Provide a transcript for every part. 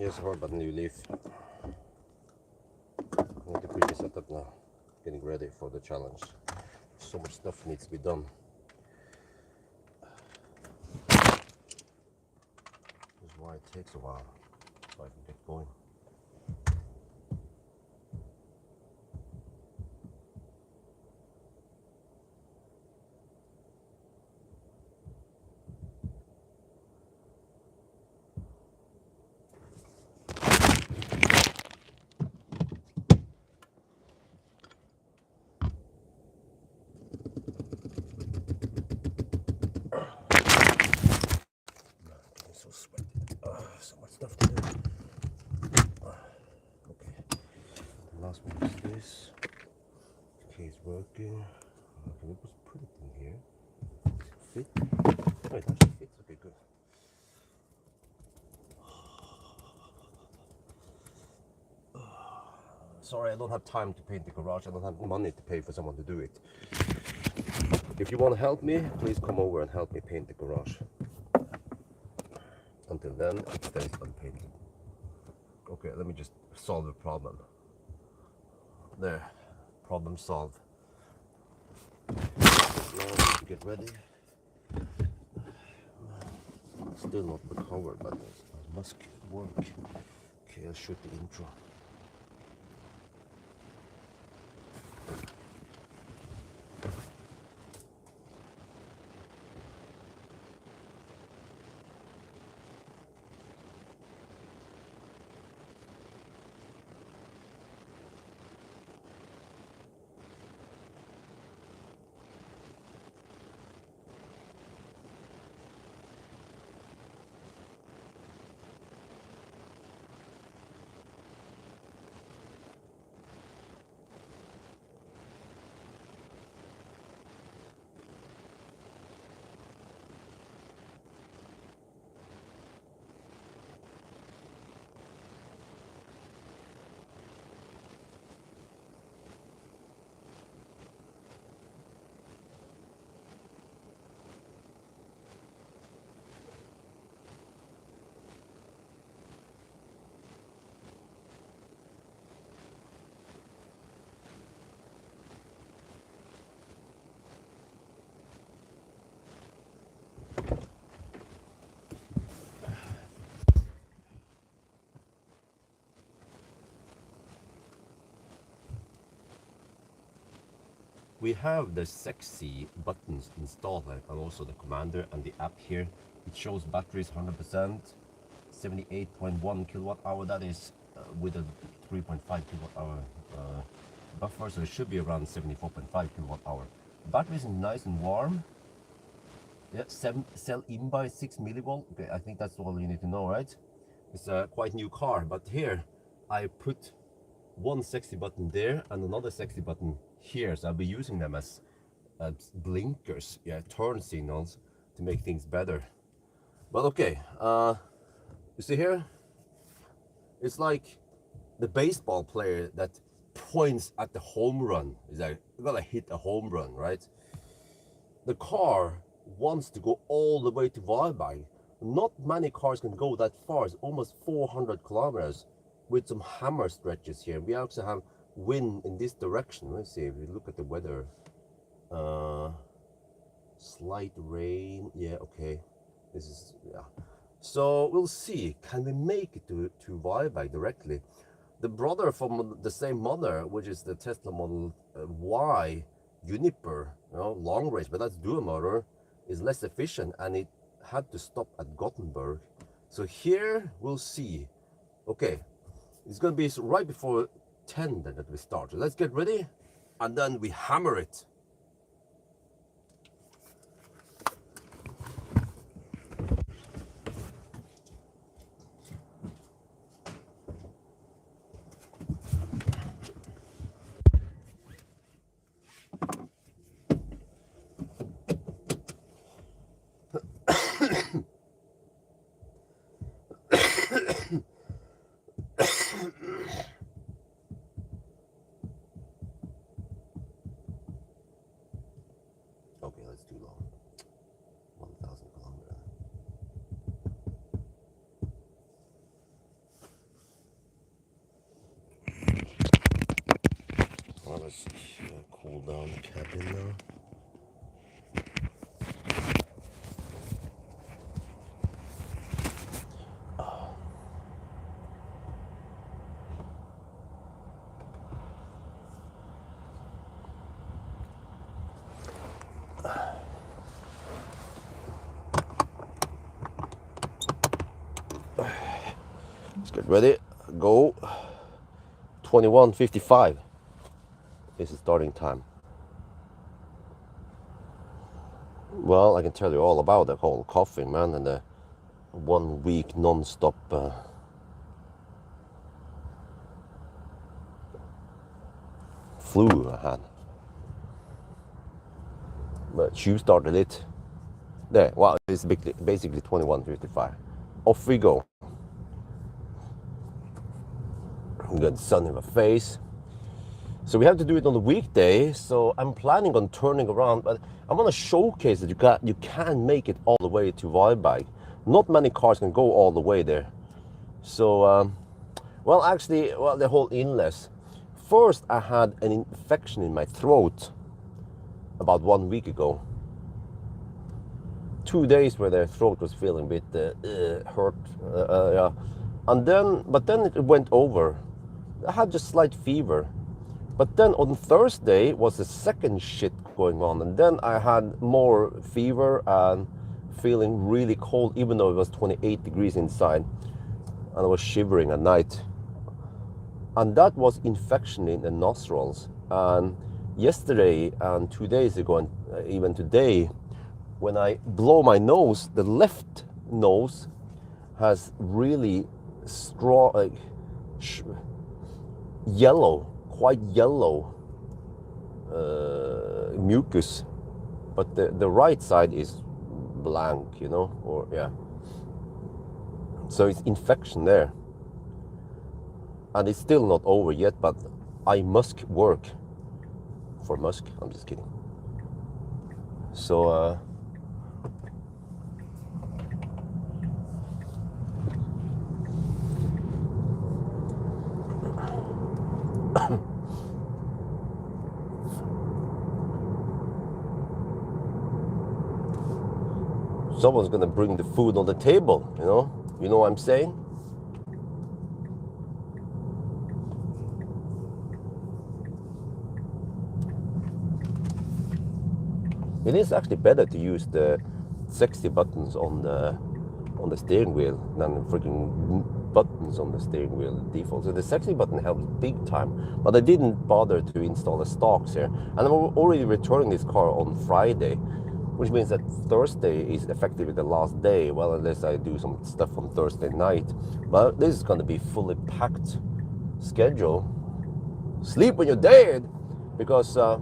Here's a hard button new leaf. I need to quickly set up now, getting ready for the challenge. So much stuff needs to be done. This is why it takes a while, so I can get going. So sweaty. So much stuff to do. Okay. The last one is this. Okay, it's working. Okay, it was put it in here. Does it fit? Oh, it actually fits. Okay, good. Sorry, I don't have time to paint the garage. I don't have money to pay for someone to do it. If you want to help me, please come over and help me paint the garage. Until then, it stays unpainted. Okay, let me just solve the problem. There, problem solved. Now I need to get ready. Still not recovered, but it must work. Okay, I'll shoot the intro. We have the sexy buttons installed, and also the commander and the app here. It shows batteries 100%, 78.1 kilowatt hour. That is with a 3.5 kilowatt hour buffer, so it should be around 74.5 kilowatt hour. Battery is nice and warm. Yeah, cell in by 6 millivolt. Okay, I think that's all you need to know, right? It's a quite new car, but here I put one sexy button there and another sexy button here, so I'll be using them as blinkers, yeah, turn signals to make things better. But okay, you see here, it's like the baseball player that points at the home run. Is like, you gotta hit a home run, right? The car wants to go all the way to Walberg. Not many cars can go that far. It's almost 400 kilometers with some hammer stretches here. We also have wind in this direction. Let's see if we look at the weather. Slight rain. Yeah, okay. This is, yeah. So we'll see. Can we make it to Walberg directly? The brother from the same mother, which is the Tesla Model Y Uniper, you know, long range, but that's dual motor, is less efficient, and it had to stop at Gothenburg. So here we'll see. Okay, it's gonna be right before 10 then that we start. So let's get ready, and then we hammer it. Okay, that's too long. 1,000 kilometers. pull down the cabin now. Let's get ready. Go. 21:55 is the starting time. Well, I can tell you all about the whole coughing, man, and the 1 week non-stop flu I had. But you started it. There, well, it's basically 21:55. Off we go. Good sun in my face. So we have to do it on the weekday. So I'm planning on turning around, but I want to showcase that you can make it all the way to Varberg. Not many cars can go all the way there. So, well, actually, the whole illness. First, I had an infection in my throat about 1 week ago. 2 days where the throat was feeling a bit hurt, yeah. But then it went over. I had just slight fever. But then on Thursday was the second shit going on. And then I had more fever and feeling really cold, even though it was 28 degrees inside. And I was shivering at night. And that was infection in the nostrils. And yesterday and 2 days ago, and even today, when I blow my nose, the left nose has really strong, like, yellow, quite yellow mucus, but the right side is blank, you know, or yeah. So it's infection there, and it's still not over yet. But I must work for Musk. I'm just kidding. So. Someone's gonna bring the food on the table, you know what I'm saying? It is actually better to use the sexy buttons on the steering wheel than the freaking buttons on the steering wheel default. So the sexy button helps big time, but I didn't bother to install the stocks here. And I'm already returning this car on Friday, which means that Thursday is effectively the last day. Well, unless I do some stuff on Thursday night. But this is going to be fully packed schedule. Sleep when you're dead, because is that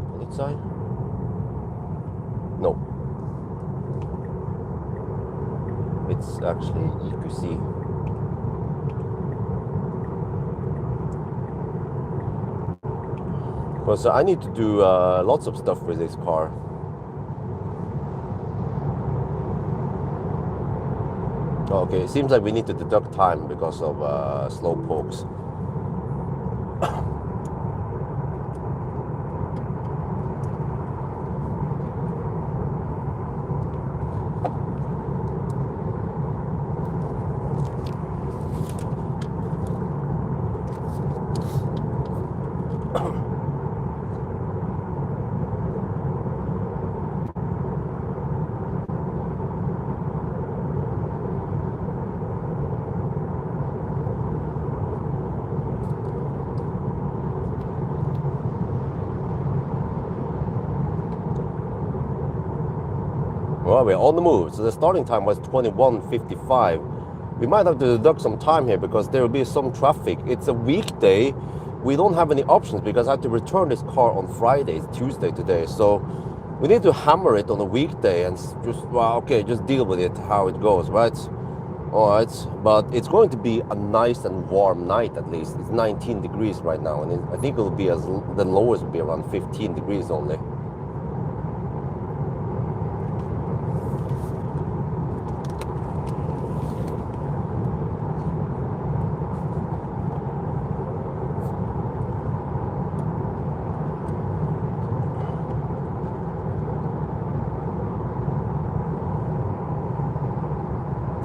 Polizei? No, it's actually EQC. Because I need to do lots of stuff with this car. Okay, it seems like we need to deduct time because of slow pokes. Well, we're on the move. So the starting time was 21:55. We might have to deduct some time here because there will be some traffic. It's a weekday. We don't have any options because I have to return this car on Friday. It's Tuesday today. So we need to hammer it on a weekday and just, well, okay, just deal with it how it goes, right? All right. But it's going to be a nice and warm night at least. It's 19 degrees right now. And I think it will be the lowest will be around 15 degrees only.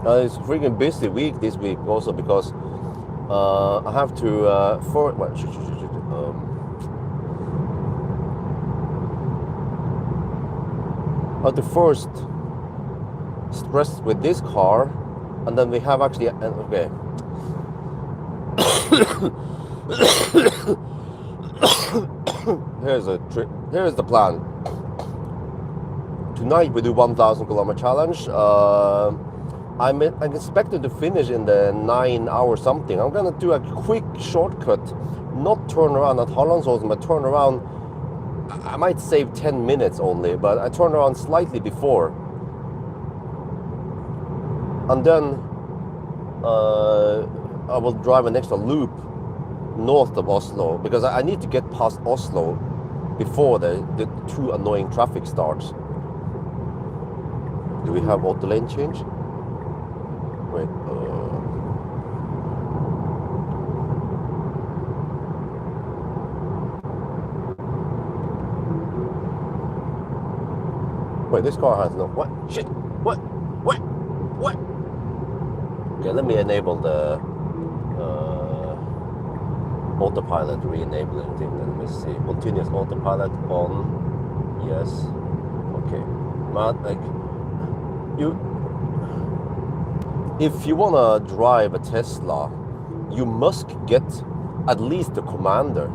It's a freaking busy week this week also because I have to I have to first stress with this car, and then we have actually okay. Here's the plan. Tonight we do 1,000 kilometer challenge. I'm expected to finish in the 9 hour something. I'm gonna do a quick shortcut, not turn around at Hallandsåsen, but turn around. I might save 10 minutes only, but I turn around slightly before, and then I will drive an extra loop north of Oslo because I need to get past Oslo before the too annoying traffic starts. Do we have auto lane change? Wait. Wait, this car has no. What? Shit. What? Okay, let me enable the autopilot, re-enable anything. Let me see. Continuous autopilot on. Yes. Okay. Matt, like if you wanna drive a Tesla, you must get at least the commander.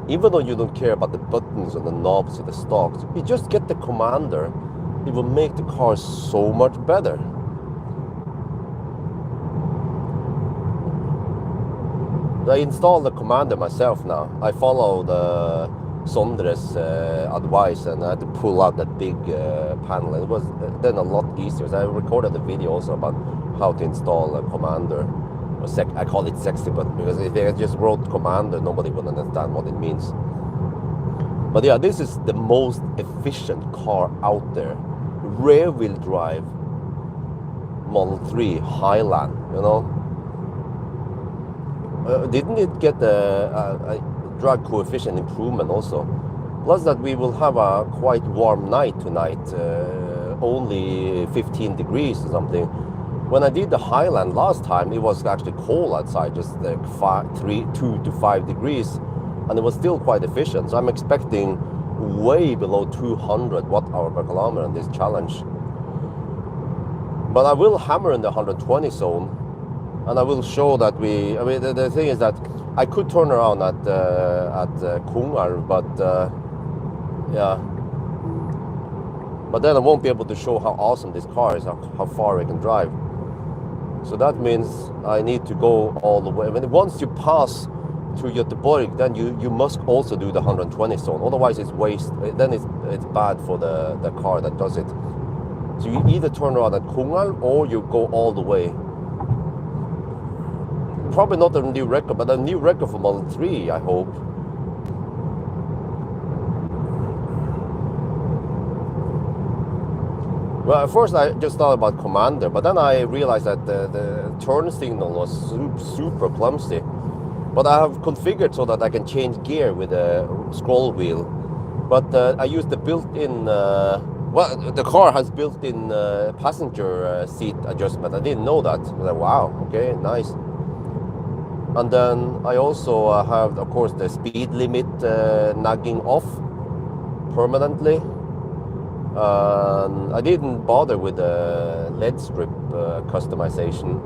Even though you don't care about the buttons and the knobs or the stalks, you just get the commander. It will make the car so much better. I installed the commander myself now. I followed Sondre's advice, and I had to pull out that big panel. It was then a lot easier. So I recorded the video also about how to install a commander. I call it sexy button because if I just wrote commander, nobody would understand what it means. But yeah, this is the most efficient car out there. Rear wheel drive Model 3 Highland, you know. Didn't it get a drag coefficient improvement also? Plus that we will have a quite warm night tonight, only 15 degrees or something. When I did the Highland last time, it was actually cold outside, just like 2 to 5 degrees, and it was still quite efficient. So I'm expecting way below 200 watt-hour per kilometer in this challenge. But I will hammer in the 120 zone, and I will show that the thing is that I could turn around at Kungar, but yeah. But then I won't be able to show how awesome this car is, how far I can drive. So that means I need to go all the way. I mean, once you pass through Göteborg, then you must also do the 120 zone. Otherwise, it's waste. Then it's bad for the car that does it. So you either turn around at Kungal or you go all the way. Probably not a new record, but a new record for Model 3, I hope. Well, at first I just thought about Commander, but then I realized that the turn signal was super clumsy. But I have configured so that I can change gear with a scroll wheel. But I used the built-in, well, the car has built-in passenger seat adjustment. I didn't know that. I was like, wow, okay, nice. And then I also have, of course, the speed limit nagging off permanently. I didn't bother with the LED strip customization.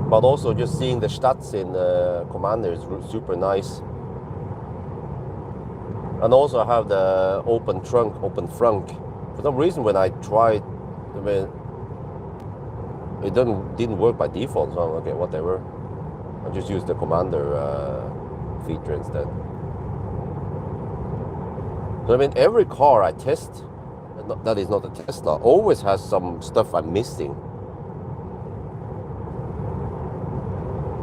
But also just seeing the stats in Commander is super nice. And also I have the open trunk, open frunk. For some reason when I tried, I mean, it didn't work by default, so okay, whatever. I just used the Commander feature instead. So I mean, every car I test, that is not a Tesla, always has some stuff I'm missing.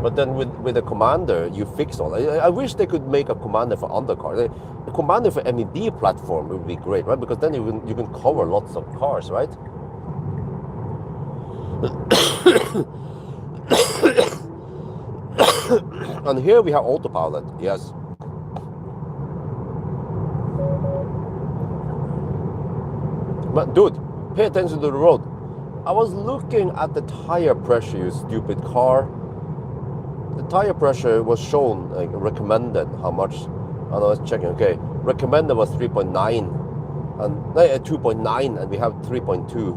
But then with the Commander, you fix all. I wish they could make a Commander for undercars. A Commander for MEB platform would be great, right? Because then you can cover lots of cars, right? And here we have autopilot, yes. But dude, pay attention to the road. I was looking at the tire pressure, you stupid car. The tire pressure was shown, like recommended, how much, and I was checking, okay, recommended was 3.9, and 2.9, and we have 3.2.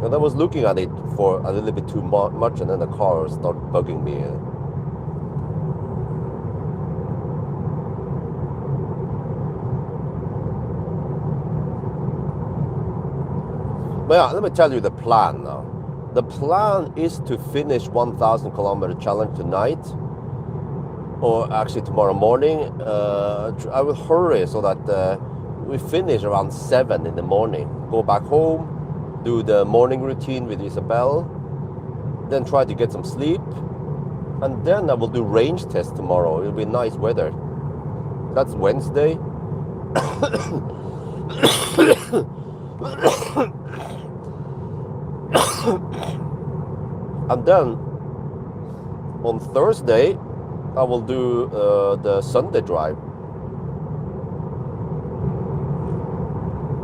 And I was looking at it for a little bit too much, and then the car started bugging me. But yeah, let me tell you the plan now. The plan is to finish 1,000 kilometer challenge tonight, or actually tomorrow morning. I will hurry so that we finish around 7 in the morning. Go back home, do the morning routine with Isabel, then try to get some sleep, and then I will do range test tomorrow. It'll be nice weather. That's Wednesday. And then on Thursday I will do the Sunday drive.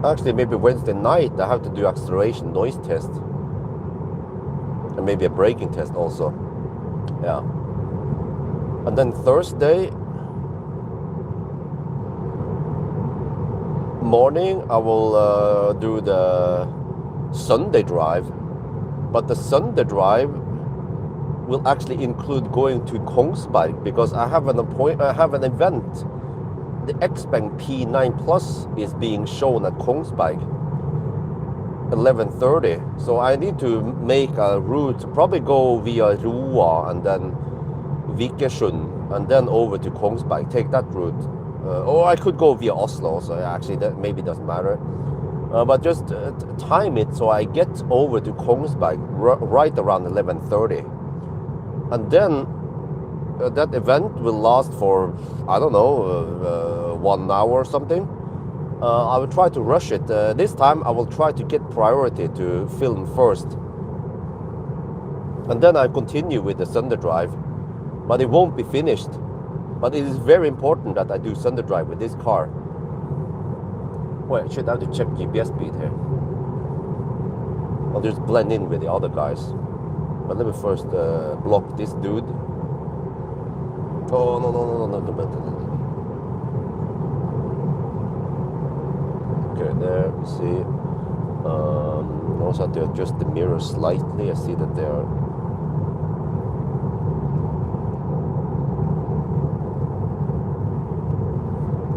Actually, maybe Wednesday night I have to do acceleration noise test, and maybe a braking test also. Yeah. And then Thursday morning I will do the Sunday drive, but the Sunday drive will actually include going to Kongsberg, because I have an event. The X-Bank P9 Plus is being shown at Kongsberg 11:30, so I need to make a route, probably go via Roa and then Vikersund and then over to Kongsberg, take that route. Or I could go via Oslo, so actually that maybe doesn't matter. But just time it so I get over to Kongsberg right around 11:30. And then that event will last for, I don't know, 1 hour or something. I will try to rush it. This time I will try to get priority to film first. And then I continue with the Sunday drive. But it won't be finished. But it is very important that I do Sunday drive with this car. Wait, I should have to check GPS speed here. I'll just blend in with the other guys. But let me first block this dude. Oh, no. Okay, there, you see. I also have to adjust the mirror slightly. I see that they are...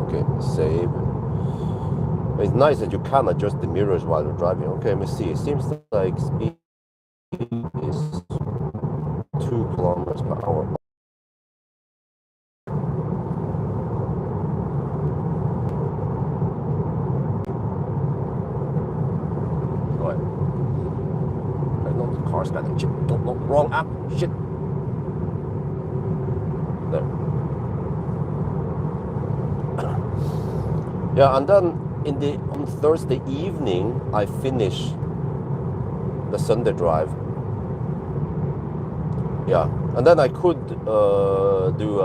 Okay, save. It's nice that you can adjust the mirrors while you're driving. Okay, let me see. It seems like speed is 2 kilometers per hour. Right. I know the car's got a chip. No, wrong app. Shit. There. Yeah, and then on Thursday evening I finish the Sunday drive. Yeah, and then I could do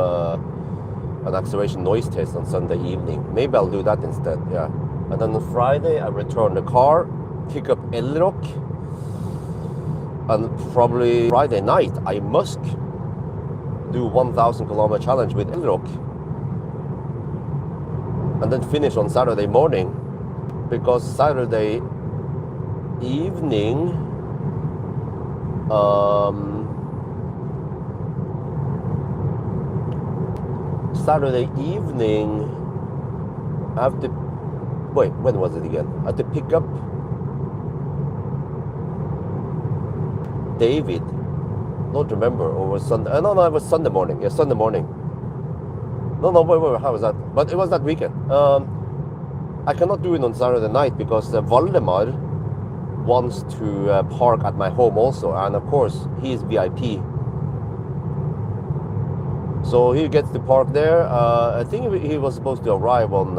an acceleration noise test on Sunday evening. Maybe I'll do that instead. Yeah, and then on Friday I return the car, pick up LR, and probably Friday night I must do 1,000 kilometer challenge with LR. And then finish on Saturday morning, because Saturday evening I have to, wait, when was it again? I have to pick up David, don't remember, or was Sunday, no, it was Sunday morning, yeah, Sunday morning. No, wait, how was that? But it was that weekend. I cannot do it on Saturday night because Valdemar wants to park at my home also, and of course he is VIP. So he gets to park there. I think he was supposed to arrive on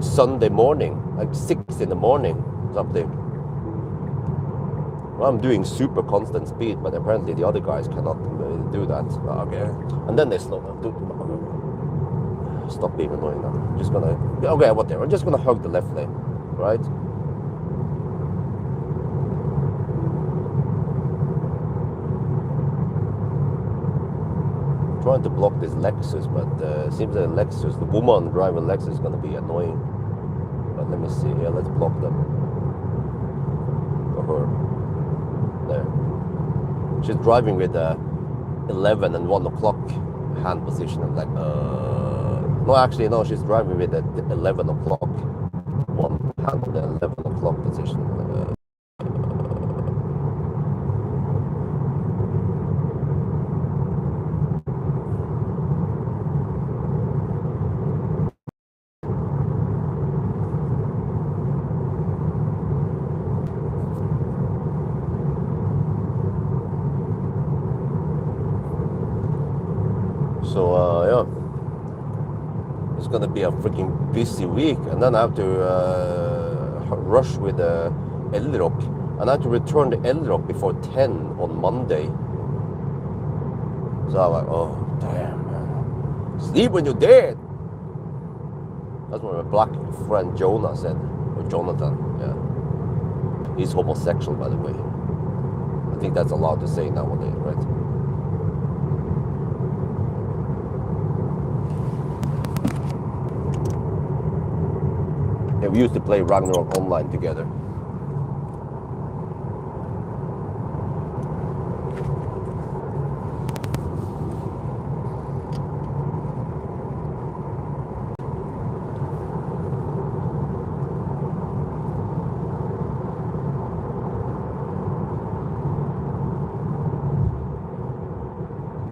Sunday morning, like 6 in the morning, something. Well, I'm doing super constant speed, but apparently the other guys cannot do that. Okay, and then they slow down. Stop being annoying now. Just gonna, okay, whatever. I'm just gonna hug the left lane, right? Trying to block this Lexus, but seems that Lexus, the woman driving Lexus is gonna be annoying. But let me see. Yeah, let's block them. Or her. There. She's driving with 11 and 1 o'clock hand position. I'm like, no, actually, no. She's driving with 11 o'clock. One hand on the 11 o'clock position. So yeah, it's gonna be a freaking busy week, and then I have to rush with the LR, and I have to return the LR before 10 on Monday. So I'm like, oh damn, man, sleep when you're dead. That's what my black friend Jonah said, or Jonathan. Yeah, he's homosexual, by the way. I think that's allowed to say nowadays, right? We used to play Ragnarok online together.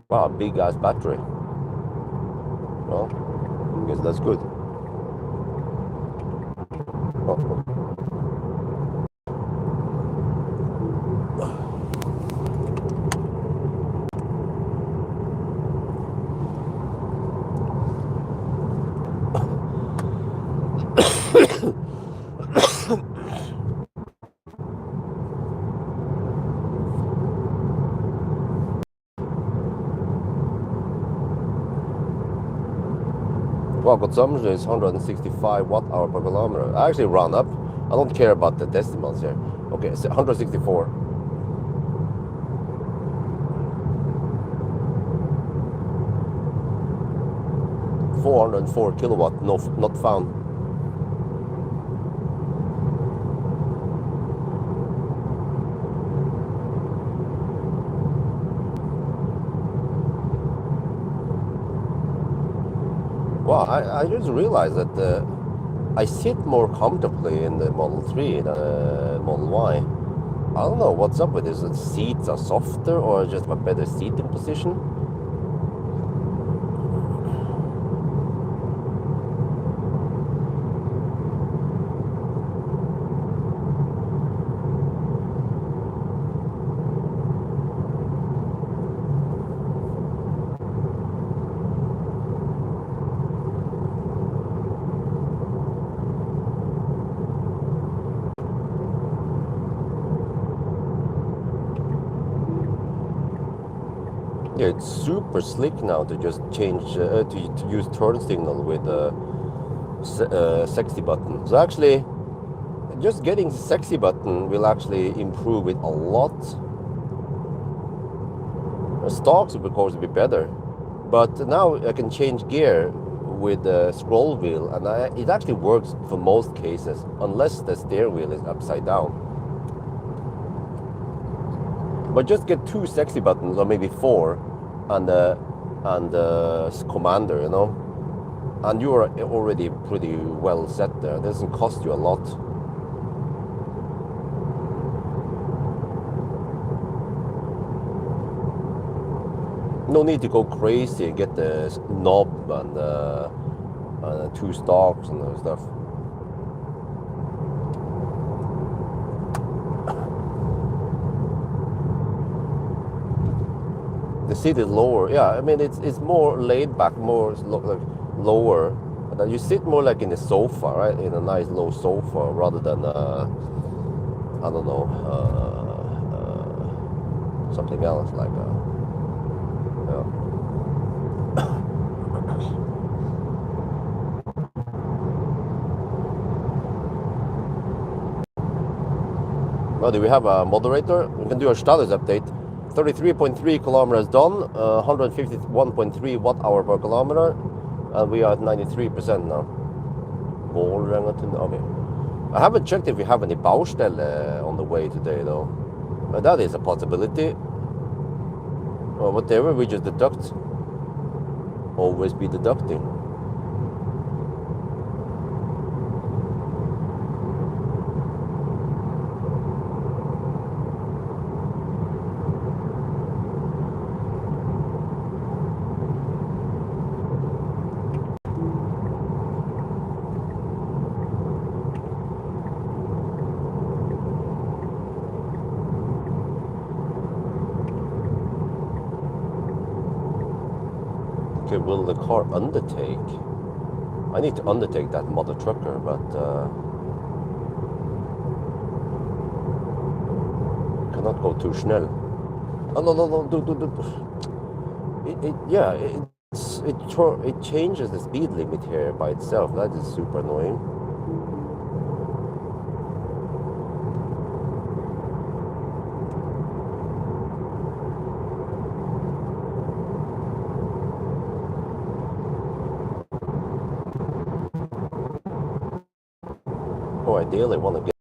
Wow, big ass battery. Well, I guess that's good. Well, consumption is 165 watt-hour per kilometer. I actually round up. I don't care about the decimals here. Okay, so 164. $404 kilowatt, no, not found. Well, I just realized that I sit more comfortably in the Model 3 than the Model Y. I don't know what's up with this. The seats are softer or just a better seating position. Yeah, it's super slick now to just change to use turn signal with sexy button. So actually, just getting the sexy button will actually improve it a lot. The stocks will of course be better, but now I can change gear with the scroll wheel, and it actually works for most cases, unless the steering wheel is upside down. But just get 2 sexy buttons, or maybe 4, and commander, you know, and you are already pretty well set there. It doesn't cost you a lot. No need to go crazy and get the knob and 2 stalks and stuff. The seat is lower. Yeah, I mean it's more laid back, more like lower. And you sit more like in a sofa, right? In a nice low sofa, rather than I don't know, something else like yeah. Oh, do we have a moderator? We can do a status update. 33.3 kilometers done, 151.3 watt hour per kilometer, and we are at 93% now. Okay. I haven't checked if we have any Baustelle on the way today though. But that is a possibility. Or whatever, we just deduct. Always be deducting. Okay, will the car undertake? I need to undertake that mother trucker, but cannot go too schnell. Oh no, it changes the speed limit here by itself. That is super annoying. Oh, ideally, I want to get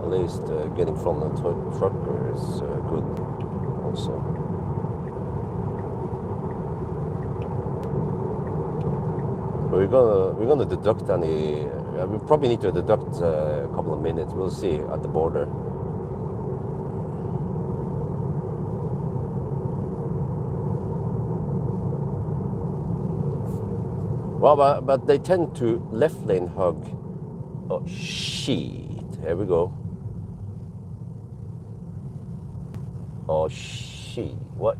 at least getting from the trucker is good also. But we're gonna deduct any. We probably need to deduct a couple of minutes. We'll see at the border. Well, but they tend to left lane hug. Oh shit! Here we go. Oh shit! What?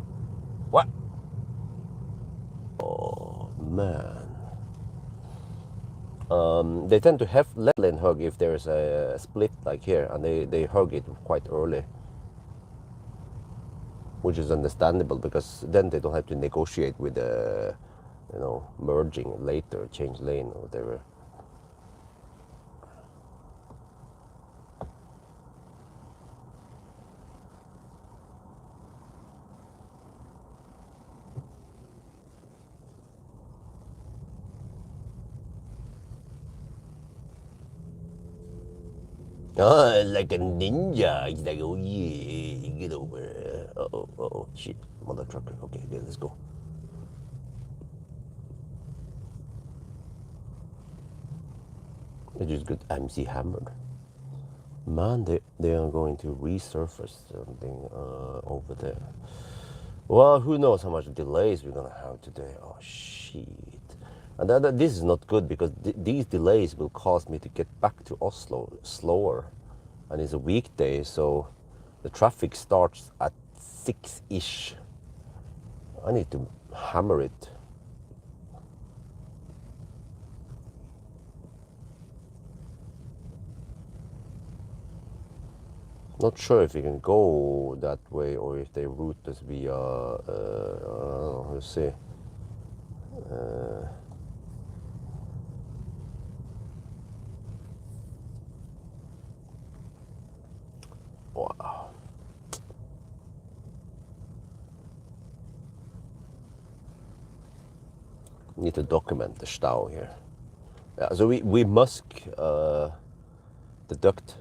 What? Oh man. They tend to have left lane hug if there's a split like here, and they hug it quite early, which is understandable because then they don't have to negotiate with the, merging later, change lane or whatever. Ah, like a ninja. He's like, oh yeah, get over. Uh-oh, shit. Mother trucker. Okay, let's go. They just got MC hammered. Man, they are going to resurface something over there. Well, who knows how much delays we're gonna have today. Oh shit. And this is not good because these delays will cause me to get back to Oslo slower. And it's a weekday, so the traffic starts at 6-ish. I need to hammer it. Not sure if we can go that way or if they route us via, let's see. Wow. Need to document the stau here. Yeah, so we must deduct.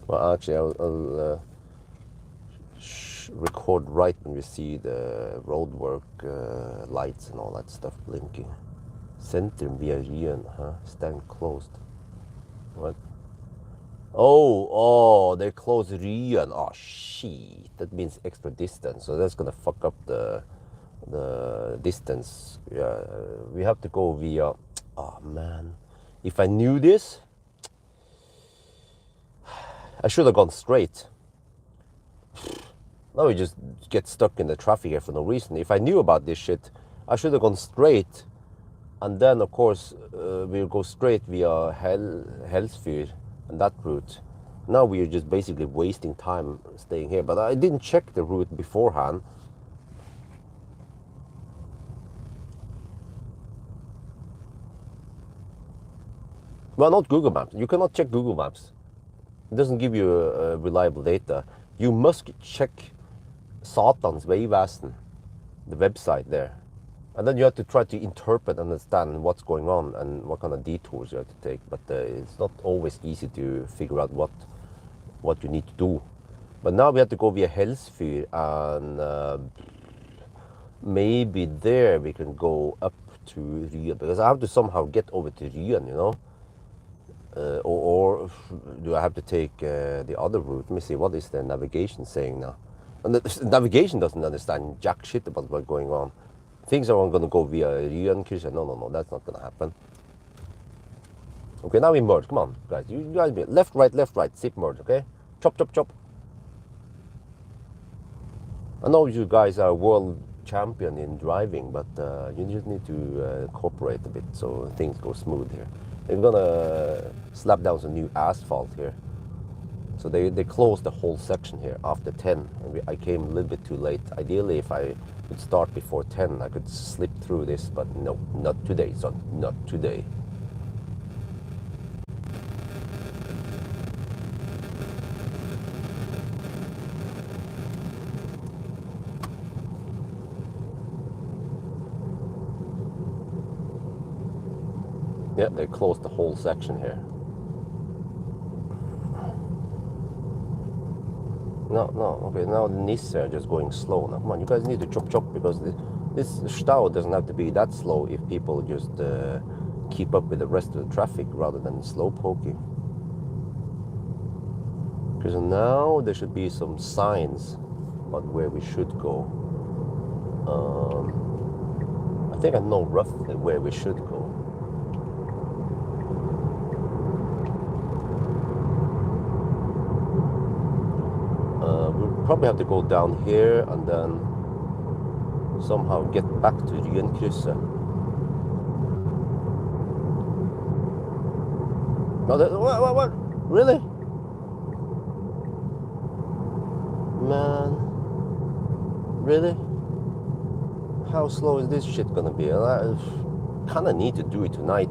Well, actually, I'll record right when we see the roadwork lights and all that stuff blinking. Centrum via Rien, huh? Stand closed. What? Oh, they closed Rien. Oh, shit. That means extra distance. So that's gonna fuck up the distance. Yeah, we have to go via. Oh man, if I knew this, I should have gone straight. Now we just get stuck in the traffic here for no reason. If I knew about this shit, I should have gone straight. And then, of course, we'll go straight via Helsfyr and that route. Now we are just basically wasting time staying here. But I didn't check the route beforehand. Well, not Google Maps. You cannot check Google Maps. It doesn't give you reliable data. You must check Satans Vegvesen, the website there. And then you have to try to interpret and understand what's going on and what kind of detours you have to take. But it's not always easy to figure out what you need to do. But now we have to go via Helsfyr, and maybe there we can go up to Ryen, because I have to somehow get over to Ryen, you know. Or do I have to take the other route? Let me see, what is the navigation saying now? And the navigation doesn't understand jack shit about what's going on. Things are going to go via Ryen. No, that's not going to happen. Okay, now we merge. Come on, guys. You guys be left, right, zip merge, okay? Chop, chop, chop. I know you guys are world champion in driving, but you just need to cooperate a bit so things go smooth here. They're gonna slap down some new asphalt here. So they closed the whole section here after 10. And I came a little bit too late. Ideally, if I could start before 10, I could slip through this, but no, not today, son, not today. Yeah, they closed the whole section here. No, okay, now the Nisse are just going slow. Now, come on, you guys need to chop, because this Stau doesn't have to be that slow if people just keep up with the rest of the traffic rather than slow poking. Because now there should be some signs about where we should go. I think I know roughly where we should go. We'll probably have to go down here and then somehow get back to Ryenkrysset. No, what? Really? Man. Really? How slow is this shit gonna be? I kinda need to do it tonight.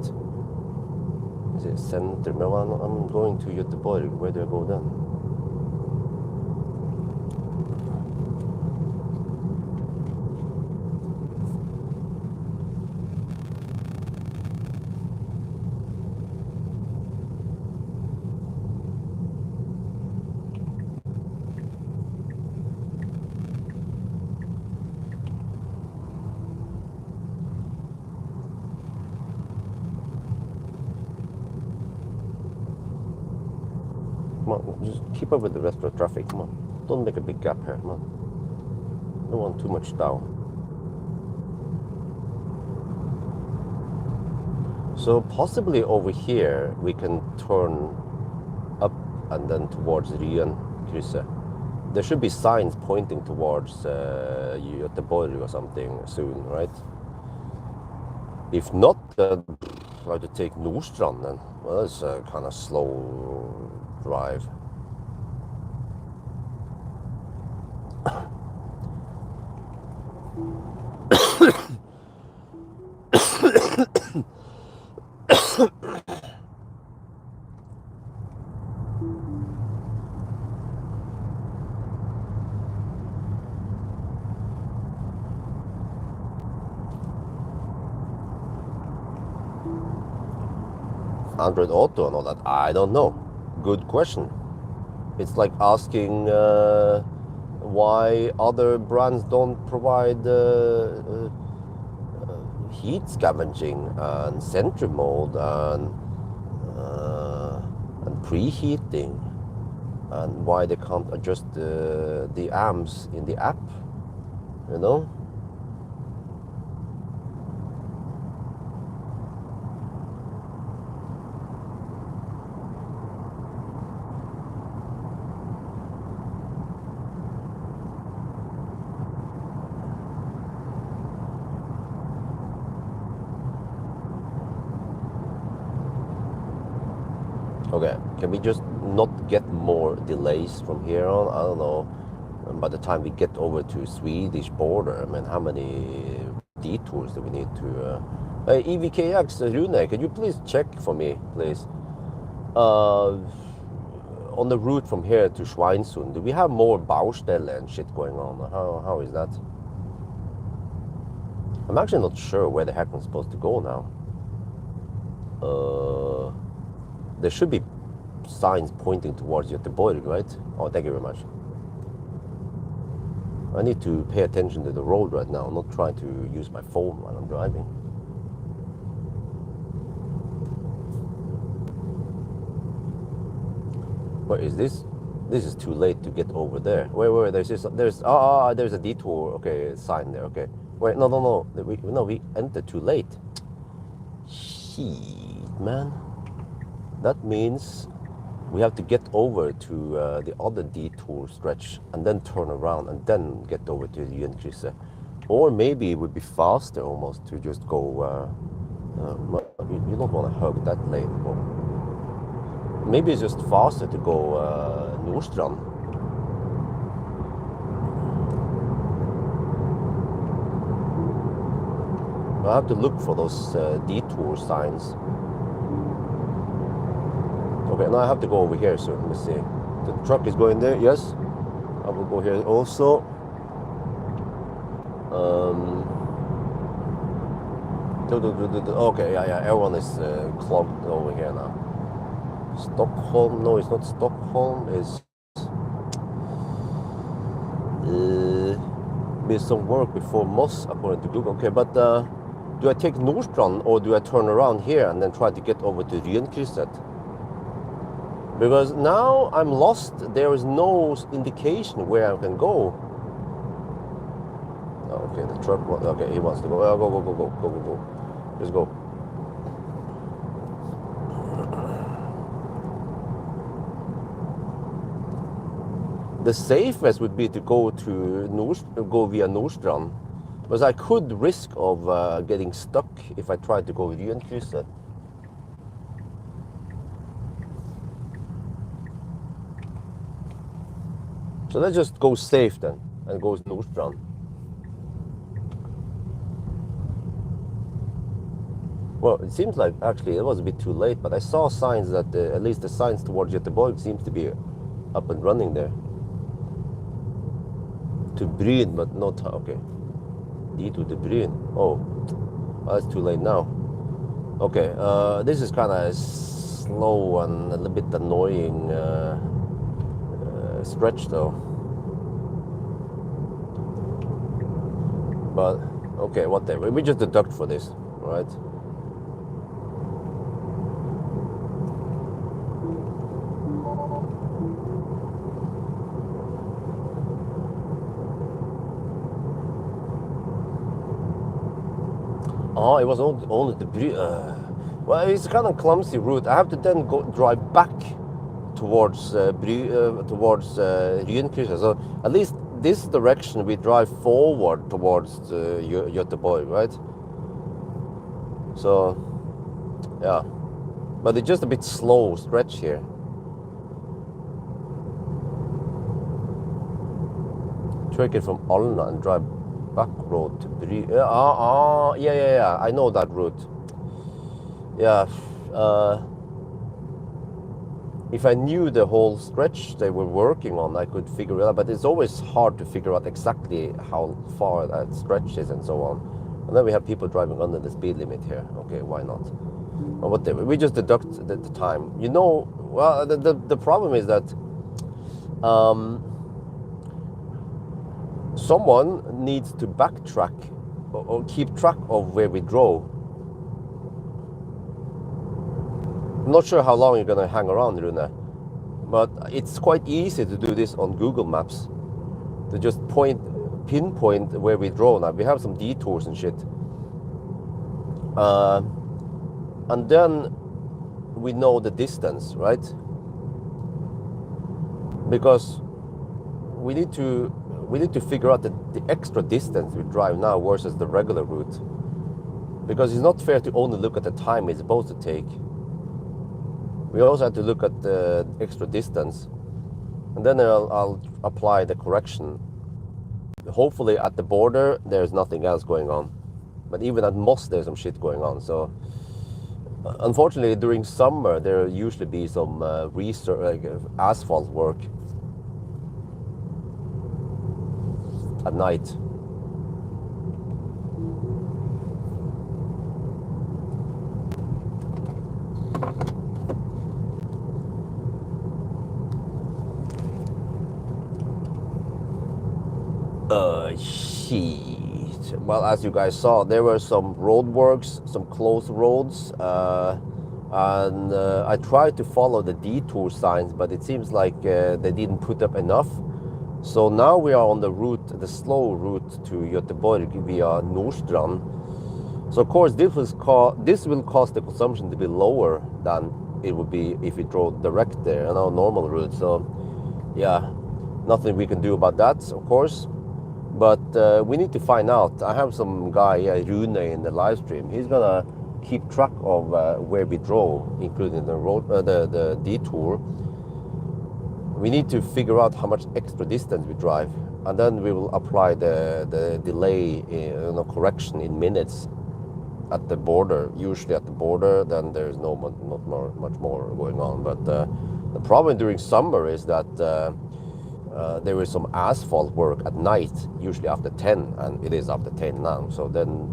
Is it center? I'm going to Göteborg. Where do I go then? Come on, just keep up with the rest of the traffic. Come on, don't make a big gap here. Come on, don't want too much down. So possibly over here we can turn up and then towards Ryenkrysset. There should be signs pointing towards Göteborg or something soon, right? If not, I have to take Nordstrand then. Well, that's a kind of slow drive. Android Auto and all that, I don't know. Good question. It's like asking why other brands don't provide heat scavenging and sentry mode and preheating, and why they can't adjust the amps in the app, you know? Okay, can we just not get more delays from here on? I don't know. And by the time we get over to Swedish border, I mean, how many detours do we need to... EVKX, Rune, could you please check for me, please? Uh, on the route from here to Schweinsund, do we have more Baustelle and shit going on? How is that? I'm actually not sure where the heck I'm supposed to go now. There should be signs pointing towards Göteborg, right? Oh, thank you very much. I need to pay attention to the road right now, not try to use my phone while I'm driving. Where is this? This is too late to get over there. Wait, there's a detour. Okay, sign there. Okay, wait, no. We entered too late. Shit, man. That means we have to get over to the other detour stretch and then turn around and then get over to the Jönkrysset. Or maybe it would be faster almost to just go. You don't want to hug that lane. Maybe it's just faster to go Nordstrand. I have to look for those detour signs. Okay, now I have to go over here, so let me see. The truck is going there, yes. I will go here also. Okay, yeah, everyone is clogged over here now. Stockholm, no, it's not Stockholm, it's with some work before Moss, according to Google. Okay, but do I take Nordstrand or do I turn around here and then try to get over to Jönkrysset? Because now I'm lost. There is no indication where I can go. Okay, the truck. Okay, he wants to go. Go. Just go. The safest would be to go via Nordstrand, because I could risk of getting stuck if I tried to go with Jönkrysset. So let's just go safe then and go to Nordstrand. Well, it seems like actually it was a bit too late, but I saw signs that at least the signs towards Göteborg seems to be up and running there. To Bryn, but not okay. Detour to Bryn. Oh, that's too late now. Okay, this is kind of slow and a little bit annoying stretch though. But okay, whatever. We just deduct for this, right? Oh, it was only the well, it's kind of clumsy route. I have to then drive back towards Jönkrysset. So at least this direction we drive forward towards Göteborg, right? So yeah, but it's just a bit slow stretch here. Take it from Alna and drive back road to Bry. Yeah. I know that route. Yeah. If I knew the whole stretch they were working on, I could figure it out. But it's always hard to figure out exactly how far that stretch is and so on. And then we have people driving under the speed limit here. Okay, why not? Or whatever. We just deduct the time. You know, well, the problem is that someone needs to backtrack or keep track of where we drove. I'm not sure how long you're gonna hang around, Rune, but it's quite easy to do this on Google Maps, to just pinpoint where we drove. Now we have some detours and shit, and then we know the distance, right? Because we need to figure out the extra distance we drive now versus the regular route, because it's not fair to only look at the time it's supposed to take. We also have to look at the extra distance, and then I'll apply the correction. Hopefully at the border there's nothing else going on, but even at Moss there's some shit going on. So Unfortunately, during summer there usually be some asphalt work at night. Shit. Well, as you guys saw, there were some road works, some closed roads, and I tried to follow the detour signs, but it seems like they didn't put up enough. So now we are on the route, the slow route to Göteborg via Nordstrand. So of course this will cause the consumption to be lower than it would be if we drove direct there on our normal route. So yeah, nothing we can do about that, of course. But we need to find out. I have some guy, Rune, in the live stream. He's gonna keep track of where we drove, including the road, the detour. We need to figure out how much extra distance we drive, and then we will apply the delay correction in minutes at the border. Usually at the border, then there's not much more going on. But the problem during summer is that there is some asphalt work at night, usually after 10, and it is after 10 now. So then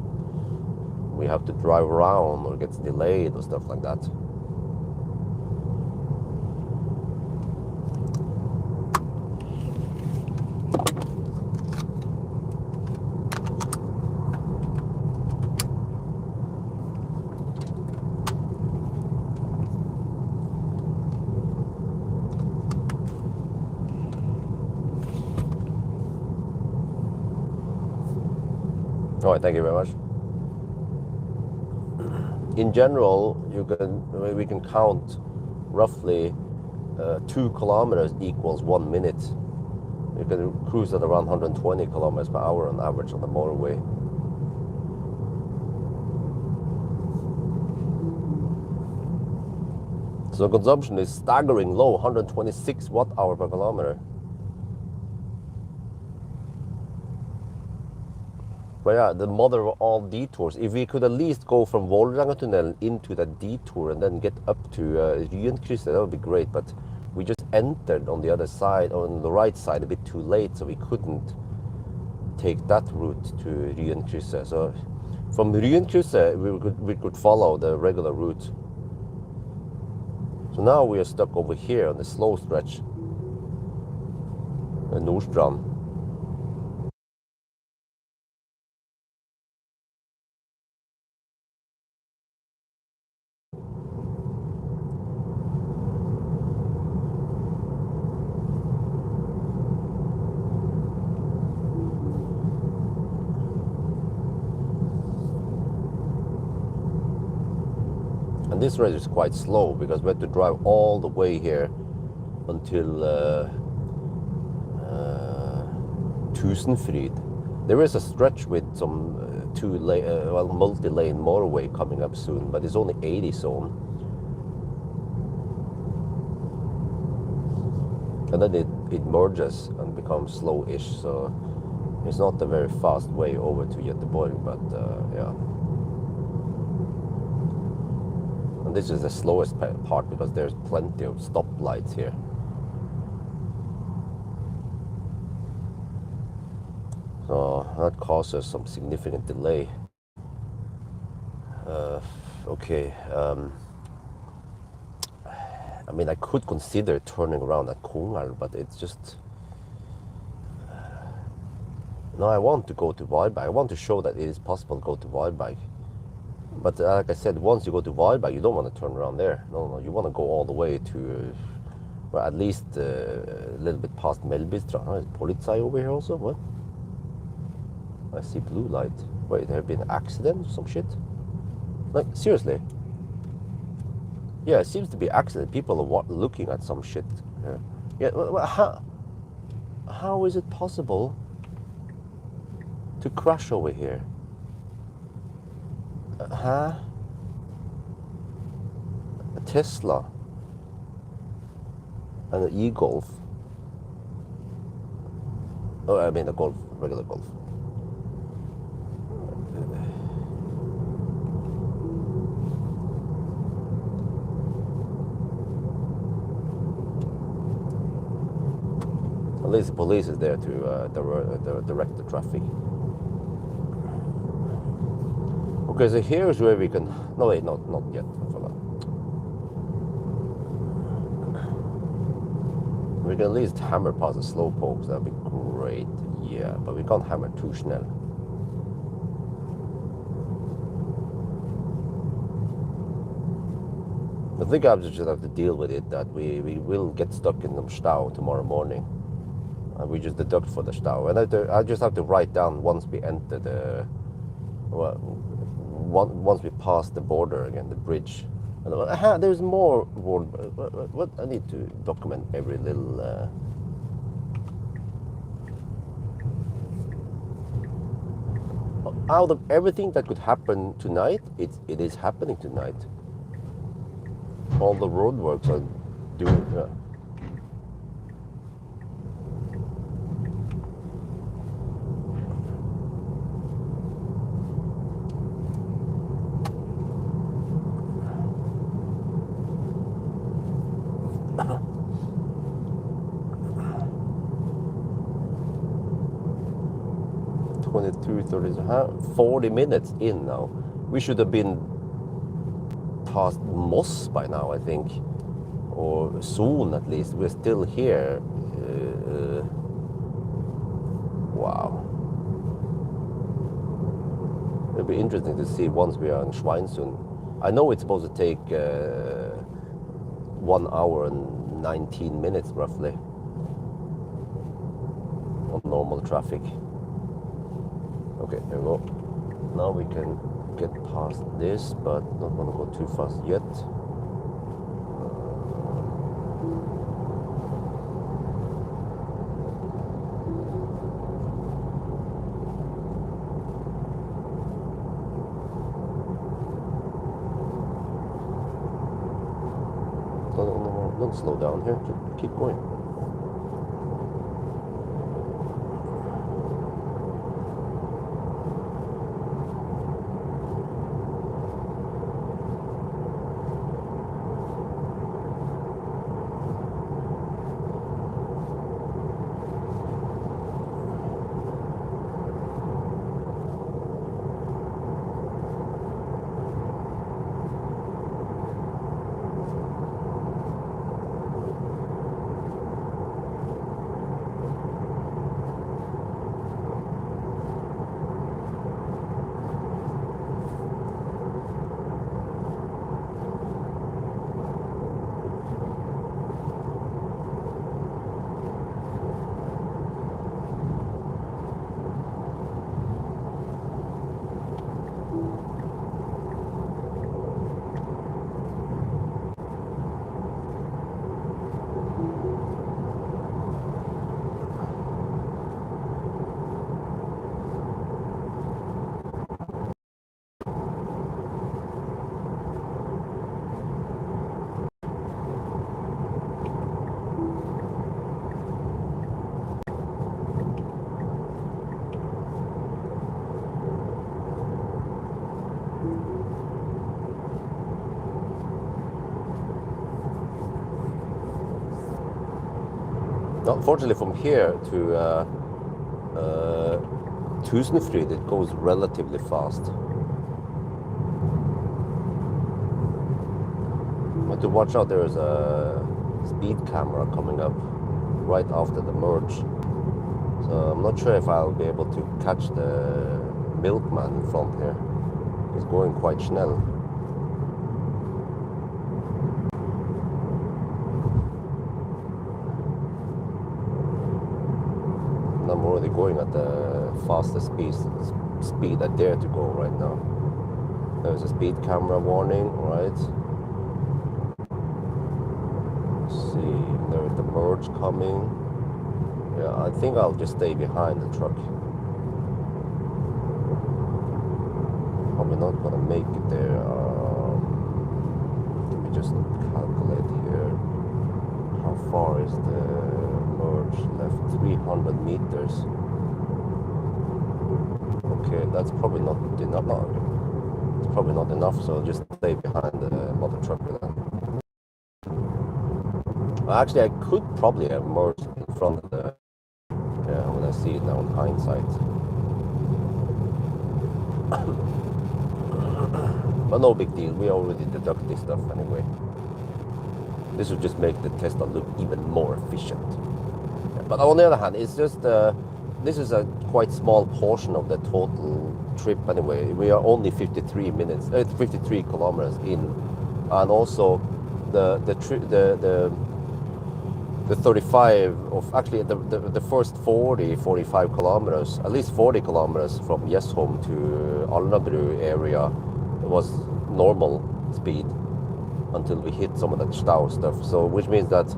we have to drive around or gets delayed or stuff like that. All right, thank you very much. In general, we can count roughly 2 kilometers equals 1 minute. You can cruise at around 120 kilometers per hour on average on the motorway. So consumption is staggering low, 126 watt-hour per kilometer. But yeah, the mother of all detours. If we could at least go from Vålerenga-tunnelen into that detour and then get up to Ryenkrysset, that would be great. But we just entered on the other side, on the right side, a bit too late, so we couldn't take that route to Ryenkrysset. So from Ryenkrysset, we could follow the regular route. So now we are stuck over here on the slow stretch, Nordstrand. And this road is quite slow because we had to drive all the way here until Tusenfryd. There is a stretch with some multi-lane motorway coming up soon, but it's only 80 zone. And then it merges and becomes slow-ish, so it's not a very fast way over to Göteborg, but yeah. And this is the slowest part because there's plenty of stoplights here. So that causes some significant delay. Okay. I mean, I could consider turning around at Kongal, but it's just... No, I want to go to Varberg. I want to show that it is possible to go to Varberg. But like I said, once you go to Varberg, you don't want to turn around there. No, you want to go all the way to, well, at least a little bit past Mellbystrand. Is Polizei over here also? What? I see blue light. Wait, there have been accidents or some shit? Like, seriously? Yeah, it seems to be accident. People are looking at some shit. Yeah, well, how is it possible to crash over here? A Tesla and an e-Golf. Oh, I mean a Golf, regular Golf. At least the police is there to direct the traffic. Okay, so here's where we can. No, wait, not yet. I forgot. We can at least hammer past the slow pokes. That'd be great. Yeah, but we can't hammer too schnell. I think I just have to deal with it that we will get stuck in the Stau tomorrow morning. And we just deduct for the Stau. And I just have to write down once we enter the. Well, once we pass the border again, the bridge. And there's more. What I need to document every little. Out of everything that could happen tonight, it is happening tonight. All the roadworks are doing. 40 minutes in now. We should have been past Moss by now, I think, or soon at least. We're still here. Wow. It'll be interesting to see once we are in Schweinsund. I know it's supposed to take 1 hour and 19 minutes roughly on normal traffic. Okay, there we go. Now we can get past this, but not want to go too fast yet. Don't slow down here, just keep going. Unfortunately, from here to Tusenfryd, it goes relatively fast. But to watch out, there is a speed camera coming up right after the merge. So I'm not sure if I'll be able to catch the milkman in front here. He's going quite schnell. I'm already going at the fastest speed I dare to go right now. There's a speed camera warning, right? Let's see, there's the merge coming. Yeah, I think I'll just stay behind the truck. Probably not gonna make it there. Let me just calculate here. How far is the merge left? 300 meters. Okay, that's probably not enough. No, it's probably not enough, so I'll just stay behind the mother trucker then. Well, actually, I could probably have merged in front of the see it now in hindsight. But no big deal, we already deduct this stuff anyway. This will just make the Tesla look even more efficient. But on the other hand, it's just this is a quite small portion of the total trip anyway. We are only 53 kilometers in, and also the 35 of actually the first 45 kilometers, at least 40 kilometers from Yesholm to Alnabru area was normal speed until we hit some of that Stau stuff. So which means that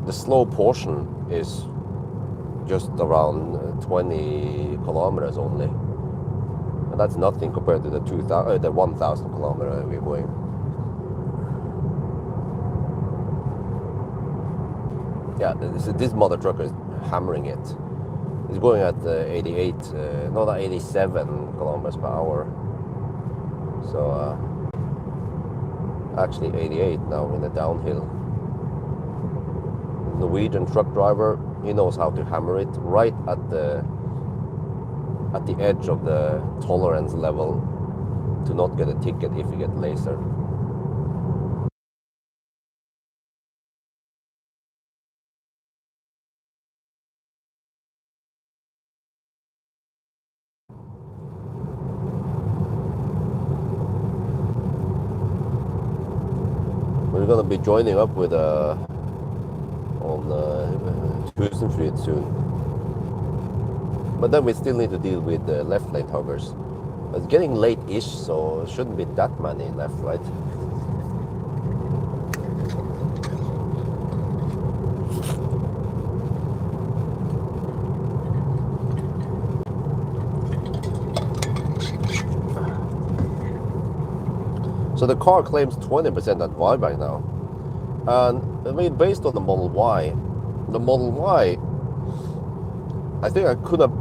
the slow portion is just around 20 kilometers only, and that's nothing compared to the 1,000 kilometer we're going. Yeah, this mother trucker is hammering it. It's going at 88, no, not 87 kilometers per hour. So actually 88 now in the downhill. Norwegian truck driver, he knows how to hammer it right at the edge of the tolerance level to not get a ticket if you get laser. We're gonna be joining up with on Tusenfryd soon, but then we still need to deal with the left lane huggers. It's getting late-ish, so it shouldn't be that many left, right? So the car claims 20% at Y by now. And I mean, based on the Model Y, I think I could have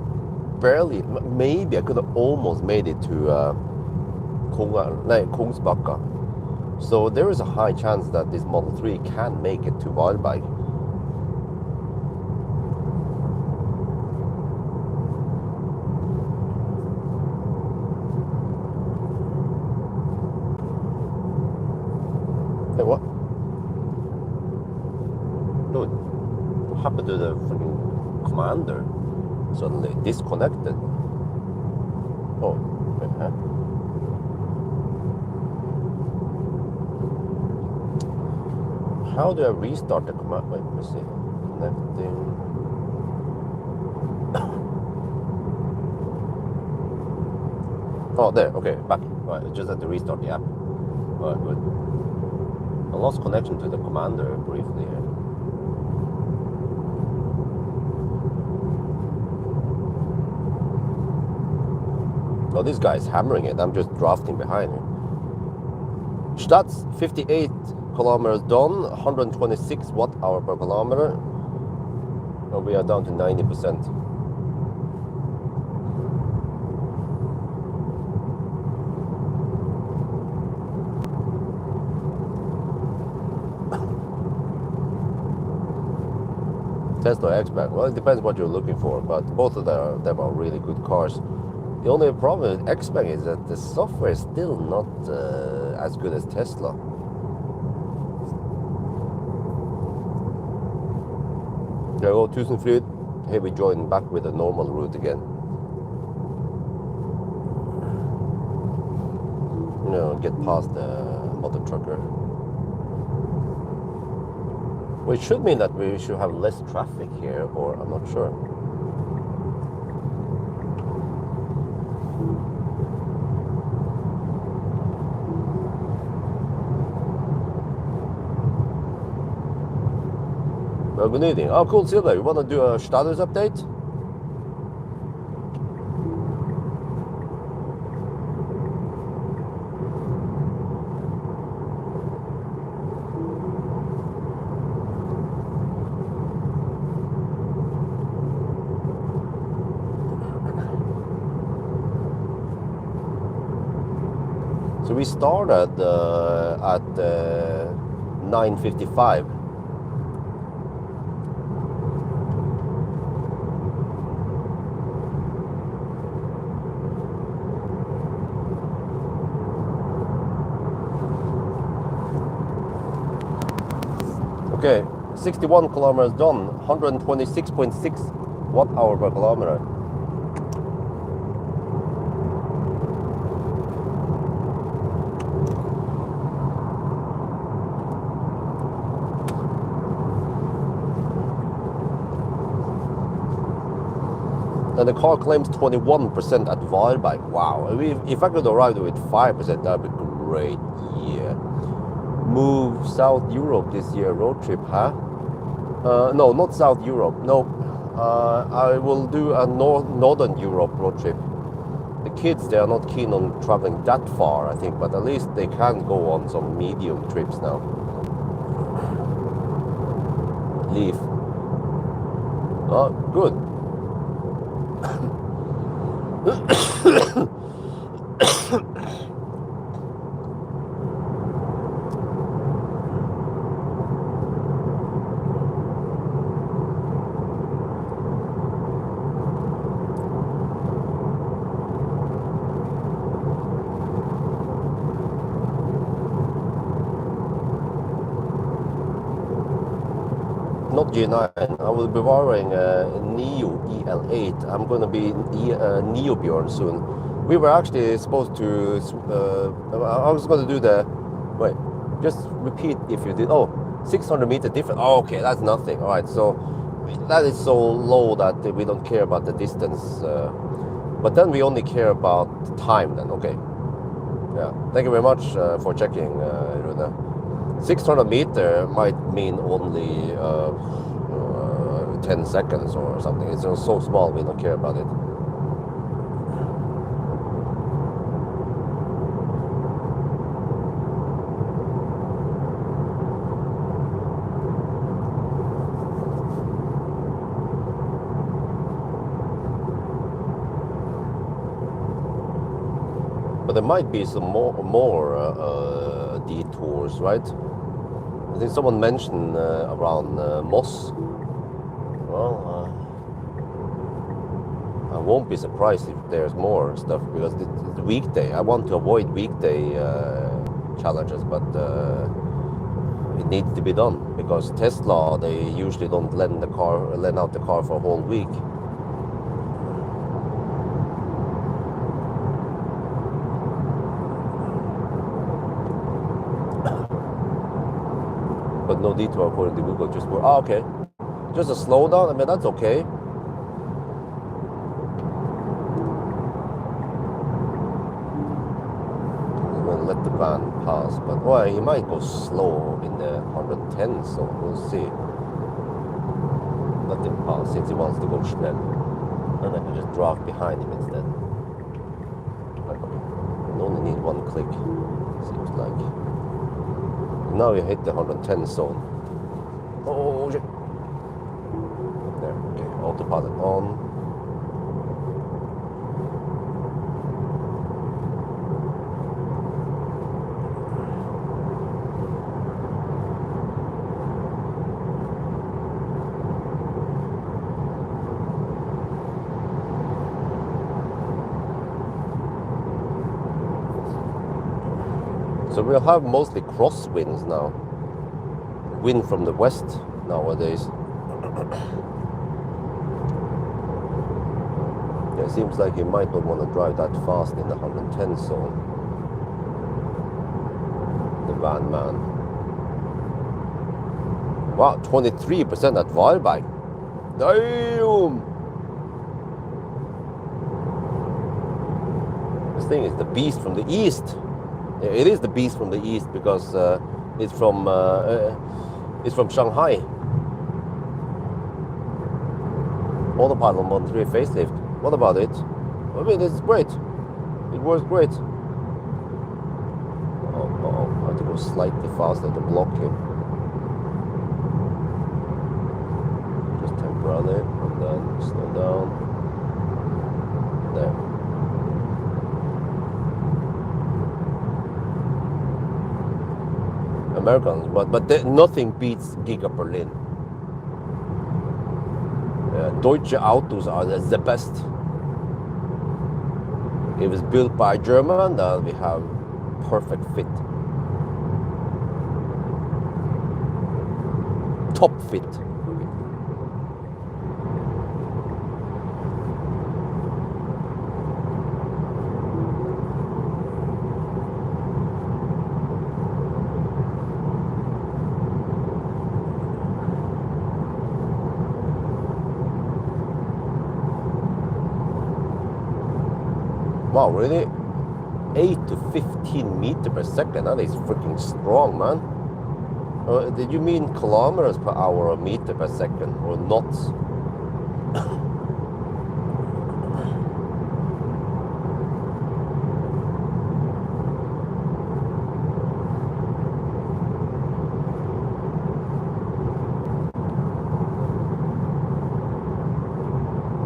maybe I could have almost made it to Kungsbacka. So there is a high chance that this Model 3 can make it to Varberg. Hey, what? Dude, what happened to the freaking commander? Suddenly disconnected. Oh, wait, huh? How do I restart the command? Wait, let me see. Connecting. Oh, there. Okay, back. Right, I just had to restart the app. Alright, good. I lost connection to the commander briefly here. Oh, this guy is hammering it. I'm just drafting behind him. Stats 58 kilometers done, 126 watt-hour per kilometer. And we are down to 90%. Tesla X-Back. Well, it depends what you're looking for, but both of them are really good cars. The only problem with X-Back is that the software is still not as good as Tesla. There we go, Tusenfryd. Here we join back with the normal route again. You know, get past the mother trucker. Which should mean that we should have less traffic here, or I'm not sure. Well, good evening. Oh, cool, Silver. You want to do a status update? So we started at 9:55. Okay, 61 kilometers done, 126.6 watt-hour per kilometer. And the car claims 21% at Varberg. Wow, if I could arrive with 5%, that'd be great. Yeah. Move South Europe this year, road trip, huh? No, not South Europe. No, I will do a Northern Europe road trip. The kids, they are not keen on traveling that far, I think, but at least they can go on some medium trips now. Leaf. Oh, good. Not G9. I will be borrowing a Neo EL8. I'm going to be Neo Bjorn soon. We were actually supposed to. I was going to do the. Wait, just repeat if you did. Oh, 600 meter difference. Oh, okay, that's nothing. All right, so that is so low that we don't care about the distance. But then we only care about the time. Then okay. Yeah. Thank you very much for checking, Rune. 600 meter might mean only 10 seconds or something. It's just so small, we don't care about it. But there might be some more detours, right? I think someone mentioned around Moss. Well, I won't be surprised if there's more stuff because it's the weekday. I want to avoid weekday challenges, but it needs to be done because Tesla, they usually don't lend out the car for a whole week. But no detour according to Google, just oh, okay. Just a slowdown, I mean, that's okay. I'm gonna let the van pass, but well, he might go slow in the 110, so we'll see. Let him pass since he wants to go schnell. And I can just drive behind him instead. I only need one click, seems like. Now you hit the 110 zone. Oh shit. There, okay, autopilot on. So we'll have mostly crosswinds now. Wind from the west nowadays. Yeah, it seems like you might not want to drive that fast in the 110 zone. The van man. Wow, 23% at Varberg. Damn! This thing is the beast from the east. It is the beast from the east because it's from Shanghai. Autopilot on 3 facelift. What about it? I mean, it's great. It works great. Oh, I have to go slightly faster to block him. Just temporarily, and then slow down. There. Americans, but nothing beats Giga Berlin. Deutsche Autos are the best. It was built by German, then we have perfect fit. top fit. Wow, really? 8 to 15 meters per second. That is freaking strong, man. Did you mean kilometers per hour or meter per second or knots?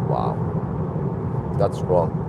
Wow, that's strong.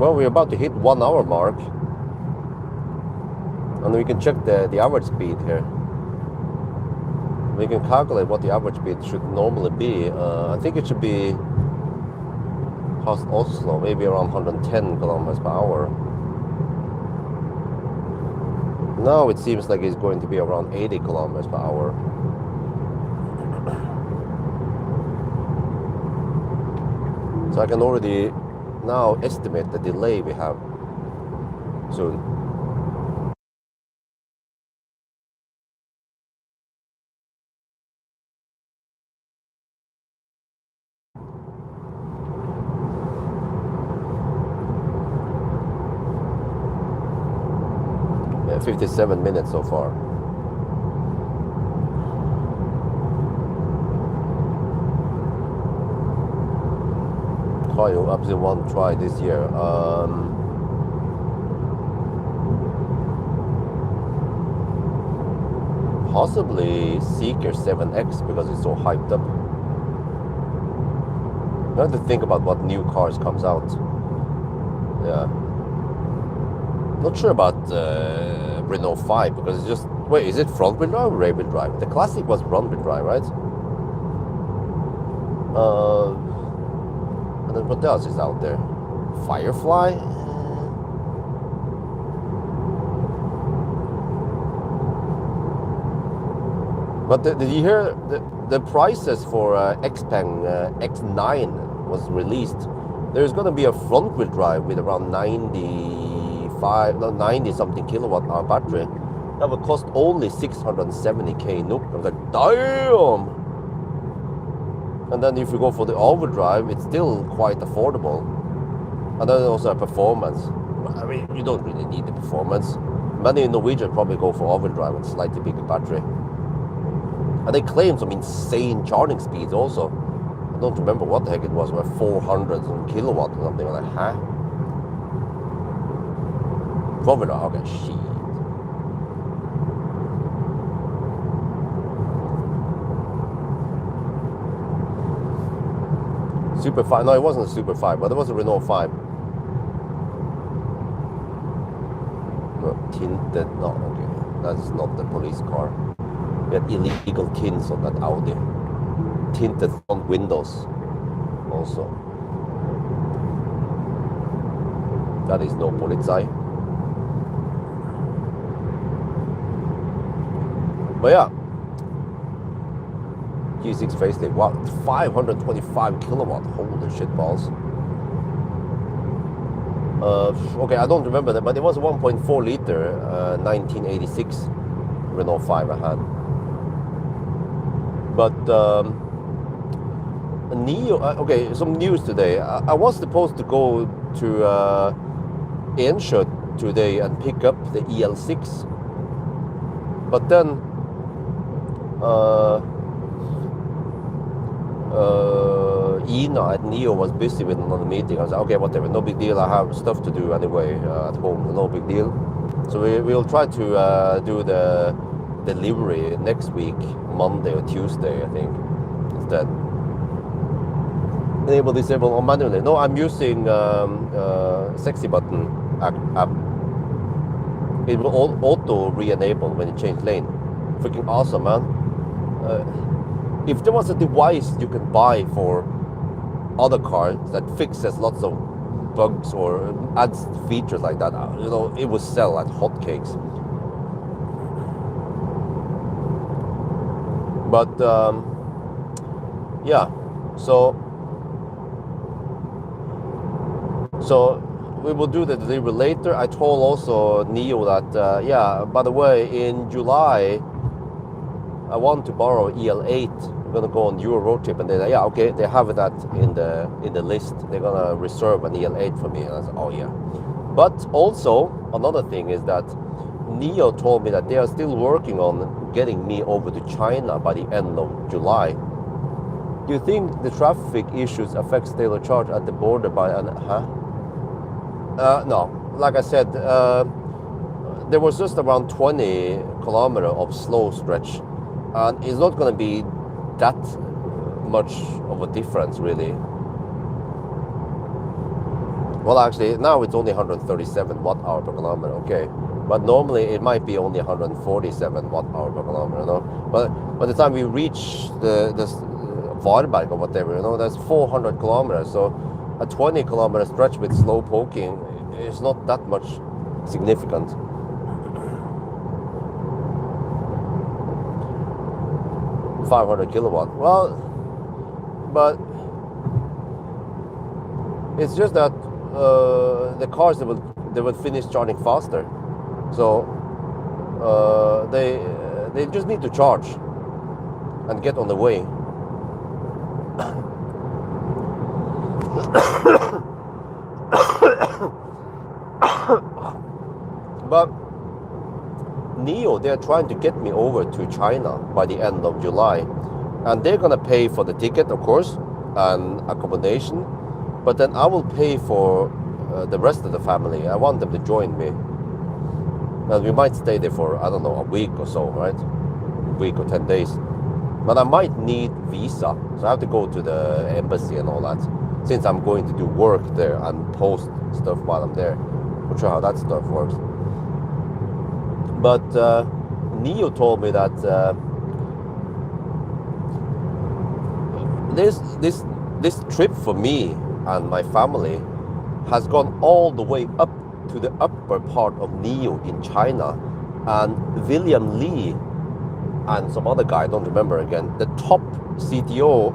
Well, we're about to hit 1 hour mark. And we can check the average speed here. We can calculate what the average speed should normally be. I think it should be past Oslo, maybe around 110 kilometers per hour. Now it seems like it's going to be around 80 kilometers per hour. So I can already now estimate the delay we have soon. Yeah, 57 minutes so far. Pawel up to one try this year. Possibly Seeker 7X because it's so hyped up. You have to think about what new cars comes out. Yeah. Not sure about Renault 5 because it's just... Wait, is it front wheel drive or rear wheel drive? The Classic was front wheel drive, right? And then what else is out there? Firefly? But did you hear the prices for Xpeng X9 was released? There's going to be a front wheel drive with around 90 something kilowatt hour battery. That would cost only 670k NOK. I was like, damn! And then if you go for the overdrive, it's still quite affordable. And then also a performance. I mean, you don't really need the performance. Many Norwegians probably go for overdrive and slightly bigger battery. And they claim some insane charging speeds also. I don't remember what the heck it was, like 400 kilowatt or something. I'm like, huh? Overdrive, okay, shit. Super 5, no, it wasn't a Super 5, but it was a Renault 5. No, tinted, no, okay. That's not the police car. We had illegal tints on that Audi. Tinted front windows also. That is no polizei. But yeah. G6 facelift, wow, 525 kilowatt, holy shit balls. Okay, I don't remember that, but it was a 1.4 liter 1986 Renault 5 I had. But Neo, okay, some news today. I was supposed to go to Enshot today and pick up the EL6, but then Ina at Neo was busy with another meeting. I was like, okay, whatever, no big deal. I have stuff to do anyway at home, no big deal. So we'll try to do the delivery next week, Monday or Tuesday, I think, instead. Enable, disable, or manually. No, I'm using Sexy Button app. It will auto re-enable when you change lane. Freaking awesome, man. If there was a device you can buy for other cars that fixes lots of bugs or adds features like that, you know, it would sell like hotcakes. But yeah, so we will do the delivery later. I told also Neo that yeah, by the way, in July I want to borrow EL8. We're gonna go on Euro road trip, and they're like, yeah, okay, they have that in the list. They're gonna reserve an EL8 for me, and I said, oh yeah. But also another thing is that Neo told me that they are still working on getting me over to China by the end of July. Do you think the traffic issues affect daily charge at the border by an no, like I said, there was just around 20 kilometers of slow stretch, and it's not going to be that much of a difference really. Well, actually now it's only 137 watt-hour per kilometer, okay, but normally it might be only 147 watt-hour per kilometer, no? But by the time we reach the Varberg or whatever, you know, that's 400 kilometers, so a 20 kilometer stretch with slow poking is not that much significant. $500 kilowatt. Well, but it's just that the cars they will finish charging faster, so they just need to charge and get on the way. But Neo, they're trying to get me over to China by the end of July, and they're gonna pay for the ticket, of course, and accommodation, but then I will pay for the rest of the family. I want them to join me, and we might stay there for, I don't know, a week or so, right? A week or 10 days. But I might need visa, so I have to go to the embassy and all that, since I'm going to do work there and post stuff while I'm there. Not sure how that stuff works. But Neo told me that this trip for me and my family has gone all the way up to the upper part of Neo in China, and William Lee and some other guy, I don't remember again, the top CEO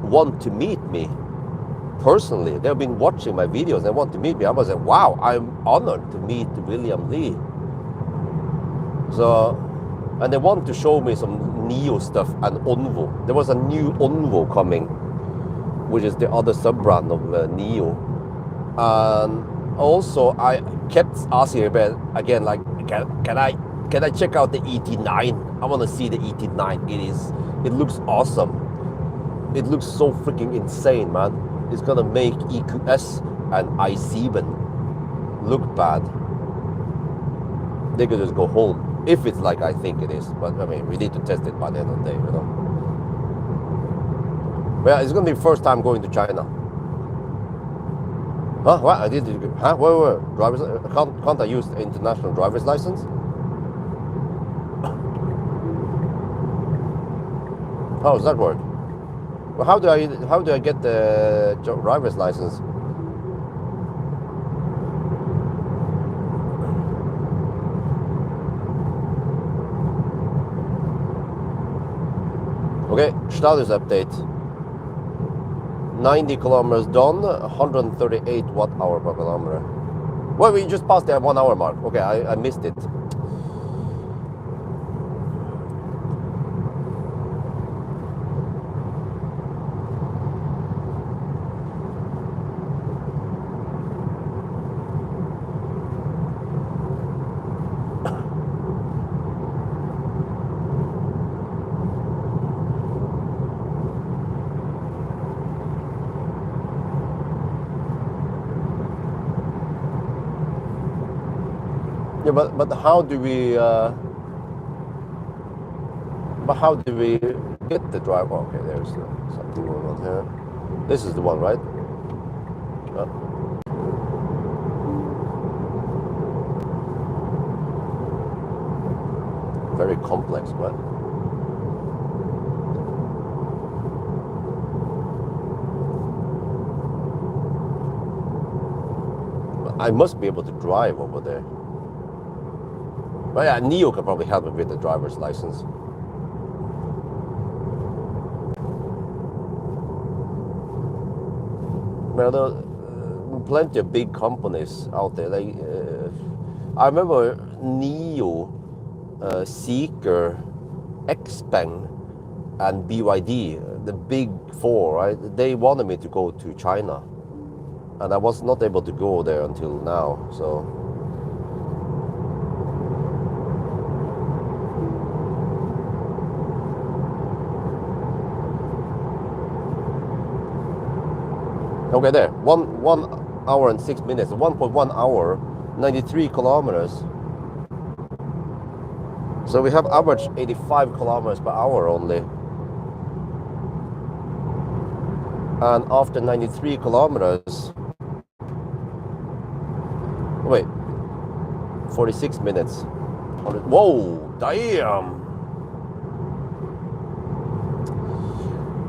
want to meet me personally. They've been watching my videos and want to meet me. I was like, wow, I'm honored to meet William Lee. So, and they want to show me some Neo stuff and Onvo. There was a new Onvo coming, which is the other sub-brand of Neo. And also I kept asking again, like, can I check out the ET9? I want to see the ET9. It looks awesome. It looks so freaking insane, man. It's gonna make EQS and i7 look bad. They could just go home if it's like I think it is. But I mean, we need to test it by the end of the day, you know. But yeah, it's gonna be the first time going to China. Huh? What? I did. Huh? Wait. Driver's? Can't I use the international driver's license? How does that work? Well, how do I get the driver's license? Okay, status update. 90 kilometers done, 138 watt-hour per kilometer. Well, we just passed the 1 hour mark. Okay, I missed it. but how do we? But how do we get the drive? Oh, okay, there's something going on here. This is the one, right? Very complex, but I must be able to drive over there. But yeah, Neo can probably help me with the driver's license. Well, there are plenty of big companies out there. Like I remember Neo, Seeker, Xpeng, and BYD, the big four, right? They wanted me to go to China, and I was not able to go there until now. So okay, there, 1 hour and 6 minutes, 1.1 hour, 93 kilometers. So we have average 85 kilometers per hour only. And after 93 kilometers, wait, 46 minutes. Whoa, damn!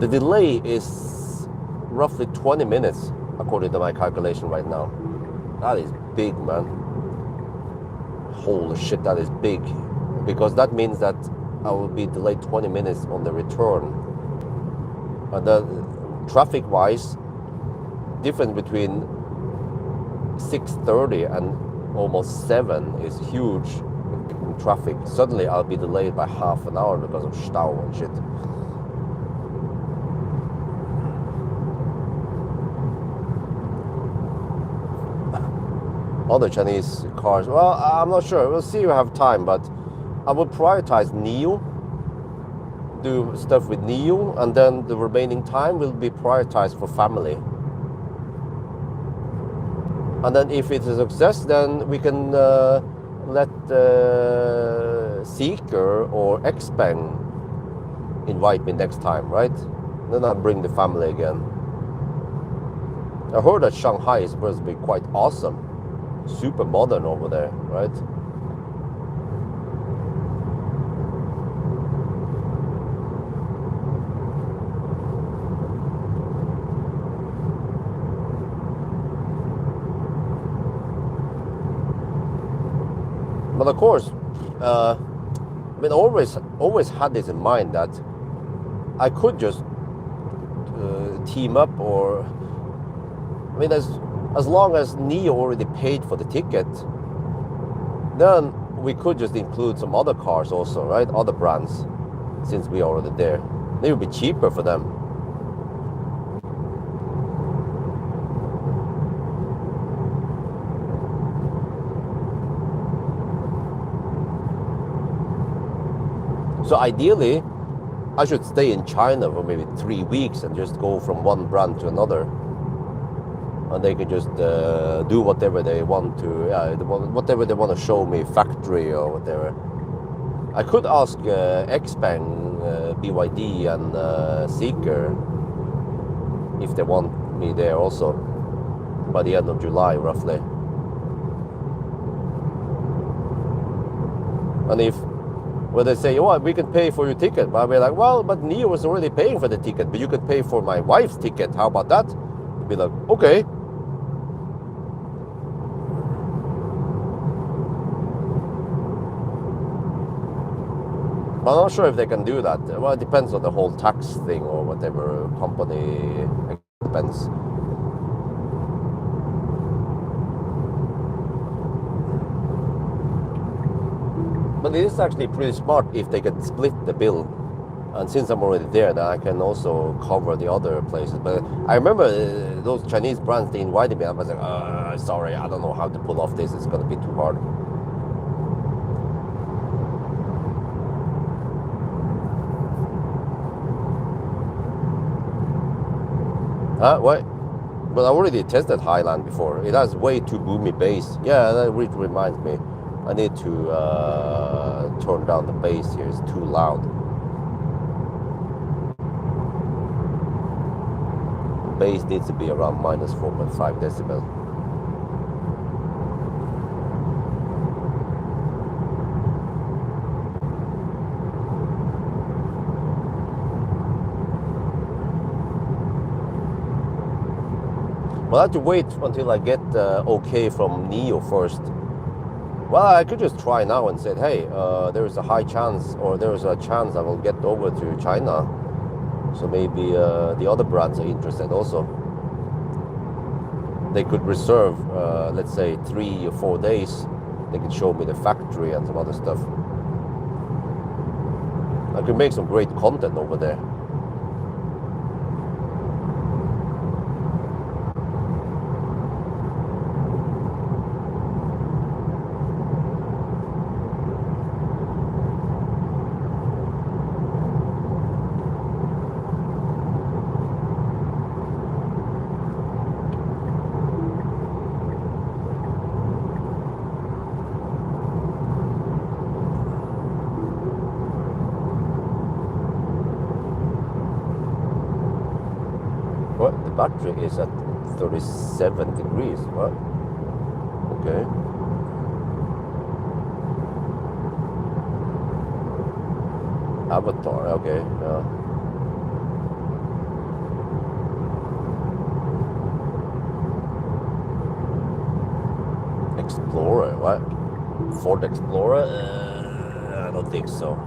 The delay is roughly 20 minutes, according to my calculation right now. That is big, man. Holy shit, that is big. Because that means that I will be delayed 20 minutes on the return. And the traffic-wise, difference between 6:30 and almost 7 is huge in traffic. Suddenly I'll be delayed by half an hour because of stau and shit. Other Chinese cars, well, I'm not sure. We'll see if we have time, but I would prioritize Neo, do stuff with Neo, and then the remaining time will be prioritized for family. And then if it's a success, then we can let Seeker or Xpeng invite me next time, right? Then I'll bring the family again. I heard that Shanghai is supposed to be quite awesome. Super modern over there, right? But of course, I mean, always had this in mind that I could just team up, or I mean, as long as Neo already paid for the ticket, then we could just include some other cars also, right? Other brands, since we are already there. They would be cheaper for them. So ideally, I should stay in China for maybe 3 weeks and just go from one brand to another. And they can just do whatever they want to, whatever they want to show me, factory or whatever. I could ask Xpeng, BYD and Seeker if they want me there also by the end of July, roughly. And if, well, they say, oh, we can pay for your ticket, but I'll be like, well, but Neo was already paying for the ticket, but you could pay for my wife's ticket. How about that? I'll be like, okay. I'm not sure if they can do that. Well, it depends on the whole tax thing or whatever company expense. But it is actually pretty smart if they can split the bill. And since I'm already there, then I can also cover the other places. But I remember those Chinese brands, they invited me. I was like, sorry, I don't know how to pull off this. It's going to be too hard. What? But I already tested Highland before. It has way too boomy bass. Yeah, that really reminds me. I need to turn down the bass here, it's too loud. The bass needs to be around minus 4.5 decibel. Well, I have to wait until I get okay from Neo first. Well, I could just try now and say, hey, there is a high chance, or there is a chance I will get over to China. So maybe the other brands are interested also. They could reserve, let's say, 3 or 4 days. They could show me the factory and some other stuff. I could make some great content over there. What? The battery is at 37 degrees. What? Okay. Avatar. Okay. Yeah. Explorer. What? Ford Explorer? I don't think so.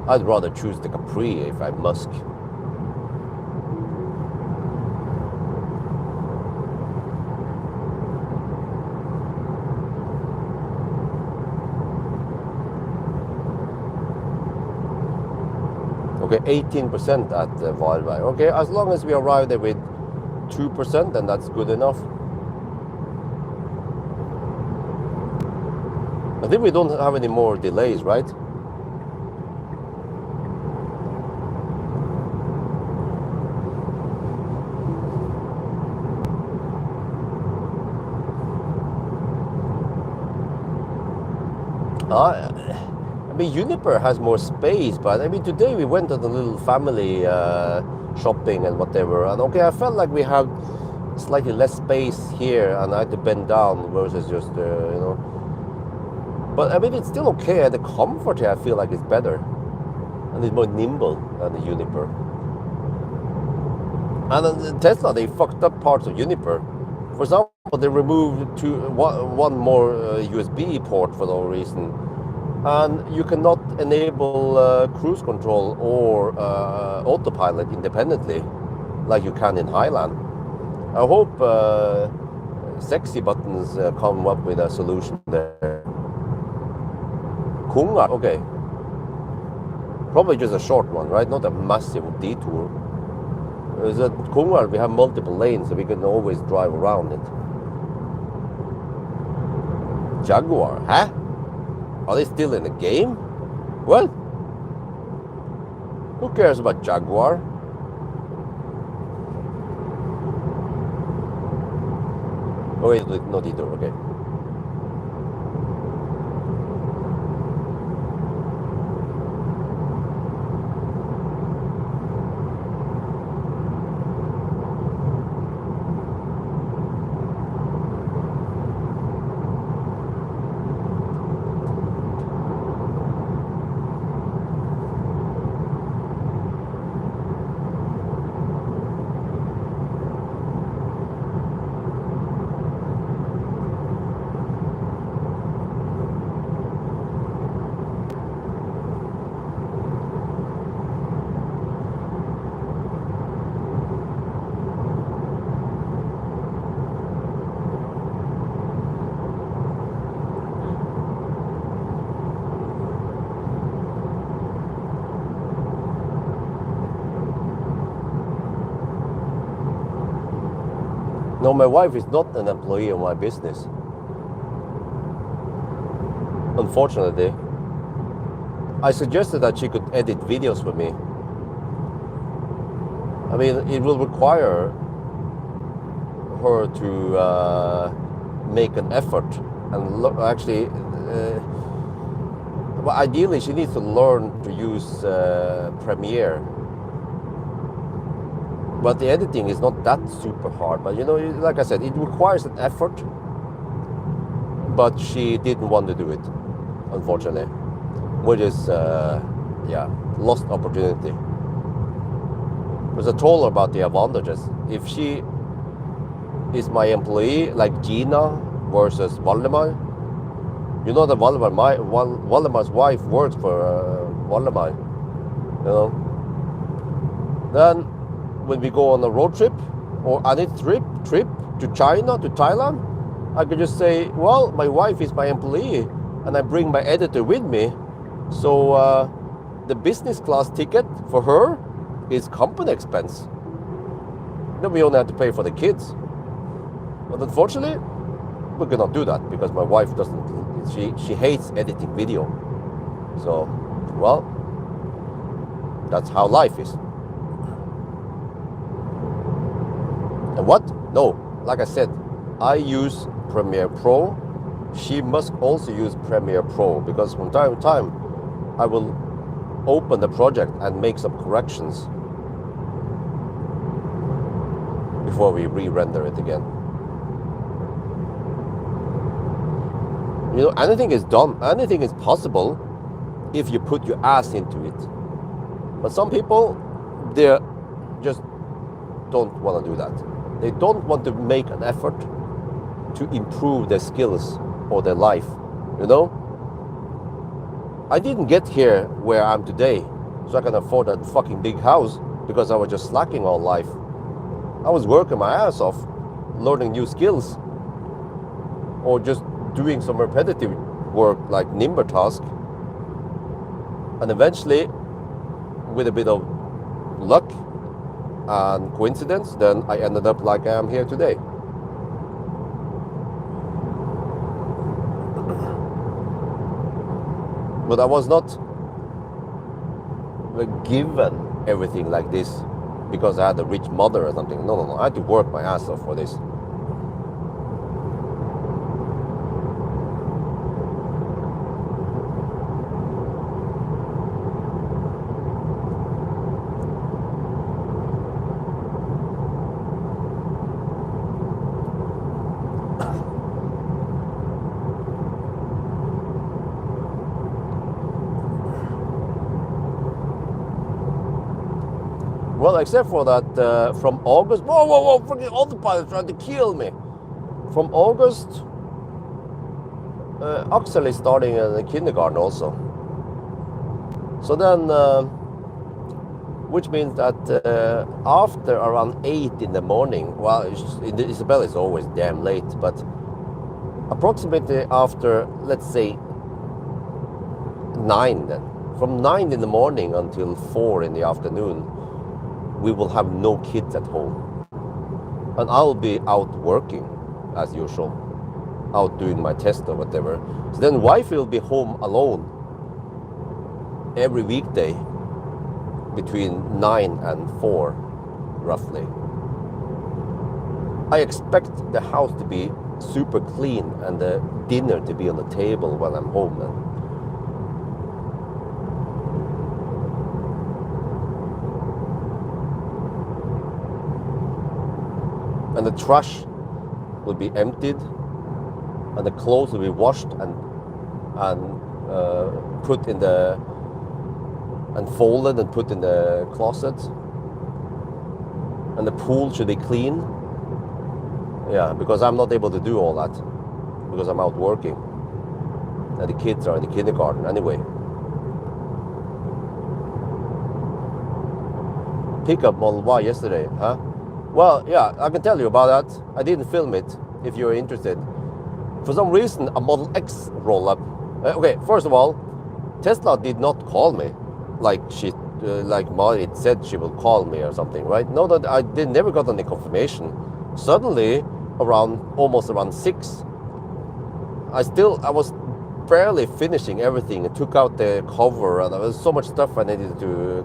I'd rather choose the Capri if I must. Okay, 18% at Pawel. Okay, as long as we arrive there with 2%, then that's good enough. I think we don't have any more delays, right? I mean, Juniper has more space, but I mean, today we went on a little family shopping and whatever, and okay, I felt like we had slightly less space here, and I had to bend down versus just, you know. But I mean, it's still okay. The comfort here, I feel like, is better, and it's more nimble than the Juniper. And the Tesla, they fucked up parts of Juniper. For example, they removed one more USB port for no reason. And you cannot enable cruise control or autopilot independently like you can in Highland. I hope sexy buttons come up with a solution there. Kungar, okay. Probably just a short one, right? Not a massive detour. Is at Kungar we have multiple lanes, so we can always drive around it. Jaguar, huh? Are they still in the game? Well, who cares about Jaguar? Oh wait, not either, okay. No, my wife is not an employee of my business. Unfortunately. I suggested that she could edit videos for me. I mean, it will require her to make an effort and actually well, ideally she needs to learn to use Premiere. But the editing is not that super hard. But you know, like I said, it requires an effort. But she didn't want to do it, unfortunately, which is yeah, lost opportunity. Because I told her about the advantages. If she is my employee, like Gina versus Valdemar, you know that Valdemar's wife works for Valdemar, you know. Then when we go on a road trip or any trip to China, to Thailand, I could just say, well, my wife is my employee and I bring my editor with me. So the business class ticket for her is company expense. Then we only have to pay for the kids. But unfortunately, we cannot do that because my wife doesn't, she hates editing video. So, well, that's how life is. And what? No, like I said, I use Premiere Pro. She must also use Premiere Pro because from time to time I will open the project and make some corrections before we re-render it again. You know, anything is done, anything is possible if you put your ass into it. But some people, they just don't want to do that. They don't want to make an effort to improve their skills or their life, you know? I didn't get here where I am today so I can afford that fucking big house because I was just slacking all life. I was working my ass off, learning new skills, or just doing some repetitive work like Nimber task. And eventually, with a bit of luck and coincidence, then I ended up like I am here today. But I was not given everything like this because I had a rich mother or something. No. I had to work my ass off for this. Well, except for that, from August, whoa, freaking autopilot trying to kill me. From August, Axel is starting in the kindergarten also. So then, which means that after around 8 in the morning, well, Isabel is always damn late, but approximately after, let's say, 9 then, from 9 in the morning until 4 in the afternoon, we will have no kids at home. And I'll be out working as usual, out doing my test or whatever. So then wife will be home alone every weekday between 9 and 4, roughly. I expect the house to be super clean and the dinner to be on the table when I'm home then. And the trash will be emptied, and the clothes will be washed and put in the and folded and put in the closet. And the pool should be clean. Yeah, because I'm not able to do all that because I'm out working, and the kids are in the kindergarten anyway. Pickup Model Y yesterday, huh? Well, yeah, I can tell you about that. I didn't film it, if you're interested. For some reason, a Model X roll-up. Okay, first of all, Tesla did not call me, like like Marit said she will call me or something, right? No, that I never got any confirmation. Suddenly, almost around 6, I was barely finishing everything. I took out the cover, and there was so much stuff I needed to.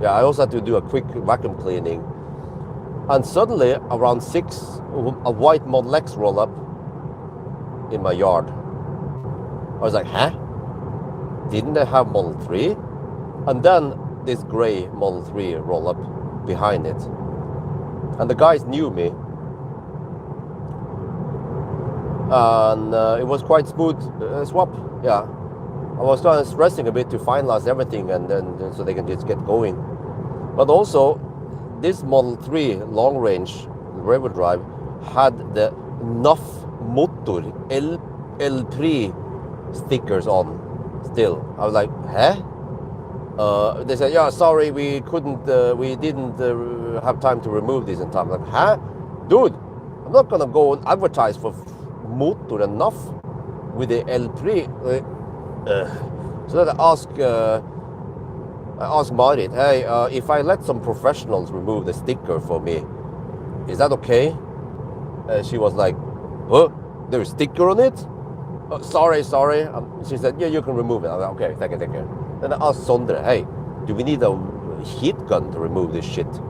Yeah, I also had to do a quick vacuum cleaning. And suddenly, around 6, a white Model X roll up in my yard. I was like, huh? Didn't they have Model 3? And then this gray Model 3 roll up behind it. And the guys knew me. And it was quite smooth swap, yeah. I was kind of stressing a bit to finalize everything and then so they can just get going. But also, this Model 3 long range rear drive had the NAF motor LR stickers on still. I was like, huh? They said, yeah, sorry, we didn't have time to remove this in time. I'm like, huh? Dude, I'm not gonna go and advertise for motor and NAF with the LR. So then I asked Marit, hey, if I let some professionals remove the sticker for me, is that okay? She was like, huh? There's a sticker on it? Sorry. She said, yeah, you can remove it. I was like, okay, thank you. Then I asked Sondre, hey, do we need a heat gun to remove this shit?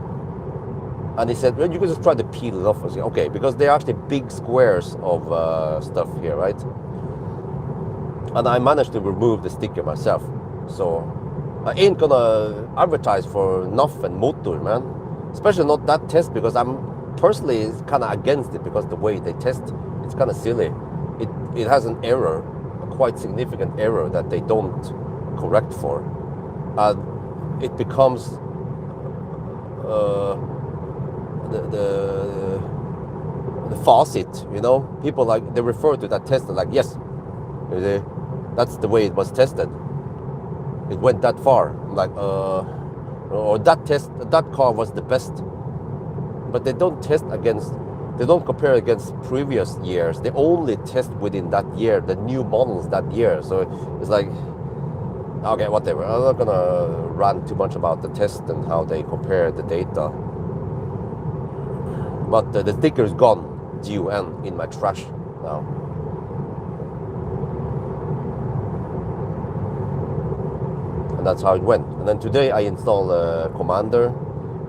And he said, well, you can just try to peel it off. I said, okay, because they're actually big squares of stuff here, right? And I managed to remove the sticker myself. So I ain't gonna advertise for NAF and motor, man. Especially not that test, because I'm personally kind of against it, because the way they test, it's kind of silly. It has an error, a quite significant error that they don't correct for. It becomes the faucet, you know. People like, they refer to that test like, yes, that's the way it was tested. It went that far. I'm like, or that car was the best. But they don't they don't compare against previous years. They only test within that year, the new models that year. So it's like, okay, whatever. I'm not gonna rant too much about the test and how they compare the data. But the sticker is gone, GUN, in my trash now. And that's how it went. And then today I installed Commander,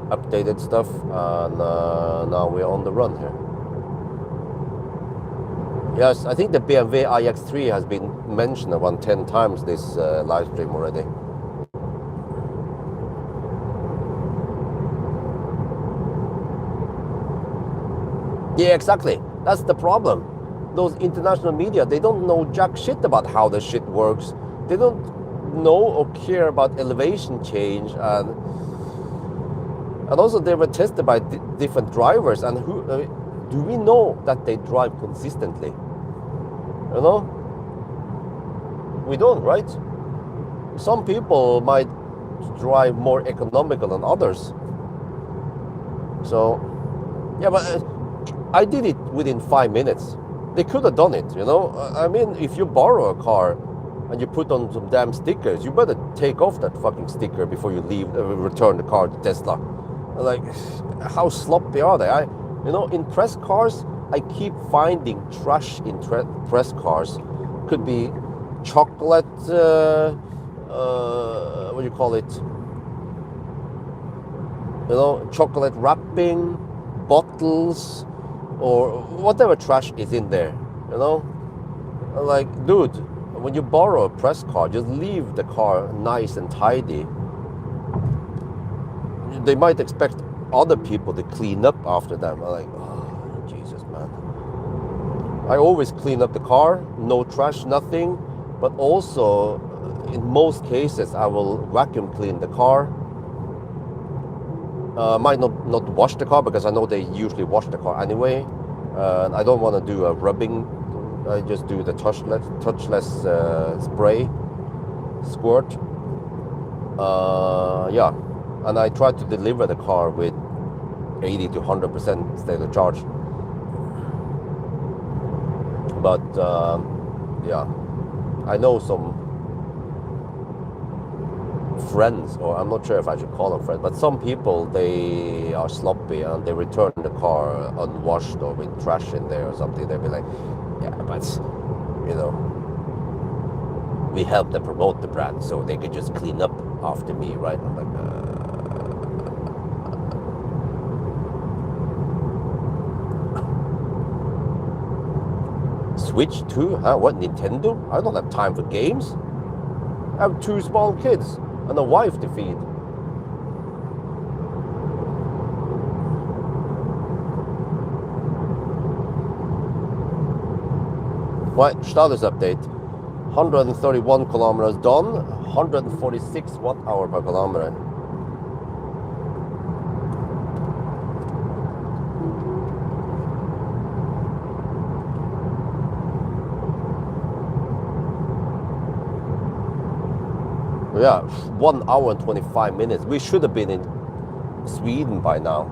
updated stuff, and now we're on the run here. Yes, I think the BMW iX3 has been mentioned around 10 times this live stream already. Yeah, exactly. That's the problem. Those international media, they don't know jack shit about how the shit works. They don't know or care about elevation change, and also they were tested by different drivers, and who do we know that they drive consistently? You know, we don't, right? Some people might drive more economical than others. So yeah, but I did it within 5 minutes. They could have done it, you know. I mean, if you borrow a car and you put on some damn stickers, you better take off that fucking sticker before you leave, return the car to Tesla. Like, how sloppy are they? You know, in press cars, I keep finding trash in press cars. Could be chocolate, what do you call it? You know, chocolate wrapping, bottles, or whatever trash is in there, you know? Like, dude, when you borrow a press car, just leave the car nice and tidy. They might expect other people to clean up after them. I'm like, oh, Jesus, man. I always clean up the car, no trash, nothing. But also, in most cases, I will vacuum clean the car. Might not wash the car, because I know they usually wash the car anyway. I don't want to do a rubbing. I just do the touchless spray squirt. Yeah, and I try to deliver the car with 80 to 100% state of charge. But yeah, I know some friends, or I'm not sure if I should call them friends, but some people, they are sloppy and they return the car unwashed or with trash in there or something. They'll be like, yeah, but you know, we help them promote the brand, so they could just clean up after me, right? I'm like, Switch 2? Huh? What, Nintendo? I don't have time for games. I have 2 small kids and a wife to feed. Right, status update. 131 kilometers done, 146 watt-hour per kilometer. Yeah, 1 hour and 25 minutes. We should have been in Sweden by now.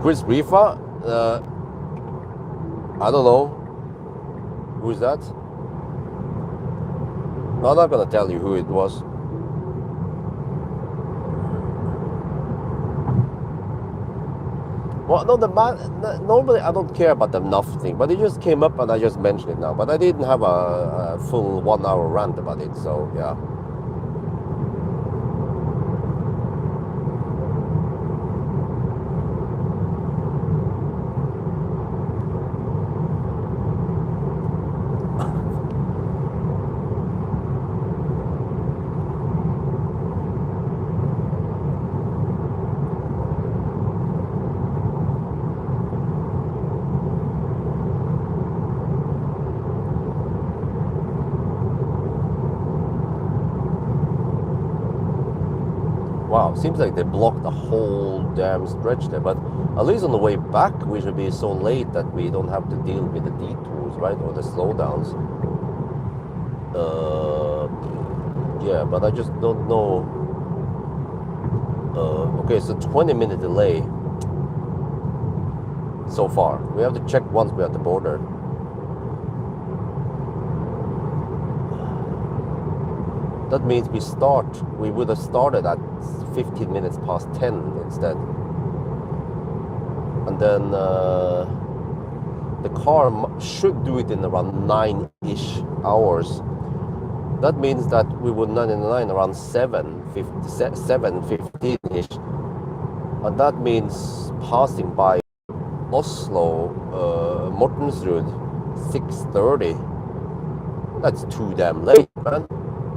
Chris Rifa, I don't know. Who is that? I'm not gonna tell you who it was. Well, no, the man. Normally, I don't care about the enough thing, but it just came up and I just mentioned it now. But I didn't have a full 1 hour rant about it, so yeah. Wow, seems like they blocked the whole damn stretch there, but at least on the way back we should be so late that we don't have to deal with the detours, right, or the slowdowns. Yeah, but I just don't know. Okay, so 20-minute delay so far. We have to check once we're at the border. That means we would have started at 15 minutes past 10 instead. And then the car should do it in around 9-ish hours. That means that we would 99 around 7:15-ish. And that means passing by Oslo, Mortensrud, 6:30. That's too damn late, man.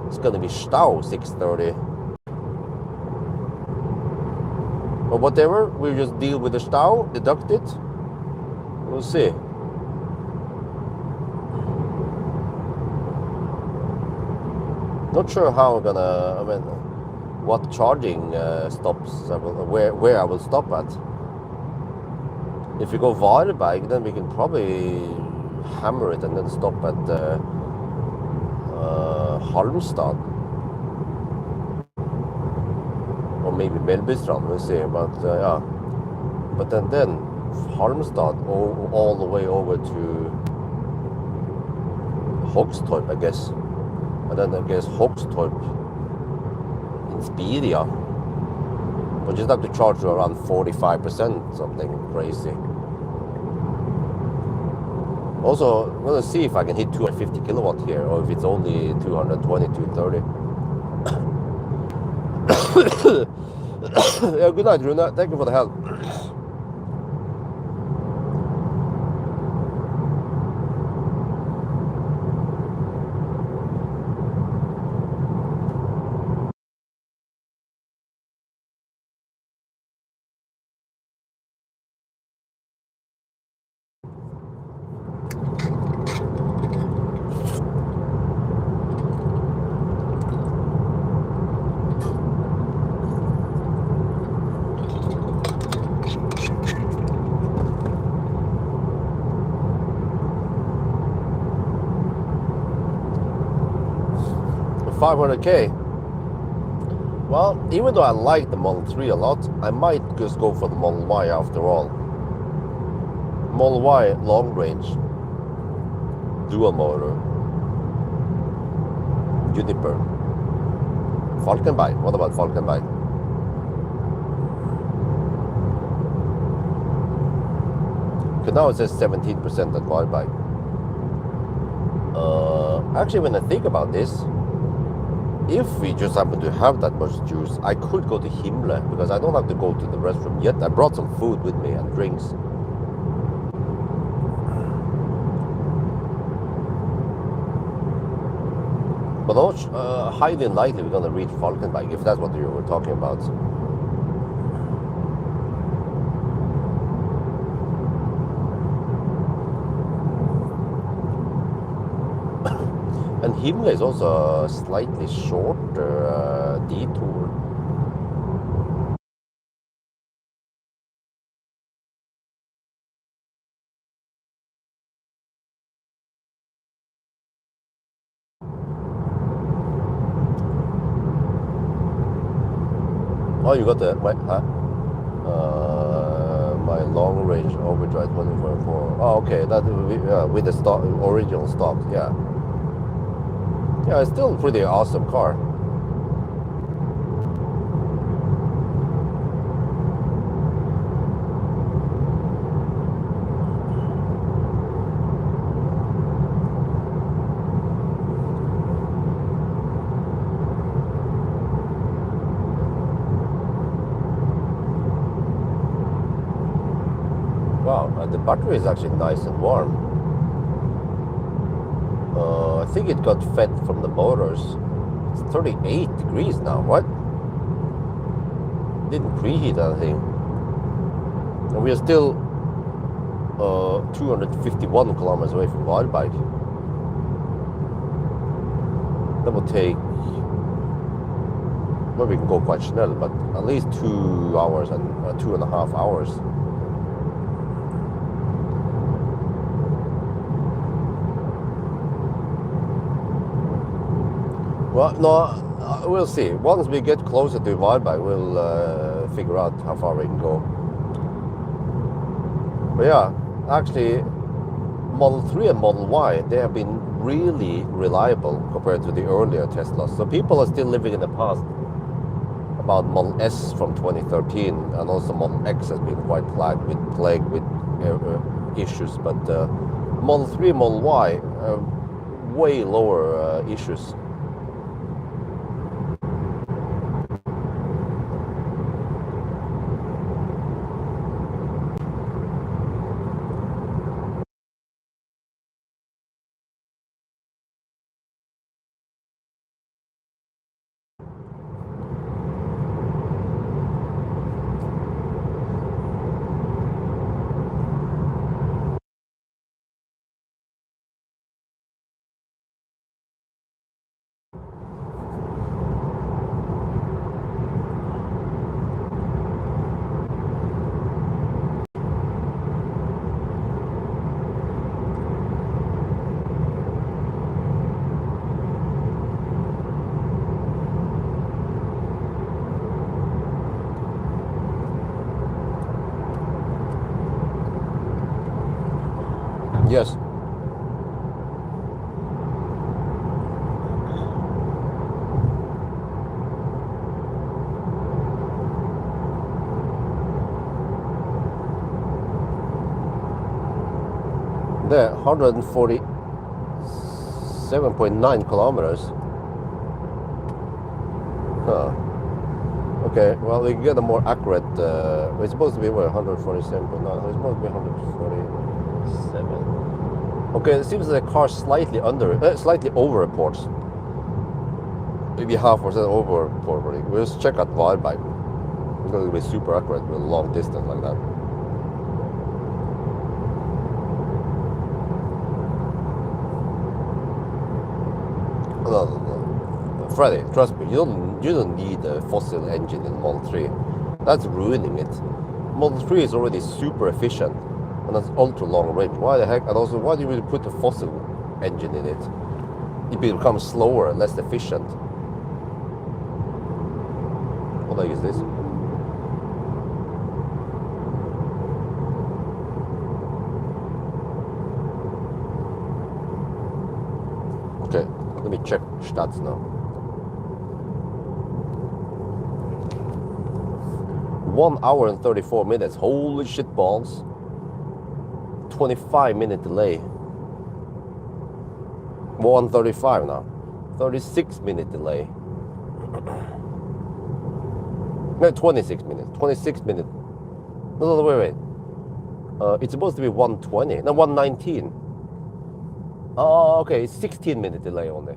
It's gonna be Stau 6:30. But whatever, we'll just deal with the Stau, deduct it. We'll see. Not sure how I'm gonna, what charging stops, where I will stop at. If we go Varberg, then we can probably hammer it and then stop at Halmstad, or maybe Mellbystrand, we'll see. But yeah, but then Halmstad all the way over to Hogstorp, I guess, and then I guess Hogstorp in Spiria. But just have to charge around 45%, something crazy. Also, I'm gonna see if I can hit 250 kilowatt here, or if it's only 220, 230. Yeah, good night, Runa. Thank you for the help. $500K. Well, even though I like the Model 3 a lot, I might just go for the Model Y after all. Model Y long range, dual motor, Juniper, Falkenberg. What about Falkenberg? Okay, now it says 17% at Varberg. Actually, when I think about this, if we just happen to have that much juice, I could go to Himmler, because I don't have to go to the restroom yet. I brought some food with me and drinks. But also, highly unlikely we're gonna reach Falkenberg if that's what you were talking about. And Himmler is also a slightly shorter detour. Oh, you got the my long range overdrive 24. Oh, okay, that with the stock, original stock, yeah. Yeah, it's still a pretty awesome car. Wow, and the battery is actually nice and warm. I think it got fed from the motors. It's 38 degrees now. What? Didn't preheat anything. And we are still 251 kilometers away from Wildbike. That will take, well, we can go quite snel, but at least 2 hours and 2.5 hours. Well, no, we'll see. Once we get closer to Wildbike, we'll figure out how far we can go. But yeah, actually, Model 3 and Model Y, they have been really reliable compared to the earlier Teslas. So people are still living in the past about Model S from 2013, and also Model X has been quite plagued with issues. But Model 3 and Model Y, way lower issues. Yes. There, 147.9 kilometers. Huh. Okay, well, we can get a more accurate. It's supposed to be what, 147.9. It's supposed to be 147. Okay, it seems like the car slightly over reports. Maybe 0.5% over report. We'll just check out Wildbike. It's going to be super accurate with a long distance like that. No. Freddy, trust me, you don't need a fossil engine in Model 3. That's ruining it. Model 3 is already super efficient and has ultra long range. Why the heck? And also, why do you really put a fossil engine in it? It becomes slower and less efficient. What the heck is this? Okay, let me check stats now. 1 hour and 34 minutes. Holy shit balls. 25-minute delay. 1:35 now. 36-minute delay. No, 26 minutes. 26 minutes. No, wait. It's supposed to be 1:20. No, 1:19. Oh, okay. It's 16-minute delay only.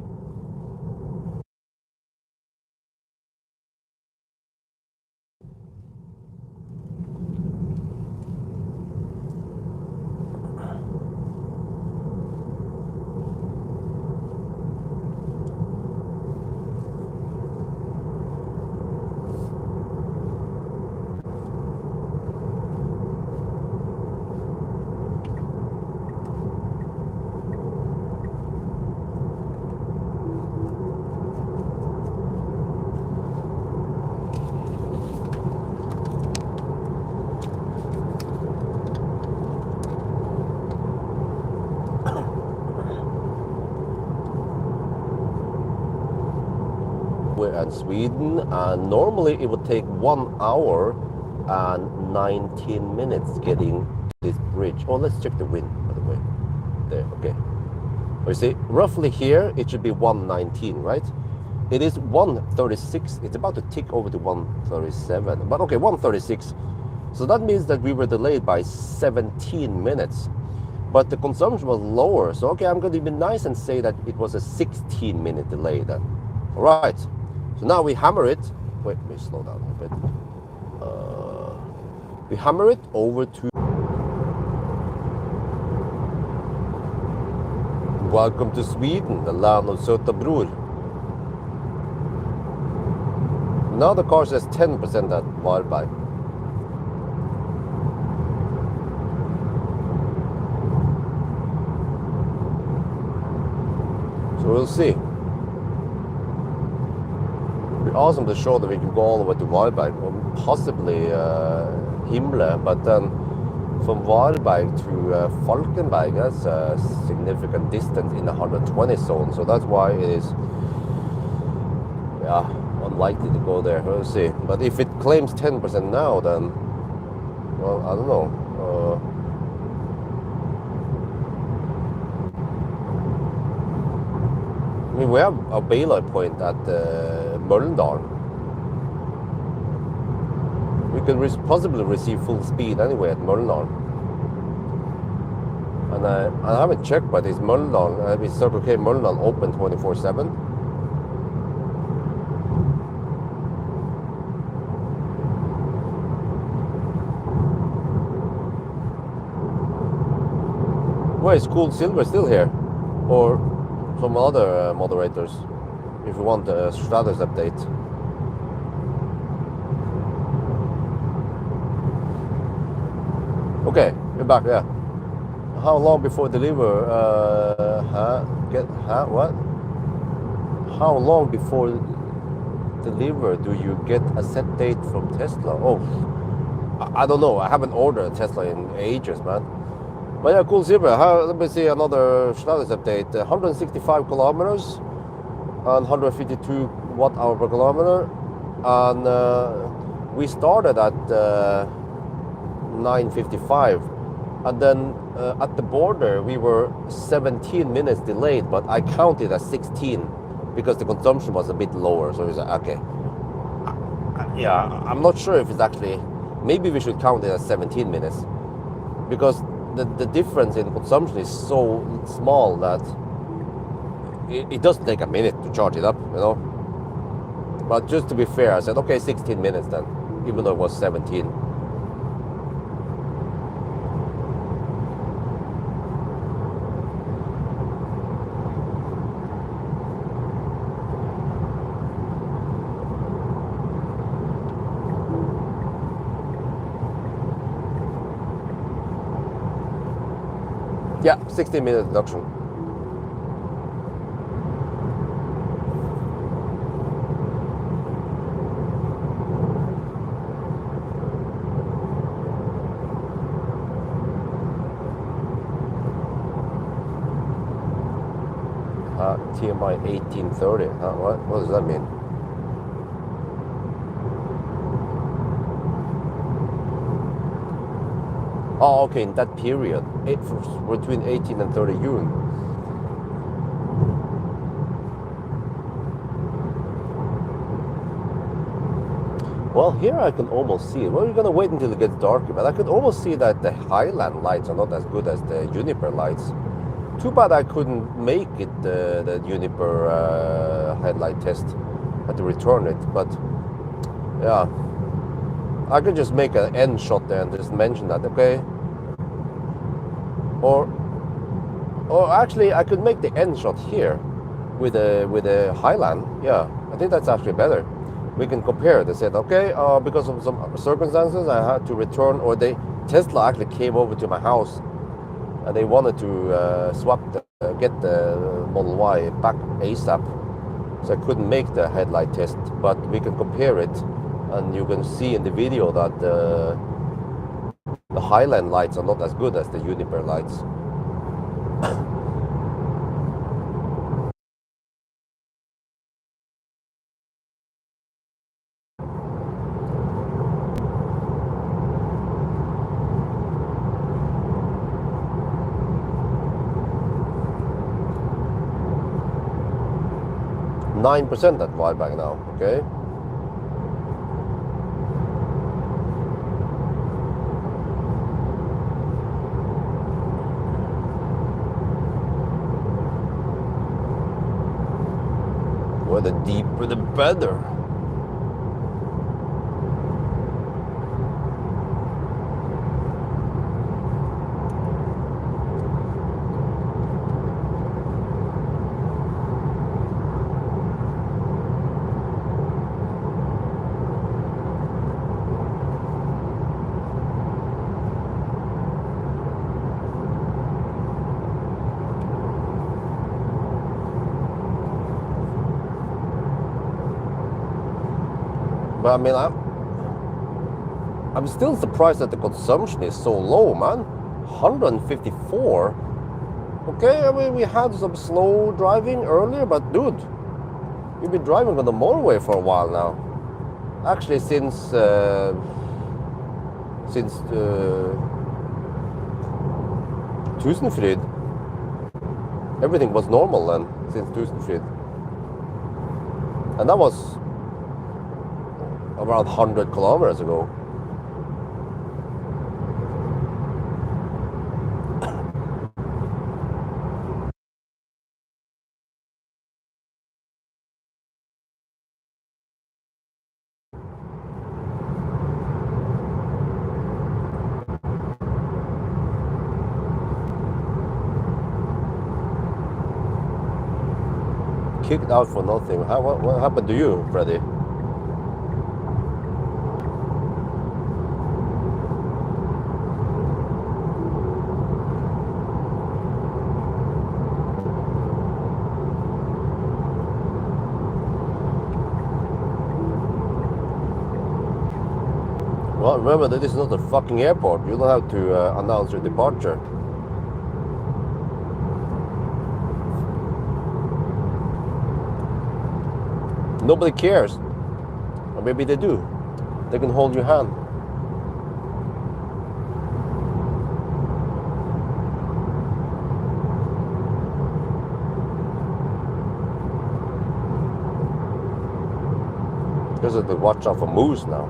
We're in Sweden, and normally it would take 1 hour and 19 minutes getting this bridge. Oh, let's check the wind, by the way. There, okay. You see, roughly here, it should be 119, right? It is 136. It's about to tick over to 137. But okay, 136. So that means that we were delayed by 17 minutes. But the consumption was lower. So, okay, I'm going to be nice and say that it was a 16-minute delay then. All right. So now we hammer it. Wait, let me slow down a bit. We hammer it over to... Welcome to Sweden, the land of Söta Bror. Now the car says 10% at Varberg. So we'll see. It'd be awesome to show that we can go all the way to Varberg, or possibly Himle, but then from Varberg to Falkenberg, that's a significant distance in the 120 zone. So that's why it is, yeah, unlikely to go there. We'll see. But if it claims 10% now, then, well, I don't know. I mean, we have a bailout point at Mölndal. We could possibly receive full speed anyway at Mölndal. And I haven't checked, but is Mölndal, is Circle K Mölndal open 24/7? Why is Cool Silver still here? Or some other moderators, if you want a status update. Okay, you're back, yeah. How long before deliver? What? How long before deliver do you get a set date from Tesla? Oh, I don't know. I haven't ordered a Tesla in ages, man. But yeah, Cool Silver. Let me see another status update. 165 kilometers and 152 watt-hour per kilometer. And we started at 9:55. And then at the border, we were 17 minutes delayed, but I counted as 16 because the consumption was a bit lower. So it's like, okay. Yeah, I'm not sure if it's actually, maybe we should count it as 17 minutes because the difference in consumption is so small that it doesn't take a minute to charge it up, you know. But just to be fair, I said, okay, 16 minutes then, even though it was 17. Yeah, 16-minute deduction. TMI 1830. What does that mean? Oh, okay, in that period, between 18 and 30 June. Well, here I can almost see it. Well, we're going to wait until it gets darker, but I could almost see that the Highland lights are not as good as the Juniper lights. Too bad I couldn't make it the Juniper headlight test. I had to return it, but yeah. I could just make an end shot there and just mention that, okay? Or actually, I could make the end shot here with a Highland. Yeah, I think that's actually better. We can compare. They said, okay, because of some circumstances, I had to return, or Tesla actually came over to my house, and they wanted to get the Model Y back ASAP. So I couldn't make the headlight test, but we can compare it. And you can see in the video that the Highland lights are not as good as the Juniper lights. 9% at while back now, okay? Well, the deeper the better. But I mean, I'm still surprised that the consumption is so low, man. 154. Okay, I mean, we had some slow driving earlier, but dude, you've been driving on the motorway for a while now. Actually, since Tusenfryd, everything was normal then. Since Tusenfryd, and that was around 100 kilometers ago. Kicked out for nothing. What happened to you, Freddy? Well, remember that this is not a fucking airport. You don't have to announce your departure. Nobody cares. Or maybe they do. They can hold your hand. Because of the watch out for moose now.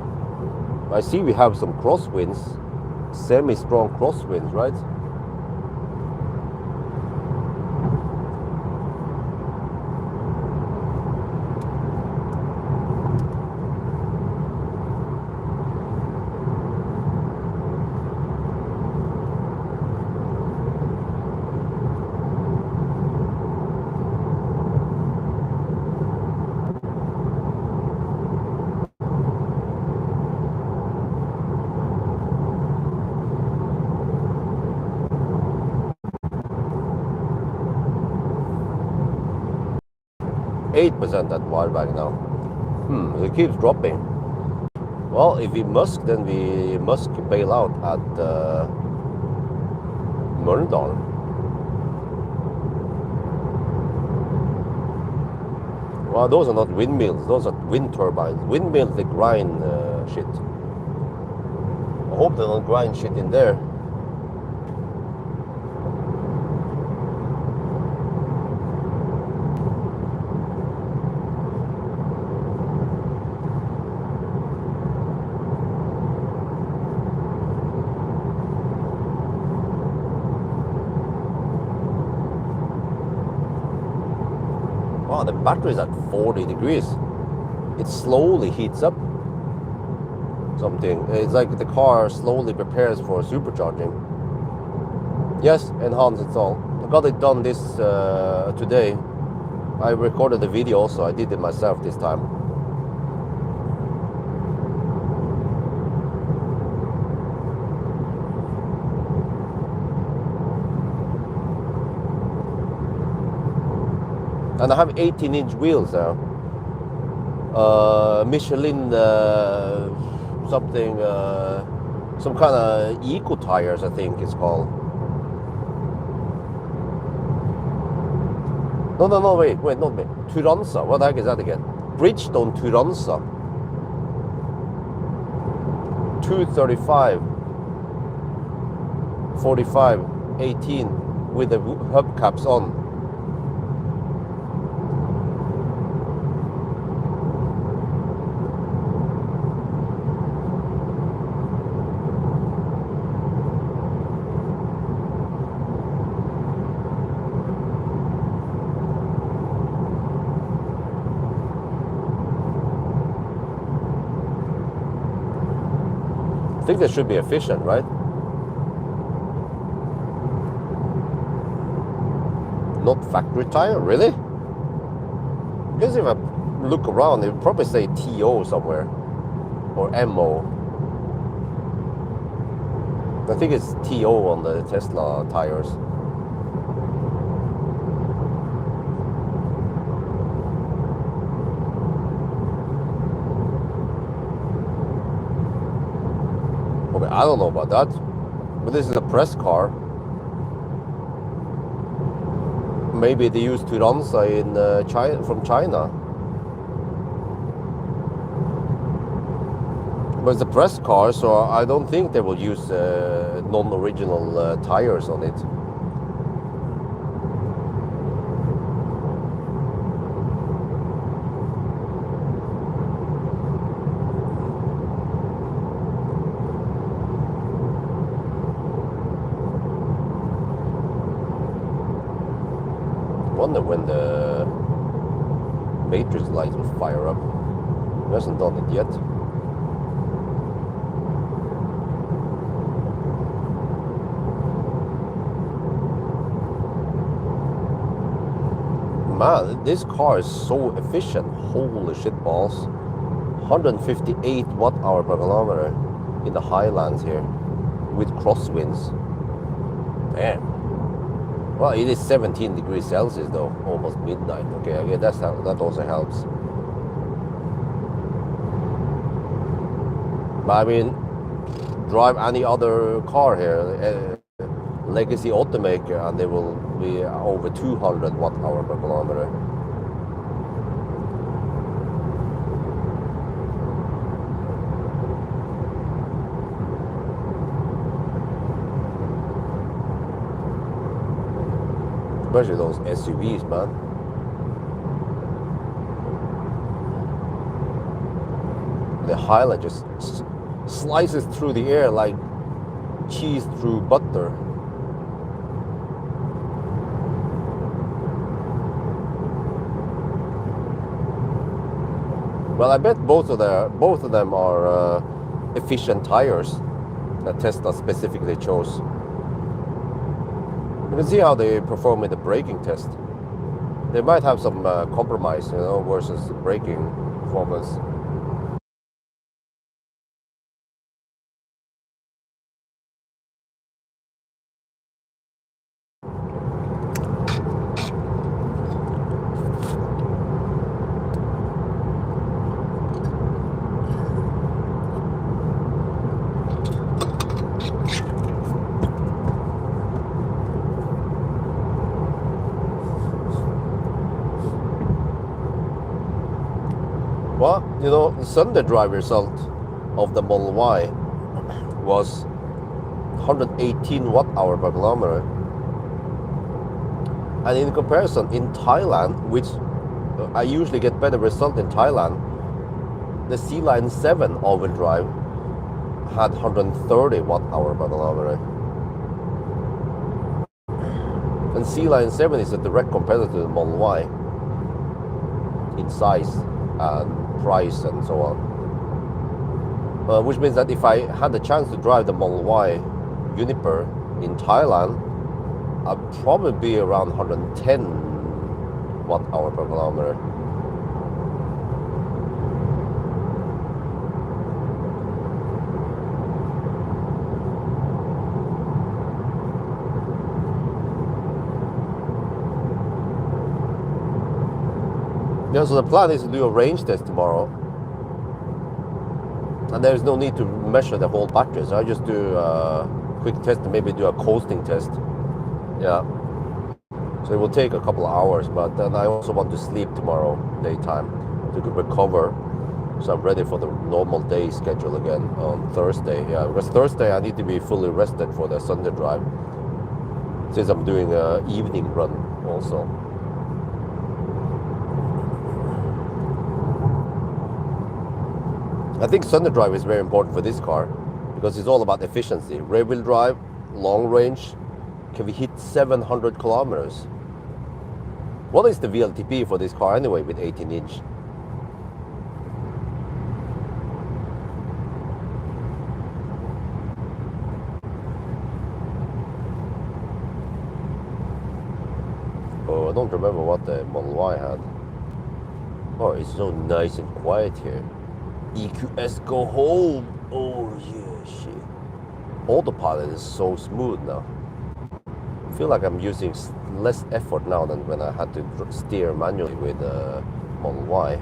I see we have some crosswinds, semi-strong crosswinds, right? %, at while back now. It keeps dropping. Well, if we Musk, then we must bail out at Mölndal. Well, those are not windmills, those are wind turbines. Windmills, they grind shit. I hope they don't grind shit in there. Wow, the battery is at 40 degrees. It slowly heats up. Something. It's like the car slowly prepares for supercharging. Yes, enhance install. I got it done this today. I recorded the video also. I did it myself this time. And I have 18-inch wheels now. Michelin something, some kind of eco tires, I think it's called. No, wait, not me. Turanza, what the heck is that again? Bridgestone Turanza. 235, 45, 18 with the hubcaps on. I think they should be efficient, right? Not factory tire, really? Because if I look around, it would probably say TO somewhere or MO. I think it's TO on the Tesla tires. Okay, I don't know about that, but this is a press car. Maybe they use Turanza in China, from China. But it's a press car, so I don't think they will use non-original tires on it. I wonder when the matrix lights will fire up. It hasn't done it yet. Man, this car is so efficient. Holy shit balls. 158 watt-hour per kilometer in the highlands here with crosswinds. Damn. Well, it is 17 degrees Celsius though, almost midnight. Okay, I guess that also helps. But I mean, drive any other car here, legacy automaker, and they will be over 200 watt-hour per kilometer. Especially those SUVs, man. The Headlight just slices through the air like cheese through butter. Well, I bet both of them are efficient tires that Tesla specifically chose. You can see how they perform in the braking test. They might have some compromise, you know, versus braking performance. Well, you know, the Sunday drive result of the Model Y was 118 watt-hour per kilometer. And in comparison, in Thailand, which I usually get better result in Thailand, the C-Line 7 all-wheel drive had 130 watt-hour per kilometer. And C-Line 7 is a direct competitor to the Model Y in size and price and so on. Which means that if I had the chance to drive the Model Y Uniper in Thailand, I'd probably be around 110 watt-hour per kilometer. Yeah, so the plan is to do a range test tomorrow. And there's no need to measure the whole battery, so I just do a quick test and maybe do a coasting test. Yeah. So it will take a couple of hours, but then I also want to sleep tomorrow daytime to recover. So I'm ready for the normal day schedule again on Thursday. Yeah, because Thursday I need to be fully rested for the Sunday drive, since I'm doing an evening run also. I think Sunday drive is very important for this car because it's all about efficiency. Rear wheel drive, long range, can we hit 700 kilometers? What is the VLTP for this car anyway with 18-inch? I don't remember what the Model Y had. Oh, it's so nice and quiet here. EQS go home. Oh yeah, shit. Autopilot is so smooth now. I feel like I'm using less effort now than when I had to steer manually with the Model Y.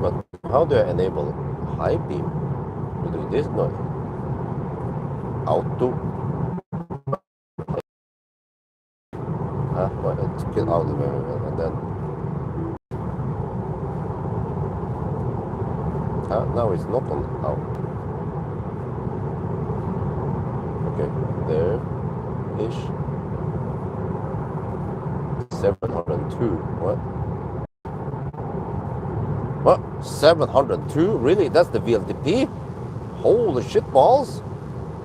But how do I enable high beam? We do this no. Auto. Well, I took it out of the and then now it's not on out. Okay, there ish. 702. What? What? 702? Really? That's the VLTP? Holy shit balls!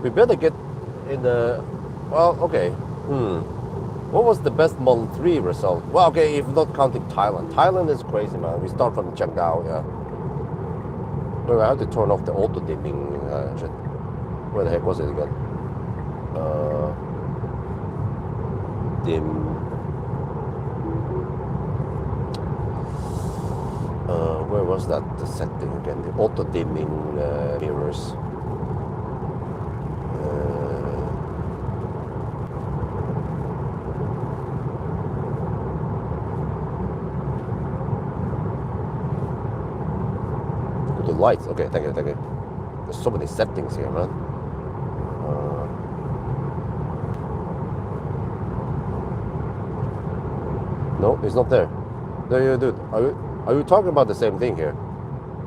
We better get in the. Well, okay. What was the best Model 3 result? Well, okay, if not counting Thailand. Thailand is crazy, man. We start from Chiangdao, yeah. Wait, I have to turn off the auto dimming shit. Where the heck was it again? Dim. Where was that the setting again? The auto dimming mirrors. The lights. Okay, thank you. There's so many settings here, man. No, it's not there. No, dude. Are you talking about the same thing here?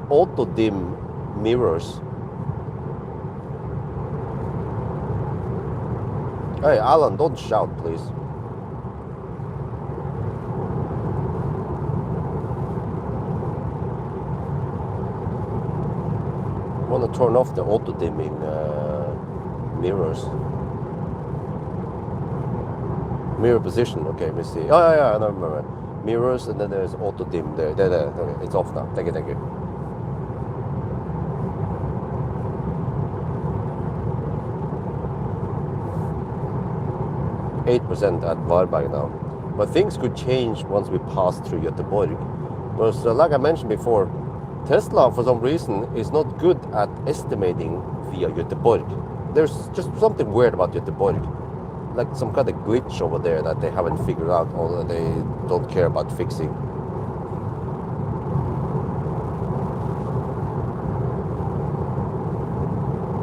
Auto dim mirrors. Hey, Alan, don't shout, please. I want to turn off the auto dimming mirrors. Mirror position. Okay, let me see. Oh yeah, I don't remember. Mirrors, and then there's auto dim there. There. Okay, it's off now. Thank you. 8% at Varberg now. But things could change once we pass through Göteborg. Because like I mentioned before, Tesla for some reason is not good at estimating via Göteborg. There's just something weird about Göteborg. Like some kind of glitch over there that they haven't figured out or that they don't care about fixing.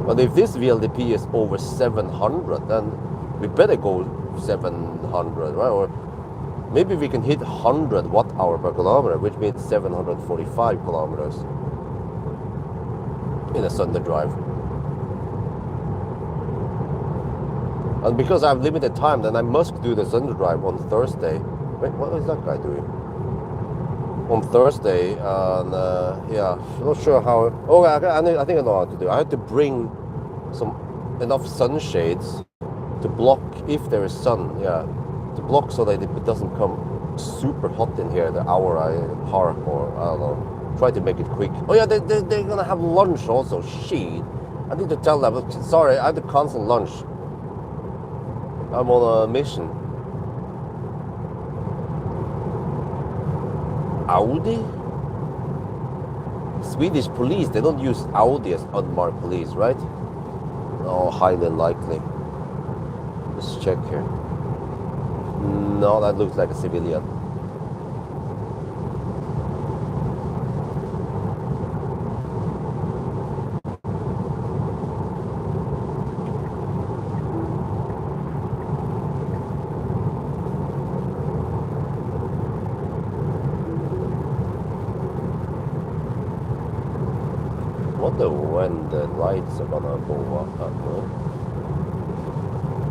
But if this VLTP is over 700, then we better go 700, right? Or maybe we can hit 100 watt-hour per kilometer, which means 745 kilometers in a Sunday drive. And because I have limited time, then I must do the Sunday drive on Thursday. Wait, what is that guy doing? On Thursday, and yeah, not sure how. Oh, I think I know how to do. I have to bring enough sunshades to block if there is sun. Yeah, to block so that it doesn't come super hot in here the hour I park, or I don't know. Try to make it quick. Oh yeah, they're gonna have lunch also. Shit, I need to tell them. Sorry, I have to cancel lunch. I'm on a mission. Audi? Swedish police, they don't use Audi as unmarked police, right? Oh, highly unlikely. Let's check here. No, that looks like a civilian. When the lights are gonna go up,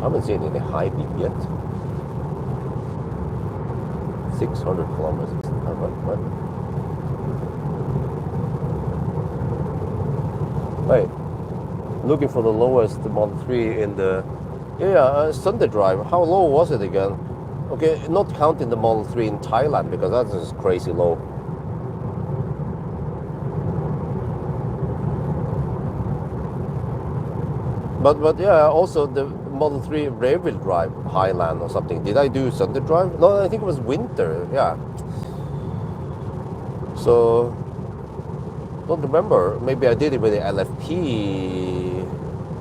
I haven't seen any high beam yet. 600 kilometers. What? Wait, looking for the lowest Model 3 in the Sunday drive. How low was it again? Okay, not counting the Model 3 in Thailand because that's just crazy low. But yeah, also the Model 3 rear-wheel drive Highland or something. Did I do Sunday drive? No, I think it was winter. Yeah. So don't remember. Maybe I did it with the LFP,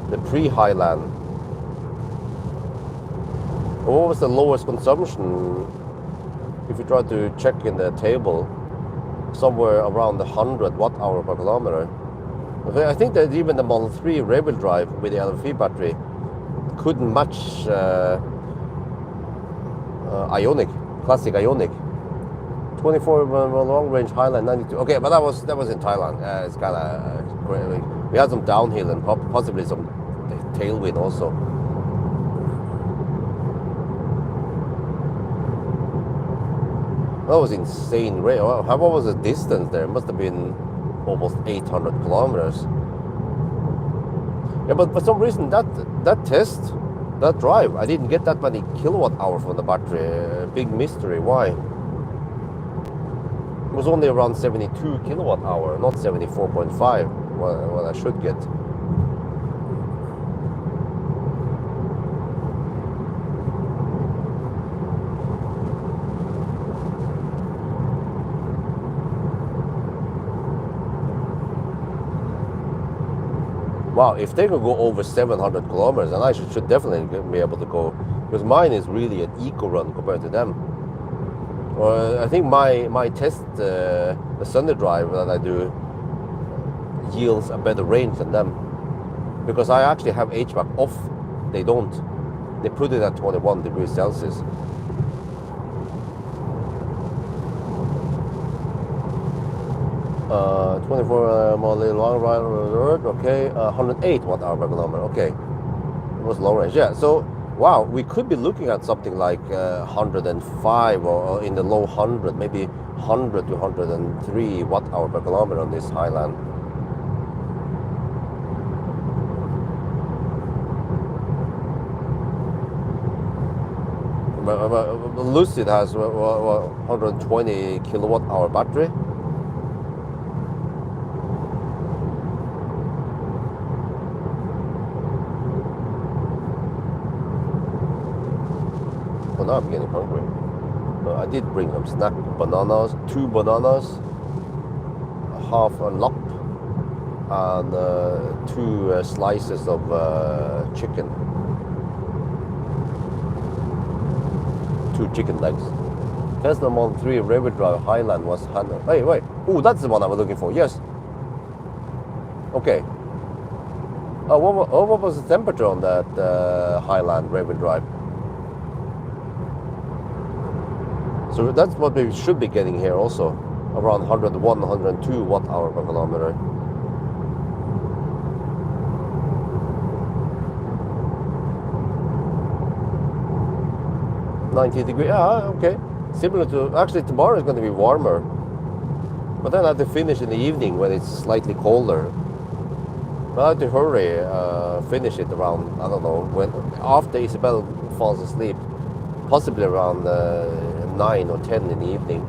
the pre-Highland. What was the lowest consumption? If you try to check in the table, somewhere around 100 watt-hour per kilometer. Okay, I think that even the Model 3 rear-wheel drive with the LFP battery couldn't match Ionic, classic Ionic. 24 long range Highland 92. Okay, but that was in Thailand. It's kind of we had some downhill and possibly some tailwind also. That was insane. What was the distance there? It must have been almost 800 kilometers. Yeah, but for some reason that test, that drive, I didn't get that many kilowatt hour from the battery. Big mystery. Why? It was only around 72 kilowatt hour, not 74.5. What I should get. Wow, if they could go over 700 kilometers, then I should definitely be able to go, because mine is really an eco run compared to them. I think my test, the Sunday drive that I do, yields a better range than them, because I actually have HVAC off. They don't. They put it at 21 degrees Celsius. Uh, 24 model long ride, okay, 108 watt hour per kilometer, okay. It was low range, yeah. So, wow, we could be looking at something like 105 or in the low 100, maybe 100 to 103 watt hour per kilometer on this Highland. Lucid has 120 kilowatt hour battery. Well, now I'm getting hungry. I did bring some snack bananas, 2 bananas, half a lop, and 2 slices of chicken. 2 chicken legs. Tesla Model 3 rear-wheel drive Highland was 100. Wait. Oh, that's the one I was looking for. Yes. Okay. What was the temperature on that Highland rear-wheel drive? So that's what we should be getting here also. Around 101, 102 watt hour per kilometer. $90 degrees, yeah, okay. Similar to, actually tomorrow is going to be warmer. But then I have to finish in the evening when it's slightly colder. But I have to hurry, finish it around, I don't know, when after Isabel falls asleep. Possibly around 9 or 10 in the evening.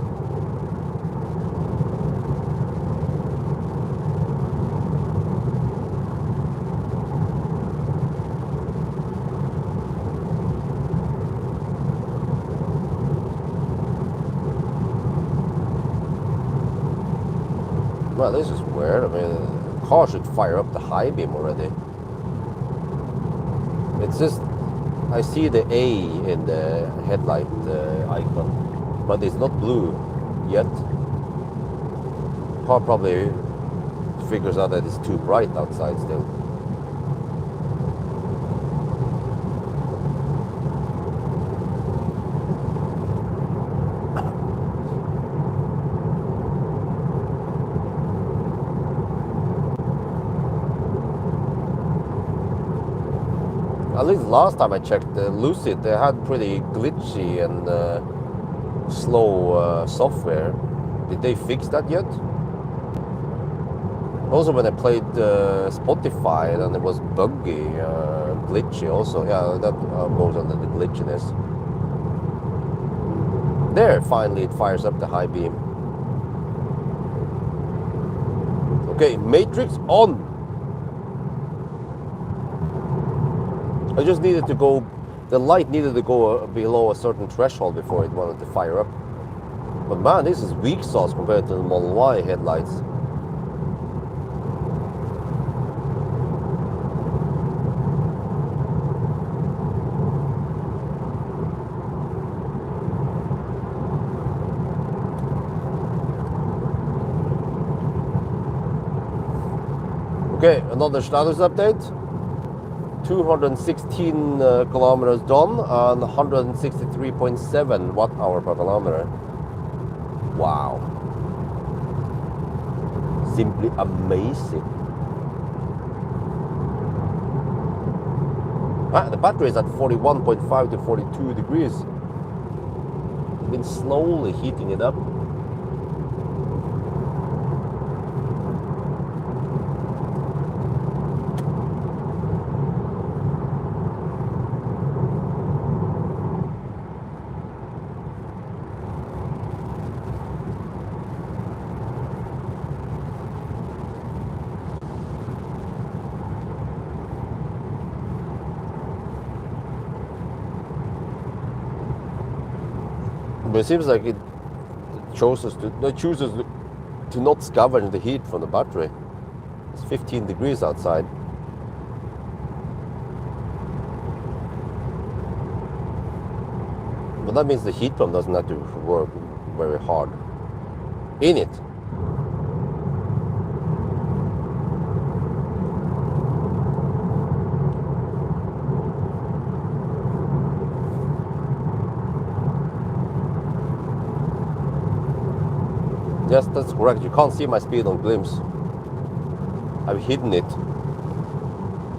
Well, this is weird. I mean, the car should fire up the high beam already. It's just, I see the A in the headlight icon, but it's not blue yet. The car probably figures out that it's too bright outside still. At least last time I checked, the Lucid, they had pretty glitchy and slow software. Did they fix that yet? Also, when I played Spotify, then it was buggy, glitchy also. Yeah, that goes under the glitchiness. There, finally it fires up the high beam. Okay, matrix on. I just needed to go, the light needed to go below a certain threshold before it wanted to fire up. But man, this is weak sauce compared to the Model Y headlights. Okay, another status update. 216 kilometers done and 163.7 watt hour per kilometer. Wow. Simply amazing. The battery is at 41.5 to 42 degrees. I've been slowly heating it up. But it seems like it chooses to not scavenge the heat from the battery. It's 15 degrees outside. But that means the heat pump doesn't have to work very hard in it. Yes, that's correct. You can't see my speed on glimpse. I've hidden it.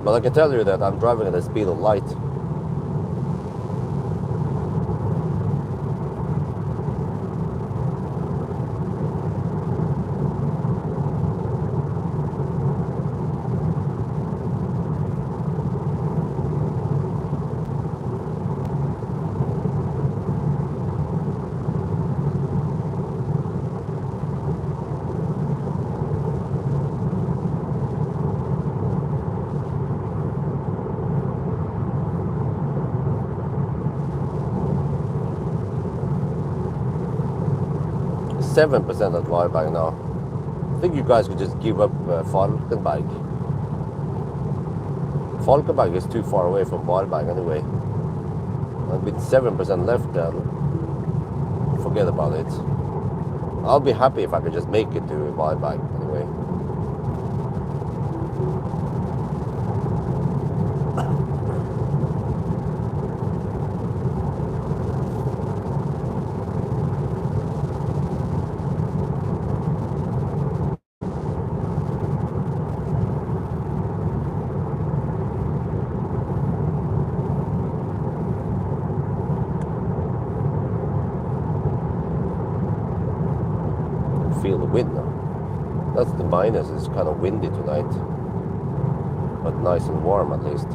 But I can tell you that I'm driving at the speed of light. Seven percent at Valberg now. I think you guys could just give up Falkenberg. Falkenberg is too far away from Valberg anyway. And with 7% left, then forget about it. I'll be happy if I could just make it to Valberg anyway. Feel the wind now. That's the minus. It's kind of windy tonight, but nice and warm at least.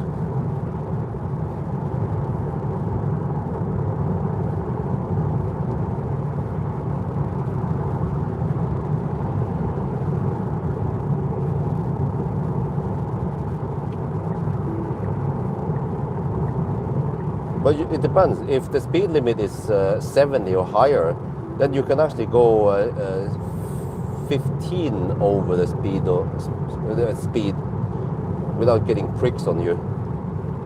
But it depends. If the speed limit is 70 or higher, then you can actually go 15 over the speed without getting pricks on you.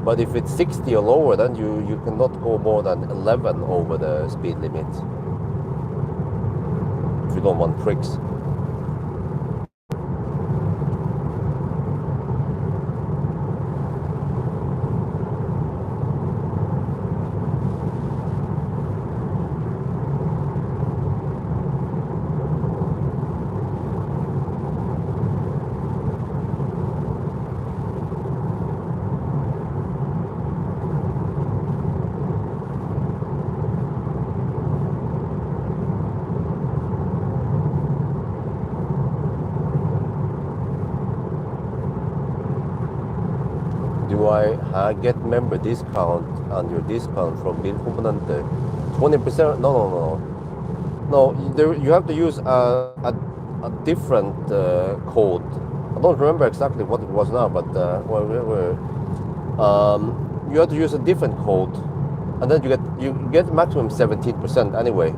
But if it's 60 or lower, then you cannot go more than 11 over the speed limit if you don't want pricks. Do I get member discount and your discount from Bilkomponenter 20%? No. No, there, you have to use a different code. I don't remember exactly what it was now, but you have to use a different code, and then you get maximum 17% anyway.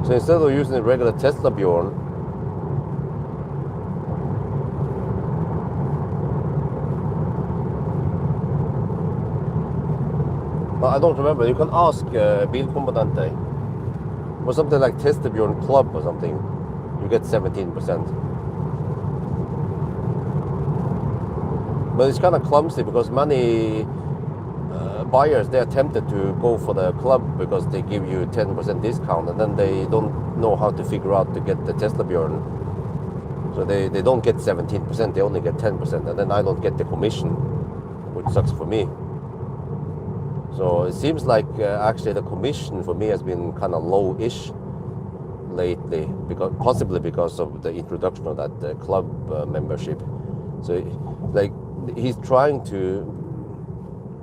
So instead of using the regular Tesla Bjorn, I don't remember. You can ask Bilkompetente. Or something like Tesla Bjorn Club or something. You get 17%. But it's kind of clumsy because many buyers, they are tempted to go for the club because they give you 10% discount, and then they don't know how to figure out to get the Tesla Bjorn. So they don't get 17%, they only get 10%, and then I don't get the commission, which sucks for me. So it seems like actually the commission for me has been kind of low-ish lately, possibly because of the introduction of that club membership. So like he's trying to,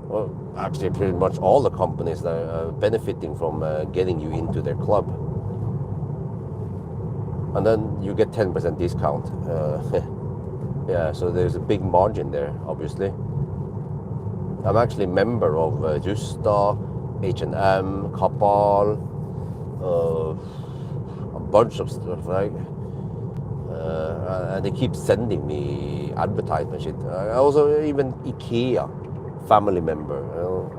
well, actually pretty much all the companies that are benefiting from getting you into their club, and then you get 10% discount. Yeah, so there's a big margin there, obviously. I'm actually a member of Justa, H&M, Pawel, a bunch of stuff, right? And they keep sending me advertisement shit. I also, even IKEA, family member.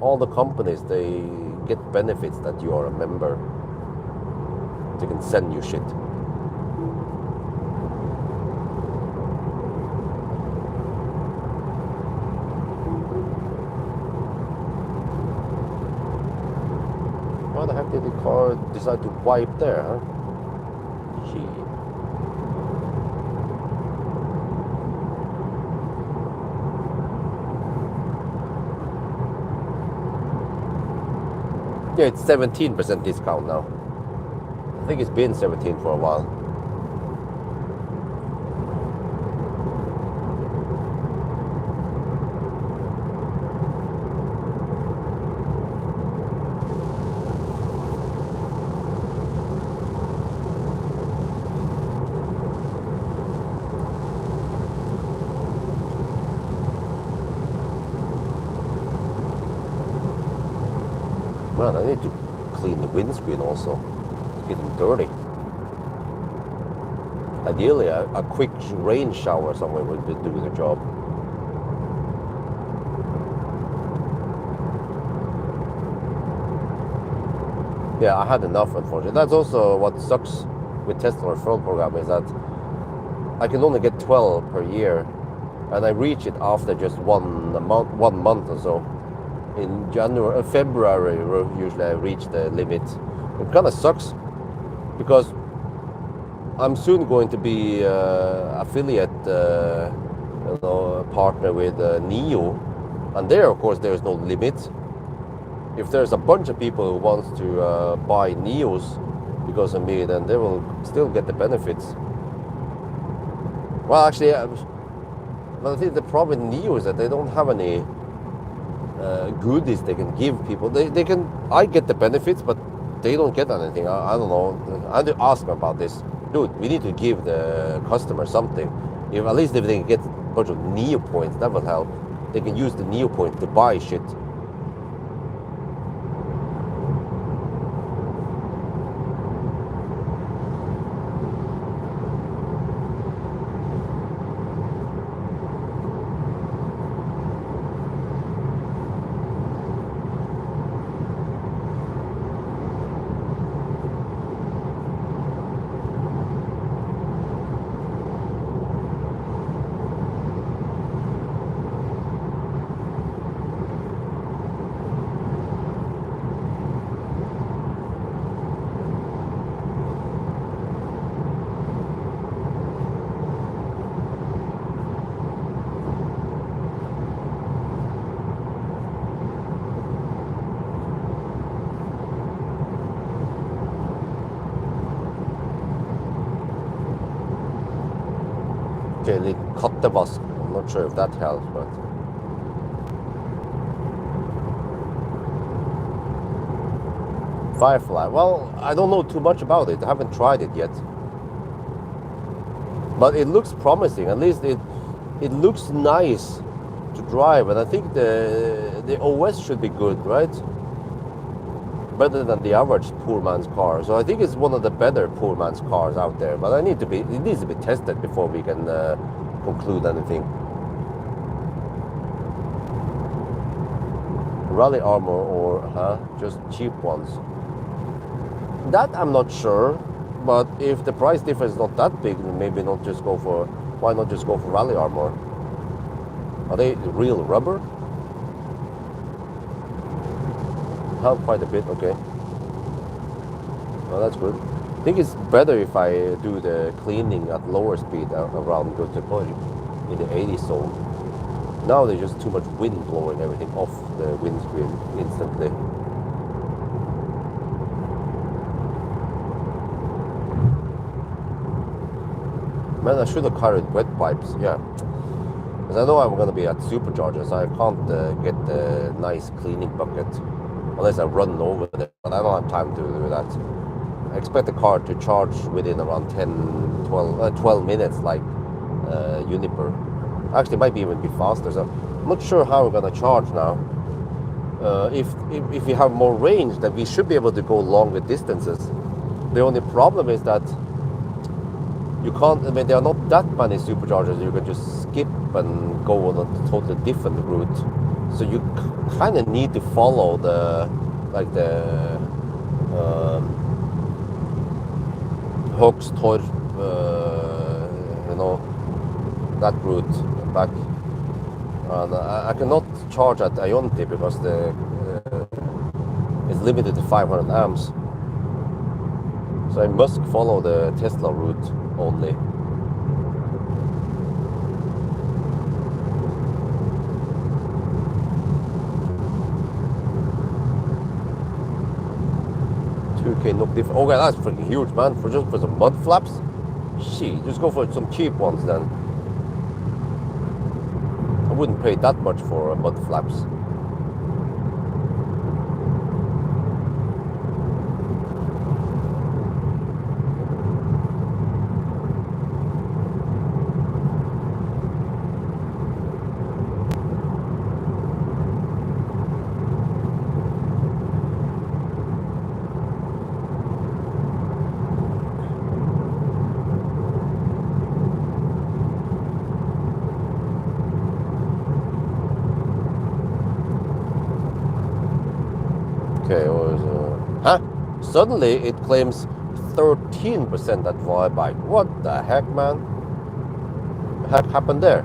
All the companies, they get benefits that you are a member. They can send you shit. Why the heck did the car decide to wipe there, huh? Gee. Yeah, it's 17% discount now. I think it's been 17 for a while. Man, I need to clean the windscreen also. It's getting dirty. Ideally, a quick rain shower somewhere would do the job. Yeah, I had enough, unfortunately. That's also what sucks with Tesla referral program, is that I can only get 12 per year, and I reach it after just 1 month or so. In February, usually I reach the limit. It kind of sucks because I'm soon going to be affiliate, partner with NIO, and there, of course, there's no limit. If there's a bunch of people who wants to buy NIOs because of me, then they will still get the benefits. Well, actually, but I think the problem with NIO is that they don't have any goodies they can give people. They can. I get the benefits, but they don't get anything. I don't know. I had to ask them about this. Dude, we need to give the customer something. At least if they can get a bunch of NIO points, that will help. They can use the NIO point to buy shit. Okay, they cut the bus. I'm not sure if that helps, but Firefly. Well, I don't know too much about it. I haven't tried it yet. But it looks promising. At least it looks nice to drive, and I think the OS should be good, right? Better than the average poor man's car. So I think it's one of the better poor man's cars out there. But it needs to be tested before we can conclude anything. Rally armor or just cheap ones? That I'm not sure. But if the price difference is not that big, then maybe not just go for. Why not just go for rally armor? Are they real rubber? Help quite a bit, okay. Well, that's good. I think it's better if I do the cleaning at lower speed around Göteborg in the 80 zone. Now there's just too much wind blowing everything off the windscreen instantly. Man, I should have carried wet wipes, yeah. Because I know I'm going to be at superchargers, so I can't get the nice cleaning bucket unless I run over there. But I don't have time to do that. I expect the car to charge within around 12 minutes, like Uniper. Actually, it might even be faster. So I'm not sure how we're going to charge now. If we have more range, then we should be able to go longer distances. The only problem is that you can't, I mean, there are not that many superchargers. You can just skip and go on a totally different route. So you kind of need to follow the Högstorp, that route back. And I cannot charge at Ionti because it's limited to 500 amps. So I must follow the Tesla route only. Okay, that's freaking huge, man. For some mud flaps? Shit, just go for some cheap ones then. I wouldn't pay that much for mud flaps. Okay, suddenly it claims 13% at bike. What the heck, man? What the heck happened there?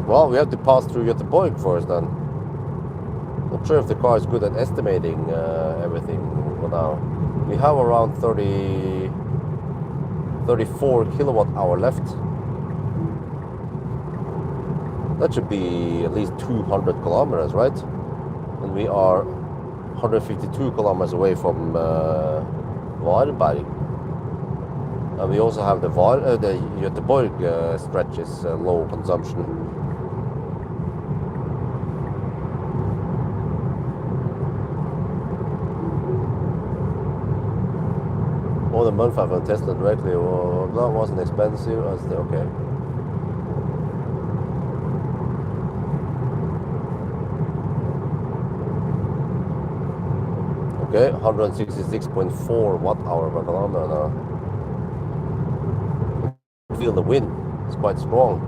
Well, we have to pass through Göteborg first then. Not sure if the car is good at estimating everything for now. We have around 34 kilowatt hour left. That should be at least 200 kilometers, right? And we are 152 kilometers away from Varberg. And we also have the Göteborg stretch is low consumption. The month I've on Tesla directly, well, that wasn't expensive. I was okay. Okay, 166.4 watt hour per kilometer now. Feel the wind, it's quite strong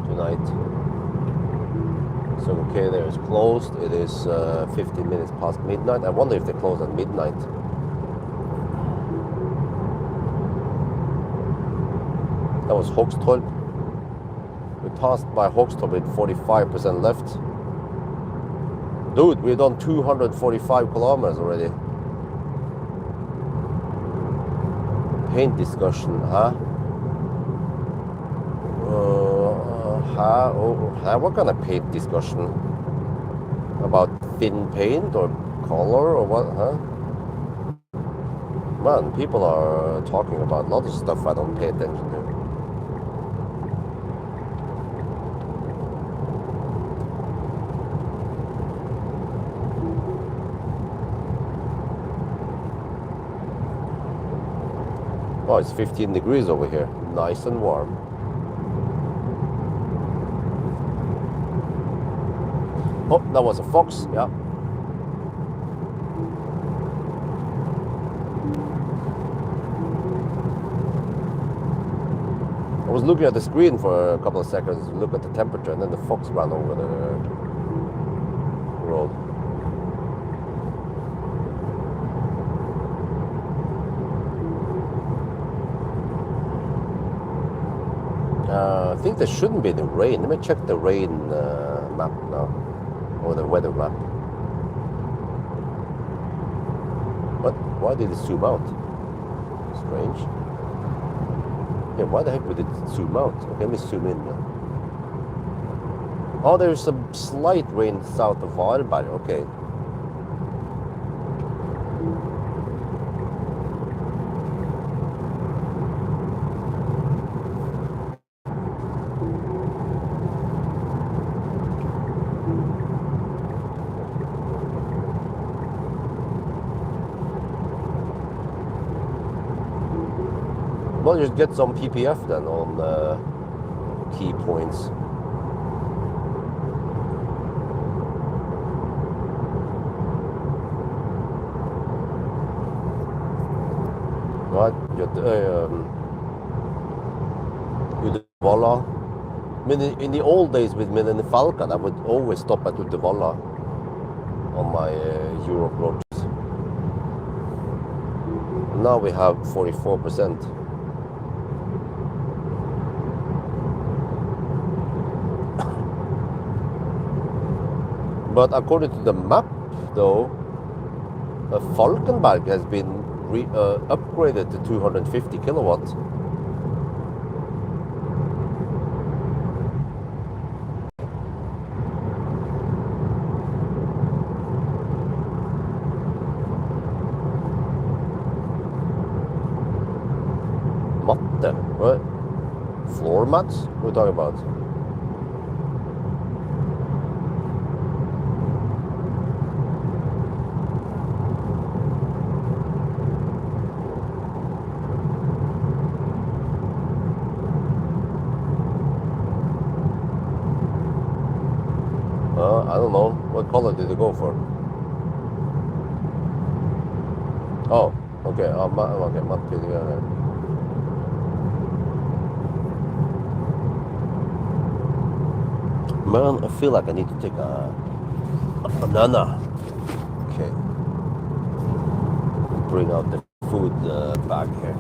tonight. So okay, there is closed. It is 15 minutes past midnight. I wonder if they close at midnight. That was Högstorp. We passed by Högstorp with 45% left. Dude, we've done 245 kilometers already. Paint discussion, huh? What kind of paint discussion? About thin paint or color or what, huh? Man, people are talking about a lot of stuff I don't pay attention to. Oh, it's 15 degrees over here. Nice and warm. Oh, that was a fox, yeah. I was looking at the screen for a couple of seconds to look at the temperature, and then the fox ran over the road. I think there shouldn't be any rain. Let me check the rain map now, or the weather map. What? Why did it zoom out? Strange. Yeah, why the heck would it zoom out? Okay, let me zoom in now. Oh, there's a slight rain south of Varberg. Okay. Well, just get some PPF then on key points. Right, Uddevalla. I mean, in the old days with Falcon, I would always stop at Uddevalla on my Europe roads. Now we have 44%. But according to the map, though, Falkenberg has been upgraded to 250 kilowatts. Matte? What? Floor mats? What are you talking about? I don't know. What color did it go for? Oh, okay. Okay, matte. Man, I feel like I need to take a banana. Okay. Bring out the food bag here.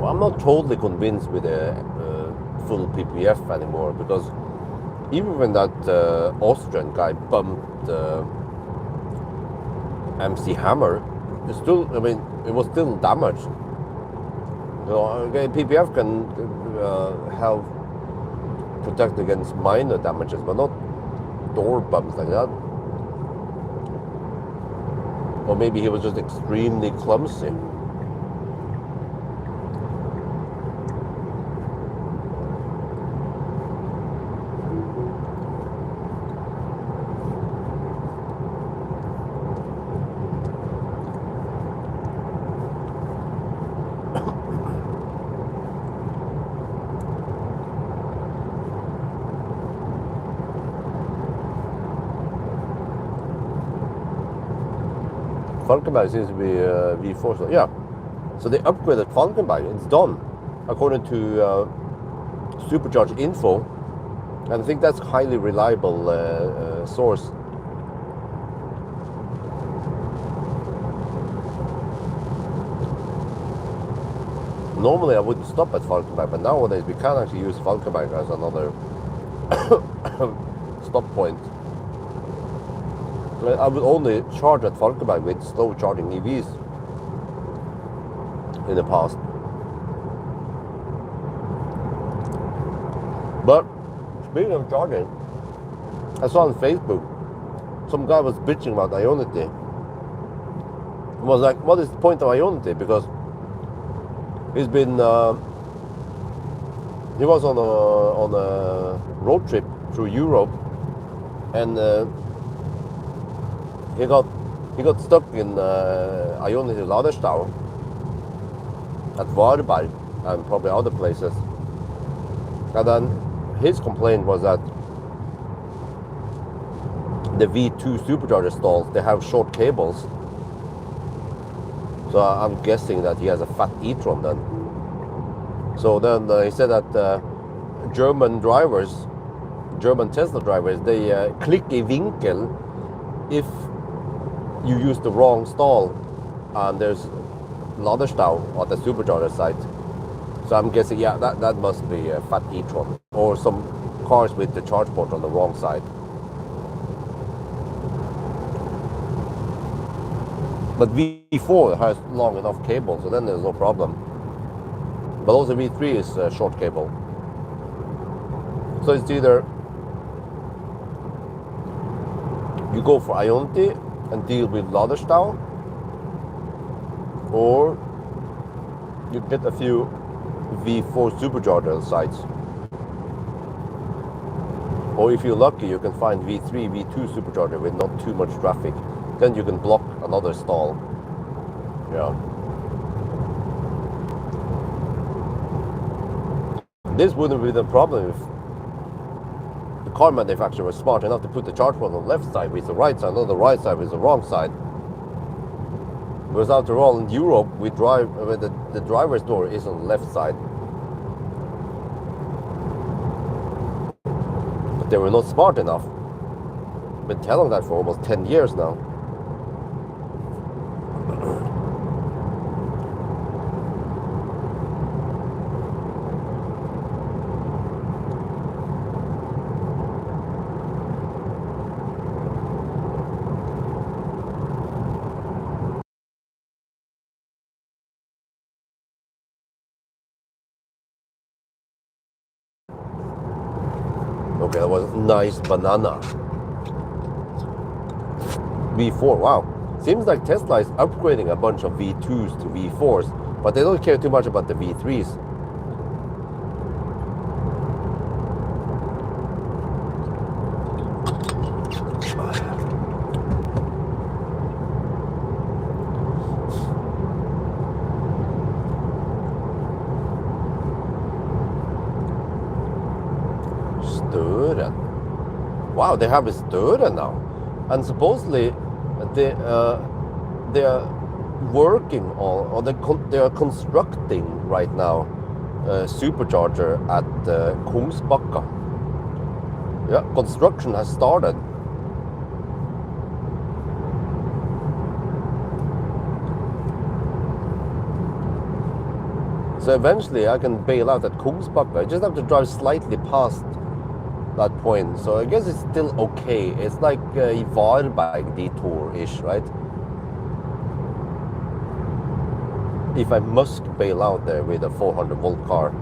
I'm not totally convinced with a full PPF anymore, because even when that Austrian guy bumped MC Hammer, it still, I mean, it was still damaged. So okay, PPF can help protect against minor damages, but not door bumps like that. Or maybe he was just extremely clumsy. Falkenberg seems to be V4. So yeah, so they upgraded Falkenberg. It's done, according to Supercharge Info, and I think that's a highly reliable source. Normally I wouldn't stop at Falkenberg, but nowadays we can actually use Falkenberg as another stop point. I would only charge at Falkenberg with slow charging EVs in the past. But speaking of charging, I saw on Facebook some guy was bitching about Ionity. I was like, what is the point of Ionity? Because he's been he was on a road trip through Europe, and he got stuck in Ionity Laderstau at Varberg and probably other places. And then his complaint was that the V2 supercharger stalls, they have short cables. So I'm guessing that he has a fat e-tron then. So then he said that German Tesla drivers, they click a winkel if you use the wrong stall and there's Laderstau at the supercharger site. So I'm guessing, yeah, that must be a fat e-tron or some cars with the charge port on the wrong side. But V4 has long enough cable, so then there's no problem. But also V3 is a short cable. So it's either you go for Ionity and deal with Laderstau, or you get a few V4 supercharger sites. Or if you're lucky, you can find V3, V2 supercharger with not too much traffic. Then you can block another stall. Yeah. This wouldn't be the problem if the car manufacturer was smart enough to put the charge port on the left side with the right side, not the right side with the wrong side. Because after all, in Europe, we drive where the driver's door is on the left side. But they were not smart enough. I've been telling that for almost 10 years now. Okay, that was a nice banana. V4, wow. Seems like Tesla is upgrading a bunch of V2s to V4s, but they don't care too much about the V3s. Wow, they have a Stören now, and supposedly they are working on, or they are constructing right now a supercharger at Kungsbacka. Yeah, construction has started. So eventually I can bail out at Kungsbacka. I just have to drive slightly past that point. So I guess it's still okay. It's like a Varberg detour-ish, right? If I must bail out there with a 400 volt car.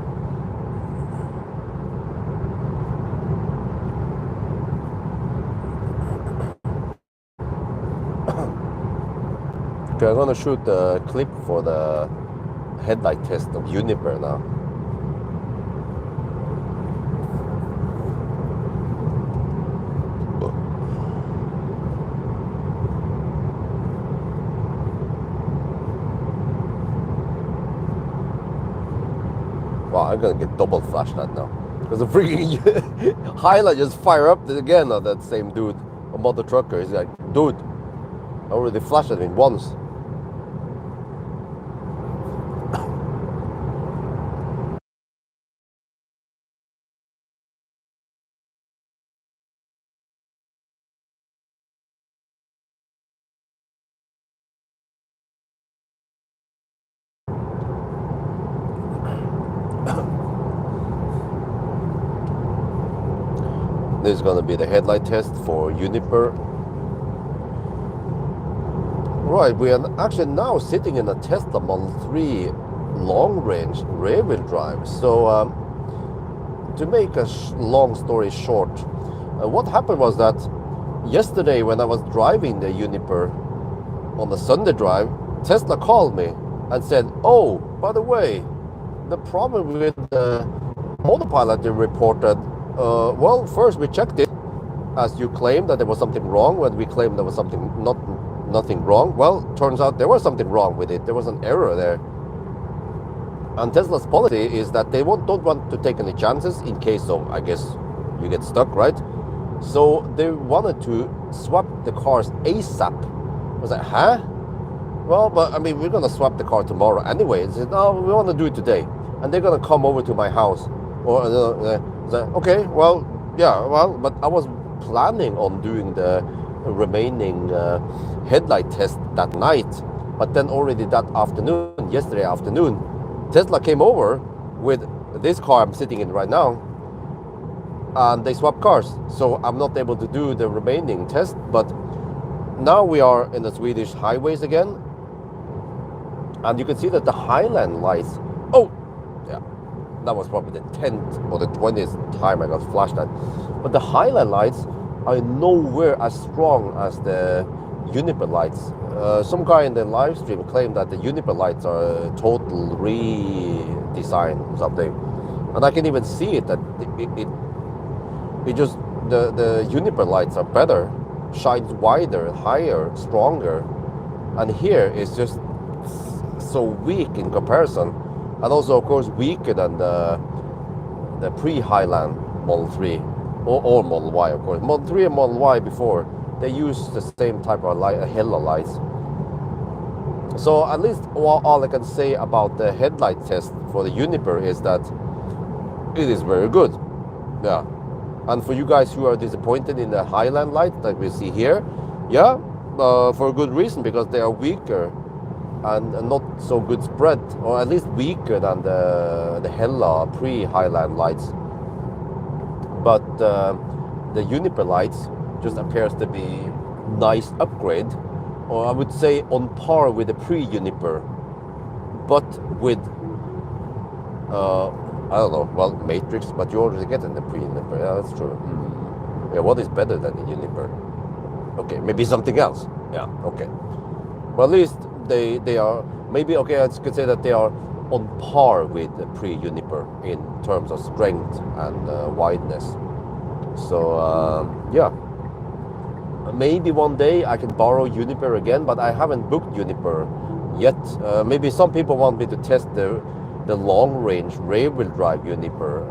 Okay, I'm gonna shoot a clip for the headlight test of Uniper now. Wow, I'm gonna get double flashed at now. Because the freaking highlight just fire up again on that same dude, a mother trucker. He's like, dude, already flashed at me once. This is going to be the headlight test for Uniper. Right, we are actually now sitting in a Tesla Model 3 long-range rear-wheel drive. So to make a long story short, what happened was that yesterday when I was driving the Uniper on the Sunday drive, Tesla called me and said, oh, by the way, the problem with the autopilot you reported, well, first we checked it, as you claimed that there was something wrong, when we claimed there was nothing wrong. Well, turns out there was something wrong with it. There was an error there. And Tesla's policy is that they don't want to take any chances in case of, I guess, you get stuck, right? So they wanted to swap the cars ASAP. I was like, huh? Well, but I mean, we're going to swap the car tomorrow anyway. They said, no, we want to do it today. And they're going to come over to my house. Or, okay, well, yeah, well, but I was planning on doing the remaining headlight test that night. But then already that afternoon, yesterday afternoon, Tesla came over with this car I'm sitting in right now, and they swapped cars. So I'm not able to do the remaining test, but now we are in the Swedish highways again. And you can see that the Highland lights, oh, yeah, that was probably the 10th or the 20th time I got flashed at. But the Highland lights are nowhere as strong as the Uniper lights. Some guy in the live stream claimed that the Uniper lights are a total redesign or something. And I can even see it, that it just, the Uniper lights are better, shines wider, higher, stronger. And here it's just so weak in comparison. And also, of course, weaker than the pre-Highland Model 3 or Model Y, of course. Model 3 and Model Y before, they used the same type of light, Hella lights. So at least all I can say about the headlight test for the Uniper is that it is very good. Yeah. And for you guys who are disappointed in the Highland light that we see here, yeah, for a good reason, because they are weaker and not so good spread, or at least weaker than the Hella pre-Highland lights. But the Uniper lights just appears to be nice upgrade, or I would say on par with the pre-Uniper, but with I don't know, well, Matrix, but you already get in the pre-Uniper. Yeah, that's true. Yeah, what is better than the Uniper? Okay, maybe something else. Yeah, okay. Well, at least they are, maybe, okay, I could say that they are on par with the pre-Uniper in terms of strength and wideness. So, yeah. Maybe one day I can borrow Uniper again, but I haven't booked Uniper yet. Maybe some people want me to test the long-range rear-wheel drive Uniper,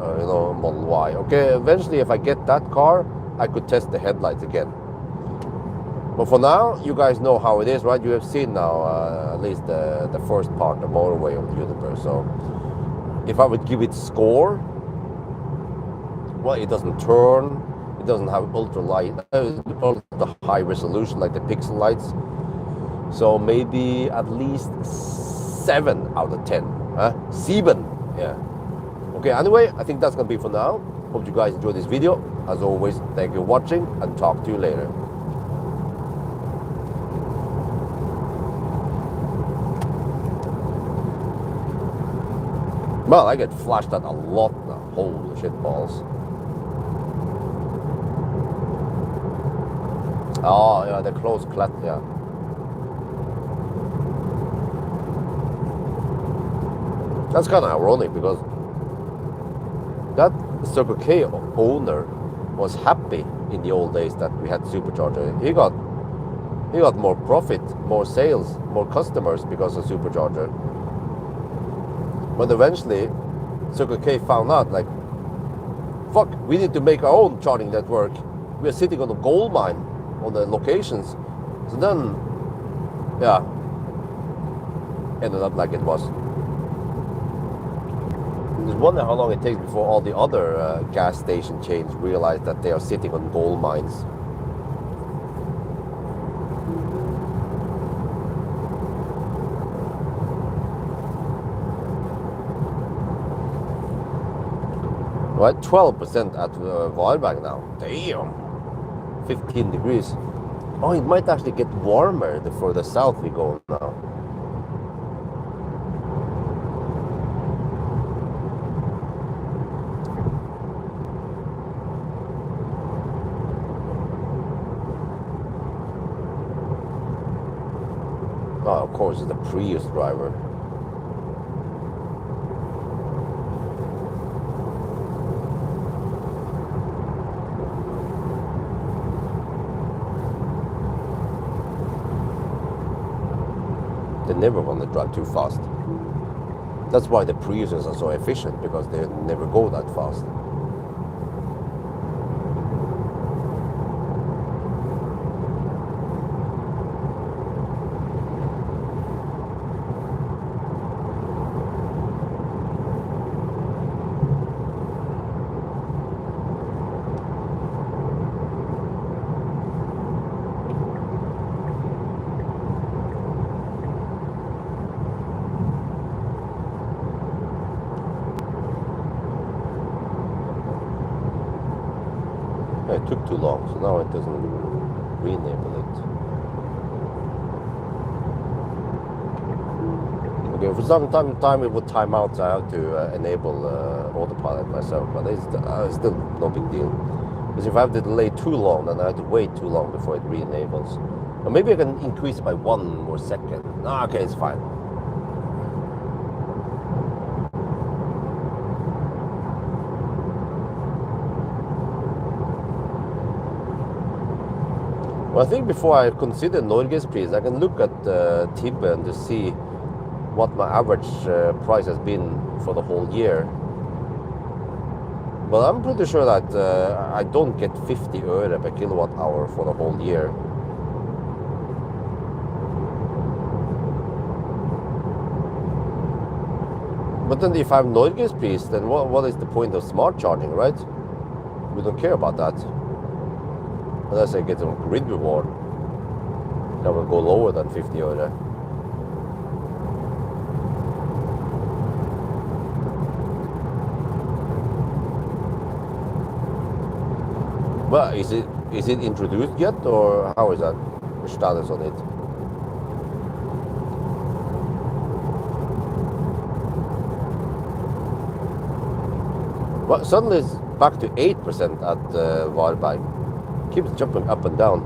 Model Y. Okay, eventually if I get that car, I could test the headlights again. But for now, you guys know how it is, right? You have seen now at least the first part, the motorway of the Uniper. So if I would give it score, well, it doesn't turn. It doesn't have ultra high resolution like the pixel lights. So maybe at least 7 out of 10. 7. Yeah. Okay, anyway, I think that's going to be for now. Hope you guys enjoyed this video. As always, thank you for watching, and talk to you later. Well, I get flashed at a lot now. Holy shit balls. Oh, yeah, the close clat, yeah. That's kind of ironic, because that Circle K owner was happy in the old days that we had supercharger. He got more profit, more sales, more customers because of supercharger. But eventually, Circle K found out, like, fuck, we need to make our own charging network. We are sitting on a gold mine on the locations. So then Yeah, ended up like it was. I just wonder how long it takes before all the other gas station chains realize that they are sitting on gold mines. Right, 12% at Varberg now. Damn, 15 degrees. Oh, it might actually get warmer the further south we go now. Oh, of course, it's a Prius driver. They never want to drive too fast. That's why the Priuses are so efficient, because they never go that fast. It took too long, so now it doesn't re-enable it. Okay, for some time it would time out, so I have to enable autopilot myself, but it's still no big deal. Because if I have to delay too long, then I have to wait too long before it re-enables. Or maybe I can increase it by 1 more second. Ah, okay, it's fine. Well, I think before I consider Norgespris, I can look at Tibben to see what my average price has been for the whole year. But I'm pretty sure that I don't get 50 öre per kilowatt hour for the whole year. But then if I have Norgespris, then what is the point of smart charging, right? We don't care about that. Unless I get some grid reward, that will go lower than 50 öre. But is it introduced yet, or how is that? The status on it? Well, suddenly it's back to 8% at Varberg. Keeps jumping up and down.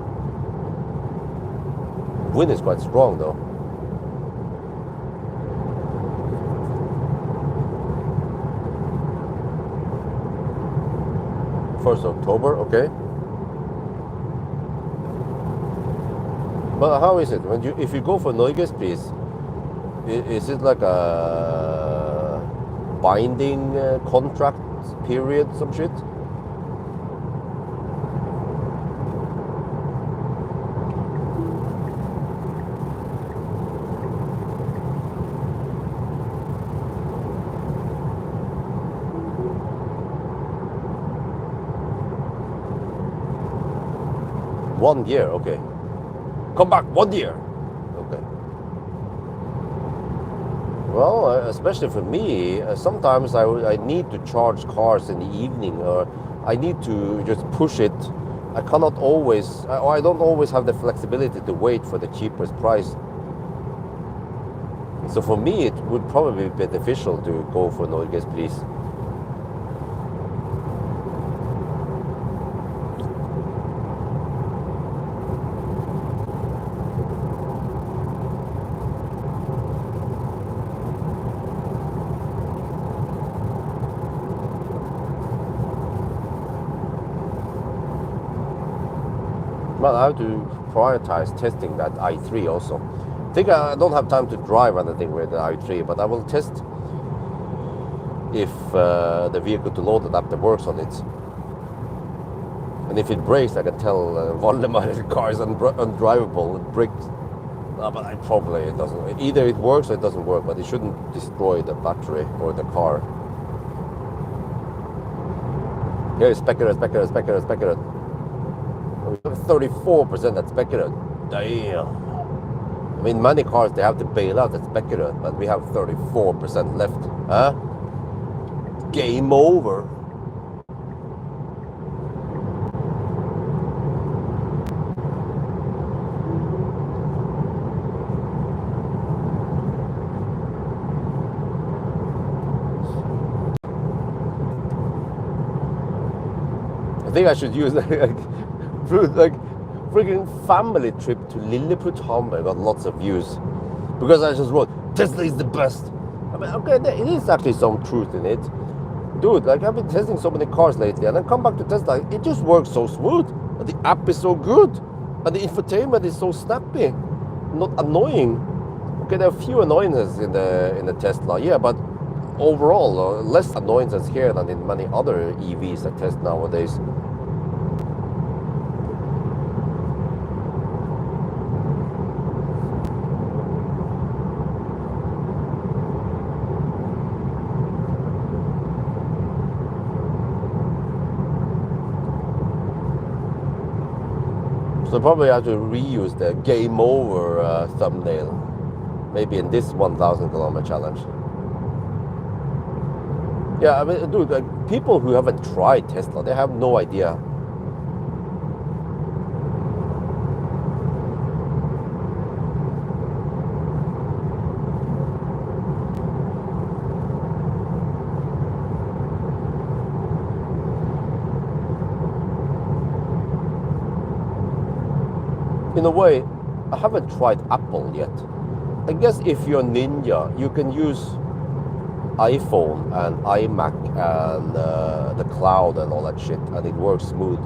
Wind is quite strong though. First October, okay. But how is it when if you go for Norgespris? Is it like a binding contract period, some shit? One year, okay. Come back, 1 year. Okay. Well, especially for me, sometimes I need to charge cars in the evening, or I need to just push it. I cannot always, or I don't always have the flexibility to wait for the cheapest price. So for me, it would probably be beneficial to go for Norgespris. But I have to prioritize testing that i3 also. I think I don't have time to drive anything with the i3, but I will test if the vehicle to load adapter works on it. And if it breaks, I can tell Valdemar the car is undrivable. It But probably it doesn't. Either it works or it doesn't work, but it shouldn't destroy the battery or the car. Here is speculated. 34% that's speculated. Damn. I mean, many cars, they have to bail out at speculated, but we have 34% left. Huh? Game over. I think I should use like freaking family trip to Lilleputthamn. I got lots of views because I just wrote Tesla is the best. I mean, okay, there is actually some truth in it, dude. Like I've been testing so many cars lately, and I come back to Tesla, it just works so smooth, and the app is so good, and the infotainment is so snappy, not annoying. Okay, there are a few annoyances in the Tesla, yeah, but overall, less annoyances here than in many other EVs I test nowadays. So probably I have to reuse the game over thumbnail, maybe in this 1,000 kilometer challenge. Yeah, I mean, dude, like people who haven't tried Tesla, they have no idea. In a way, I haven't tried Apple yet. I guess if you're Ninja, you can use iPhone and iMac and the cloud and all that shit, and it works smooth.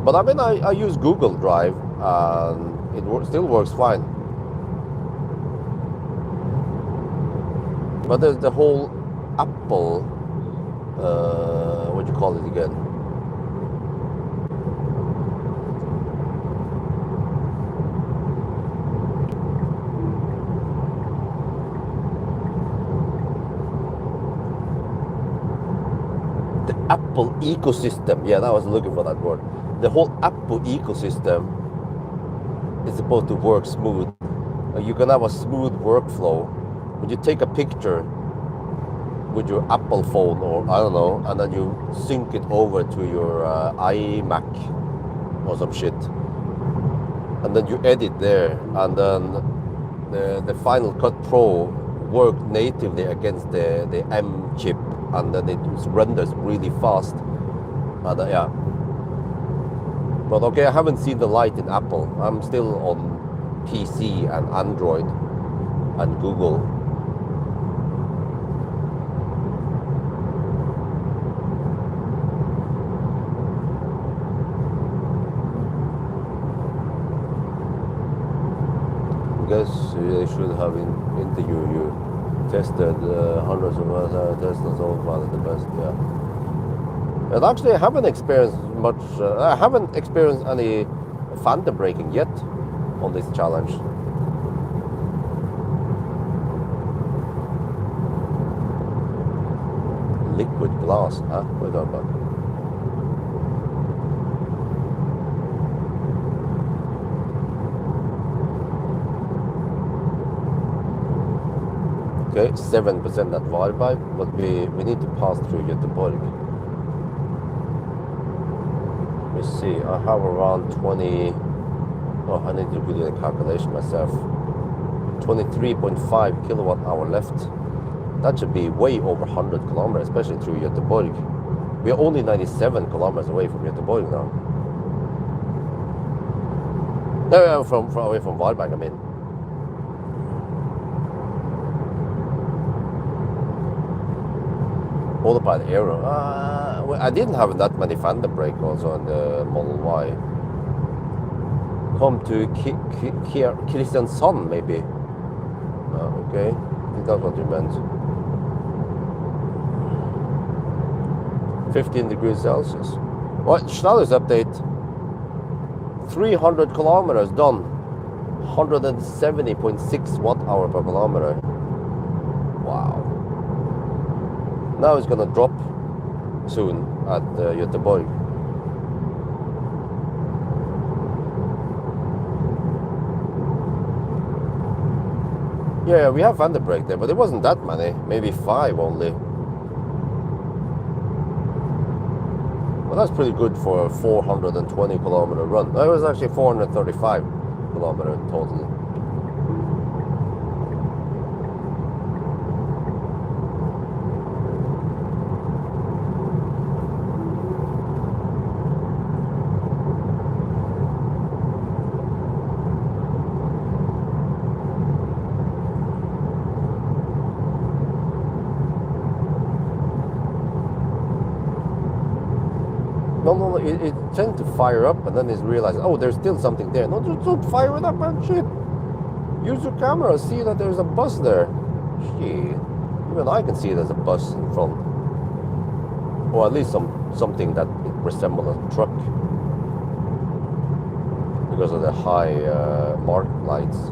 But I mean, I use Google Drive and it still works fine. But there's the whole Apple, what do you call it again? Apple ecosystem. Yeah, I was looking for that word. The whole Apple ecosystem is supposed to work smooth. You can have a smooth workflow. When you take a picture with your Apple phone or I don't know, and then you sync it over to your iMac or some shit, and then you edit there, and then the Final Cut Pro work natively against the M chip, and then it renders really fast. And yeah, but okay, I haven't seen the light in Apple. I'm still on PC and Android and Google. I guess they should have interviewed you. Tested hundreds of Teslas so far, the best, yeah. And actually, I haven't experienced much. I haven't experienced any phantom braking yet on this challenge. Liquid glass, huh? What are you talking about? Okay, 7% at Varberg, but we need to pass through Göteborg. Let me see, I have around 20, oh, I need to do the calculation myself. 23.5 kilowatt hour left. That should be way over 100 kilometers, especially through Göteborg. We are only 97 kilometers away from Göteborg now. No, away from Varberg, I mean. Autopilot Aero. I didn't have that many phantom brake also on the Model Y. Come to Kristiansand maybe. Okay, I think that's what you meant. 15 degrees Celsius. What? Status update. 300 kilometers done. 170.6 watt-hour per kilometer. Wow. Now it's gonna drop soon at Göteborg. Yeah, we have under brake there, but it wasn't that many, maybe 5 only. Well, that's pretty good for a 420 kilometer run. That was actually 435 kilometer total. No, it tends to fire up and then it realizes, oh, there's still something there. No, don't fire it up, man, shit. Use your camera, see that there's a bus there. Shit. Even I can see there's a bus in front. Or at least something that resembles a truck. Because of the high mark lights.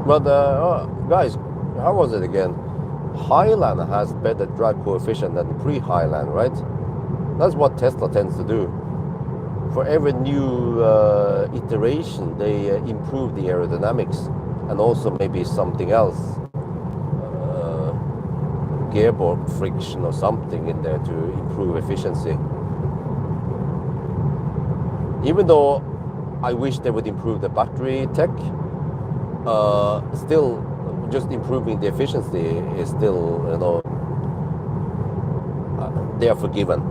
But guys, how was it again? Highland has better drag coefficient than pre-Highland, right? That's what Tesla tends to do. For every new iteration, they improve the aerodynamics and also maybe something else, gearbox friction or something in there to improve efficiency. Even though I wish they would improve the battery tech, still just improving the efficiency is still, you know, they are forgiven.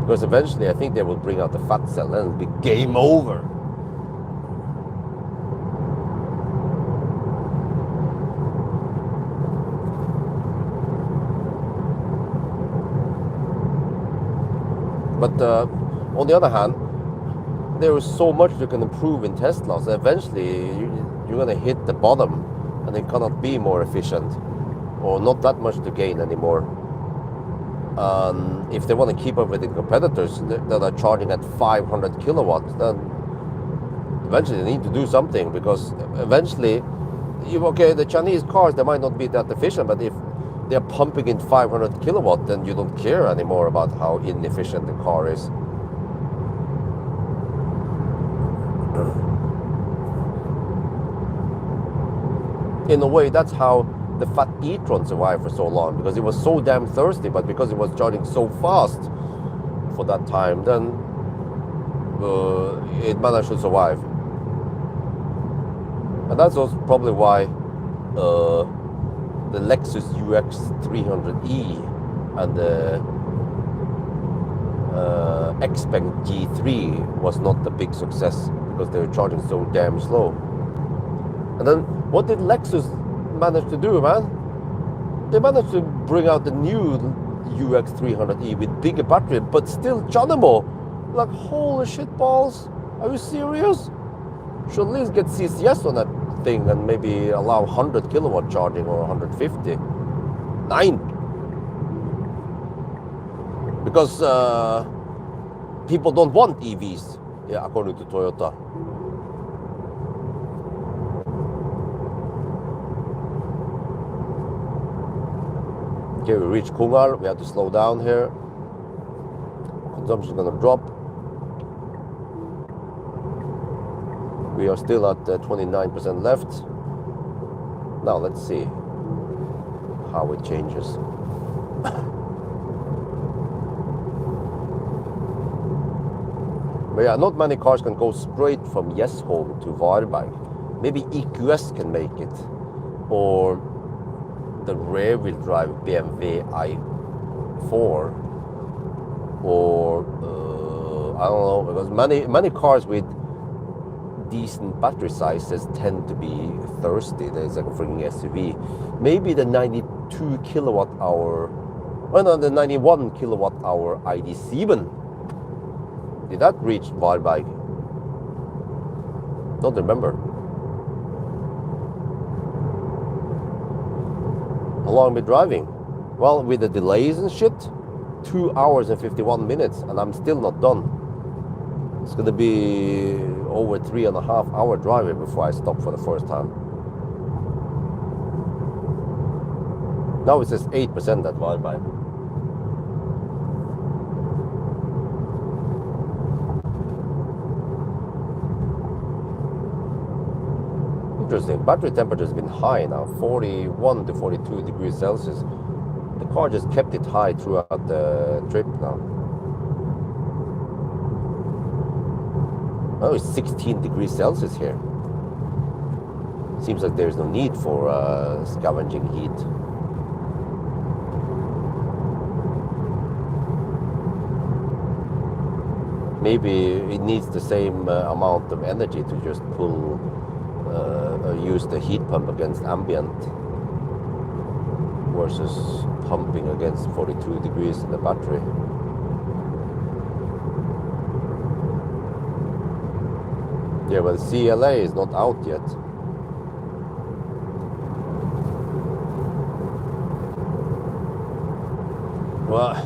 Because eventually I think they will bring out the fat cell and it'll be game over. But on the other hand, there is so much you can improve in Tesla, so eventually you're going to hit the bottom and it cannot be more efficient or not that much to gain anymore. If they want to keep up with the competitors that are charging at 500 kilowatts, then eventually they need to do something, because eventually, okay, the Chinese cars, they might not be that efficient, but if they're pumping in 500 kilowatt, then you don't care anymore about how inefficient the car is. In a way, that's how the fat e-tron survived for so long, because it was so damn thirsty, but because it was charging so fast for that time, then it managed to survive. And that's also probably why the Lexus UX 300e and the Xpeng G3 was not the big success, because they were charging so damn slow. And then what did Lexus manage to do, man? They managed to bring out the new UX 300e with bigger battery, but still charging more. Like, holy shit balls, are you serious? Should at least get CCS on that thing and maybe allow 100 kilowatt charging or 150. 9. Because people don't want EVs, yeah, according to Toyota. Okay, we reached Kungal. We have to slow down here. Consumption is going to drop. We are still at 29% left. Now let's see how it changes. But yeah, not many cars can go straight from Yesholm to Varberg. Maybe EQS can make it, or the rear-wheel drive BMW i4, or I don't know, because many cars with decent battery sizes tend to be thirsty. There's like a freaking SUV. Maybe the 92 kilowatt hour, oh no, the 91 kilowatt hour ID7. Did that reach Varberg? Don't remember. How long have we been driving? Well, with the delays and shit, 2 hours and 51 minutes, and I'm still not done. It's gonna be over 3.5 hour driving before I stop for the first time. Now it says 8% that drive by. Interesting. Battery temperature has been high now, 41 to 42 degrees Celsius. The car just kept it high throughout the trip now. Oh, it's 16 degrees Celsius here. Seems like there's no need for scavenging heat. Maybe it needs the same amount of energy to just pull, use the heat pump against ambient versus pumping against 42 degrees in the battery. Yeah, but CLA is not out yet. Well,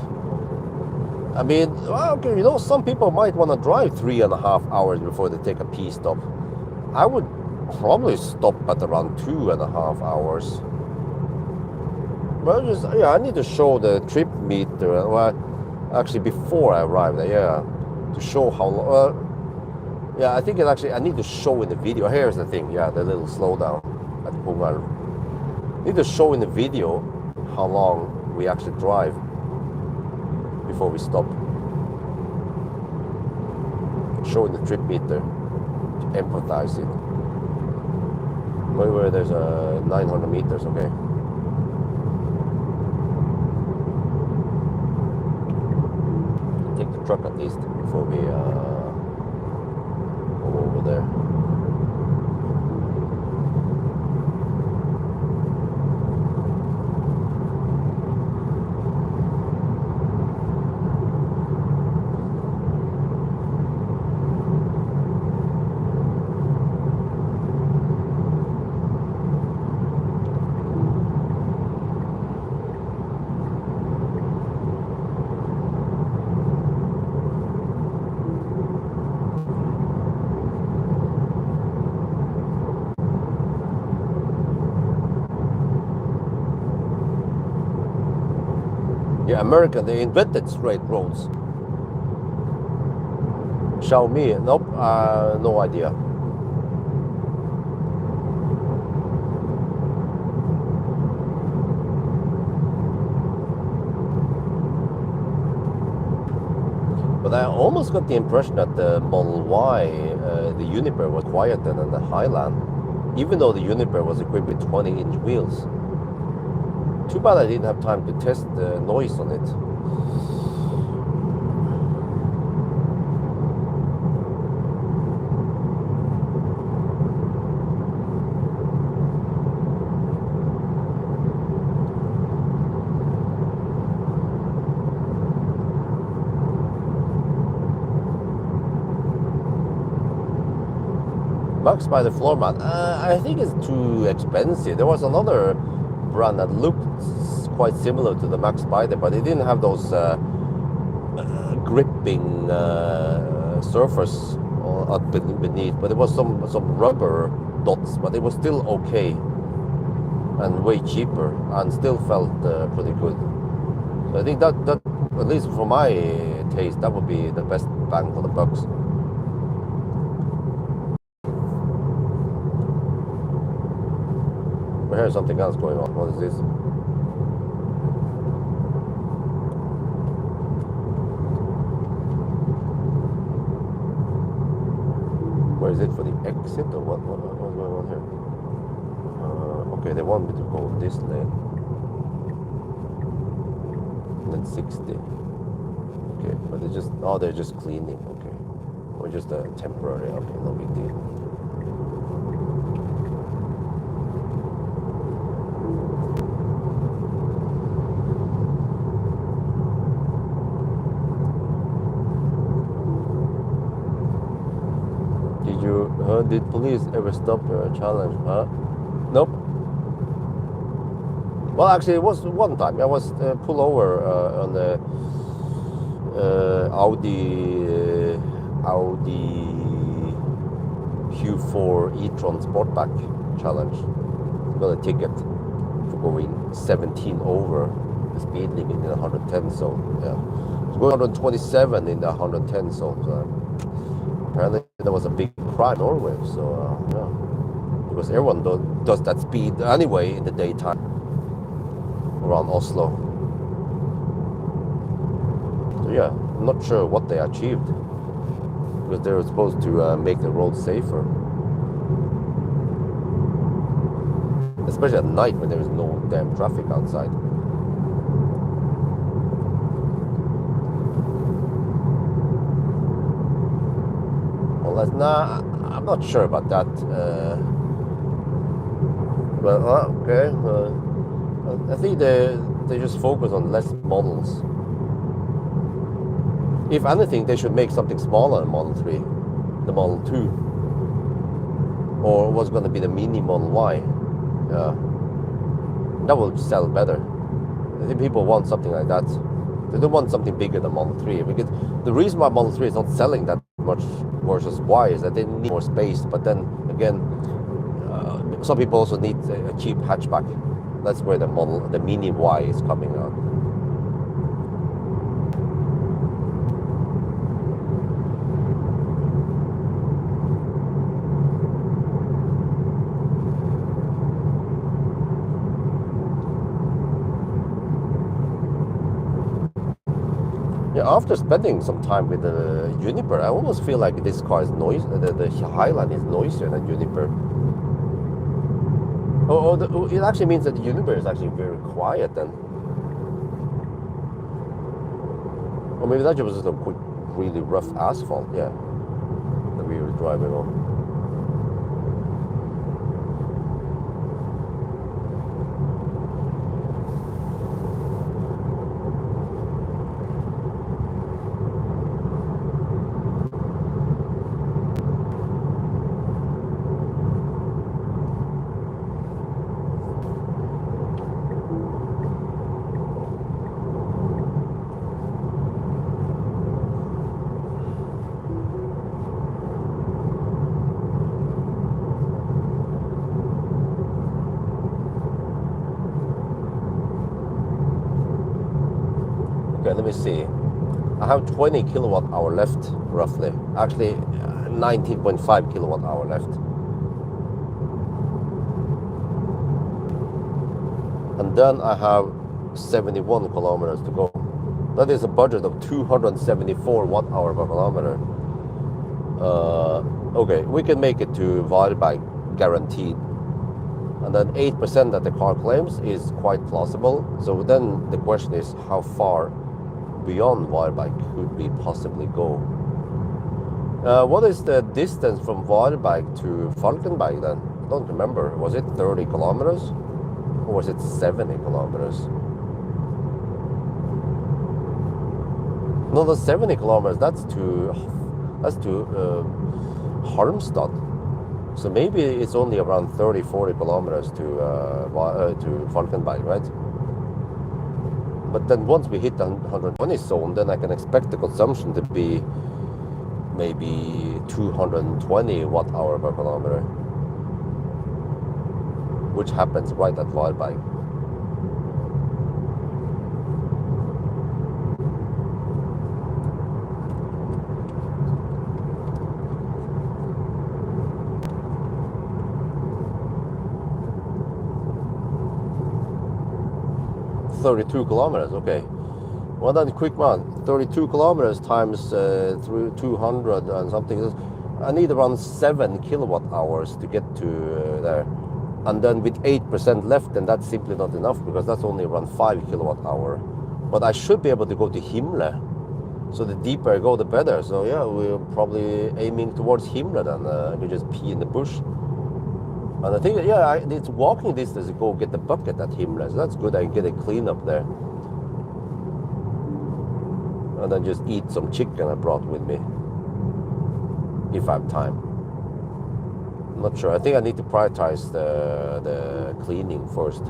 I mean, well, okay, you know, some people might want to drive 3.5 hours before they take a pee stop. I would probably stop at around 2.5 hours. Well, just, yeah, I need to show the trip meter. Well, actually, before I arrived there, yeah, to show how long. Yeah, I think it actually, I need to show in the video. Here's the thing, yeah, the little slowdown at Pawel. I need to show in the video how long we actually drive before we stop. Show in the trip meter to empathize it. Where there's a 900 meters, okay. Take the truck at least before we over there. Yeah, America, they invented straight roads. Xiaomi, nope, no idea. But I almost got the impression that the Model Y, the Uniper, was quieter than the Highland, even though the Uniper was equipped with 20-inch wheels. Too bad I didn't have time to test the noise on it. Max by the floor mat, I think it's too expensive. There was another brand that looked quite similar to the Max Spider, but it didn't have those gripping surface beneath. But it was some rubber dots, but it was still okay and way cheaper, and still felt pretty good. So I think that at least for my taste, that would be the best bang for the bucks. But here's something else going on. What is this? Where is it, for the exit or what's going on here? Okay, they want me to go this lane. Lane 60. Okay, but they're just cleaning. Okay, or just a temporary. Okay, no big deal. Did police ever stop your challenge? Huh? Nope. Well, actually, it was one time. I was pulled over on the Audi Q4 e-tron Sportback challenge. Got a ticket for going 17 over the speed limit in the 110 zone. Yeah, so going 127 in the 110 zone. So apparently there was a big crime in Norway. So yeah, because everyone does that speed anyway in the daytime around Oslo. So yeah, I'm not sure what they achieved because they were supposed to make the road safer. Especially at night when there is no damn traffic outside. Well, I'm not sure about that. But okay. I think they just focus on less models. If anything, they should make something smaller than Model 3, the Model 2, or what's going to be the mini Model Y. That will sell better. I think people want something like that. They don't want something bigger than Model 3, because the reason why Model 3 is not selling that much versus Y is that they need more space. But then again, some people also need a cheap hatchback. That's where the mini Y is coming out. Yeah, after spending some time with the Juniper, I almost feel like this car is noisy. The Highline is noisier than Juniper. It actually means that the Juniper is actually very quiet then. Or maybe that was just a quick, really rough asphalt, yeah, that we were driving on. Okay, let me see. I have 20 kilowatt hour left, roughly. Actually, 19.5 kilowatt hour left. And then I have 71 kilometers to go. That is a budget of 274 watt hour per kilometer. Okay, we can make it to Varberg, guaranteed. And then 8% that the car claims is quite plausible. So then the question is, how far beyond Varberg could we possibly go? What is the distance from Varberg to Falkenberg then? I don't remember. Was it 30 kilometers? Or was it 70 kilometers? No, the 70 kilometers, that's to Halmstad. So maybe it's only around 30, 40 kilometers to Falkenberg, right? But then once we hit the 120 zone, then I can expect the consumption to be maybe 220 watt hour per kilometer, which happens right at Varberg. $32 kilometers, okay. Well then, quick one. 32 kilometers times through 200 and something. I need around 7 kilowatt hours to get to there. And then with 8% left, then that's simply not enough, because that's only around 5 kilowatt hour. But I should be able to go to Himle. So the deeper I go, the better. So yeah, we're probably aiming towards Himle then. I can just pee in the bush. And I think, yeah, it's walking distance to go get the bucket at Himle. So that's good. I can get a clean up there. And then just eat some chicken I brought with me, if I have time. Not sure. I think I need to prioritize the cleaning first.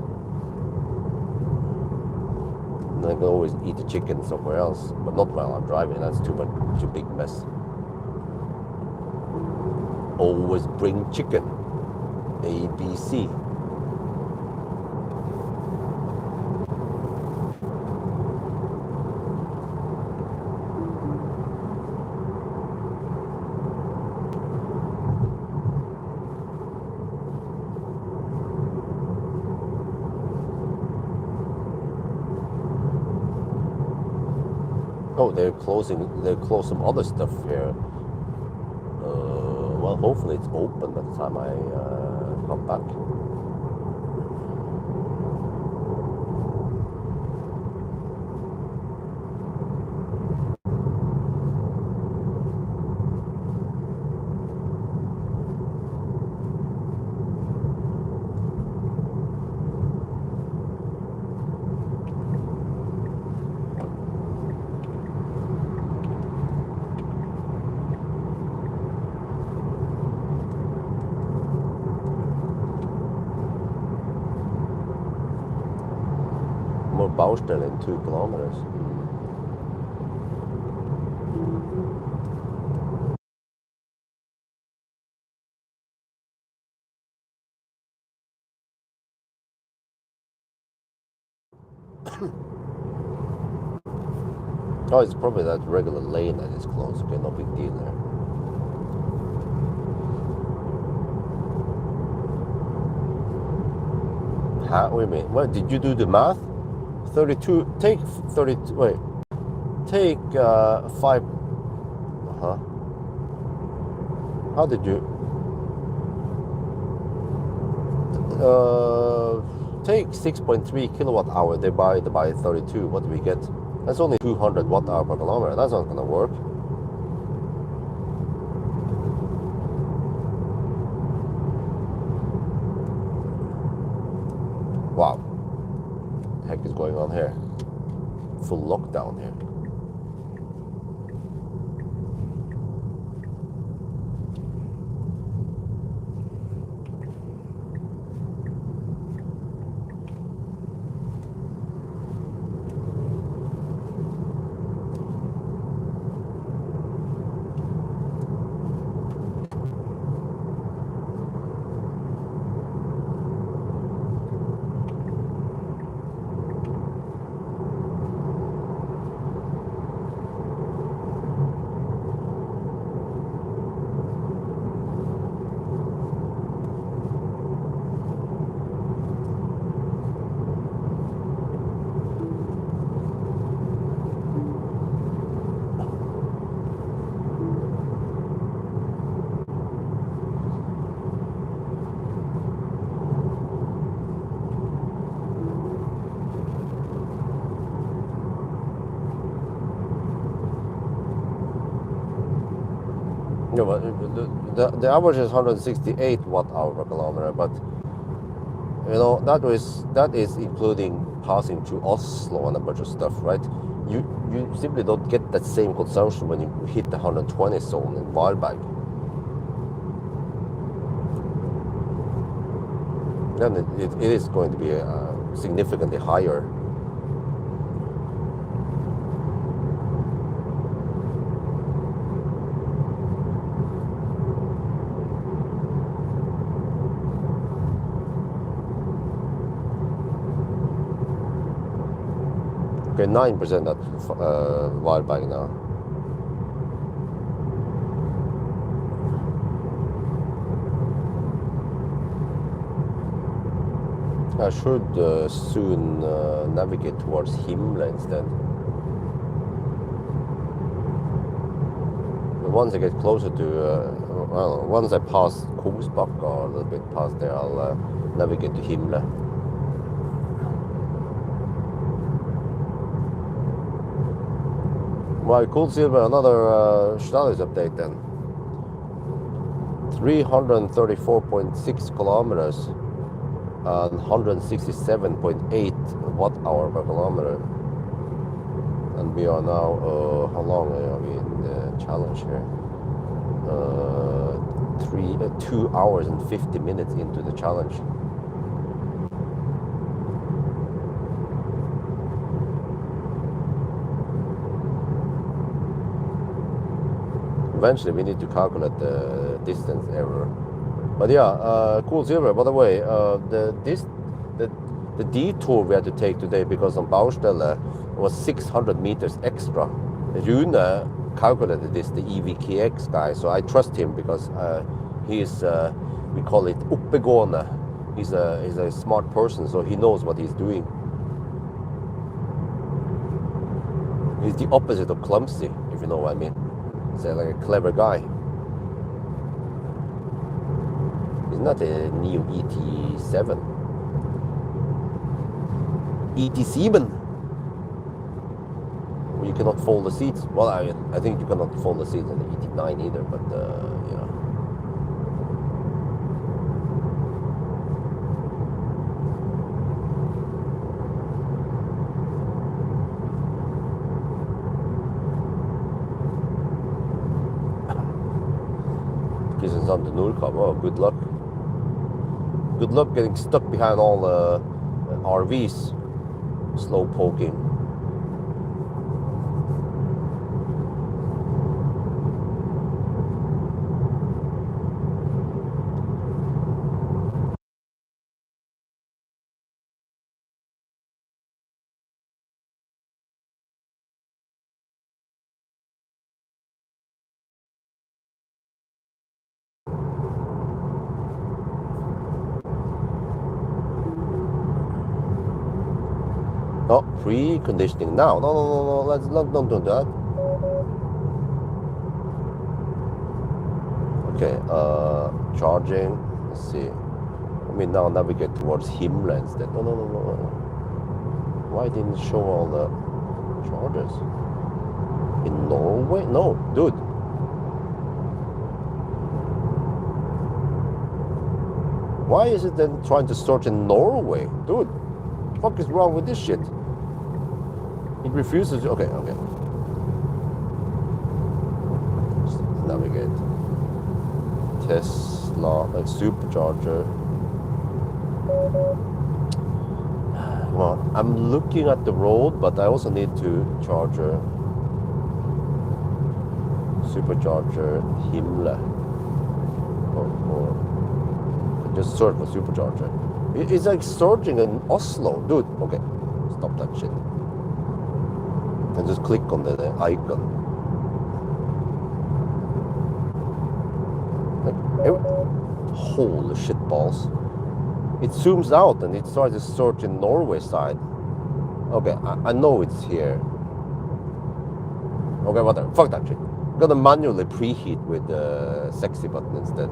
And I can always eat the chicken somewhere else, but not while I'm driving. That's too big mess. Always bring chicken. A, B, C. Oh, they're closed some other stuff here. Well, hopefully it's open by the time I come back. More Baustelle in 2 kilometers. Oh, it's probably that regular lane that is closed. Okay, no big deal there. Wait a minute. What did you do the math? 32. Take 32. Wait. Take 5. Huh? How did you? Take 6.3 kilowatt hour divided by 32. What do we get? That's only 200 watt hour per kilometer. That's not gonna work. Wow. What the heck is going on here? Full lockdown here. No, but the average is 168 watt hour per kilometer, but you know that is including passing through Oslo and a bunch of stuff, right? You simply don't get that same consumption when you hit the 120 zone in Wildbag. Then it is going to be significantly higher. Okay, 9% at Wildbag now. I should soon navigate towards Himle instead. But once I get closer to, well, once I pass Kongsbakka or a little bit past there, I'll navigate to Himle. Well, cool, Silver, another status update then. 334.6 kilometers and 167.8 watt hour per kilometer. And we are now, how long are we in the challenge here? 2 hours and 50 minutes into the challenge. Eventually we need to calculate the distance error. But yeah, cool silver. By the way, the detour we had to take today because on Baustelle was 600 meters extra. Rune calculated this, the EVKX guy, so I trust him because he is, we call it oppegående. He's a smart person, so he knows what he's doing. He's the opposite of clumsy, if you know what I mean. He's like a clever guy. He's not a Neo ET7. ET7. You cannot fold the seats. Well, I think you cannot fold the seats in the ET9 either, but yeah. Kristiansand to Nordkapp. Oh, good luck. Good luck getting stuck behind all the RVs. Slow poking. Oh, preconditioning now. No. Let's don't do that. Okay, charging. Let's see. Let me now navigate towards Himla instead. No. Why didn't it show all the chargers? In Norway? No, dude. Why is it then trying to search in Norway? Dude, what the fuck is wrong with this shit? It refuses. Okay. Just navigate. Tesla, like supercharger. Well, I'm looking at the road, but I also need to charger. Supercharger Himla. Or just search for supercharger. It's like searching in Oslo, dude. Okay, stop that shit. And just click on the icon. Holy shit balls. It zooms out and it starts to search in Norway side. Okay, I know it's here. Okay, whatever. Fuck that shit. I'm gonna manually preheat with the sexy button instead.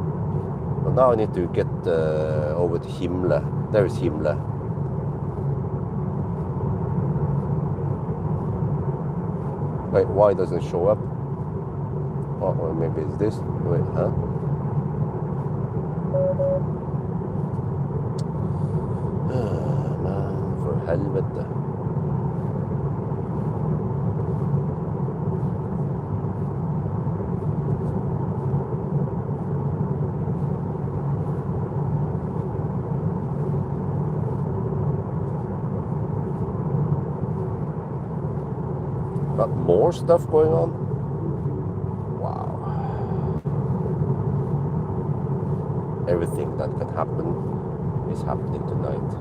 But now I need to get over to Himla. There is Himla. Wait, why doesn't it show up? Oh, or maybe it's this. Wait, huh? Man, for helvete. Got more stuff going on? Wow. Everything that can happen is happening tonight.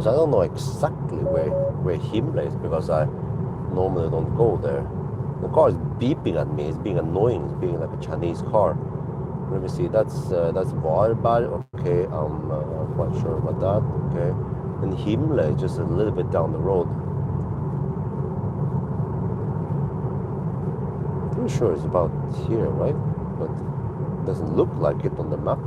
I don't know exactly where Himla is because I normally don't go there. The car is beeping at me. It's being annoying. It's being like a Chinese car. Let me see. That's Varberg. Okay, I'm quite sure about that. Okay, and Himla is just a little bit down the road. Pretty sure it's about here, right? But it doesn't look like it on the map.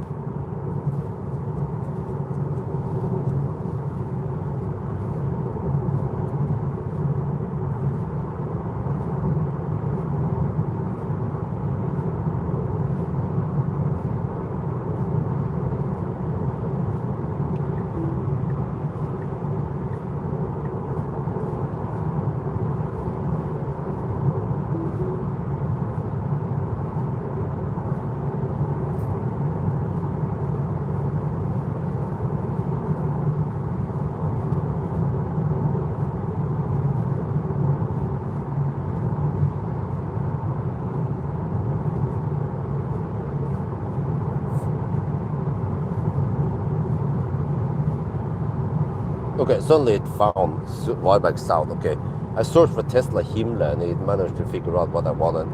Okay, suddenly it found Warburg South. Okay, I searched for Tesla Himmler and it managed to figure out what I wanted.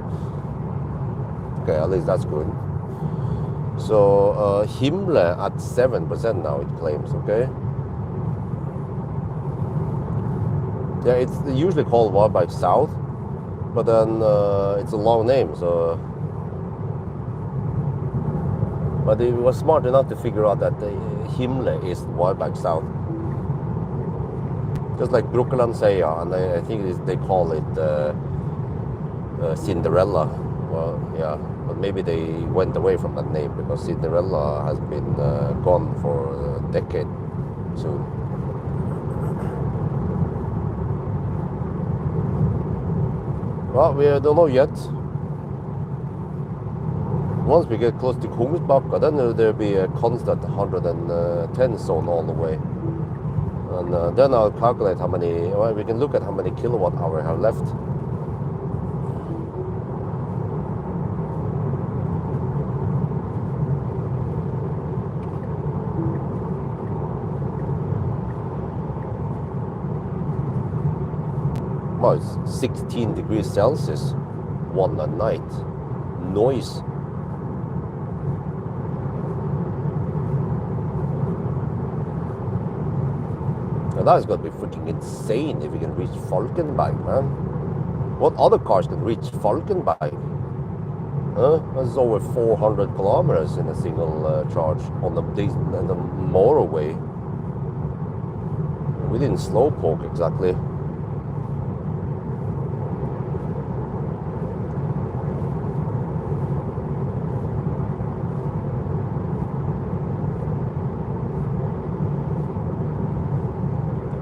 Okay, at least that's good. So Himmler at 7% now it claims. Okay. Yeah, it's usually called Warburg South, but then it's a long name. So, but it was smart enough to figure out that Himmler is Warburg South. Just like Brookeland say, and I think they call it Cinderella. Well, yeah, but maybe they went away from that name because Cinderella has been gone for a decade soon. Well, we don't know yet. Once we get close to Kungsbacka, then there'll be a constant 110 zone all the way. And then I'll calculate how many, well, we can look at how many kilowatt hour I have left. Well, it's 16 degrees Celsius, one at night. Noise. Now that is going to be freaking insane if we can reach Falkenberg, man. What other cars can reach Falkenberg? That's over 400 kilometers in a single charge on the motorway. We didn't slowpoke exactly.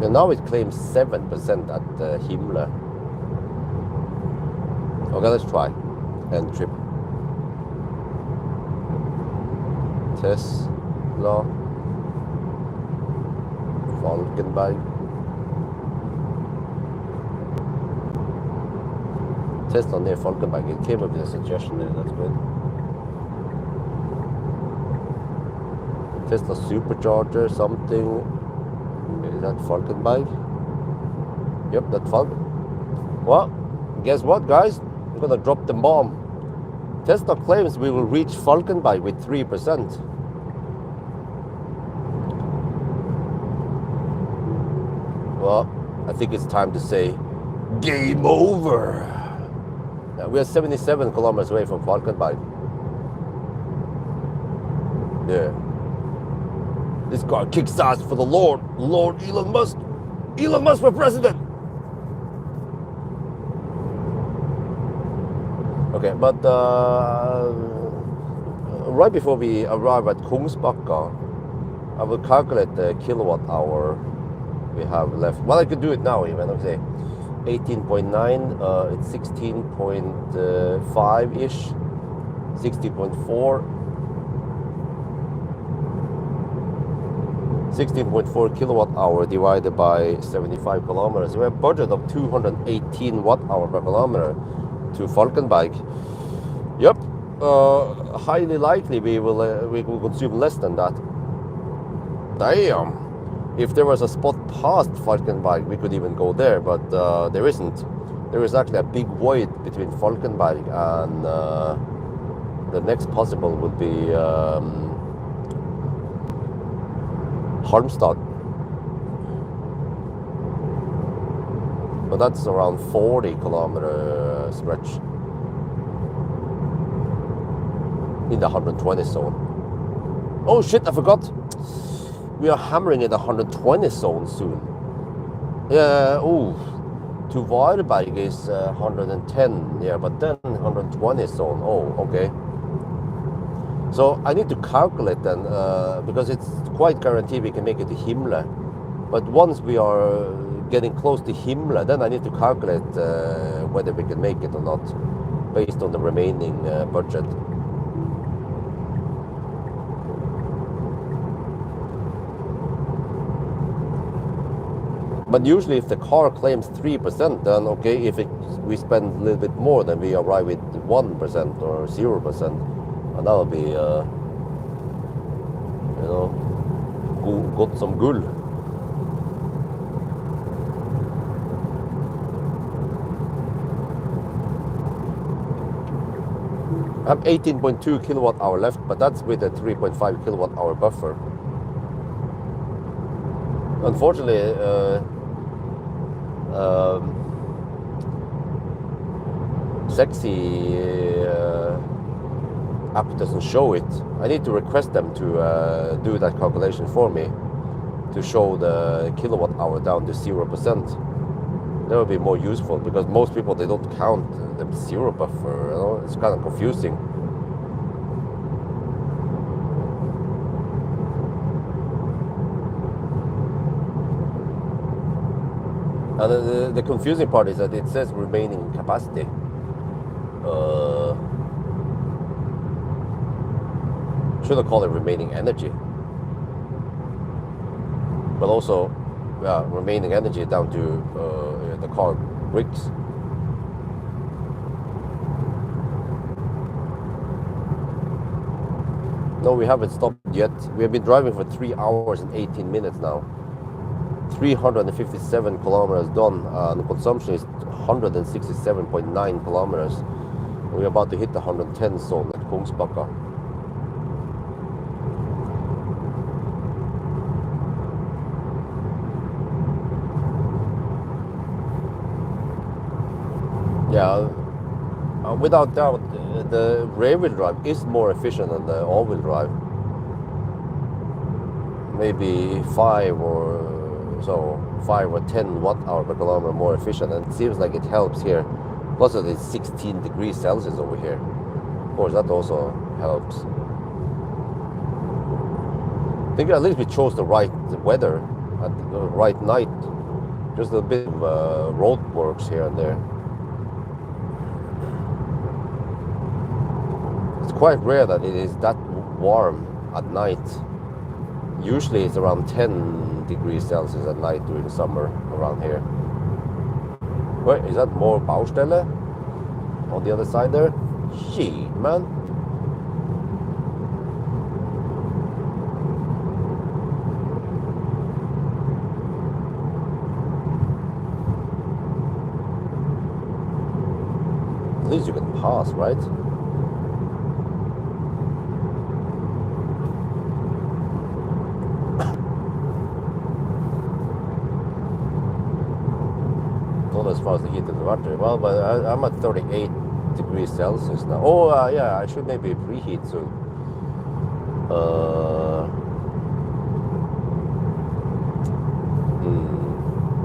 And now it claims 7% at Himmler. Okay, let's try. End trip. Tesla. Falkenberg. Tesla near Falkenberg. It came up with a suggestion there, that's good. Tesla supercharger, something. Is that Falkenberg? Yep, that's Falkenberg. Well, guess what, guys? I'm gonna drop the bomb. Tesla claims we will reach Falkenberg with 3%. Well, I think it's time to say game over. Now, we are 77 kilometers away from Falkenberg. Yeah. This car kicks ass for the Lord. Lord Elon Musk. Elon Musk for president. Okay, but right before we arrive at Kungsbacka, I will calculate the kilowatt hour we have left. Well, I could do it now even. Okay, 18.9. It's 16.5 ish. 16.4. 16.4 kilowatt hour divided by 75 kilometers. We have a budget of 218 watt hour per kilometer to Falkenberg. Yep, highly likely we will consume less than that. Damn! If there was a spot past Falkenberg, we could even go there, but there isn't. There is actually a big void between Falkenberg and the next possible would be Halmstad, but that's around 40 kilometer stretch in the 120 zone. Oh shit, I forgot. We are hammering in the 120 zone soon. Yeah, ooh. To Varberg is 110, yeah, but then 120 zone. Oh, okay. So I need to calculate then, because it's quite guaranteed we can make it to Himmler. But once we are getting close to Himmler, then I need to calculate whether we can make it or not, based on the remaining budget. But usually if the car claims 3%, then okay, if we spend a little bit more, then we arrive with 1% or 0%. And that'll be, got some gull. have 18.2 kilowatt hour left, but that's with a 3.5 kilowatt hour buffer. Unfortunately, Sexy app doesn't show it. I need to request them to do that calculation for me to show the kilowatt hour down to 0%. That would be more useful, because most people, they don't count the zero buffer, you know? It's kind of confusing. And the confusing part is that it says remaining capacity. Should I call it remaining energy? But also, yeah, remaining energy down to the car bricks. No, we haven't stopped yet. We have been driving for 3 hours and 18 minutes now. 357 kilometers done, and the consumption is 167.9 kilometers. We're about to hit the 110 zone at Kungsbacka. Yeah, without doubt, the rear-wheel drive is more efficient than the all-wheel drive. Maybe 5 or 10 watt-hour per kilometer more efficient, and it seems like it helps here. Plus, it's 16 degrees Celsius over here. Of course, that also helps. I think at least we chose the right weather at the right night. Just a bit of road works here and there. It's quite rare that it is that warm at night. Usually it's around 10 degrees Celsius at night during summer around here. Wait, is that more Baustelle on the other side there? Shit, man. At least you can pass, right? As far as the heat of the battery. Well, but I'm at 38 degrees Celsius now. Oh, yeah, I should maybe preheat soon.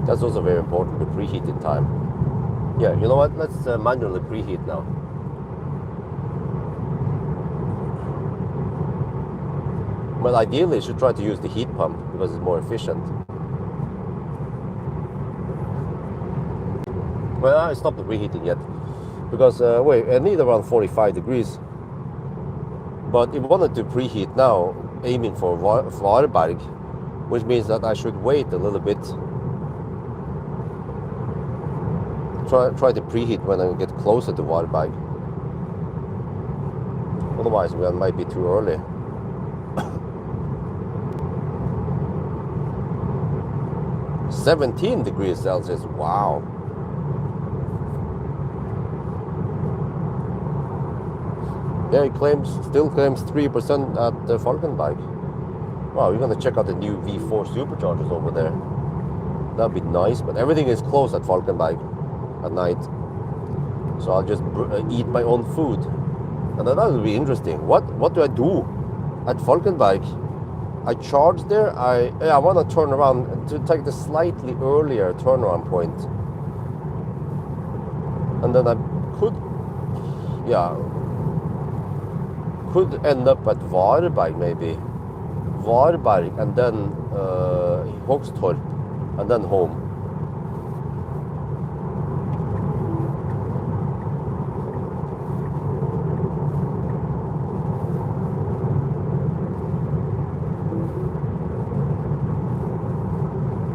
That's also very important, the preheating time. Yeah, you know what? Let's manually preheat now. Well, ideally, you should try to use the heat pump because it's more efficient. Well, I stopped the preheating yet because wait, I need around 45 degrees. But if I wanted to preheat now, aiming for Varberg, which means that I should wait a little bit. Try to preheat when I get closer to Varberg. Otherwise, we might be too early. "17 degrees Celsius, wow. Yeah, it still claims 3% at the Falkenberg. Wow, we're gonna check out the new V4 superchargers over there. That'd be nice, but everything is closed at Falkenberg at night. So I'll just eat my own food. And that will be interesting. What do I do at Falkenberg? I charge there. I want to turn around to take the slightly earlier turnaround point. And then I could end up at Varberg maybe. Varberg and then Håkstorp and then home.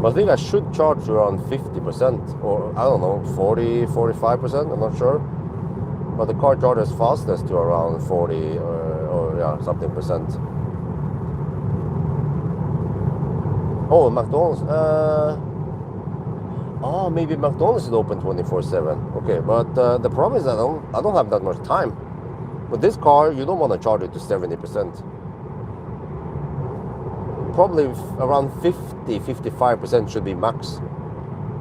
I think I should charge around 50%, or I don't know, 40, 45%, I'm not sure. But the car charges fastest to around 40 or yeah, something percent. Oh, McDonald's. Maybe McDonald's is open 24/7. Okay, but the problem is I don't have that much time. But this car, you don't want to charge it to 70%. Probably around 50-55% should be max.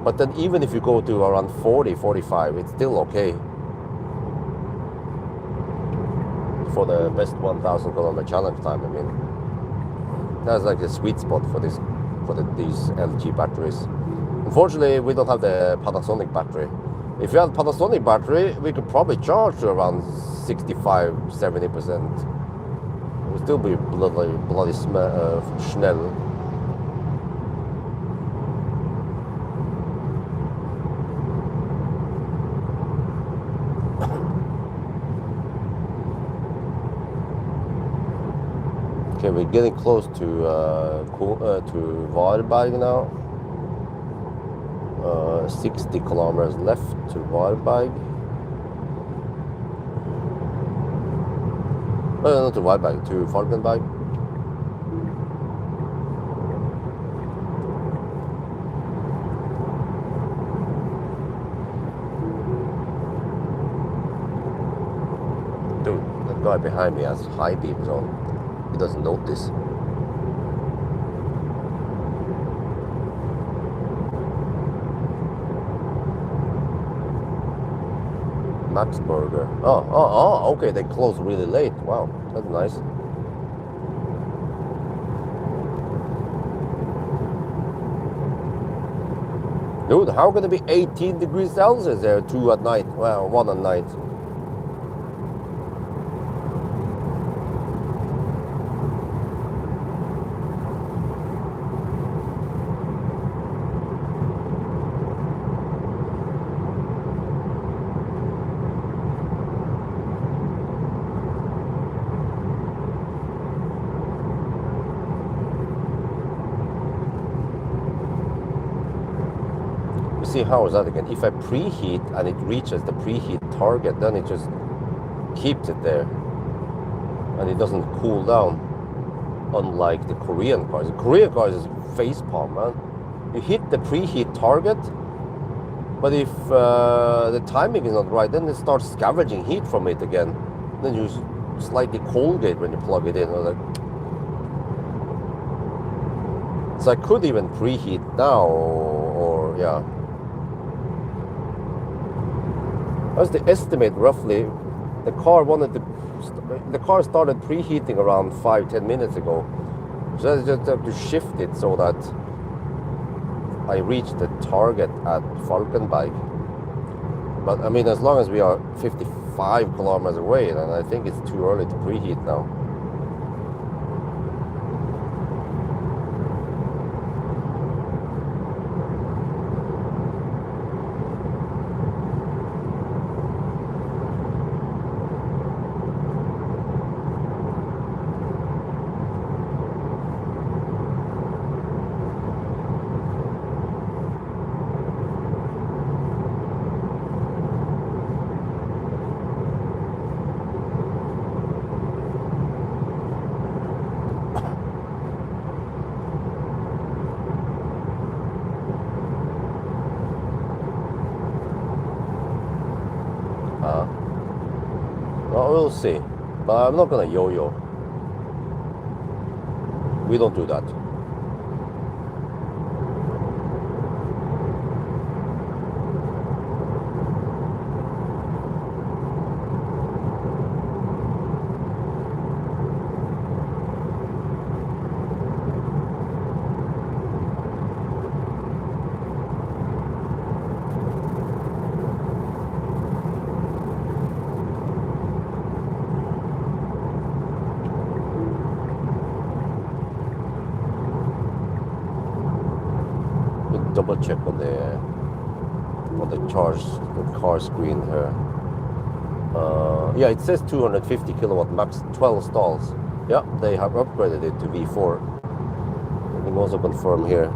But then even if you go to around 40-45, it's still okay for the best 1,000 kilometer challenge time. I mean, that's like the sweet spot for these LG batteries. Unfortunately, we don't have the Panasonic battery. If you had Panasonic battery, we could probably charge to around 65-70%. It would still be bloody schnell. Okay, we're getting close to Varberg now. 60 kilometers left to Varberg. Not to Varberg, to Falkenberg. Dude, that guy behind me has high beams on. He doesn't notice. Max Burger. Oh, okay, they close really late. Wow, that's nice. Dude, how can it be 18 degrees Celsius there? 2 at night. Well, 1 at night. See, how is that again? If I preheat and it reaches the preheat target, then it just keeps it there and it doesn't cool down, unlike the Korean cars. The Korean cars is facepalm, man. You hit the preheat target, but if the timing is not right, then it starts scavenging heat from it again. Then you slightly Colgate when you plug it in. So I could even preheat now, or yeah. That's the estimate roughly. The car started preheating around 5-10 minutes ago. So I just have to shift it so that I reach the target at Falkenberg. But I mean, as long as we are 55 kilometers away, then I think it's too early to preheat now. We'll see, but I'm not gonna yo-yo. We don't do that. Double check on the car screen here. Yeah, it says 250 kilowatt max, 12 stalls. Yeah, they have upgraded it to V4. You can also confirm here.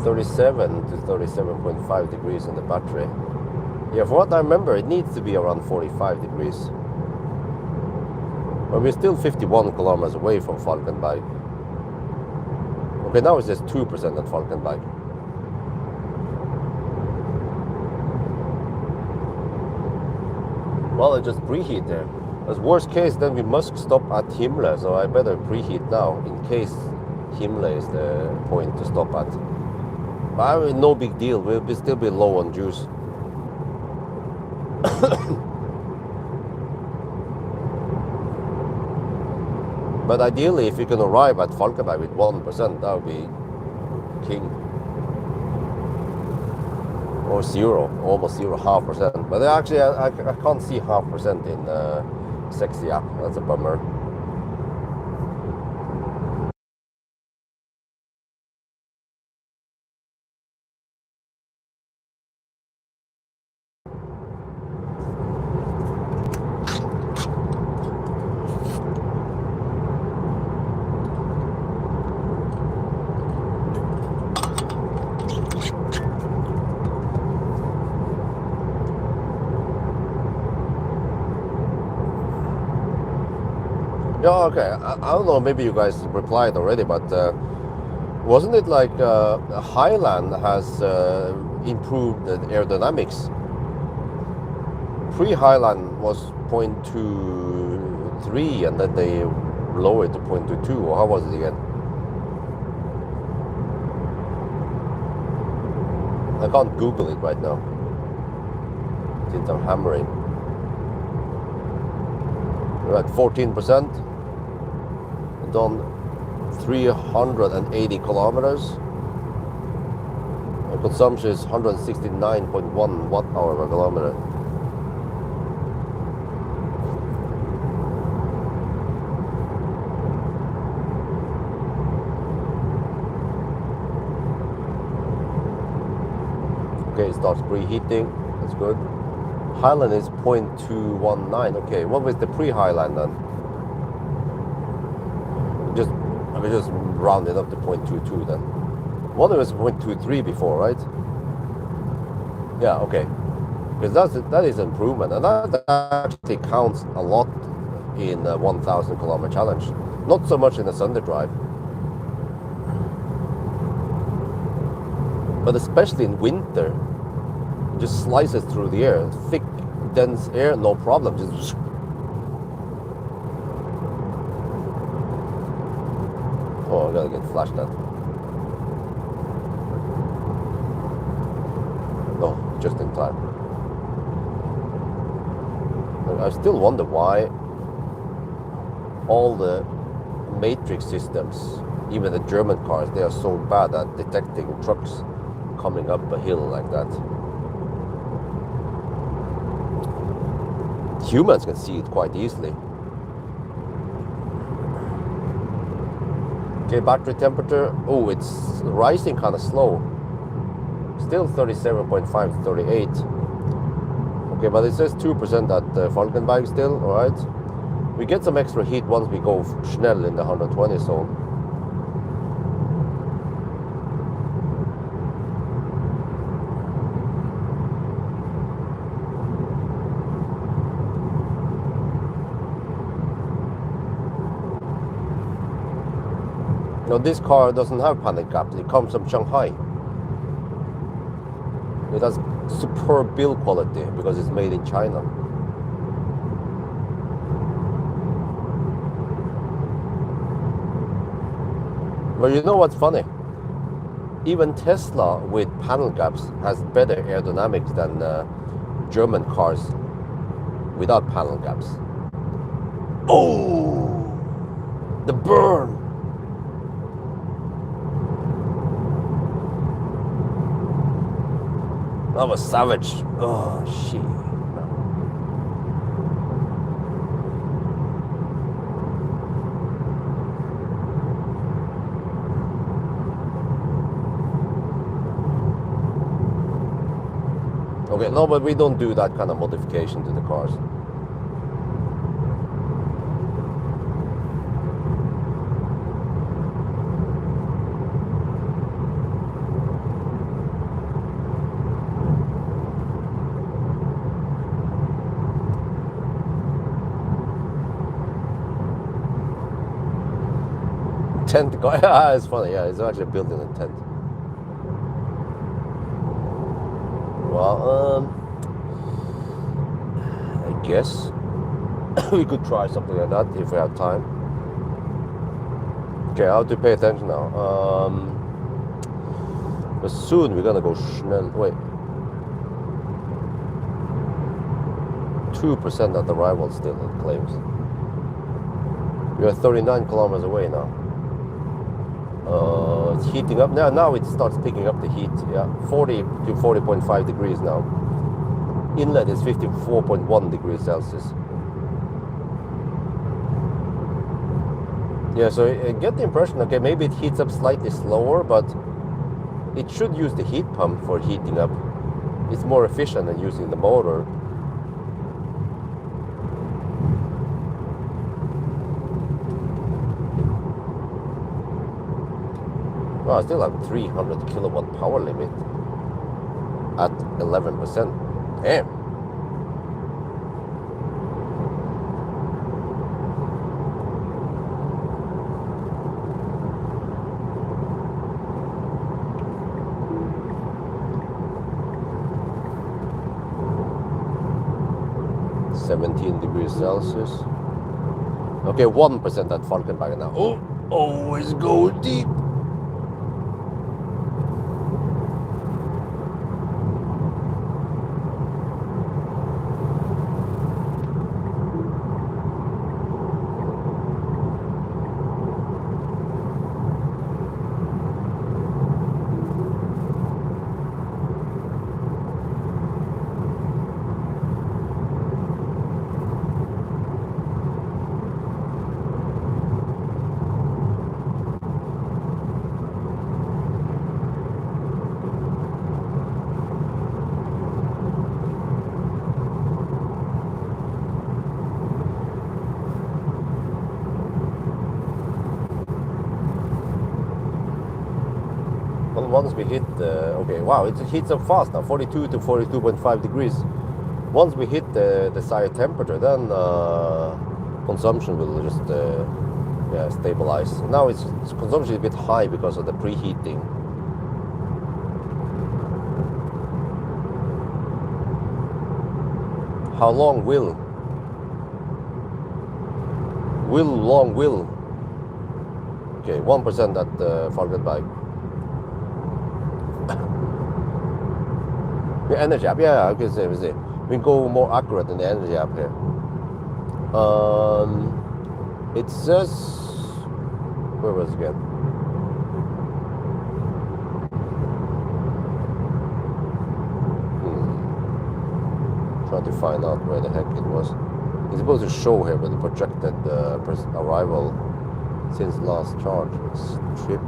(37 to 37.5 degrees in the battery). Yeah, for what I remember, it needs to be around 45 degrees. But we're still 51 kilometers away from Falkenberg. Okay, now it says 2% at Falkenberg. Well, I just preheat there. As worst case, then we must stop at Himmler, so I better preheat now in case Himmler is the point to stop at. But I mean, no big deal. We'll still be low on juice. But ideally, if you can arrive at Falkenberg with 1%, that would be king. Or zero, almost 0.5%. But actually, I can't see 0.5% in Sexy app. That's a bummer. Yeah, okay. I don't know, maybe you guys replied already, but wasn't it like Highland has improved the aerodynamics? Pre-Highland was 0.23 and then they lowered to 0.22, or how was it again? I can't Google it right now since I'm hammering. We're at 14%. Done 380 kilometers. Our consumption is 169.1 watt hour per kilometer. Okay, it starts preheating. That's good. Highland is 0.219. Okay, what was the pre-Highland then? I just round it up to 0.22 then. One of us 0.23 before, right? Yeah, okay. Because that is improvement, and that actually counts a lot in a 1,000 kilometer challenge. Not so much in a Sunday drive, but especially in winter, it just slices through the air. Thick, dense air, no problem. Just oh, I gotta get flashed at. No, just in time. I still wonder why all the matrix systems, even the German cars, they are so bad at detecting trucks coming up a hill like that. Humans can see it quite easily. Okay, battery temperature. Oh, it's rising kind of slow. Still 37.5 to 38. Okay, but it says 2% at Falkenberg still, alright. We get some extra heat once we go Schnell in the 120 zone. Now this car doesn't have panic gaps. It comes from Shanghai. It has superb build quality because it's made in China. But you know what's funny? Even Tesla with panel gaps has better aerodynamics than German cars without panel gaps. Oh, the burn! That was savage. Oh, shit. Okay, no, but we don't do that kind of modification to the cars. tent car. Yeah, it's funny. Yeah, it's actually built in a tent. Well, I guess we could try something like that if we have time. Okay, I have to pay attention now. But soon we're gonna go schnell. Wait, 2% at arrival still, it claims. We are 39 kilometers away now. It's heating up now. Now it starts picking up the heat. Yeah, 40 to 40.5 degrees now. Inlet is 54.1 degrees Celsius. Yeah, so I get the impression, okay, maybe it heats up slightly slower, but it should use the heat pump for heating up. It's more efficient than using the motor. Well, I still have 300 kilowatt power limit at 11%. Damn. Degrees Celsius. Okay, 1% at Falkenberg now. Oh, always go deep. Once we hit, okay, wow, it heats up fast now, 42 to 42.5 degrees. Once we hit the desired temperature, then consumption will just yeah, stabilize. Now its consumption is a bit high because of the preheating. How long will? Okay, 1% at Falkenberg. The energy app, yeah, I can see. We can go more accurate in the energy app here. It says, where was it again? Trying to find out where the heck it was. It's supposed to show here with the projected arrival since last charge. It's trip.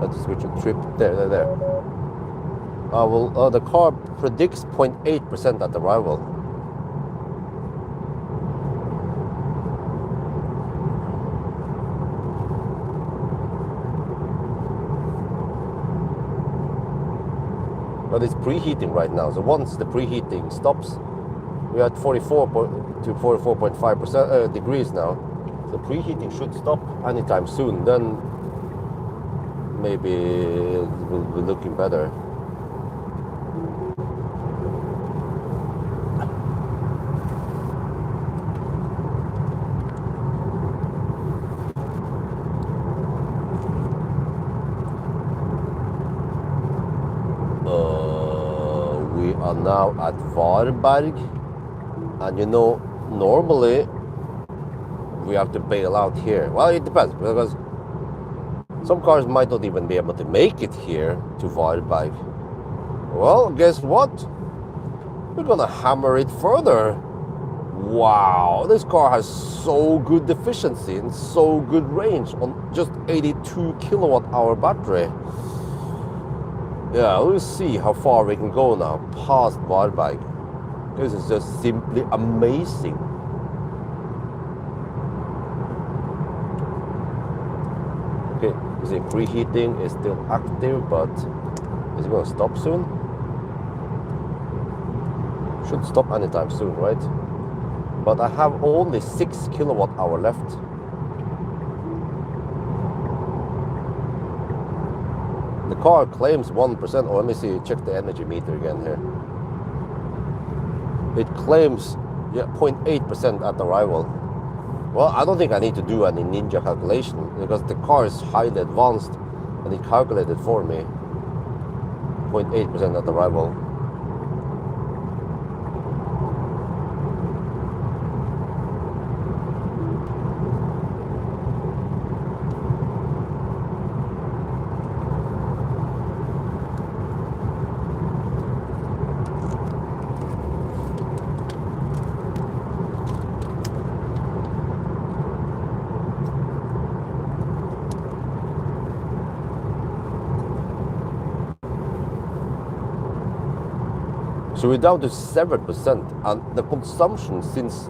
Let's switch to trip. There. Well, the car predicts 0.8% at arrival. But it's preheating right now. So once the preheating stops, we're at 44 to 44.5% degrees now. The preheating should stop anytime soon. Then maybe it will be looking better. We are now at Varberg, and you know, normally we have to bail out here. Well, it depends, because some cars might not even be able to make it here to Varberg. Well, guess what? We're gonna hammer it further. Wow, this car has so good efficiency and so good range on just 82 kilowatt hour battery. Yeah, we'll see how far we can go now past Varberg. This is just simply amazing. Okay, you see preheating is still active, but is it going to stop soon? Should stop anytime soon, right? But I have only 6 kilowatt hour left. The car claims 1%. Oh, let me see, check the energy meter again here. It claims 0.8% at arrival. Well, I don't think I need to do any ninja calculation because the car is highly advanced and it calculated for me 0.8% at arrival. So we're down to 7%, and the consumption since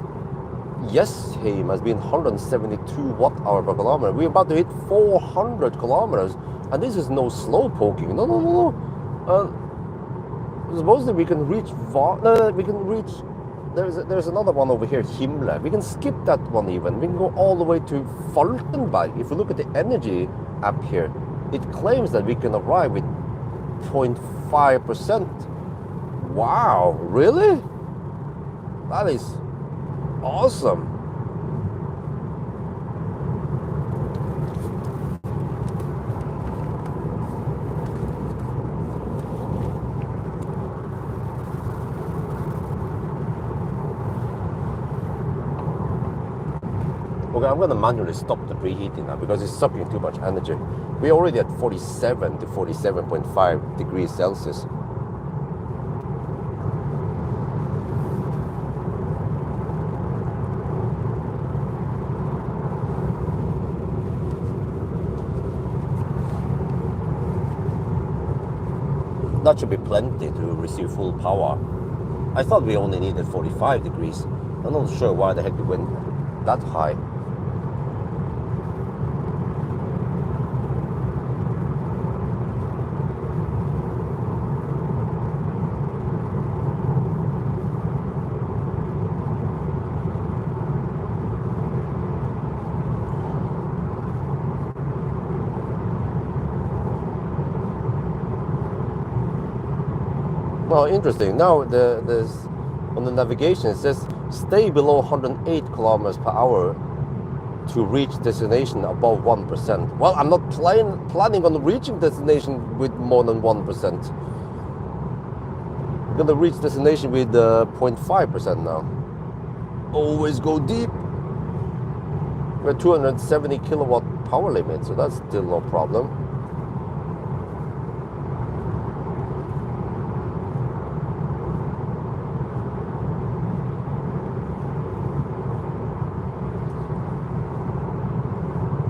yesterday has been 172 watt-hour per kilometer. We're about to hit 400 kilometers, and this is no slow poking. No. Supposedly we can reach. We can reach. There's another one over here, Himmler. We can skip that one even. We can go all the way to Falkenberg. If you look at the energy app here, it claims that we can arrive with 0.5%. Wow, really? That is awesome. Okay, I'm going to manually stop the preheating now because it's sucking too much energy. We're already at 47 to 47.5 degrees Celsius. That should be plenty to receive full power. I thought we only needed 45 degrees. I'm not sure why the heck it went that high. Well, interesting. Now there's on the navigation it says stay below 108 kilometers per hour to reach destination above 1%. Well, I'm not planning on reaching destination with more than 1%. I'm gonna reach destination with 0.5% now. Always go deep. We're 270 kilowatt power limit, so that's still no problem.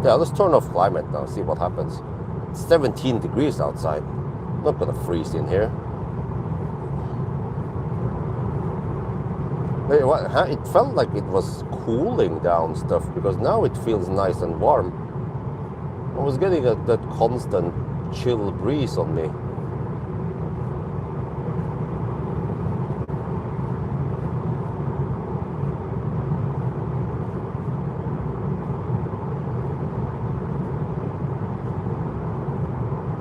Yeah, let's turn off climate now, see what happens. It's 17 degrees outside. I'm not gonna freeze in here. Hey, what? Huh? It felt like it was cooling down stuff because now it feels nice and warm. I was getting that constant chill breeze on me.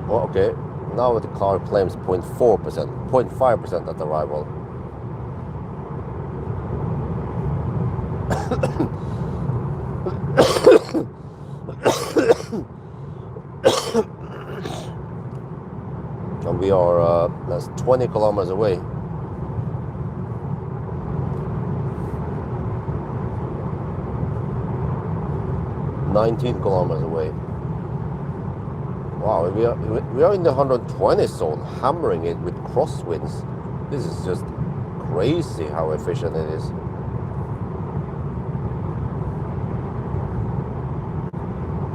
Well, okay, now the car claims 0.4%, 0.5% at arrival. And we are, that's 20 kilometers away. $19 kilometers away. Wow, we are in the 120 zone, hammering it with crosswinds. This is just crazy how efficient it is.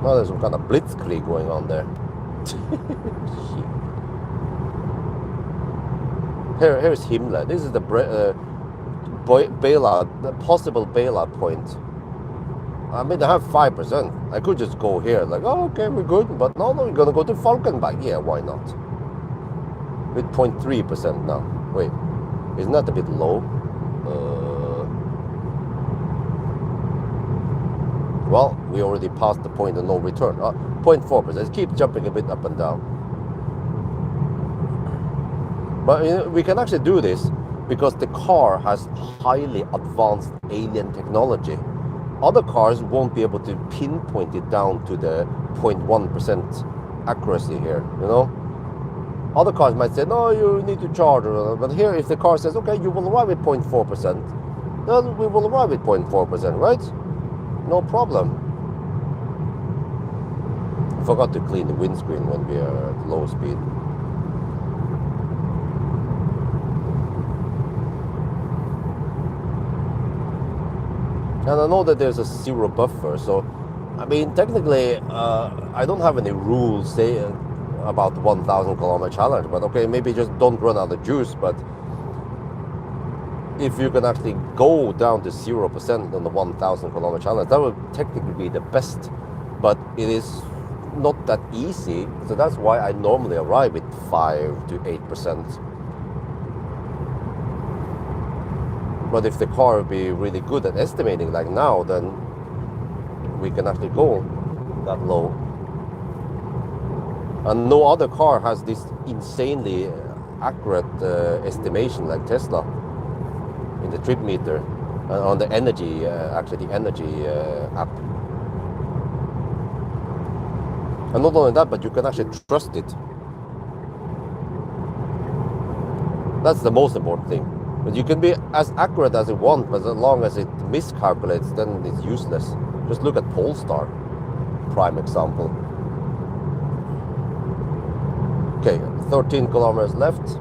Now there's some kind of blitzkrieg going on there. Here's Himmler. This is the bailout, the possible bailout point. I mean, I have 5%. I could just go here, like, oh, okay, we're good. But no, we're gonna go to Falkenberg. Yeah, why not? With 0.3% now. Wait, isn't that a bit low? Well, we already passed the point of no return. 0.4%. Keep jumping a bit up and down. But you know, we can actually do this because the car has highly advanced alien technology. Other cars won't be able to pinpoint it down to the 0.1% accuracy here, you know. Other cars might say, no, you need to charge. But here, if the car says, okay, you will arrive at 0.4%, then we will arrive at 0.4%, right? No problem. I forgot to clean the windscreen when we are at low speed. And I know that there's a zero buffer, so I mean, technically, I don't have any rules say about 1,000 kilometer challenge, but okay, maybe just don't run out of juice. But if you can actually go down to 0% on the 1,000 kilometer challenge, that would technically be the best. But it is not that easy, so that's why I normally arrive at 5 to 8%. But if the car will be really good at estimating like now, then we can actually go that low. And no other car has this insanely accurate estimation like Tesla in the trip meter and on the energy, actually the energy app. And not only that, but you can actually trust it. That's the most important thing. But you can be as accurate as you want, but as long as it miscalculates, then it's useless. Just look at Polestar, prime example. Okay, 13 kilometers left.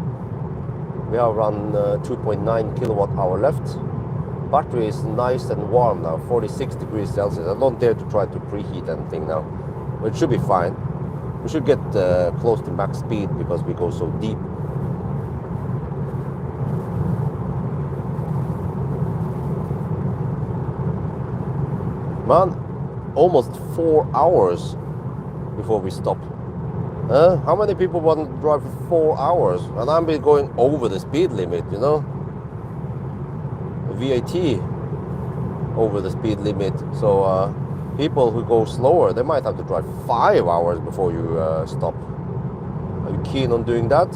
We have around 2.9 kilowatt hour left. Battery is nice and warm now, 46 degrees Celsius. I don't dare to try to preheat anything now, but it should be fine. We should get close to max speed because we go so deep. Man, almost 4 hours before we stop. How many people want to drive for 4 hours? And I'm going over the speed limit, you know. VAT over the speed limit. So people who go slower, they might have to drive 5 hours before you stop. Are you keen on doing that?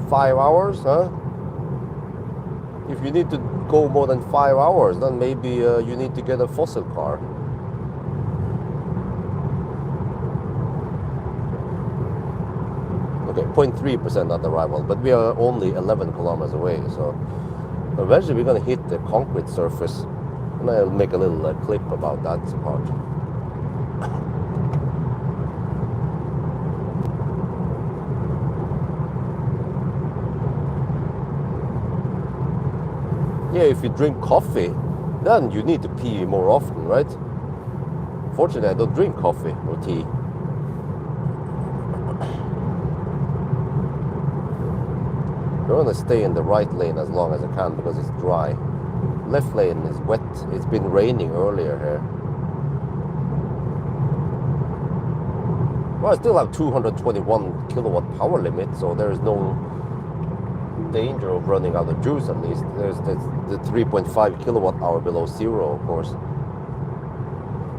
5 hours, huh? If you need to go more than 5 hours, then maybe you need to get a fossil car. Okay, 0.3% at arrival, but we are only 11 kilometers away, so eventually we're going to hit the concrete surface, and I'll make a little clip about that part. Yeah, if you drink coffee, then you need to pee more often, right? Fortunately, I don't drink coffee or tea. I'm going to stay in the right lane as long as I can because it's dry. Left lane is wet. It's been raining earlier here. Well, I still have 221 kilowatt power limit, so there is no danger of running out of juice. At least there's the 3.5 kilowatt hour below zero, of course.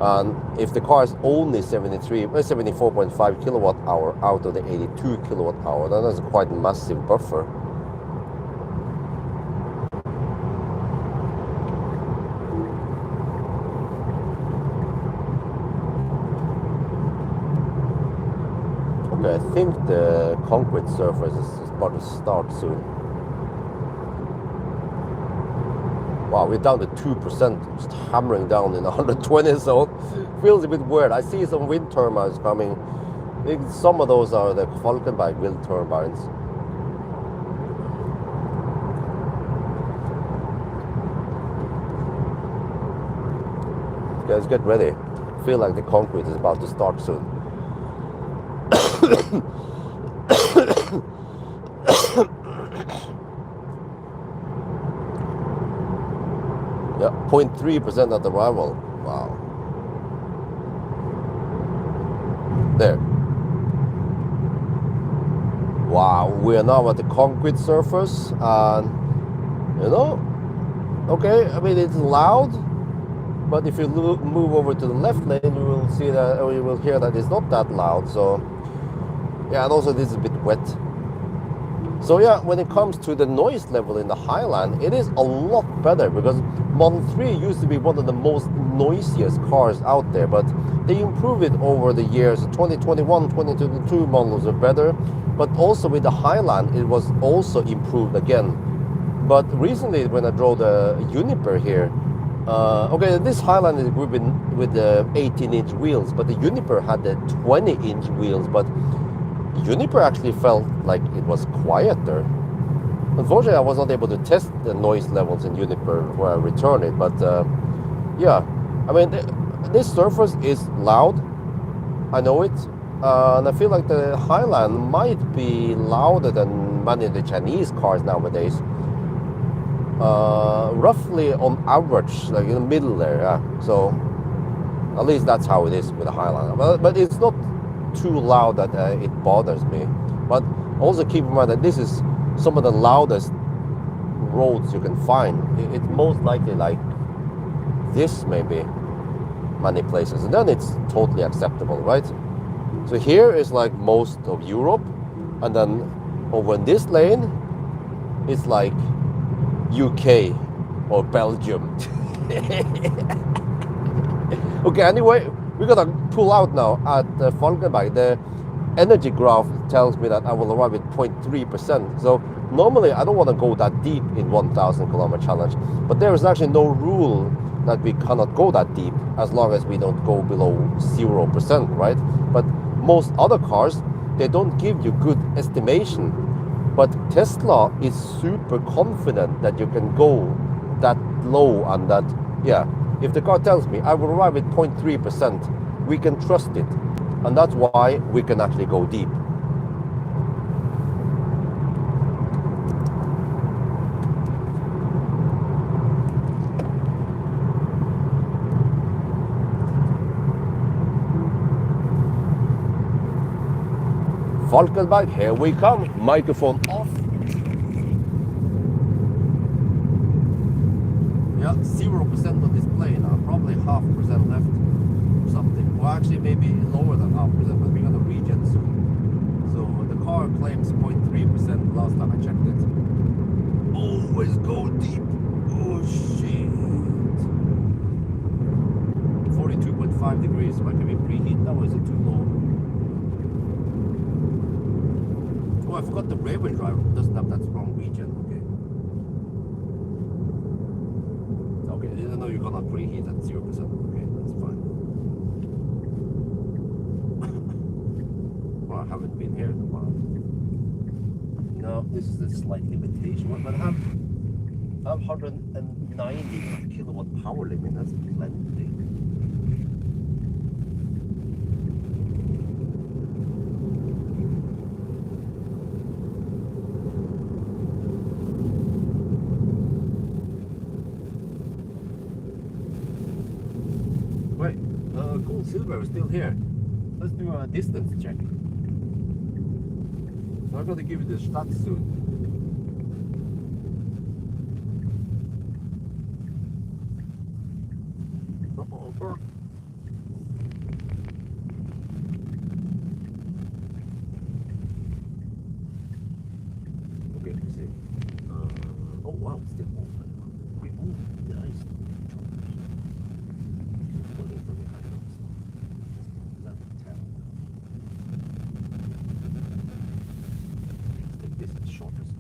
And if the car is only 74.5 kilowatt hour out of the 82 kilowatt hour, then that's quite a massive buffer. Okay, I think the concrete surface is about to start soon. Wow, we're down to 2%, just hammering down in 120 zone. Feels a bit weird. I see some wind turbines coming. I think some of those are the Falkenberg wind turbines. Guys, get ready. I feel like the concrete is about to start soon. Yeah, 0.3% at arrival. Wow. There. Wow, we are now at the concrete surface, and you know, okay, I mean it's loud, but if you move over to the left lane, you will see that, or you will hear that it's not that loud. So yeah, and also this is a bit wet. So yeah, when it comes to the noise level in the Highland, it is a lot better because Model 3 used to be one of the most noisiest cars out there, but they improved it over the years. 2021, 2022 models are better, but also with the Highland, it was also improved again. But recently, when I drove the Uniper here, okay, this Highland is equipped with the 18-inch wheels, but the Uniper had the 20-inch wheels, but Uniper actually felt like it was quieter. Unfortunately, I was not able to test the noise levels in Uniper where I returned it, but yeah, I mean, this Surface is loud, I know it, and I feel like the Highland might be louder than many of the Chinese cars nowadays. Roughly on average, like in the middle there, yeah. So at least that's how it is with the Highland. But it's not too loud that it bothers me. But also keep in mind that this is some of the loudest roads you can find. It's most likely like this maybe many places, and then it's totally acceptable, right? So here is like most of Europe, and then over in this lane it's like UK or Belgium. Okay, anyway, we're gonna pull out now at Falkenberg. The energy graph tells me that I will arrive at 0.3%. So normally I don't want to go that deep in 1,000 kilometer challenge, but there is actually no rule that we cannot go that deep as long as we don't go below 0%, right? But most other cars, they don't give you good estimation. But Tesla is super confident that you can go that low and that, yeah, if the car tells me I will arrive at 0.3%, we can trust it. And that's why we can actually go deep. Falkenberg, here we come. Microphone off. Yeah, 0% on display now. Probably 0.5% left. Something. Well, actually, maybe lower than 0.5%, but we're gonna regen soon. So the car claims 0.3% last time I checked it. Always go deep. Oh shit. 42.5 degrees. Why can we preheat now? Or is it too low? Oh, I forgot the rear-wheel drive doesn't have that strong regen. Okay. Okay, I didn't know you're gonna preheat at 0%. Okay, that's fine. Well, I haven't been here in a while. No, this is a slight limitation. But I have 190 kilowatt power limit. That's plenty. Wait, Gold Silver is still here. Let's do a distance check. So I'm gonna give you the stats soon. Okay, let's see. Oh wow, it's still open. Remove the ice. This is shortest.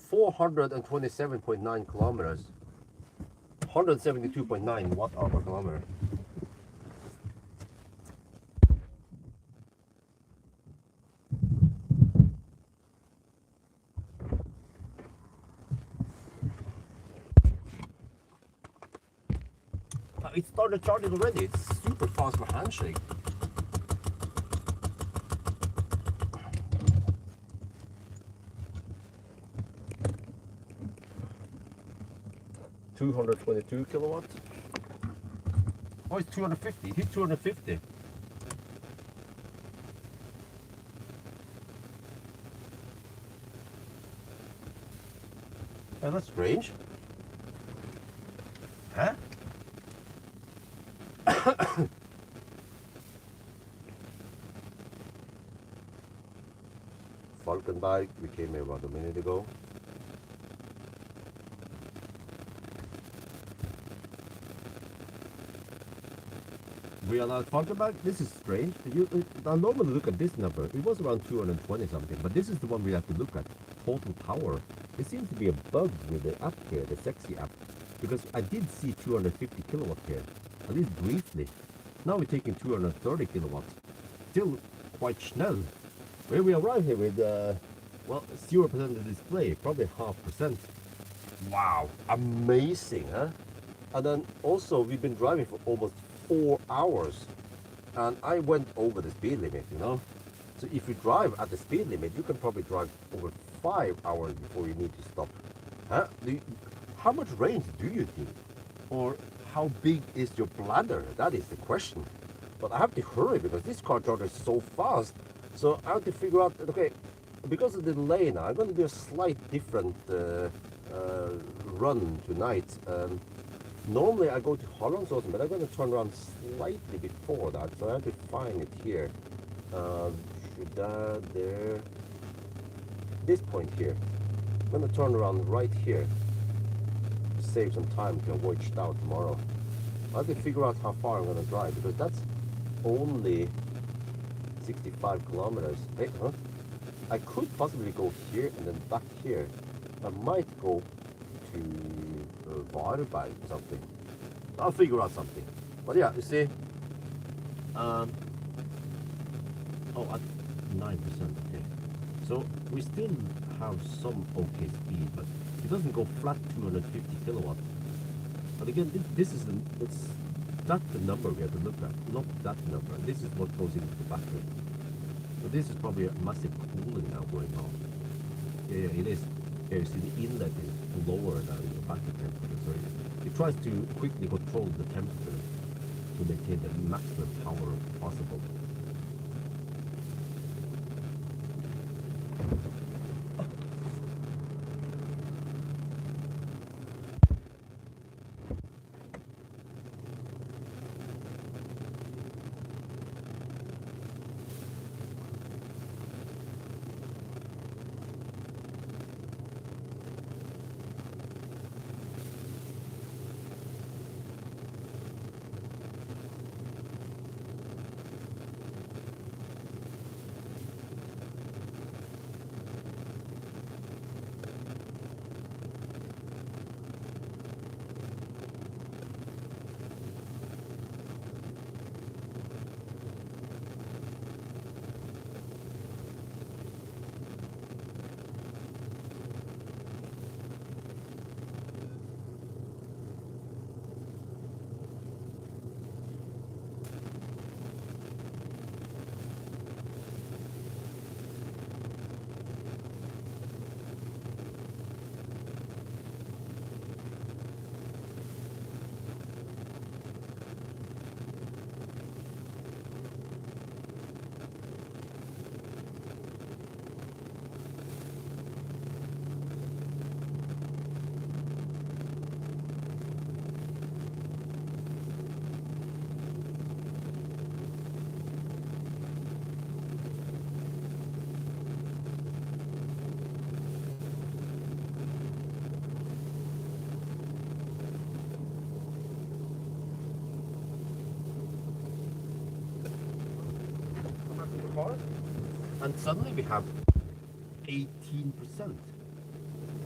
427.9 kilometers. 172.9 watt-hour per kilometer. It started charging already. It's super fast for handshake. $222 kilowatts. Oh, it's 250. It hit 250. Oh, that's strange. Huh? Falcon bike. We came here about a minute ago. Realized Falcon bike. This is strange. I normally look at this number. It was around 220 something, but this is the one we have to look at. Total power. There seems to be a bug with the app here, the sexy app, because I did see 250 kilowatt here, at least briefly. Now we're taking 230 kilowatts. Still quite snel. Where we arrive here with, well, 0% of the display, probably 0.5%. Wow, amazing, huh? And then also we've been driving for almost 4 hours, and I went over the speed limit, you know. So if you drive at the speed limit, you can probably drive over 5 hours before you need to stop. Huh? How much range do you think? Or how big is your bladder? That is the question. But I have to hurry because this car charges so fast. So I have to figure out, okay, because of the delay now, I'm going to do a slight different run tonight. Normally I go to Hollandsåsen, but I'm going to turn around slightly before that. So I have to find it here. There, this point here. I'm going to turn around right here to save some time to avoid Stau tomorrow. I have to figure out how far I'm going to drive because that's only 65 kilometers. Hey, huh? I could possibly go here and then back here. I might go to Varberg or something. I'll figure out something. But yeah, you see, oh, at 9%, okay. So we still have some okay speed, but it doesn't go flat 250 kilowatts. But again, this is that's the number we have to look at, not that number. This is what goes into the battery. So this is probably a massive cooling now going on. Yeah, it is. Here you see the inlet is lower than the battery temperature. So it tries to quickly control the temperature to maintain the maximum power possible. And suddenly we have 18%.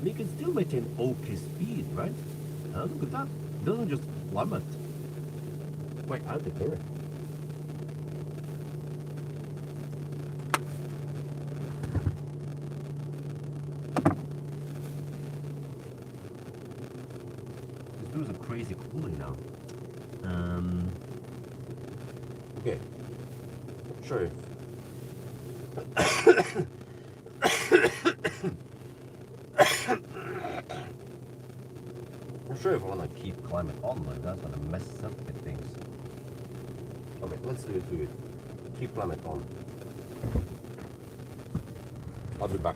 We can still maintain okay speed, right? Look at that. It doesn't just plummet. Wait, I have to hurry. This dude's a crazy cooling now. Okay. Sure. I'm sure if I want to keep climate on, like that's gonna mess up the things. Okay, let's do it. Keep climate on. I'll be back.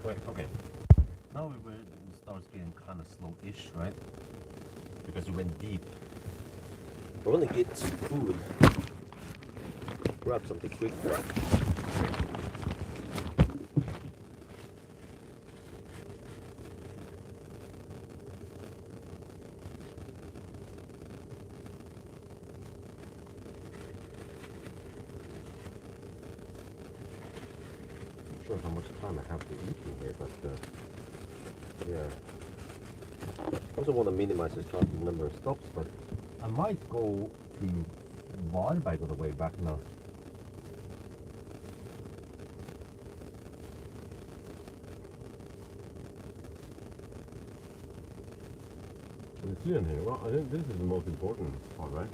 Wait, okay. Now it starts getting kind of slow-ish, right? Because you went deep. I want to get food. Grab something quick. Not sure how much time I have to eat in here, but yeah. I also want to minimize the number of stops, but I might go to Varberg on the way back now. You see in here? Well, I think this is the most important part, right?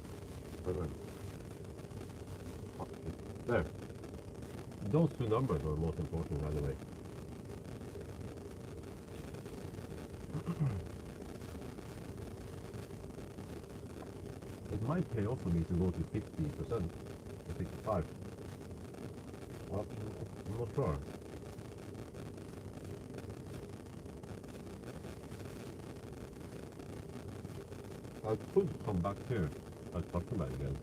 There. Those two numbers are the most important, by the way. It might pay off for me to go to 50% or 55%. Well, I'm not sure. I could come back here at Butterman again.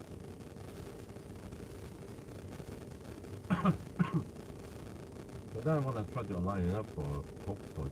But then I want to try to align it up for Oxford.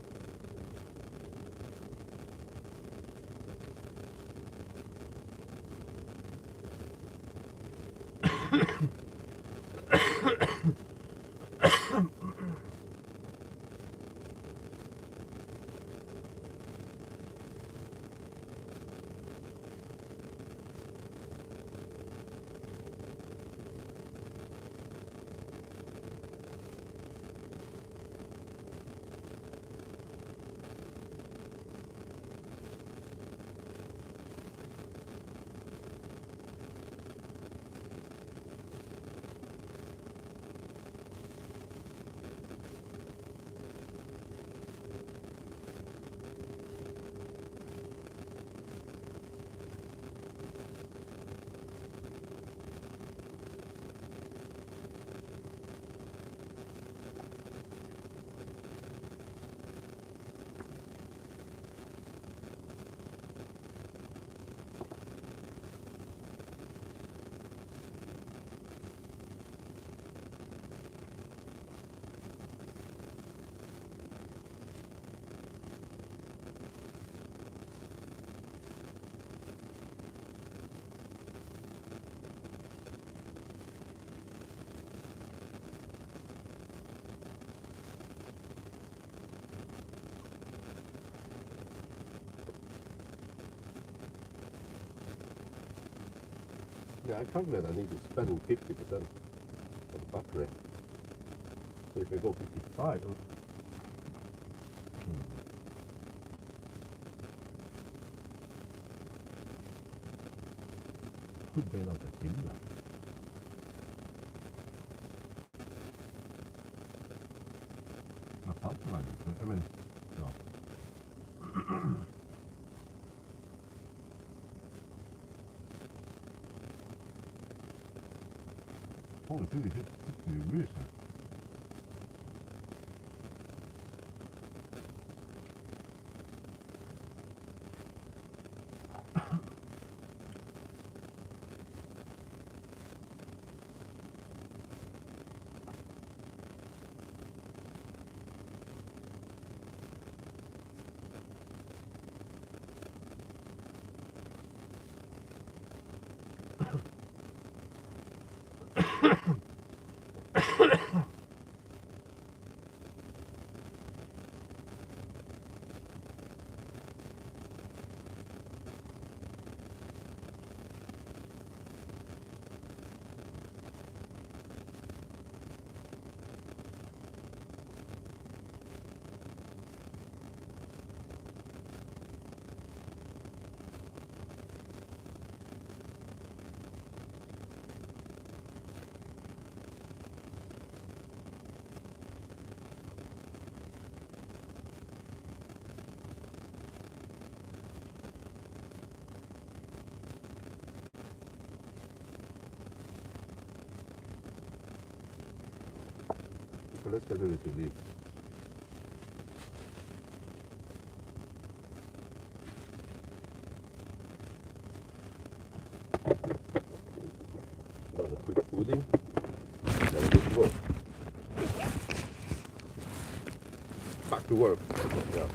Yeah, I calculate I need to spend 50% of the battery. So if I go 55, could be another timme. Vad fattar man inte? I mean, ja. Holy shit, det sitter ju mus här. So let's get ready to leave. back to work. Yeah.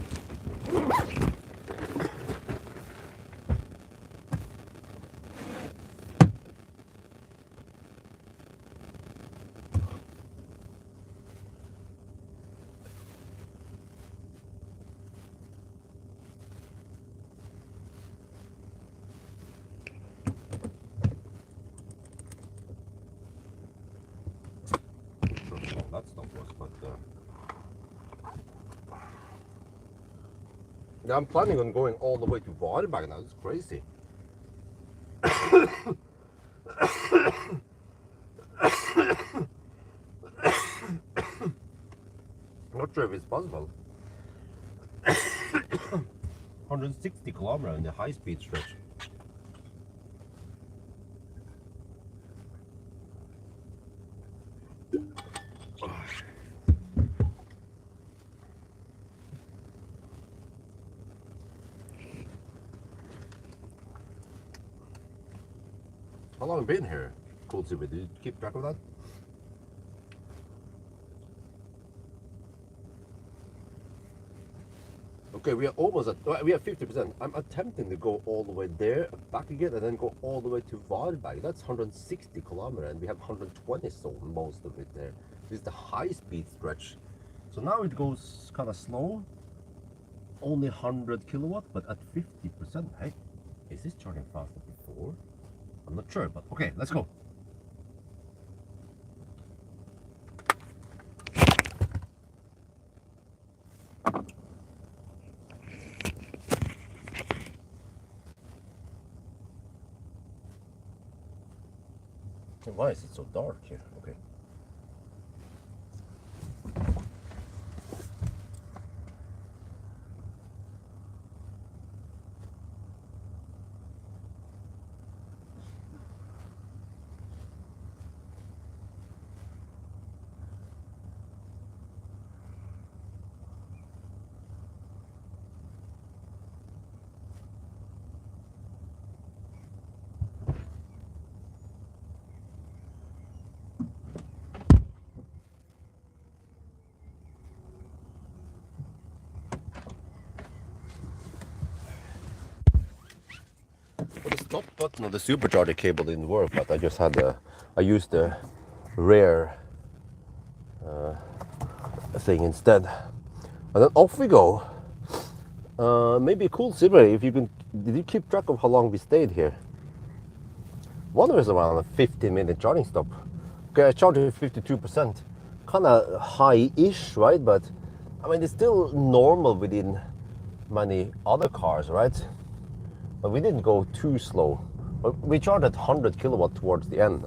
That stuff was, but yeah, I'm planning on going all the way to Varberg now. It's crazy. Not sure if it's possible. 160 kilometers in the high-speed stretch. How long have you been here? Cool Super. Did you keep track of that? Okay, we are almost at, we are 50%. I'm attempting to go all the way there, back again, and then go all the way to Varberg. That's 160 kilometers, and we have 120 sold, most of it there. This is the high-speed stretch. So now it goes kind of slow, only 100 kilowatt, but at 50%. Hey, is this charging faster before? I'm not sure, but okay, let's go. Why is it so dark here? Okay. The stop button of the supercharger cable didn't work, but I just had I used the rear thing instead. And then off we go. Maybe a cool silver if you can. Did you keep track of how long we stayed here? One was around a 15-minute charging stop. Okay, I charged at 52%. Kind of high-ish, right? But I mean, it's still normal within many other cars, right? But we didn't go too slow. But we charged at 100 kilowatt towards the end.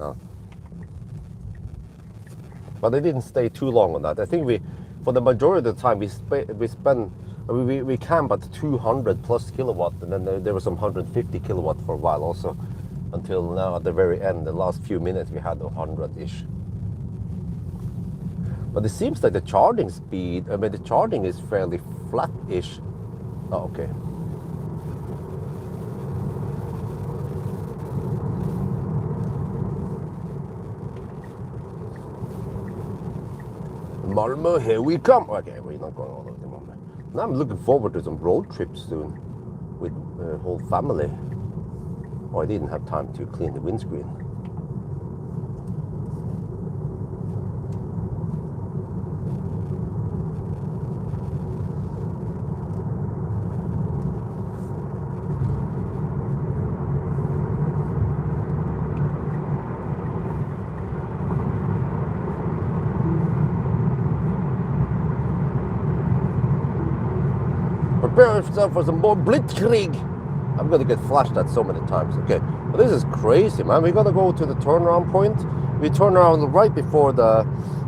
But I didn't stay too long on that. I think we, for the majority of the time, we camped at 200 plus kilowatt, and then there was some 150 kilowatt for a while also, until now at the very end, the last few minutes we had 100-ish. But it seems like the charging speed, I mean the charging is fairly flat-ish. Oh, okay. Malmö, here we come. Okay, we're not going all over the moment. Now I'm looking forward to some road trips soon with the whole family. Oh, I didn't have time to clean the windscreen. Prepare yourself for some more blitzkrieg. I'm gonna get flashed at so many times. Okay, but this is crazy, man. We gotta go to the turnaround point. We turn around right before the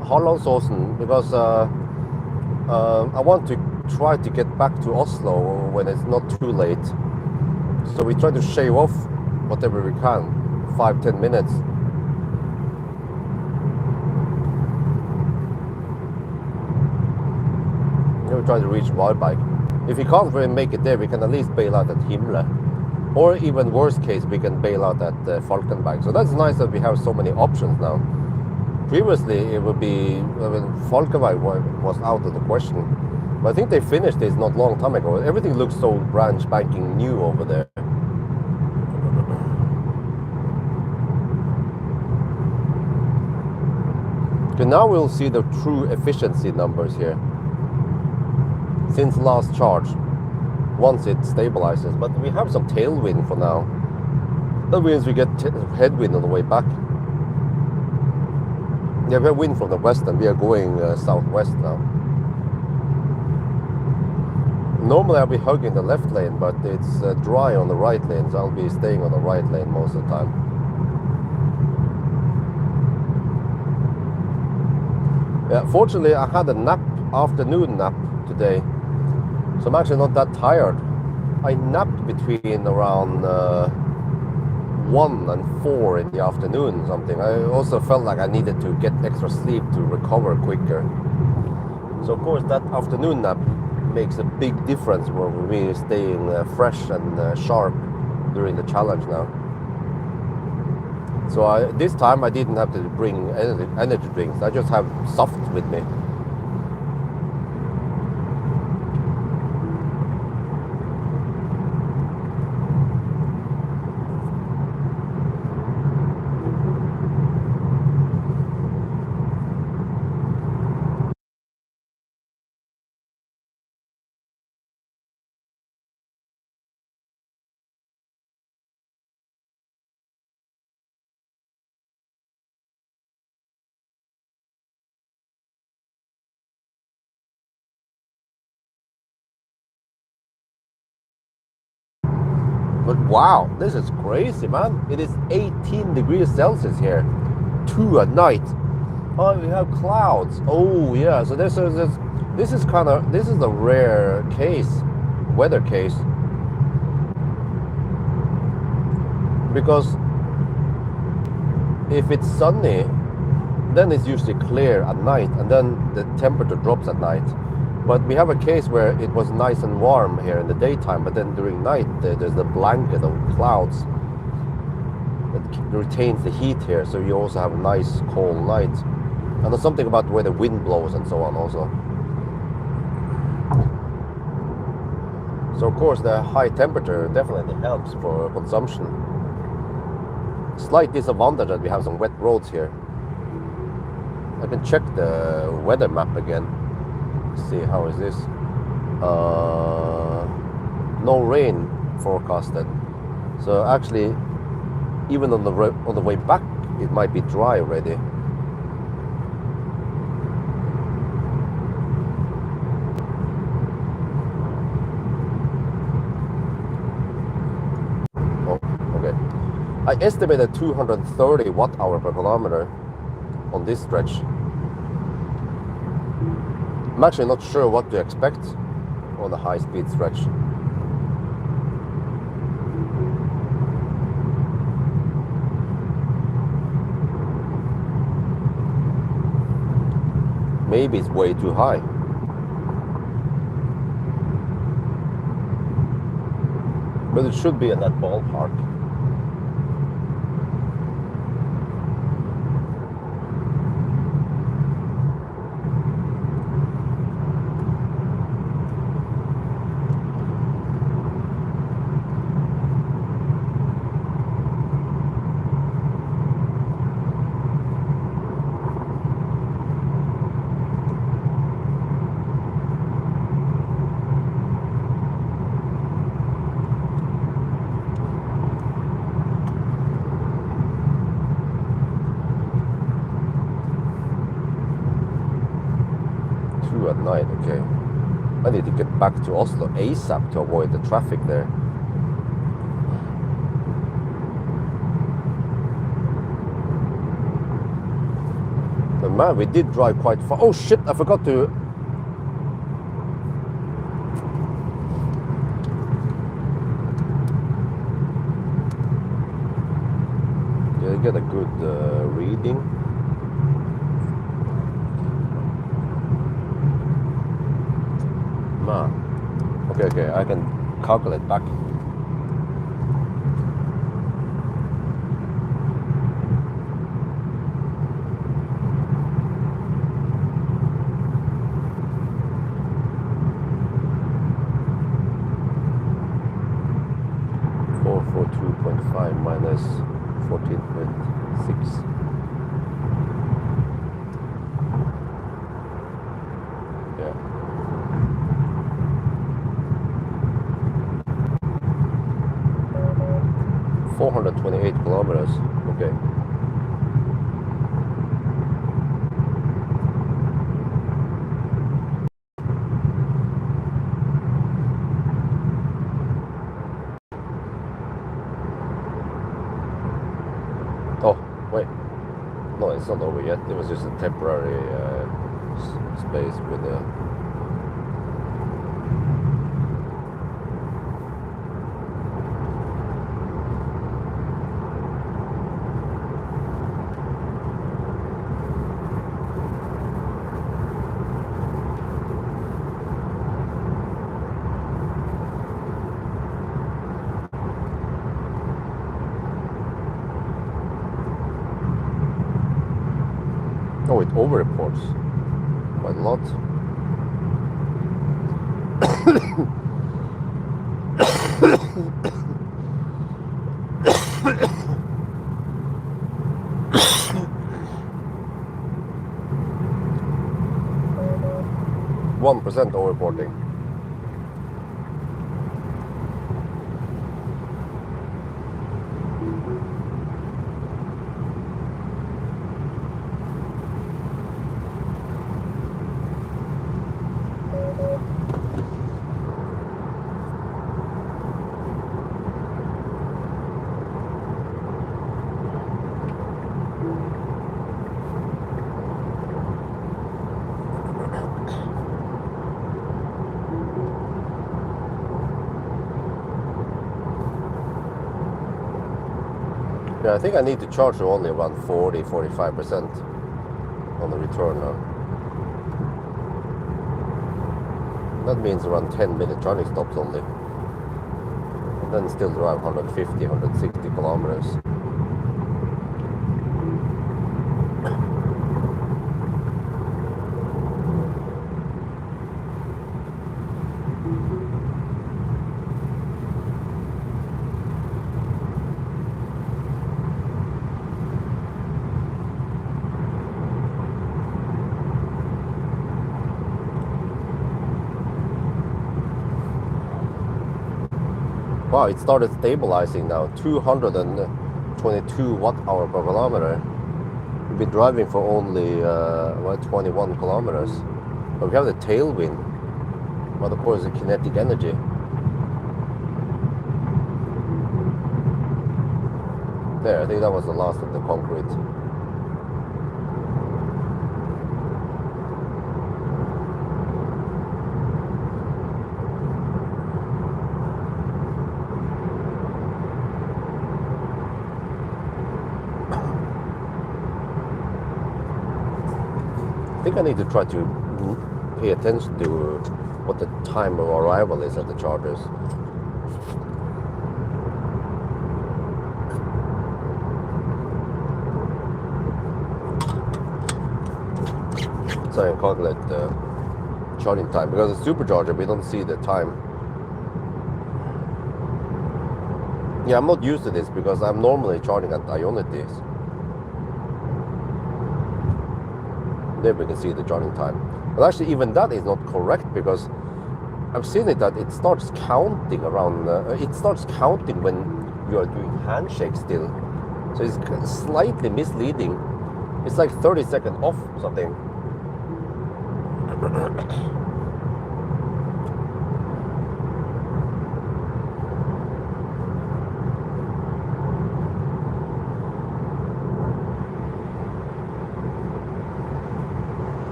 Hallandsåsen because I want to try to get back to Oslo when it's not too late. So we try to shave off whatever we can, 5-10 minutes. Then we try to reach Varberg. If we can't really make it there, we can at least bail out at Himle. Or even worst case, we can bail out at Falkenberg. So that's nice that we have so many options now. Previously, it would be, I mean, Falkenberg was out of the question. I think they finished this not long time ago. Everything looks so brand spanking new over there. Okay, now we'll see the true efficiency numbers here since last charge, once it stabilizes. But we have some tailwind for now. That means we get headwind on the way back. Yeah, we have wind from the west and we are going southwest now. Normally I'll be hugging the left lane, but it's dry on the right lane, so I'll be staying on the right lane most of the time. Yeah, fortunately I had a afternoon nap today, so I'm actually not that tired. I napped between around 1 and 4 in the afternoon something. I also felt like I needed to get extra sleep to recover quicker. So of course that afternoon nap makes a big difference for me staying fresh and sharp during the challenge now. So this time I didn't have to bring energy drinks. I just have soft with me. But wow, this is crazy, man. It is 18 degrees Celsius here, 2 at night. Oh, we have clouds. Oh yeah, so this is a rare case, weather case, because if it's sunny, then it's usually clear at night, and then the temperature drops at night. But we have a case where it was nice and warm here in the daytime, but then during night there's the blanket of clouds that retains the heat here, so you also have a nice cold night. And there's something about where the wind blows and so on also. So of course the high temperature definitely helps for consumption. Slight disadvantage that we have some wet roads here. I can check the weather map again. See, how is this? No rain forecasted. So actually, even on the way back, it might be dry already. Oh, okay. I estimated 230 watt-hour per kilometer on this stretch. I'm actually not sure what to expect on the high-speed stretch. Maybe it's way too high. But it should be in that ballpark. At night, okay. I need to get back to Oslo ASAP to avoid the traffic there. But man, we did drive quite far. Oh shit, I forgot to... Did I get a good reading? Okay, I can calculate back. 428 kilometers. Okay. Oh, wait. No, it's not over yet. It was just a temporary space with the... Oh, it over-reports quite a lot. One percent over-reporting. Yeah, I think I need to charge only around 40-45% on the return now. That means around 10-minute charging stops only. And then still drive 150-160 kilometers. Wow, it started stabilizing now. 222 watt-hour per kilometer. We've been driving for only 21 kilometers. But we have the tailwind. But of course the kinetic energy. There, I think that was the last of the concrete. I think I need to try to pay attention to what the time of arrival is at the chargers. So I can calculate the charging time, because the supercharger we don't see the time. Yeah, I'm not used to this because I'm normally charging at Ionity. There we can see the charging time. But actually even that is not correct, because I've seen it that it starts counting around, it starts counting when you are doing handshake still. So it's slightly misleading. It's like 30 seconds off something.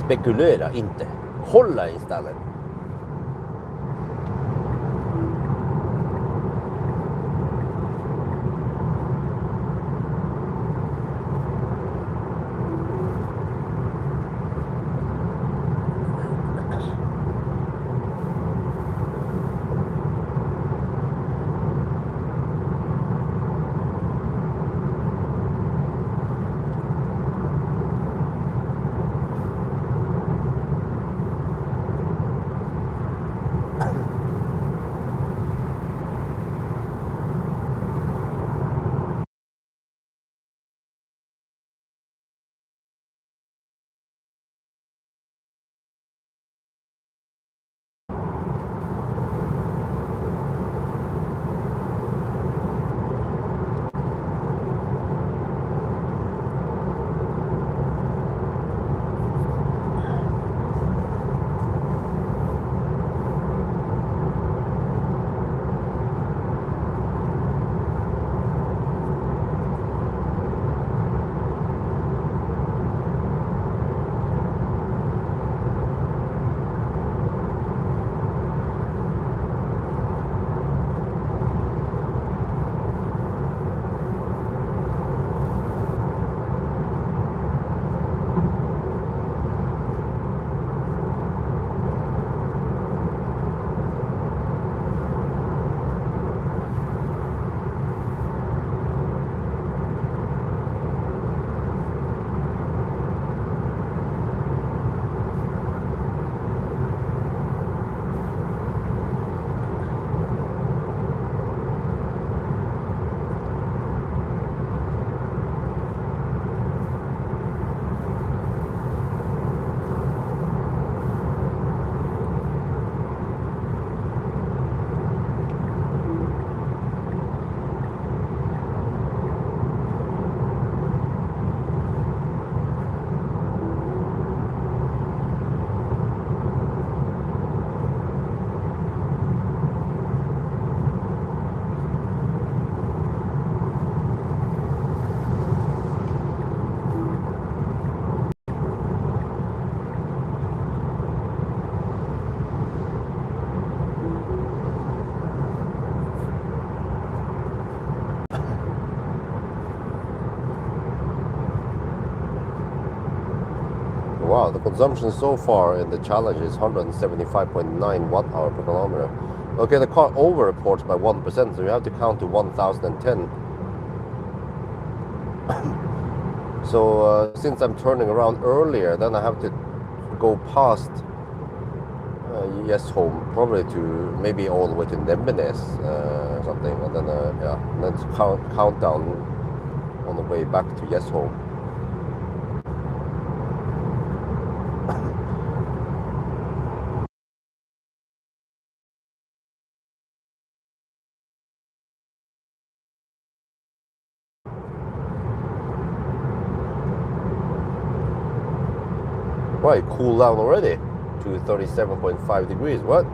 Spekulera inte. Hålla istället. wow, the consumption so far in the challenge is 175.9 watt hour per kilometer. Okay, the car over reports by 1%, so you have to count to 1010. So since I'm turning around earlier, then I have to go past yes home, probably to maybe all the way to Nembenes or something, and then yeah, and then count down on the way back to yes home. Why, cool down already to 37.5 degrees, what?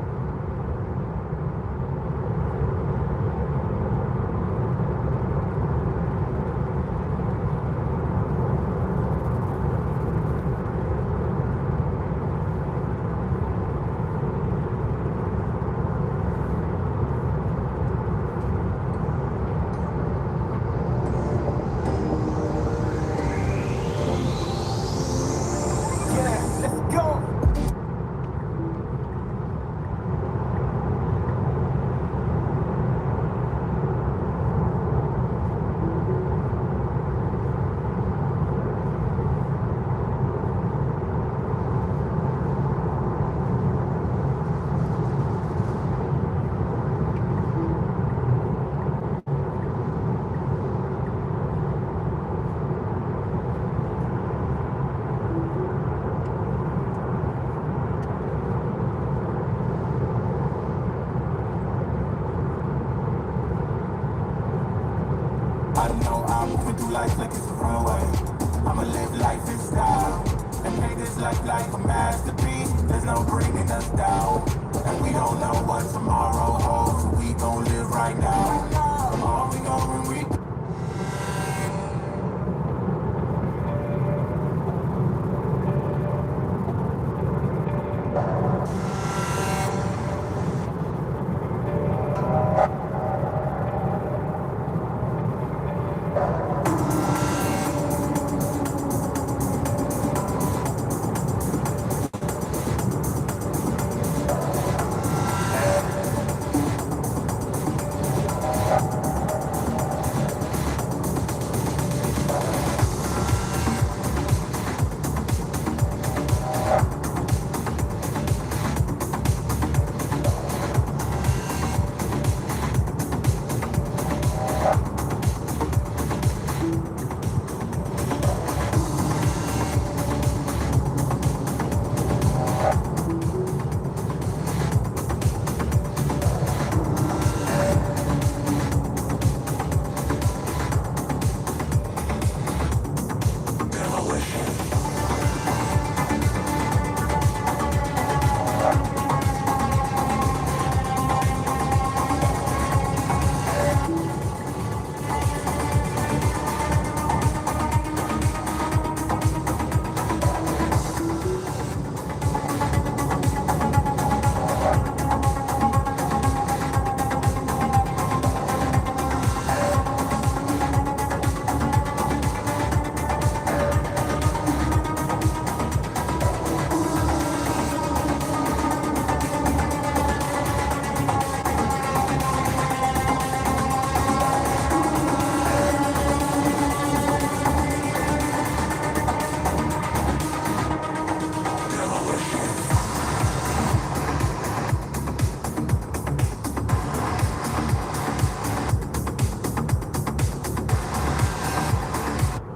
I know I'm moving through life like it's a runway. I'ma live life in style and make this life like a masterpiece. There's no bringing us down, and we don't know what tomorrow holds. So we gon' live right now. All we know when we.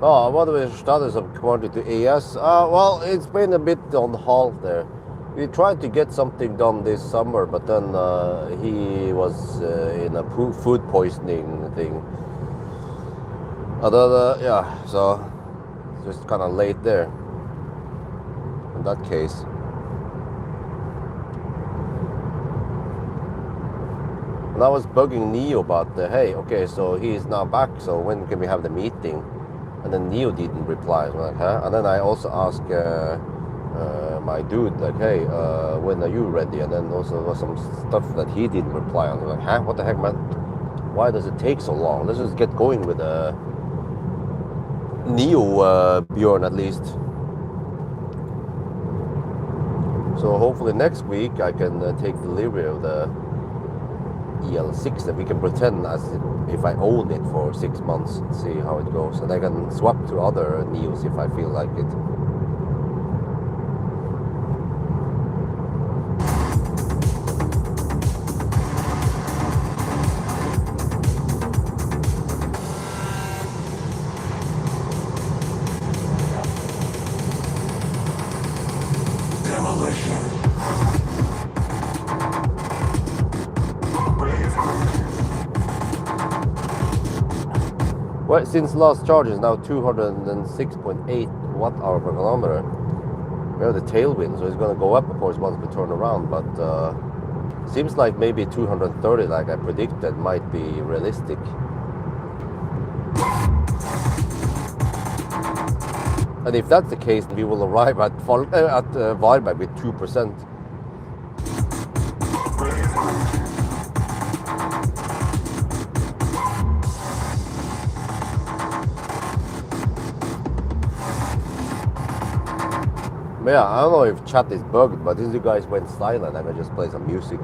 What was the status of quantity AS? Well, it's been a bit on halt there. We tried to get something done this summer, but then he was in a food poisoning thing. Yeah, so just kind of late there in that case. And I was bugging Neo about hey, okay, so he's now back, so when can we have the meeting? And then Neo didn't reply. I'm like, huh? And then I also asked my dude, like, hey, when are you ready? And then also was some stuff that he didn't reply on. I'm like, huh? What the heck, man? Why does it take so long? Let's just get going with Neo Bjorn at least. So hopefully next week I can take delivery of the EL6 and we can pretend as if I own it for 6 months and see how it goes. And I can swap to other Neos if I feel like it. Well, since last charge is now 206.8 watt-hour per kilometer. We have the tailwind, so it's going to go up, of course, once we turn around. But seems like maybe 230, like I predicted, might be realistic. And if that's the case, we will arrive at Varberg with 2%. Yeah, I don't know if chat is bugged, but since you guys went silent, I can just play some music.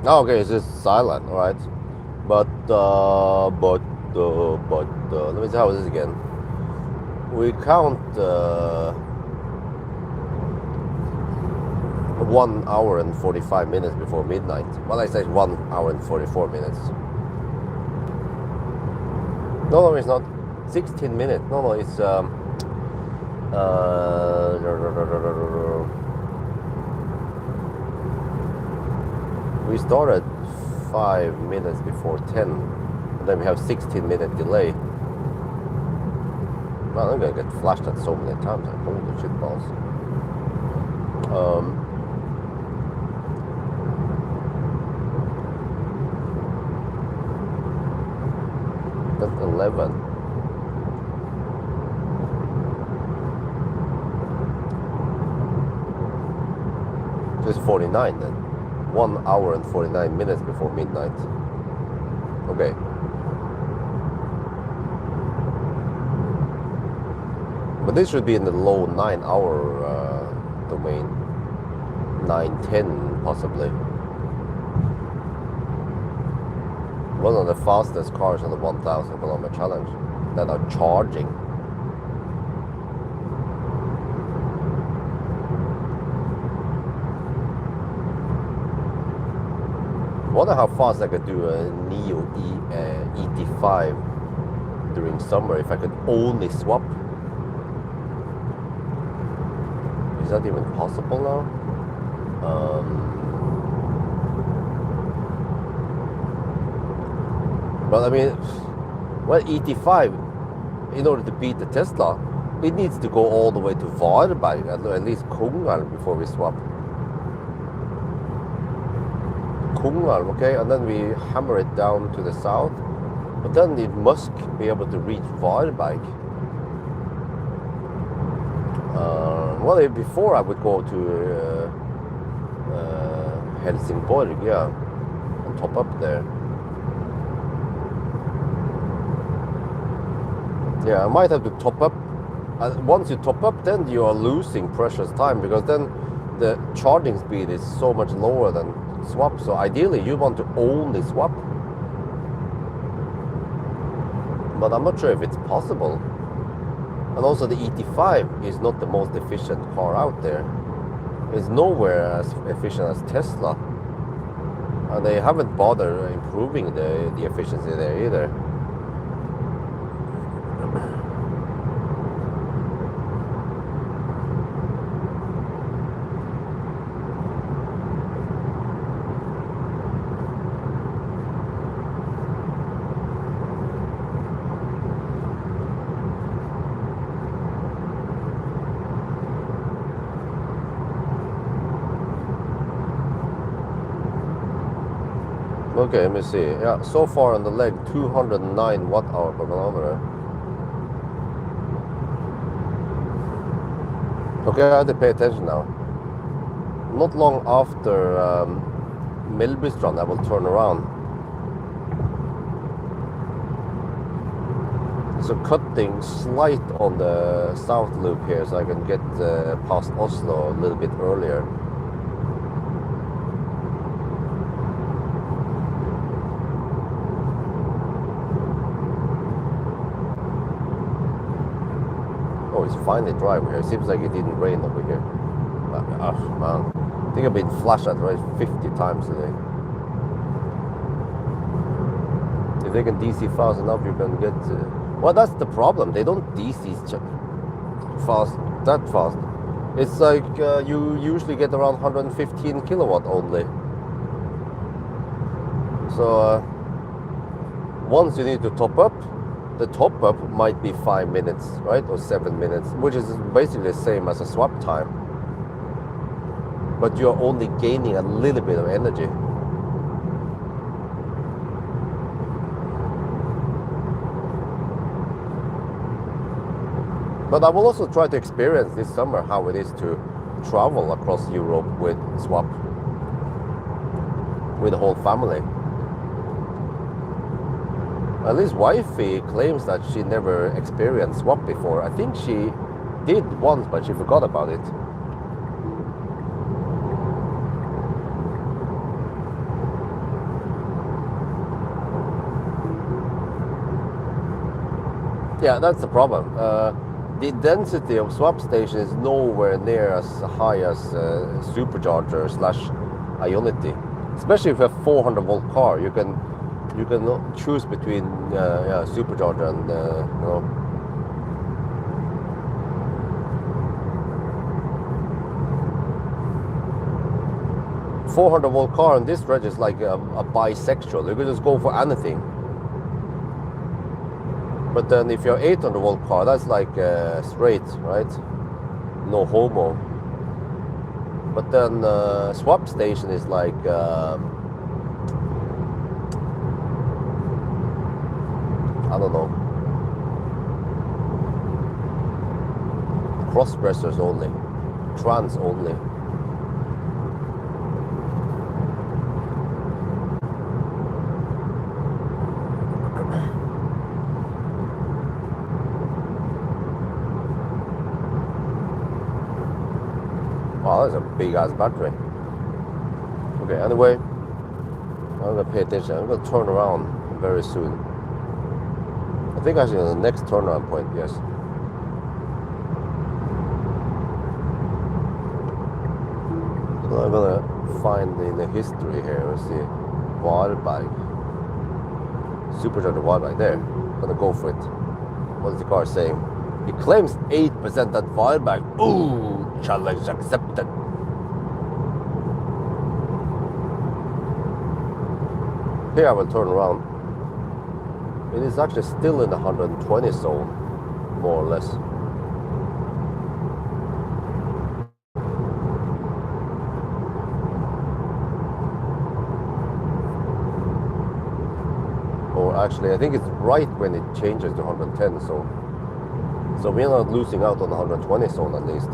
Oh, okay, it's just silent, alright. But let me see how it is again. We count 1 hour and 45 minutes before midnight. Well, I say 1 hour and 44 minutes. No, it's not. 16 minutes. No, it's we started 5 minutes before 10, and then we have 16-minute delay. Well, I'm gonna get flashed at so many times. Holy shit balls. That's 11. It's 49 then. 1 hour and 49 minutes before midnight. Okay. But this should be in the low 9-hour domain. 9-10 possibly. One of the fastest cars on the 1,000 kilometer challenge that are charging. I wonder how fast I could do a Neo ET5 during summer if I could only swap. Is that even possible now? But I mean, well, ET5, in order to beat the Tesla, it needs to go all the way to Varberg, at least Kungälv, before we swap. Kungälv, okay, and then we hammer it down to the south, But then it must be able to reach Varberg. Well, before I would go to Helsingborg, yeah, and top up there. Yeah, I might have to top up. Once you top up, then you are losing precious time, because then the charging speed is so much lower than swap. So ideally, you want to only swap. But I'm not sure if it's possible. And also the ET5 is not the most efficient car out there. It's nowhere as efficient as Tesla. And they haven't bothered improving the efficiency there either. Okay, let me see. Yeah, so far on the leg, 209 watt-hour per kilometer. Okay, I have to pay attention now. Not long after Melbystrand, I will turn around. So cutting slight on the south loop here, so I can get past Oslo a little bit earlier. Oh, it's finally dry over here. It seems like it didn't rain over here. Oh, man. I think I've been flashed at right 50 times today. If they can DC fast enough, you can get... well, that's the problem. They don't DC that fast. It's like you usually get around 115 kilowatt only. So once you need to top up, the top up might be 5 minutes, right? Or 7 minutes, which is basically the same as a swap time. But you're only gaining a little bit of energy. But I will also try to experience this summer how it is to travel across Europe with swap, with the whole family. At least wifey claims that she never experienced swap before. I think she did once, but she forgot about it. Yeah, that's the problem. The density of swap station is nowhere near as high as supercharger / Ionity. Especially if you have 400 volt car, you can choose between supercharger and you know. A 400 volt car on this stretch is like a bisexual. You can just go for anything. But then if you're 800 volt car, that's like straight, right? No homo. But then swap station is like I don't know. Cross-dressers only. Trans only. Wow, that's a big ass battery. Okay, anyway, I'm gonna pay attention. I'm gonna turn around very soon. I think actually the next turnaround point, yes. So I'm gonna find in the history here, let's see, Varberg. Supercharger Varberg, there. I'm gonna go for it. What is the car saying? It claims 8% at Varberg. Ooh, challenge accepted. Here I will turn around. It is actually still in the 120 zone, more or less. actually. I think it's right when it changes to 110, so we're not losing out on the 120 zone at least.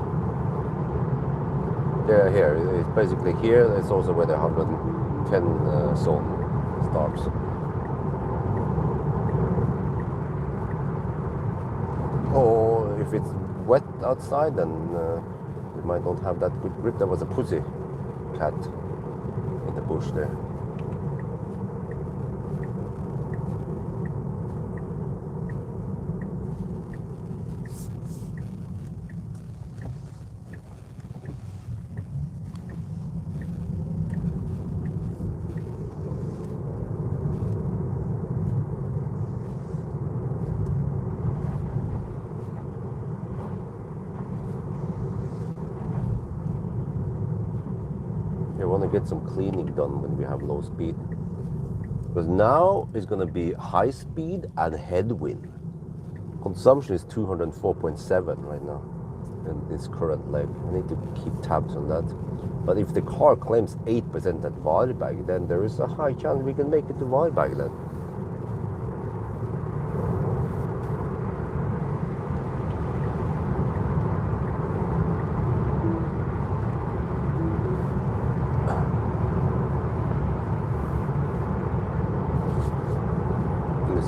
Yeah, here, it's basically here, it's also where the 110 zone starts. Or if it's wet outside, then we might not have that good grip. There was a pussy cat in the bush there. You want to get some cleaning done when we have low speed, because now it's going to be high speed and headwind. Consumption is 204.7 right now in this current leg. I need to keep tabs on that. But if the car claims 8% at Varberg, then there is a high chance we can make it to Varberg then.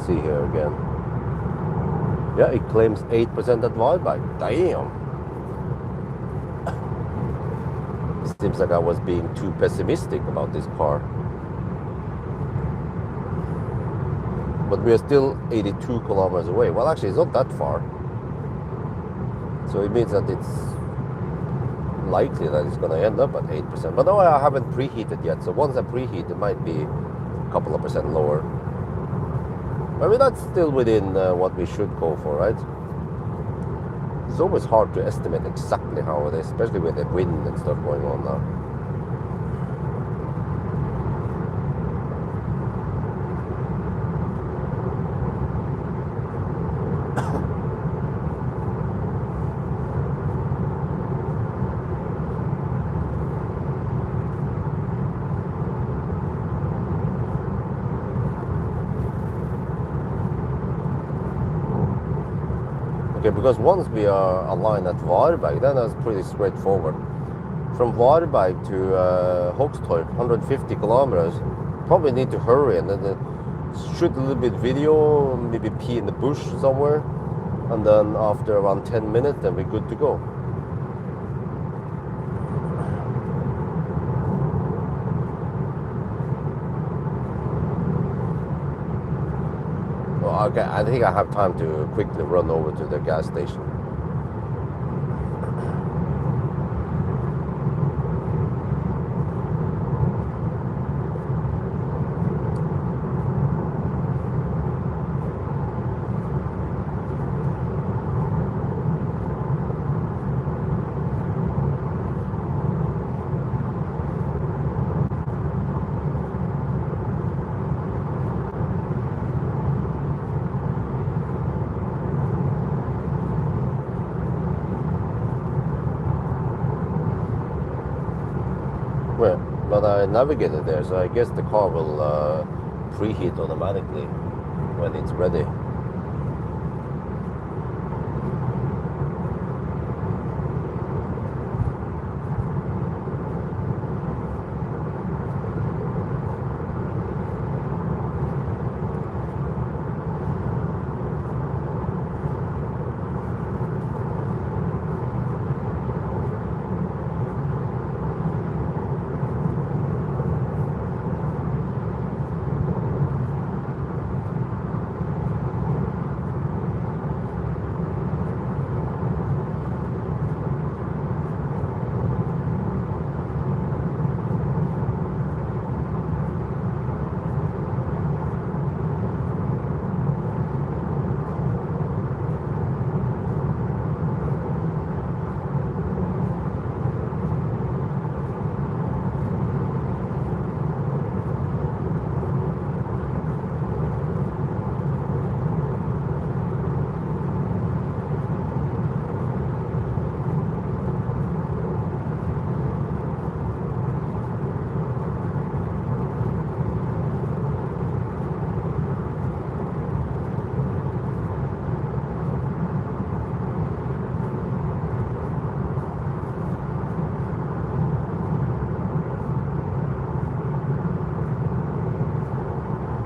See here again. Yeah, it claims 8% at Varberg. Damn. Seems like I was being too pessimistic about this car. But we are still 82 kilometers away. Well, actually, it's not that far. So it means that it's likely that it's going to end up at 8%. But no, I haven't preheated yet. So once I preheat, it might be a couple of percent lower. I mean, that's still within what we should go for, right? It's always hard to estimate exactly how it is, especially with the wind and stuff going on now. Okay, because once we are aligned at Varberg, then that's pretty straightforward. From Varberg to Hågstorp, 150 kilometers, probably need to hurry and then shoot a little bit video, maybe pee in the bush somewhere, and then after around 10 minutes, then we're good to go. Okay, I think I have time to quickly run over to the gas station. Well, but I navigated there, so I guess the car will preheat automatically when it's ready.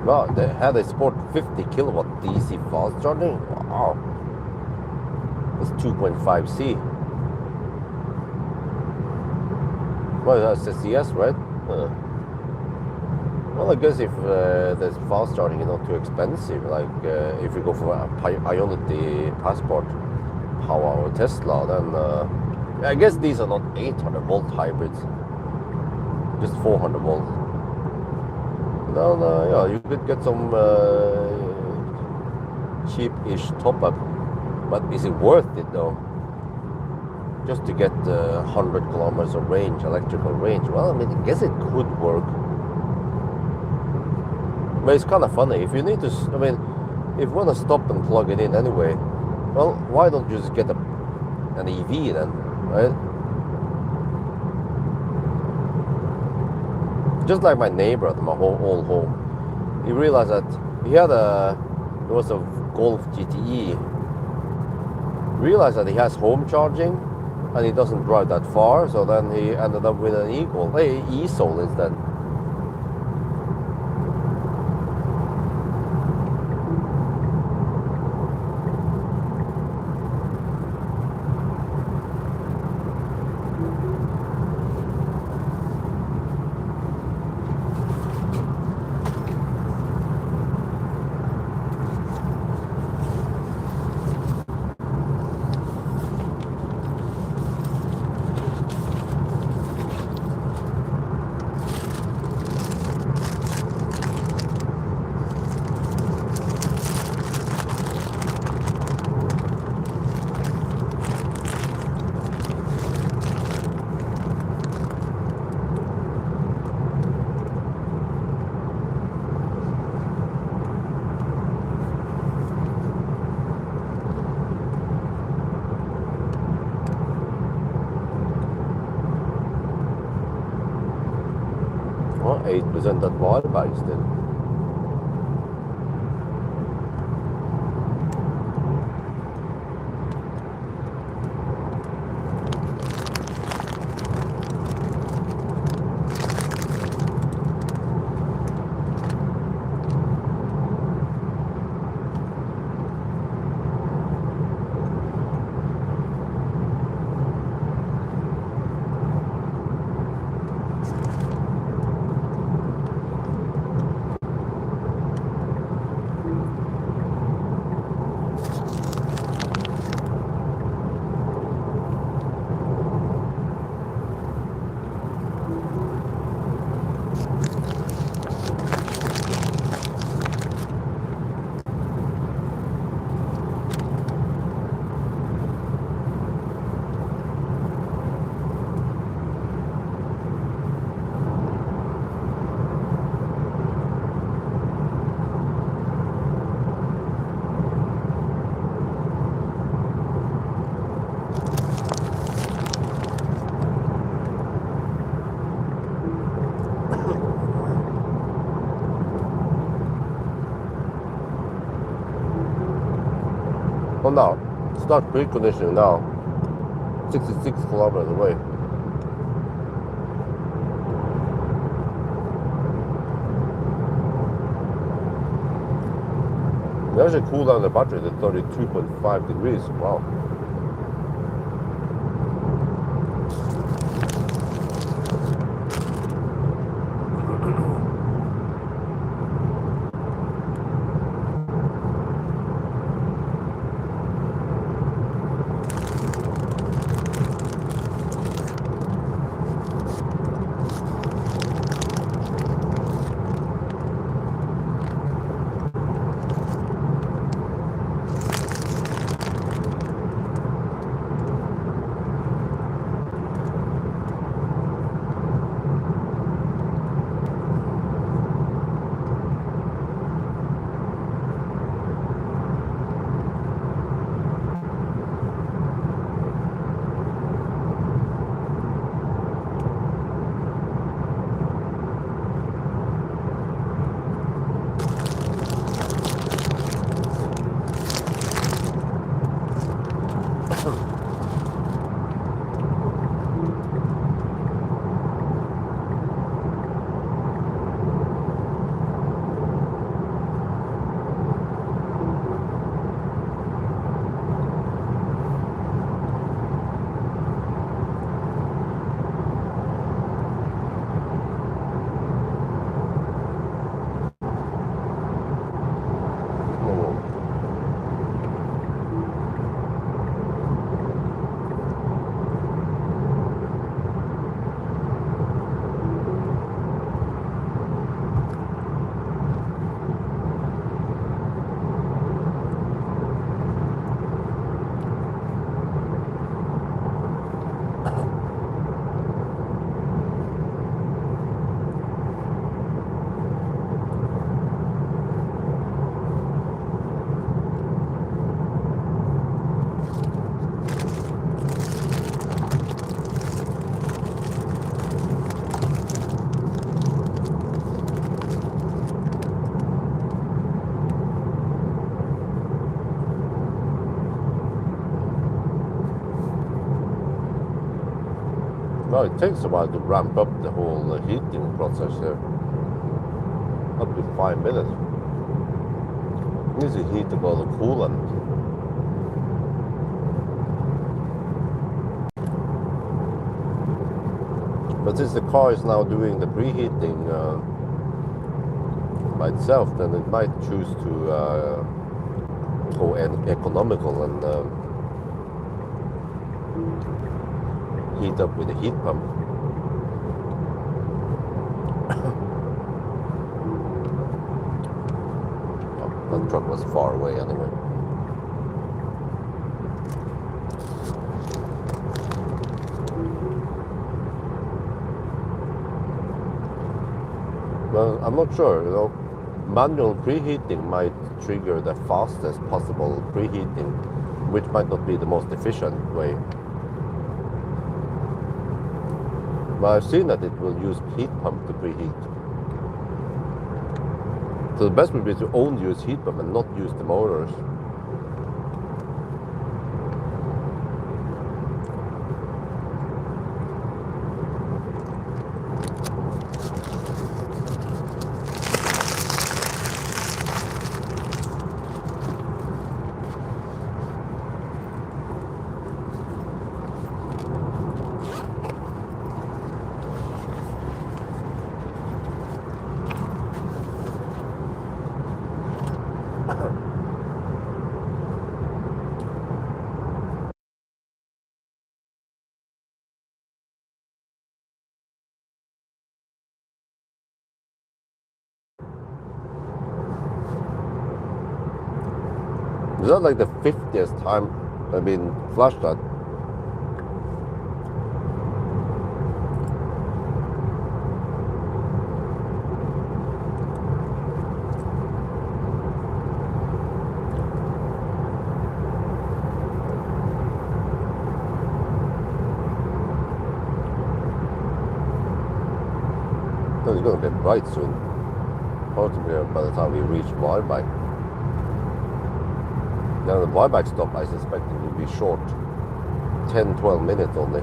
Wow, they support 50 kilowatt DC fast charging. Wow, that's 2.5C. Well, that's CCS, right? Well, I guess if the fast charging is not too expensive, like if you go for a Ionity Passport Power or Tesla, then I guess these are not 800 volt hybrids, just 400 volt. Then yeah, you could get some cheap-ish top-up, but is it worth it though? Just to get 100 kilometers of range, electrical range. Well, I mean, I guess it could work. But it's kind of funny. If you need to, I mean, if you want to stop and plug it in anyway, well, why don't you just get an EV then, right? Just like my neighbor at my old home, he realized that there was a Golf GTE. Realized that he has home charging, and he doesn't drive that far, so then he ended up with an e-Soul instead. Well, 8% at Wahlbergs then. Oh no, start preconditioning now. 66 kilometers away. They actually cool down the battery to 32.5 degrees. Wow. Oh, it takes a while to ramp up the whole heating process here. Up to 5 minutes. Needs to heat up all the coolant. But since the car is now doing the preheating by itself, then it might choose to go economical and heat up with a heat pump. Oh, that truck was far away anyway. Well, I'm not sure, you know, manual preheating might trigger the fastest possible preheating, which might not be the most efficient way. But I've seen that it will use heat pump to preheat. So the best would be to only use heat pump and not use the motors. Is that like the 50th time I've been flashed at? It's going to get bright soon. Possibly by the time we reach Buyback. Now the Buyback stop I suspect it will be short. 10-12 minutes only.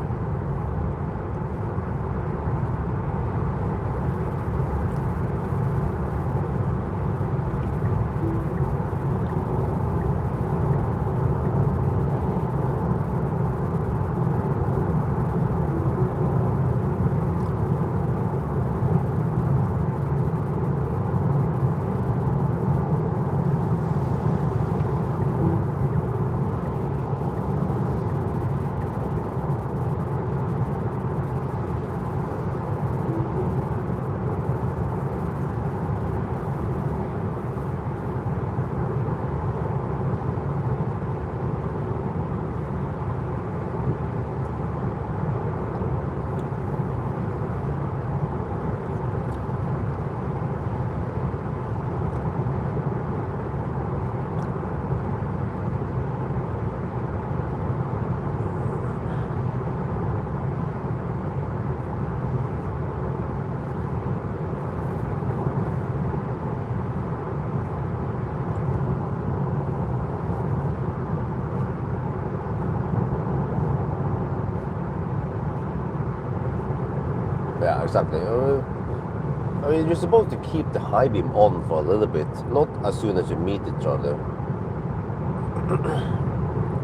Yeah, exactly. I mean, you're supposed to keep the high beam on for a little bit, not as soon as you meet each other.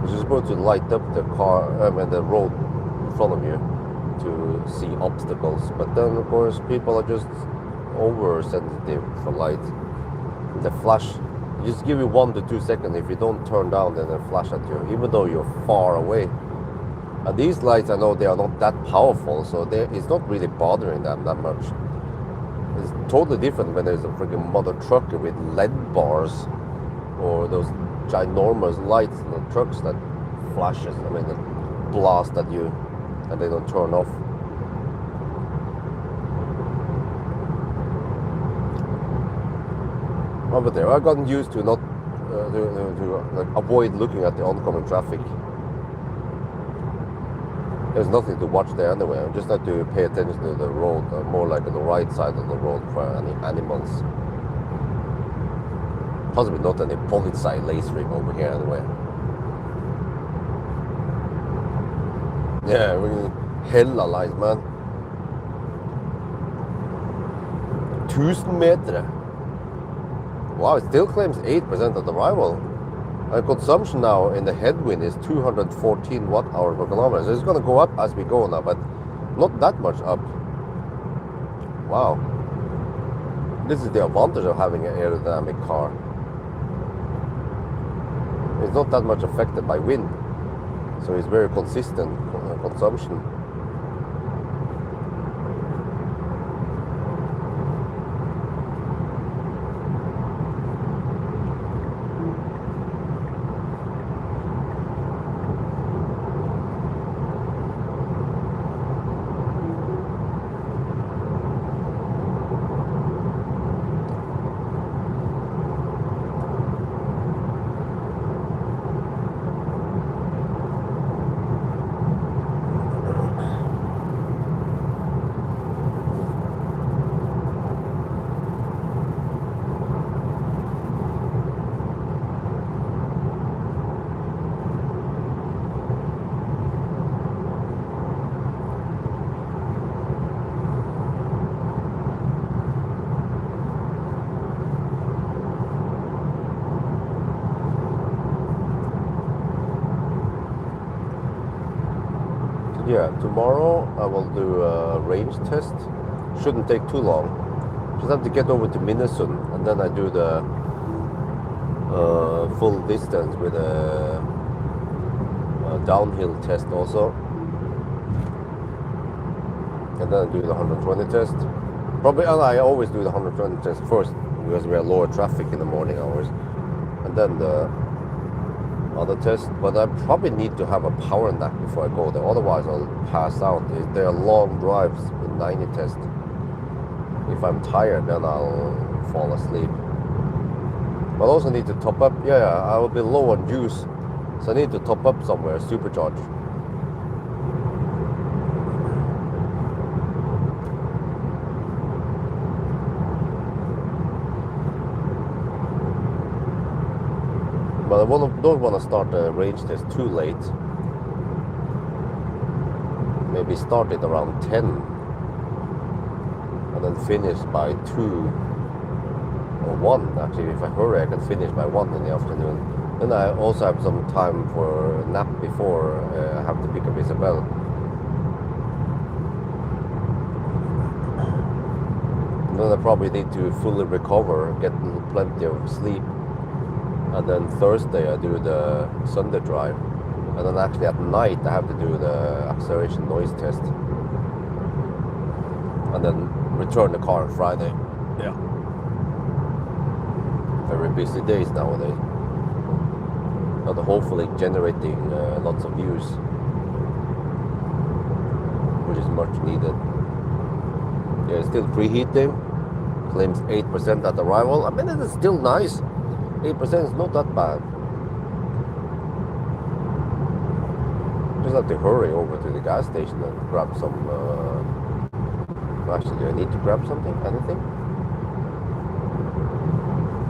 You're supposed to light up the car, the road in front of you to see obstacles. But then, of course, people are just oversensitive for light. The flash, just give you 1 to 2 seconds. If you don't turn down, then they flash at you, even though you're far away. And these lights, I know they are not that powerful, so it's not really bothering them that much. It's totally different when there's a freaking mother trucker with LED bars or those ginormous lights in the trucks that flashes, that blast at you and they don't turn off. Over there, I've gotten used to not to avoid looking at the oncoming traffic. There's nothing to watch there anyway. I just have to pay attention to the road, more like on the right side of the road for any animals. Possibly not any Polizei lasering over here anyway. Yeah, Hella light, man. 1000 meter. Wow, it still claims 8% of the arrival. And consumption now in the headwind is 214 watt-hour per kilometer. So it's going to go up as we go now, but not that much up. Wow. This is the advantage of having an aerodynamic car. It's not that much affected by wind. So it's very consistent consumption. Yeah, tomorrow I will do a range test. Shouldn't take too long. Just have to get over to Minnesota, and then I do the full distance with a downhill test also. And then I do the 120 test. Probably, and I always do the 120 test first because we have lower traffic in the morning hours. And then the other test, but I probably need to have a power nap before I go there, otherwise I'll pass out. There are long drives with 90 test. If I'm tired, then I'll fall asleep. But I also need to top up. Yeah, I will be low on juice, so I need to top up somewhere, supercharge. But I don't want to start the range test too late. Maybe start it around 10 and then finish by 2 or 1. Actually, if I hurry, I can finish by 1 in the afternoon. Then I also have some time for a nap before I have to pick up Isabel. And then I probably need to fully recover, get plenty of sleep. And then Thursday I do the Sunday drive. And then actually at night I have to do the acceleration noise test. And then return the car on Friday. Yeah. Very busy days nowadays. But hopefully generating lots of views, which is much needed. Yeah, still preheating. Claims 8% at arrival. I mean, it is still nice. 8% is not that bad. Just have to hurry over to the gas station and grab some. Actually, do I need to grab something? Anything?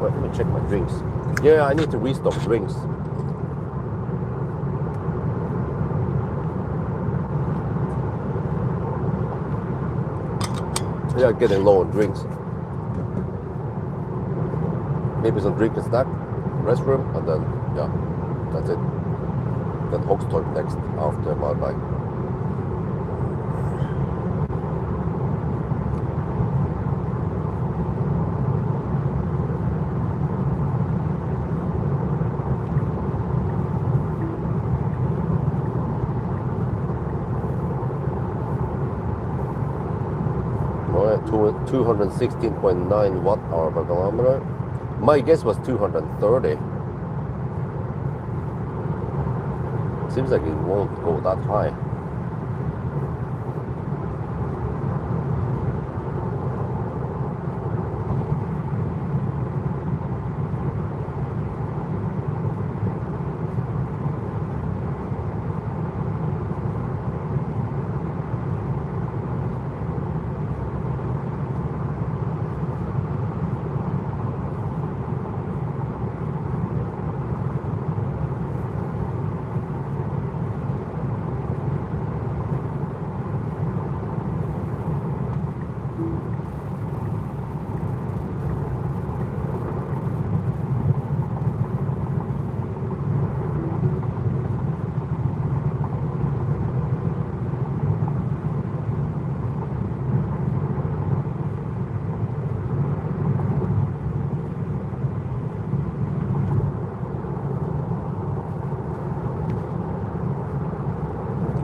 Wait, let me check my drinks. Yeah, I need to restock drinks. Yeah, getting low on drinks. Maybe some drink and snack, restroom, and then, yeah, that's it. Then Hogstorp next after my bike. Oh, yeah, 216.9 watt-hour per kilometer. My guess was 230. Seems like it won't go that high.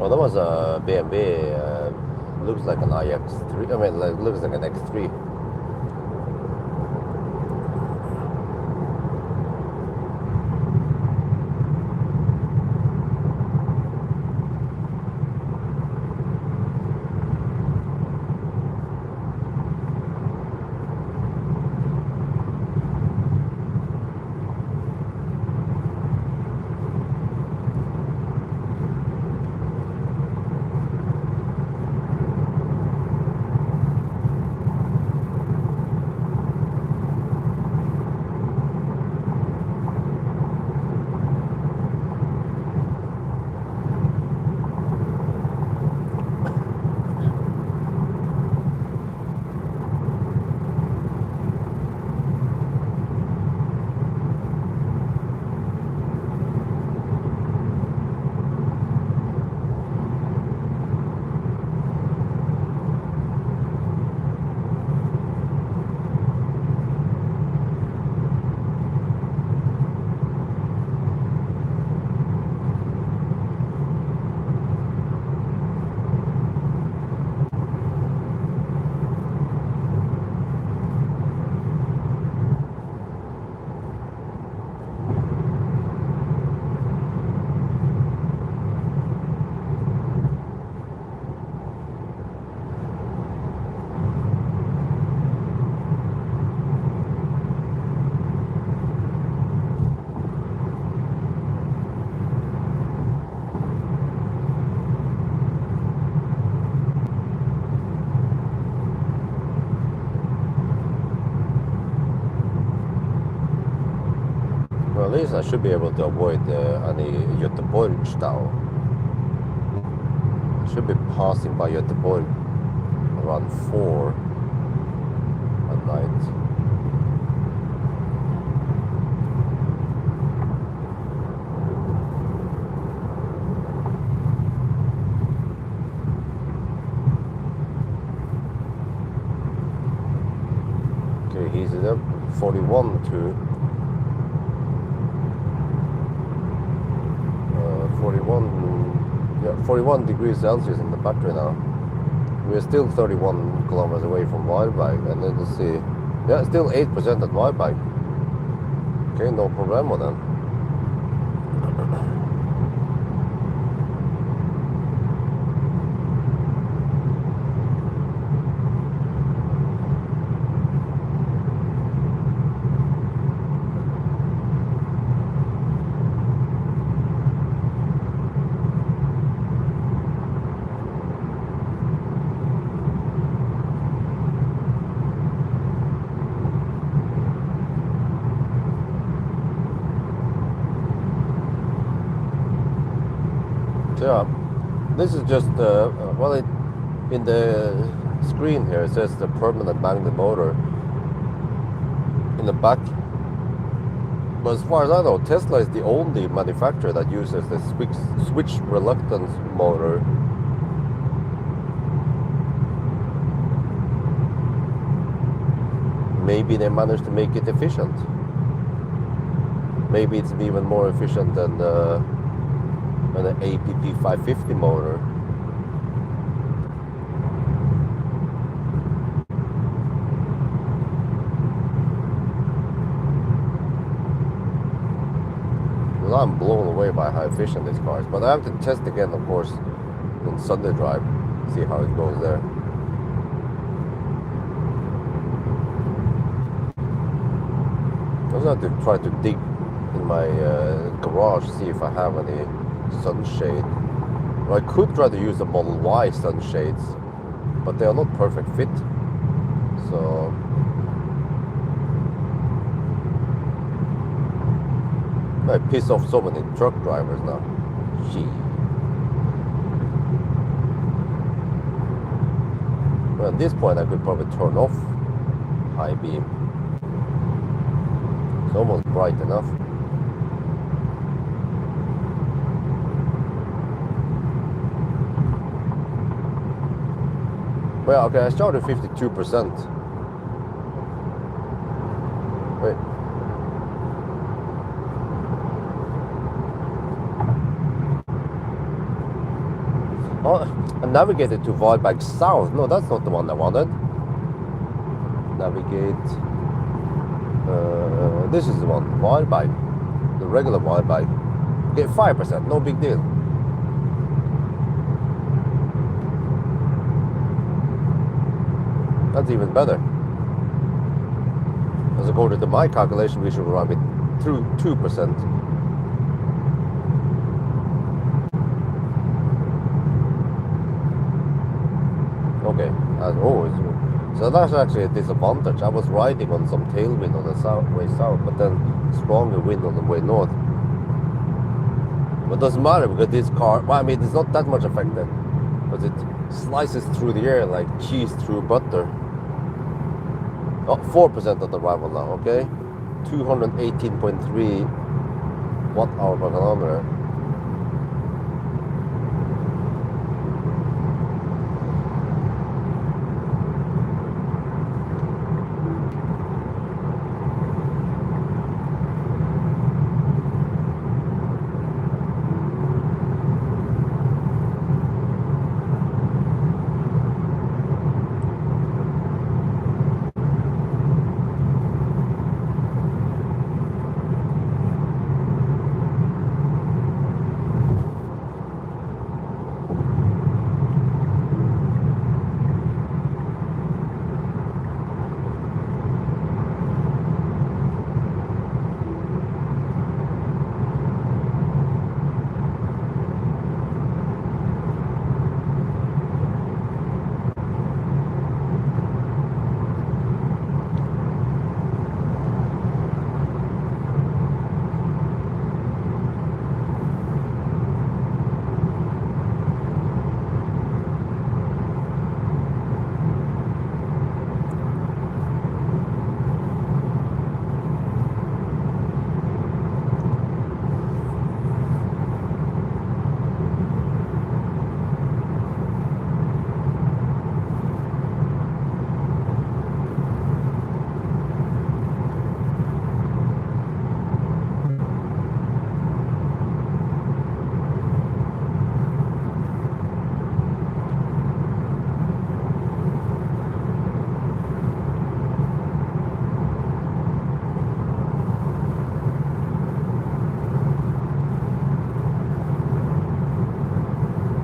Oh, that was a BMW. Looks like an iX3. I mean, like, looks like an X3. Well, at least I should be able to avoid any Göteborg style. I should be passing by Göteborg around 4 at night. Okay, he's up 41 to 41 degrees Celsius in the battery now. We're still 31 kilometers away from Varberg, and then let's see. Yeah, still 8% at Varberg. Okay, no problemo then. Yeah, this is just well, in the screen here it says the permanent magnet motor in the back. But as far as I know, Tesla is the only manufacturer that uses the switch reluctance motor. Maybe they managed to make it efficient. Maybe it's even more efficient than an APP 550 motor. Well, I'm blown away by how efficient this car is, but I have to test again, of course, on Sunday drive, see how it goes there. I also have to try to dig in my garage, see if I have any sunshade. Well, I could try to use the Model Y sunshades, but they are not perfect fit. So I piss off so many truck drivers now. Gee. Well, at this point I could probably turn off high beam. It's almost bright enough. Well, okay, I started 52%. Wait. Oh, I navigated to Varberg South. No, that's not the one I wanted. Navigate. This is the one. Varberg. The regular Varberg. Okay, 5%. No big deal. That's even better. As according to my calculation, we should run it through 2%. Okay. So that's actually a disadvantage. I was riding on some tailwind on the way south, but then stronger wind on the way north. But it doesn't matter because this car, well, I mean, it's not that much affected, but it slices through the air like cheese through butter. Oh, 4% on the arrival now, okay? 218.3 watt-hour per kilometer.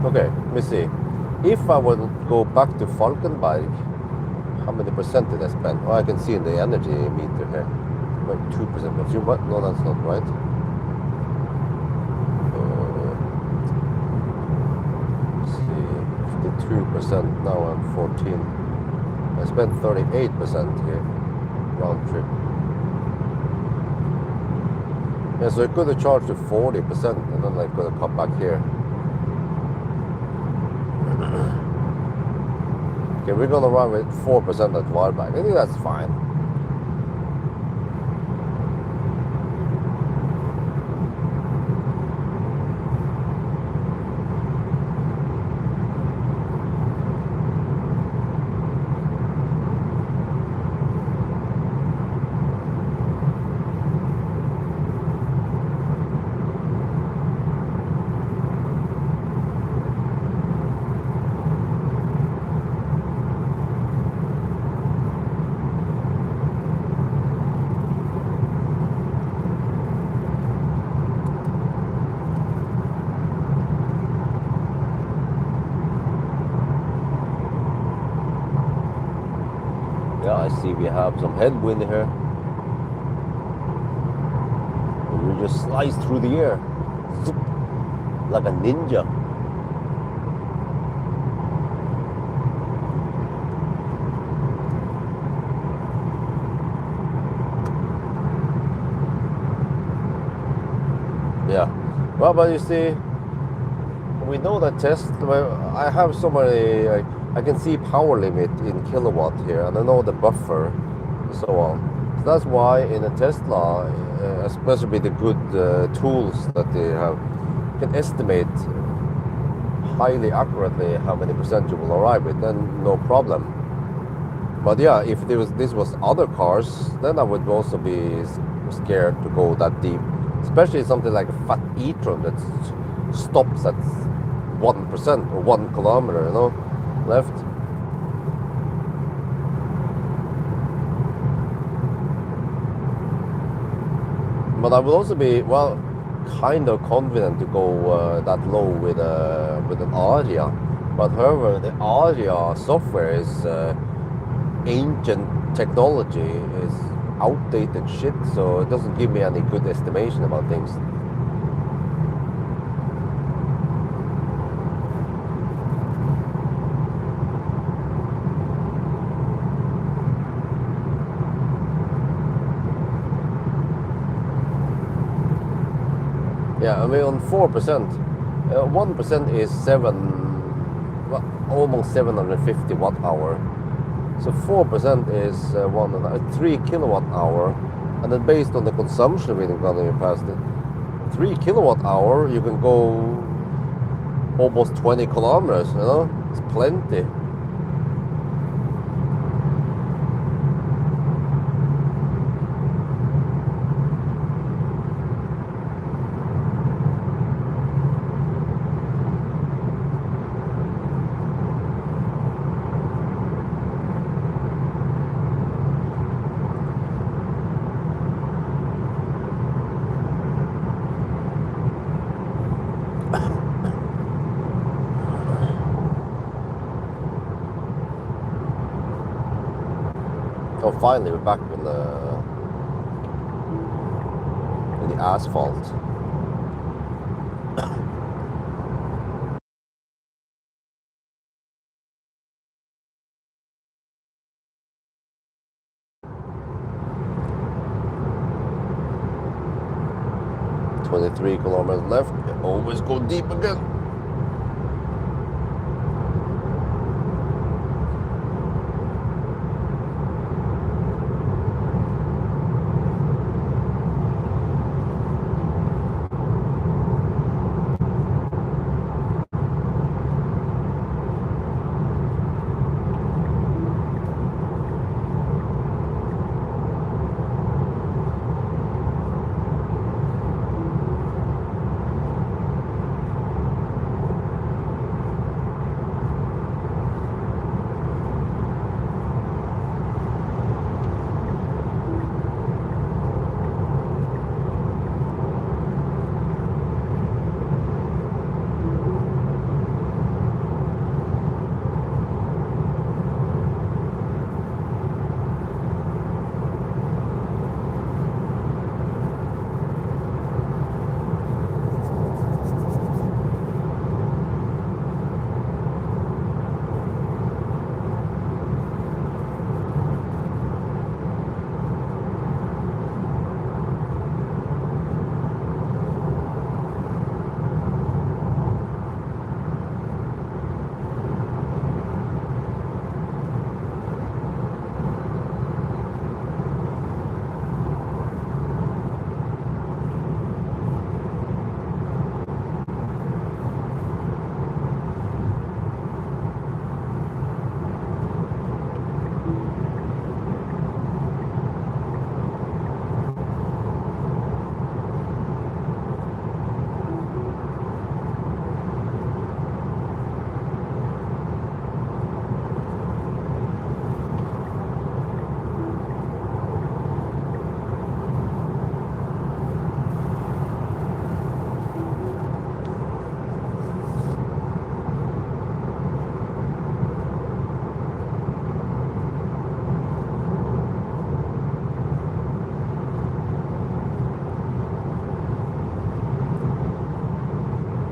Okay, let me see. If I would go back to Falkenberg, how many percent did I spend? Oh, I can see in the energy meter here. Like 2%. But you what? No, that's not right. Let's see, 52%. Now I'm 14. I spent 38% here, round trip. Yeah, so I could have charged to 40%, and then I could have come back here. Okay, we're gonna run with 4% at Varberg. I think that's fine. Yeah, I see we have some headwind here. And we just slice through the air. Zoop, like a ninja. Yeah. Well, but you see, we know that I have so many, I can see power limit in kilowatt here, and I know the buffer and so on. So that's why in a Tesla, especially with the good tools that they have, you can estimate highly accurately how many percent you will arrive with, then no problem. But yeah, if this was other cars, then I would also be scared to go that deep, especially something like a fat e-tron that stops at 1% or 1 kilometer, you know, left. But I will also be, well, kind of confident to go that low with an Aria. But however, the Aria software is ancient technology, is outdated shit, so it doesn't give me any good estimation about things. Yeah, I mean on 4%, 1% is almost 750 watt hour. So 4% is 3 kilowatt hour, and then based on the consumption reading going past it, 3 kilowatt hour, you can go almost 20 kilometers. You know, it's plenty. Oh, finally we're back in the asphalt. "23 kilometers left, always go deep again."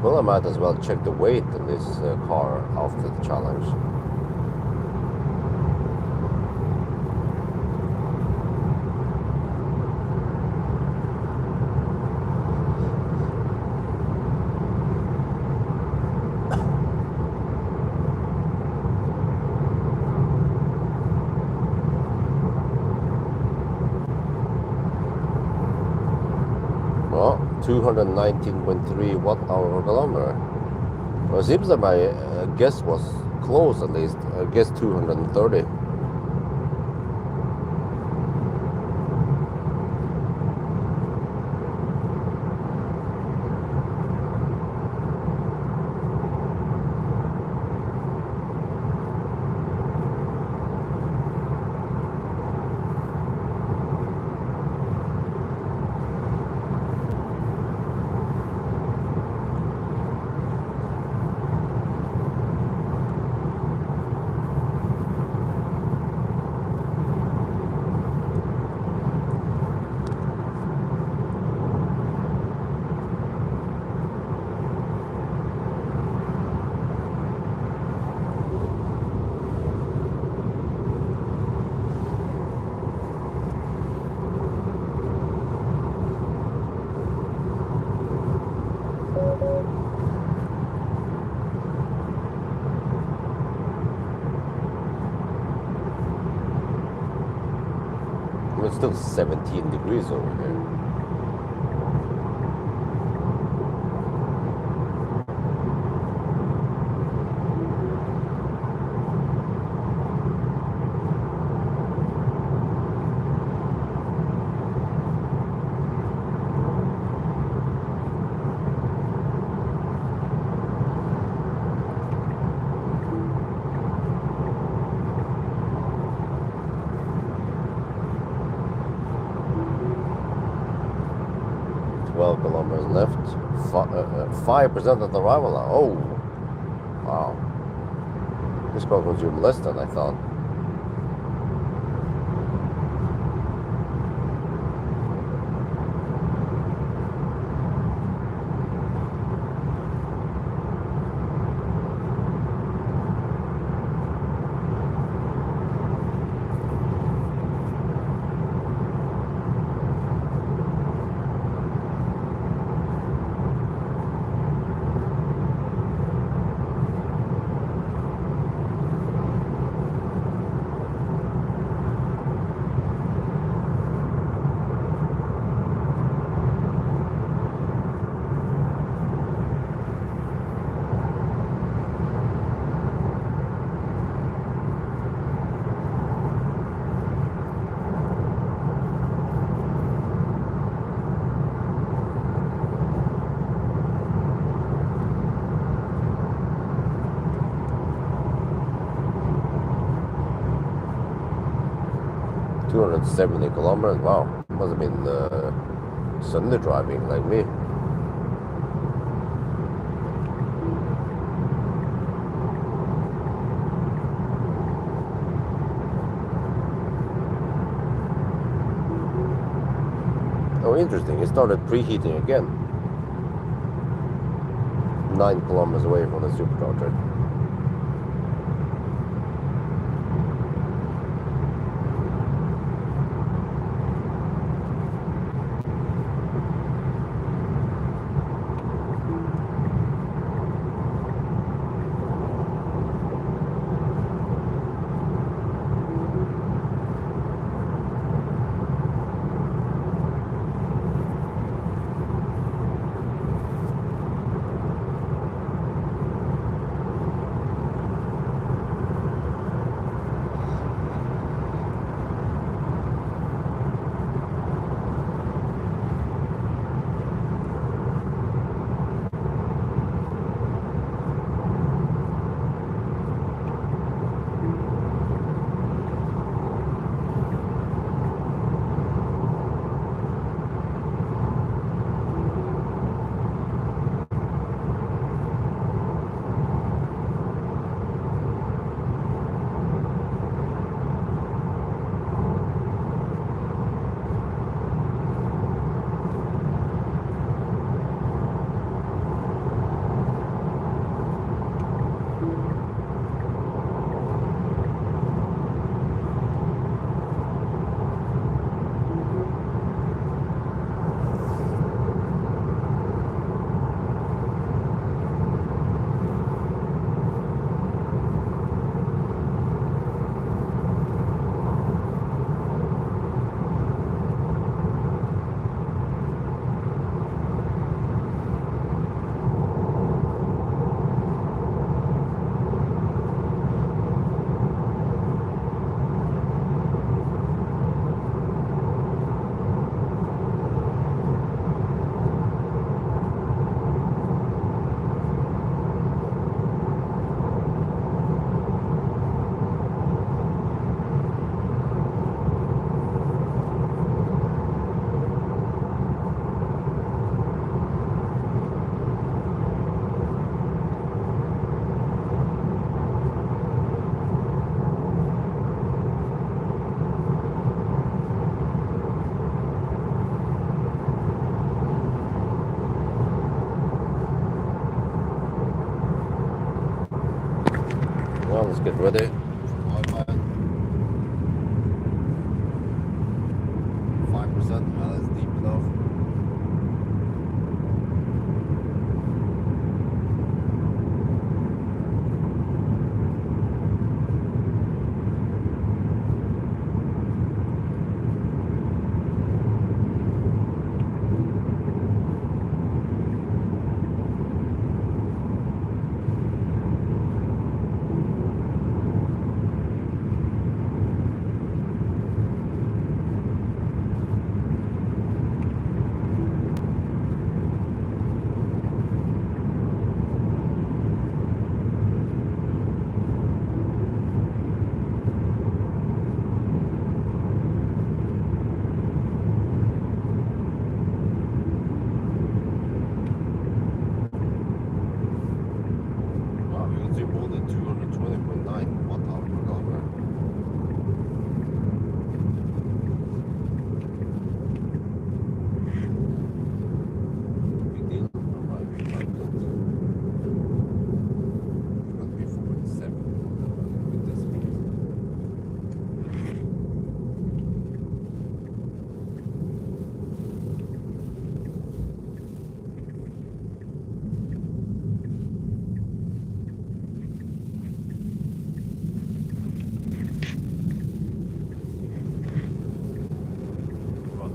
Well, I might as well check the weight in this car after the challenge. Well, 219.3 watt hour per kilometer. Well, it seems that my guess was close, at least. I guess 230. it's still 17 degrees over here. Kilometers left, 5% of the arrival now. Oh, wow. This car consumed less than I thought. $270 kilometers. Wow, must have been Sunday driving like me. Oh, interesting. It started preheating again. 9 kilometers away from the supercharger. Well, let's get ready. 5%, well, that's deep enough.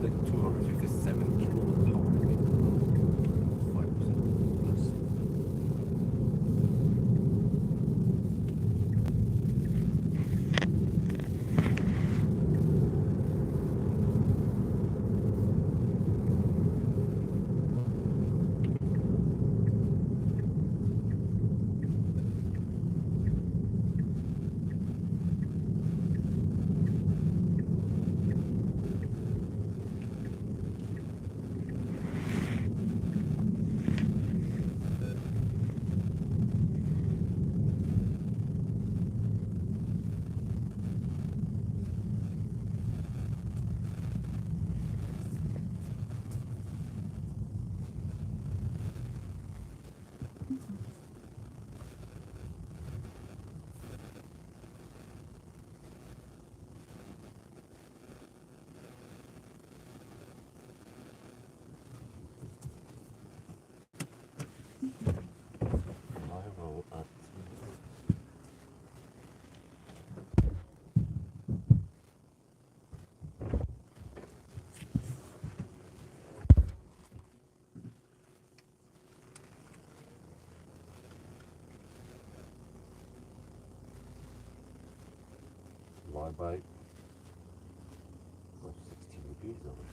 like 257 kilowatt power. 5% plus. Arrival at by 16 degrees over.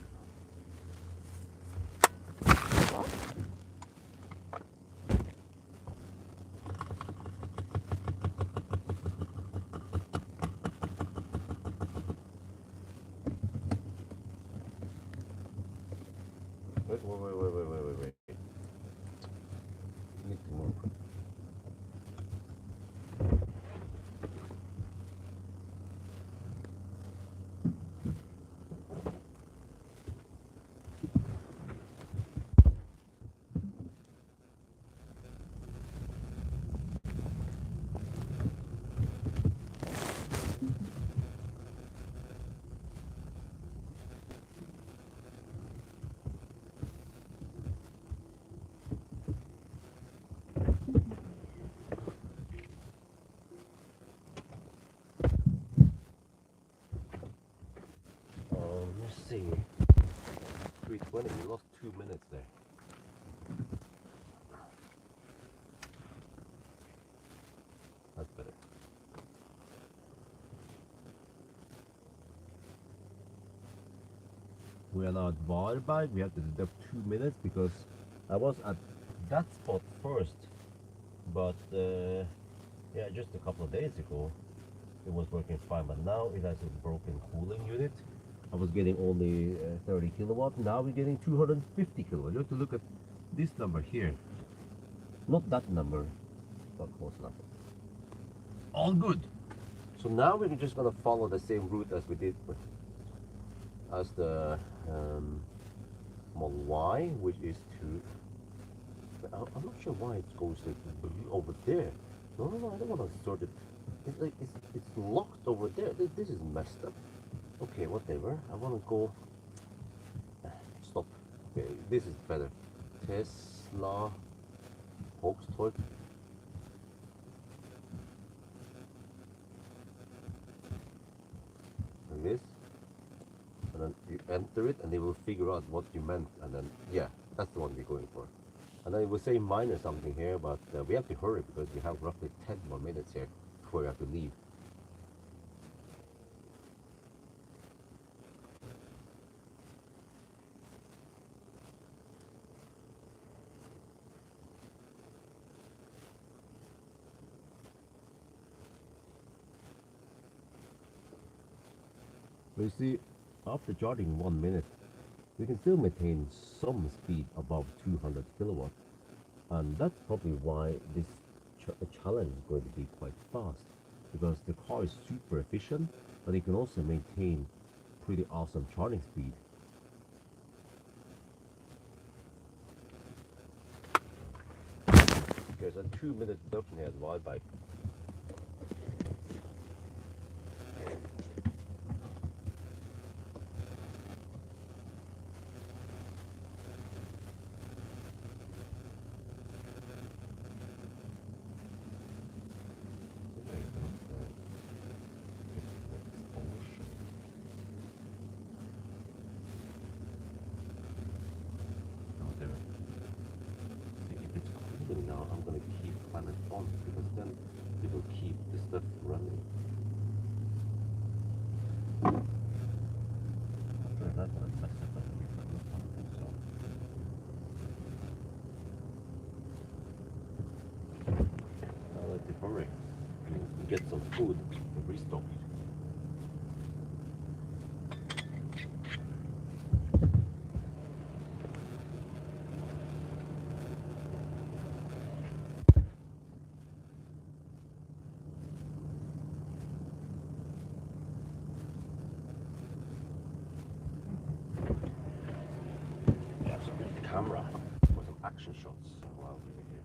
Wait. Need to move. Let's see. 320, we lost 2 minutes there. That's better. We are now at Varberg. We have to deduct 2 minutes because I was at that spot first, but yeah, just a couple of days ago it was working fine, but now it has a broken cooling unit. I was getting only 30 kilowatt. Now we're getting 250 kilowatt. You have to look at this number here, not that number, not close enough. All good. So now we're just gonna follow the same route as we did as the Model Y, which is to. I'm not sure why it goes over there. No, I don't want to sort it. It's like it's locked over there. This is messed up. Okay, whatever. I want to go. Stop. Okay, this is better. Tesla, Volkswagen. Like this, and then you enter it, and they will figure out what you meant, and then yeah, that's the one we're going for. And then it will say minus something here, but we have to hurry because we have roughly 10 more minutes here before we have to leave. But you see, after charging 1 minute, we can still maintain some speed above 200 kilowatt, and that's probably why this challenge is going to be quite fast, because the car is super efficient, but it can also maintain pretty awesome charging speed. There's a 2-minute reduction here at Wildbike. keep planet on, because then it will keep the stuff running. After that one, I set up here, but not something, so. Now let it hurry. Get some food and restock. We have to use the camera for some action shots while we're here.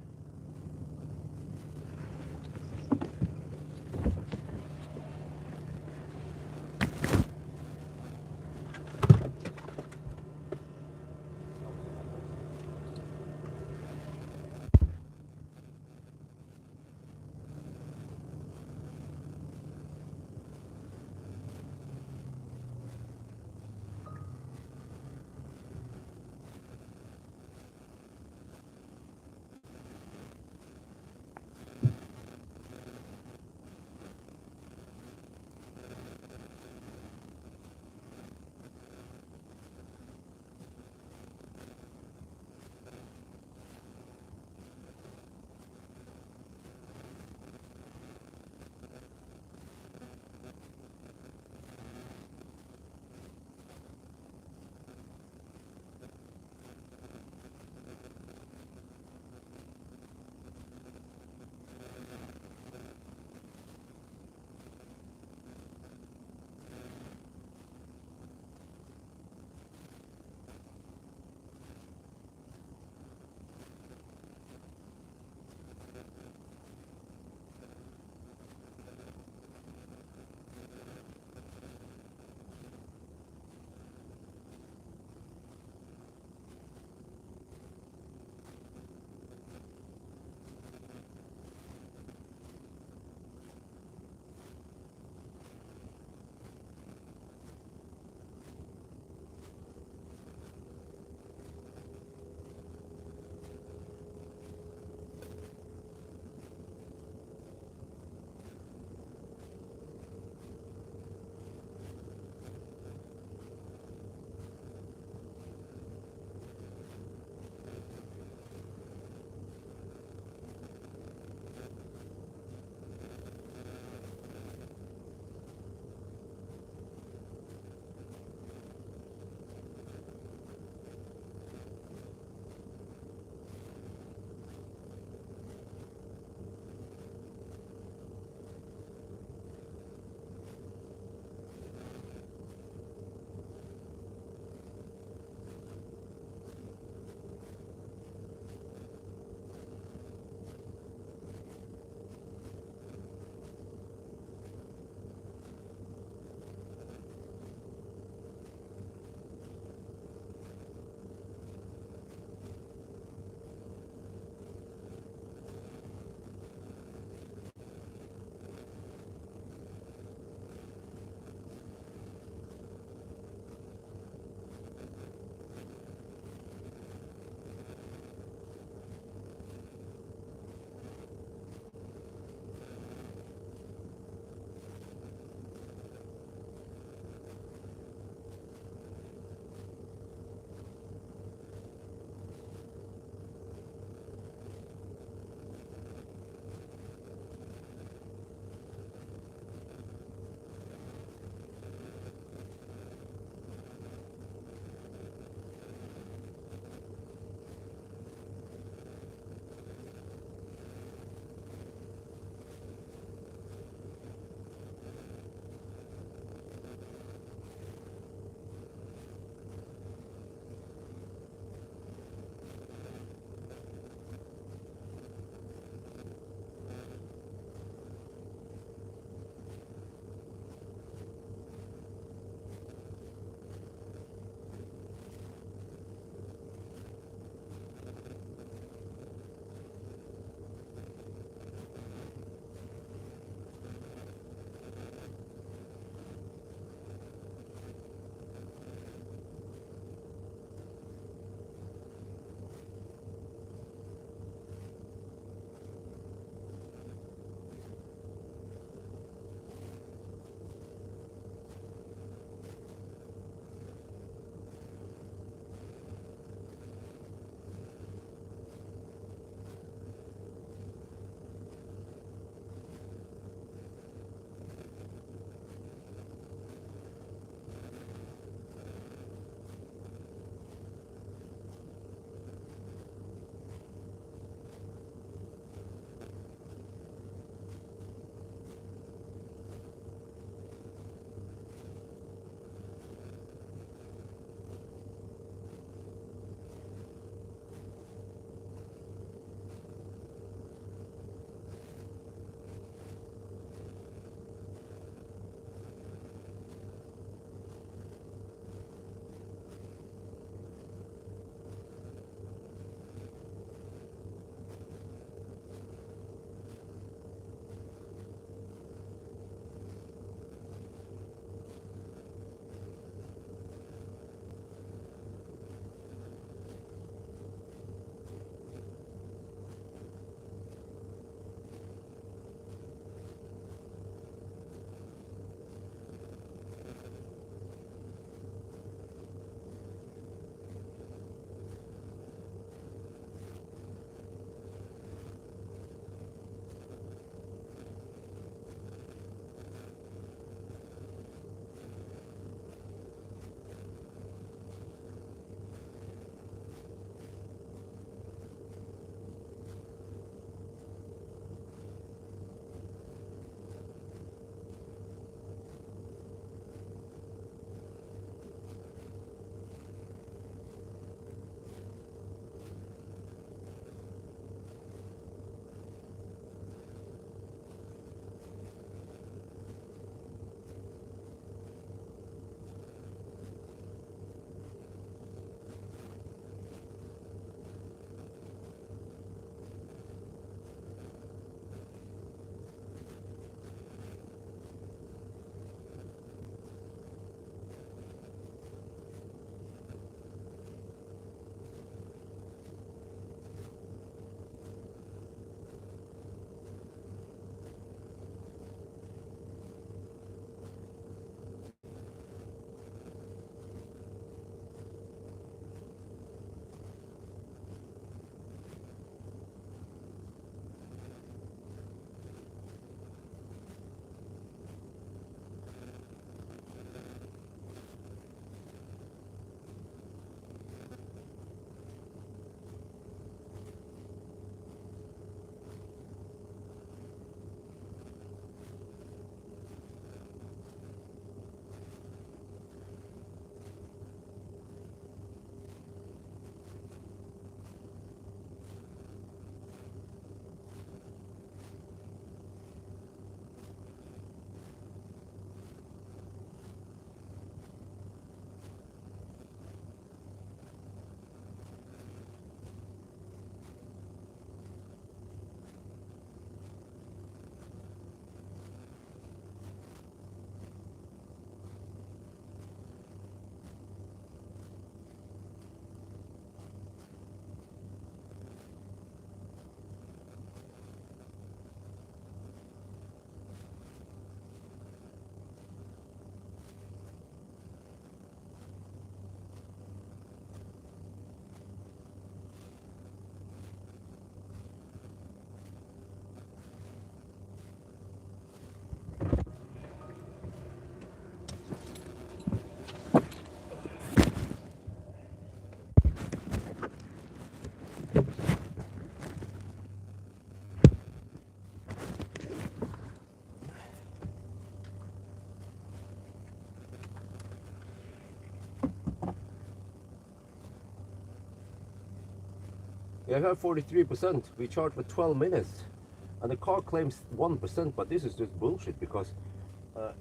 Yeah, I have 43%. We charge for 12 minutes. And the car claims 1%, but this is just bullshit because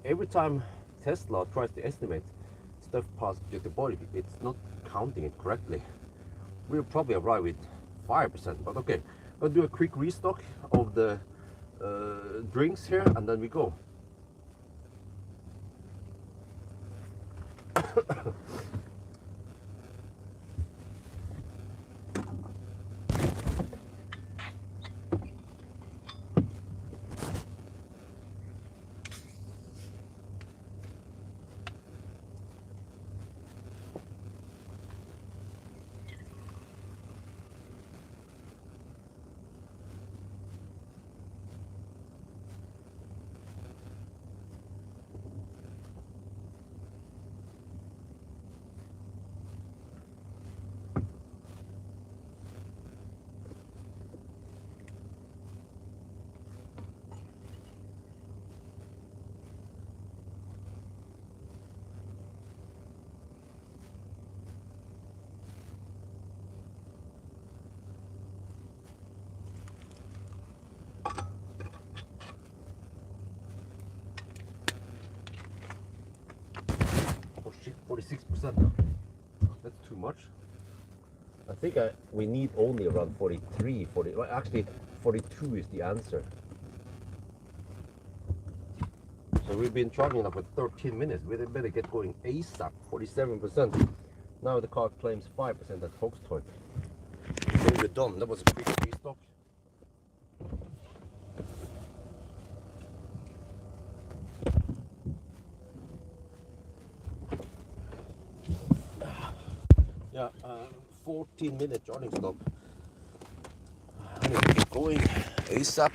every time Tesla tries to estimate stuff past Göteborg, it's not counting it correctly. We'll probably arrive with 5%, but okay. I'll do a quick restock of the drinks here and then we go. Oh shit, 46% now. That's too much. I think we need only around 43, 40. Well, actually, 42 is the answer. So we've been charging up for 13 minutes. We better get going ASAP. 47%. Now the car claims 5% at Hogstorp. Then we're done. That was a quick restock. Yeah, 14-minute charging stop. I need to get going ASAP.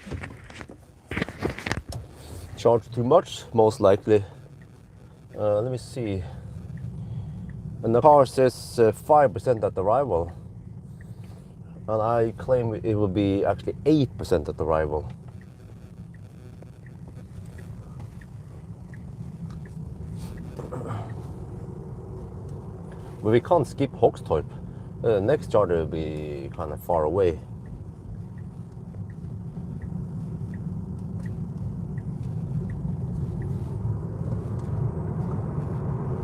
Charge too much, most likely. Let me see. And the car says 5% at arrival. And I claim it will be actually 8% at arrival. But we can't skip Hogstorp. The next charger will be kind of far away.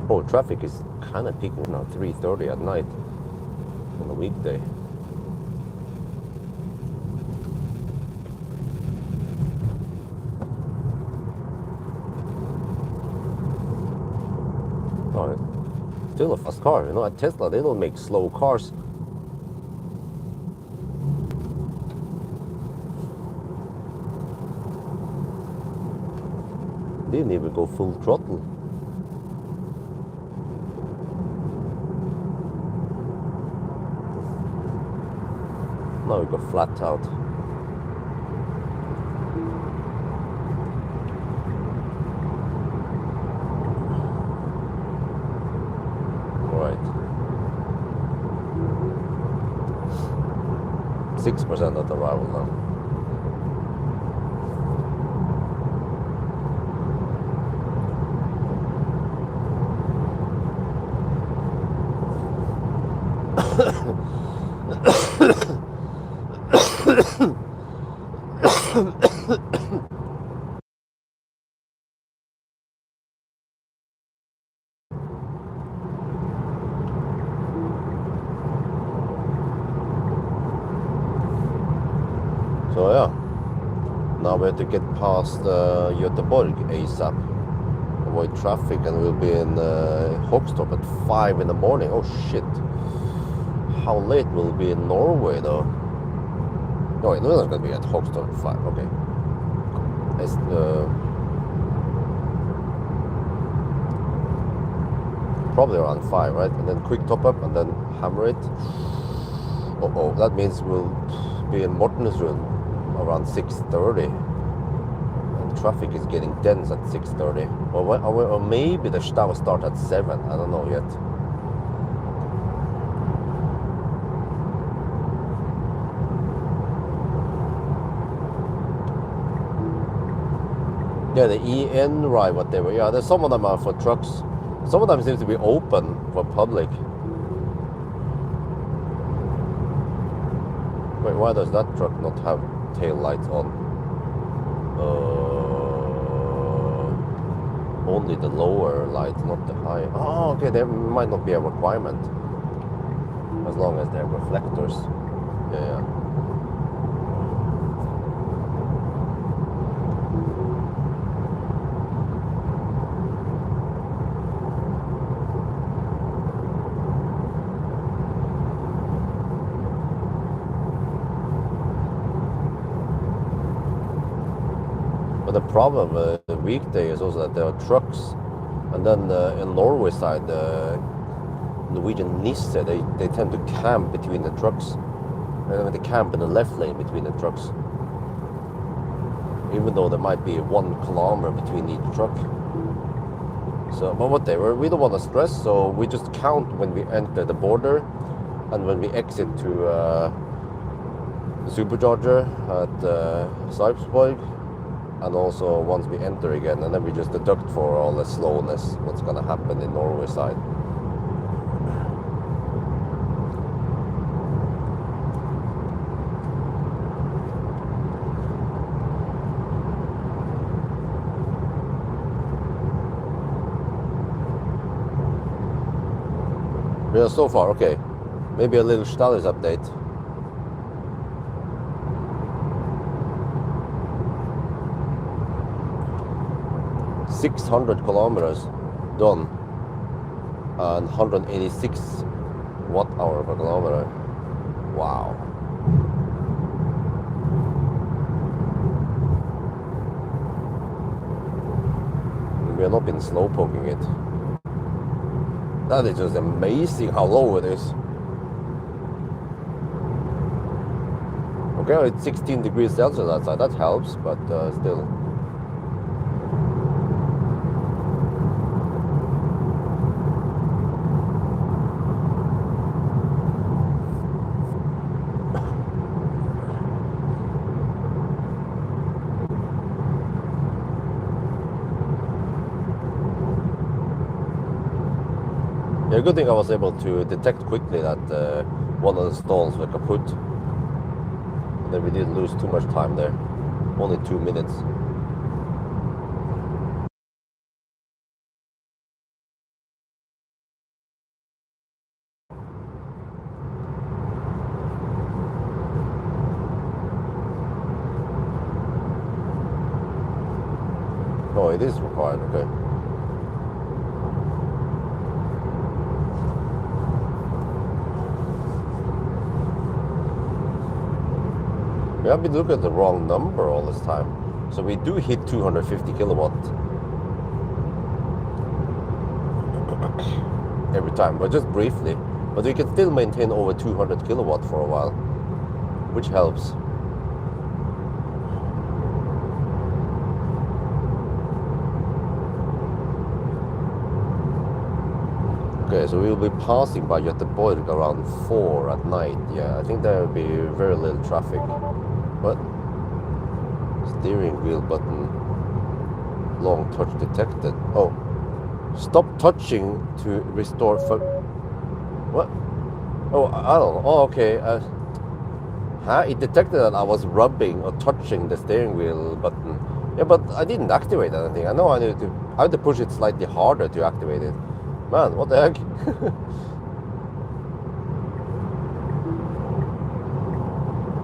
Oh, traffic is kind of peaking now, 3:30 at night on a weekday. Oh, still a fast car, you know. At Tesla, they don't make slow cars. They didn't even go full throttle. Now we got flat out. Right. 6% at arrival now. So yeah, now we have to get past Göteborg ASAP, avoid traffic, and we'll be in Hogstorp at 5 in the morning. Oh shit! How late will it be in Norway though? No, wait, we're not gonna be at Hogstorp at 5. Okay. It's probably around 5, right? And then quick top up and then hammer it. Oh, that means we'll be in Mortensrud around 6:30. And traffic is getting dense at 6:30. Or maybe the start will start at 7. I don't know yet. Yeah, the EN ride, whatever. Yeah, there's some of them are for trucks. Some of them seem to be open for public. Wait, why does that truck not have tail lights on? Only the lower light, not the high. Oh, okay, there might not be a requirement. As long as they're reflectors. Yeah. But the problem the weekday is also that there are trucks, and then in Norway side, Norwegian Nisse, they tend to camp between the trucks. They camp in the left lane between the trucks, even though there might be 1 kilometer between each truck. So, but whatever, we don't want to stress, so we just count when we enter the border and when we exit to the supercharger at Sarpsborg, and also once we enter again, and then we just deduct for all the slowness what's going to happen in Norway side. Yeah, so far, okay. Maybe a little status update. .600 kilometers done and 186 watt-hour per kilometer. Wow. We have not been slow poking it. That is just amazing how low it is. Okay, it's 16 degrees Celsius outside, that helps, but still. Yeah, good thing I was able to detect quickly that one of the stalls were kaput. And then we didn't lose too much time there. Only 2 minutes. Oh, it is required, okay. We have been looking at the wrong number all this time. So we do hit 250 kilowatt every time, but just briefly. But we can still maintain over 200 kilowatt for a while, which helps. Okay, so we will be passing by Göteborg around 4 at night. Yeah, I think there will be very little traffic. What? Steering wheel button. Long touch detected. Oh. Stop touching to restore. What? Oh, I don't know. Oh, okay. It detected that I was rubbing or touching the steering wheel button. Yeah, but I didn't activate anything. I know I had to push it slightly harder to activate it. Man, what the heck?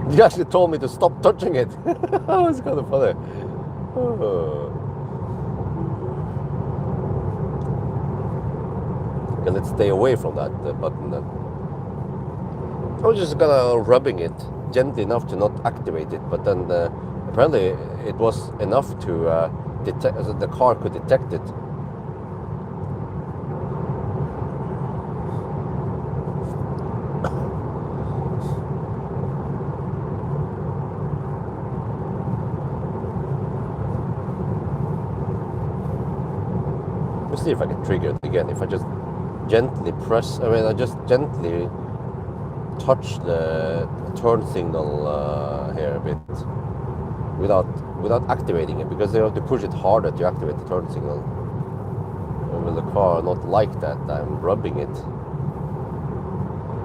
You actually told me to stop touching it. That was kind of funny. Okay, let's stay away from that button then. I was just gonna rubbing it gently enough to not activate it, but then apparently it was enough to detect. The car could detect it. See if I can trigger it again. If I just gently press, I just gently touch the turn signal here a bit without activating it, because they have to push it harder to activate the turn signal. And will the car not like that I'm rubbing it?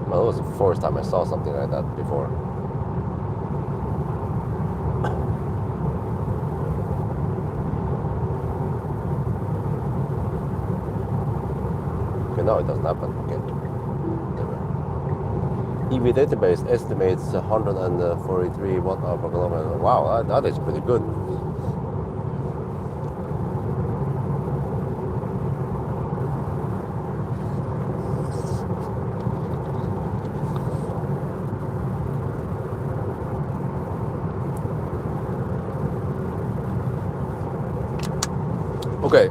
Well, that was the first time I saw something like that before. now it doesn't happen. Okay. EV database estimates 143 watt-hour per kilometer. Wow, that is pretty good. Okay,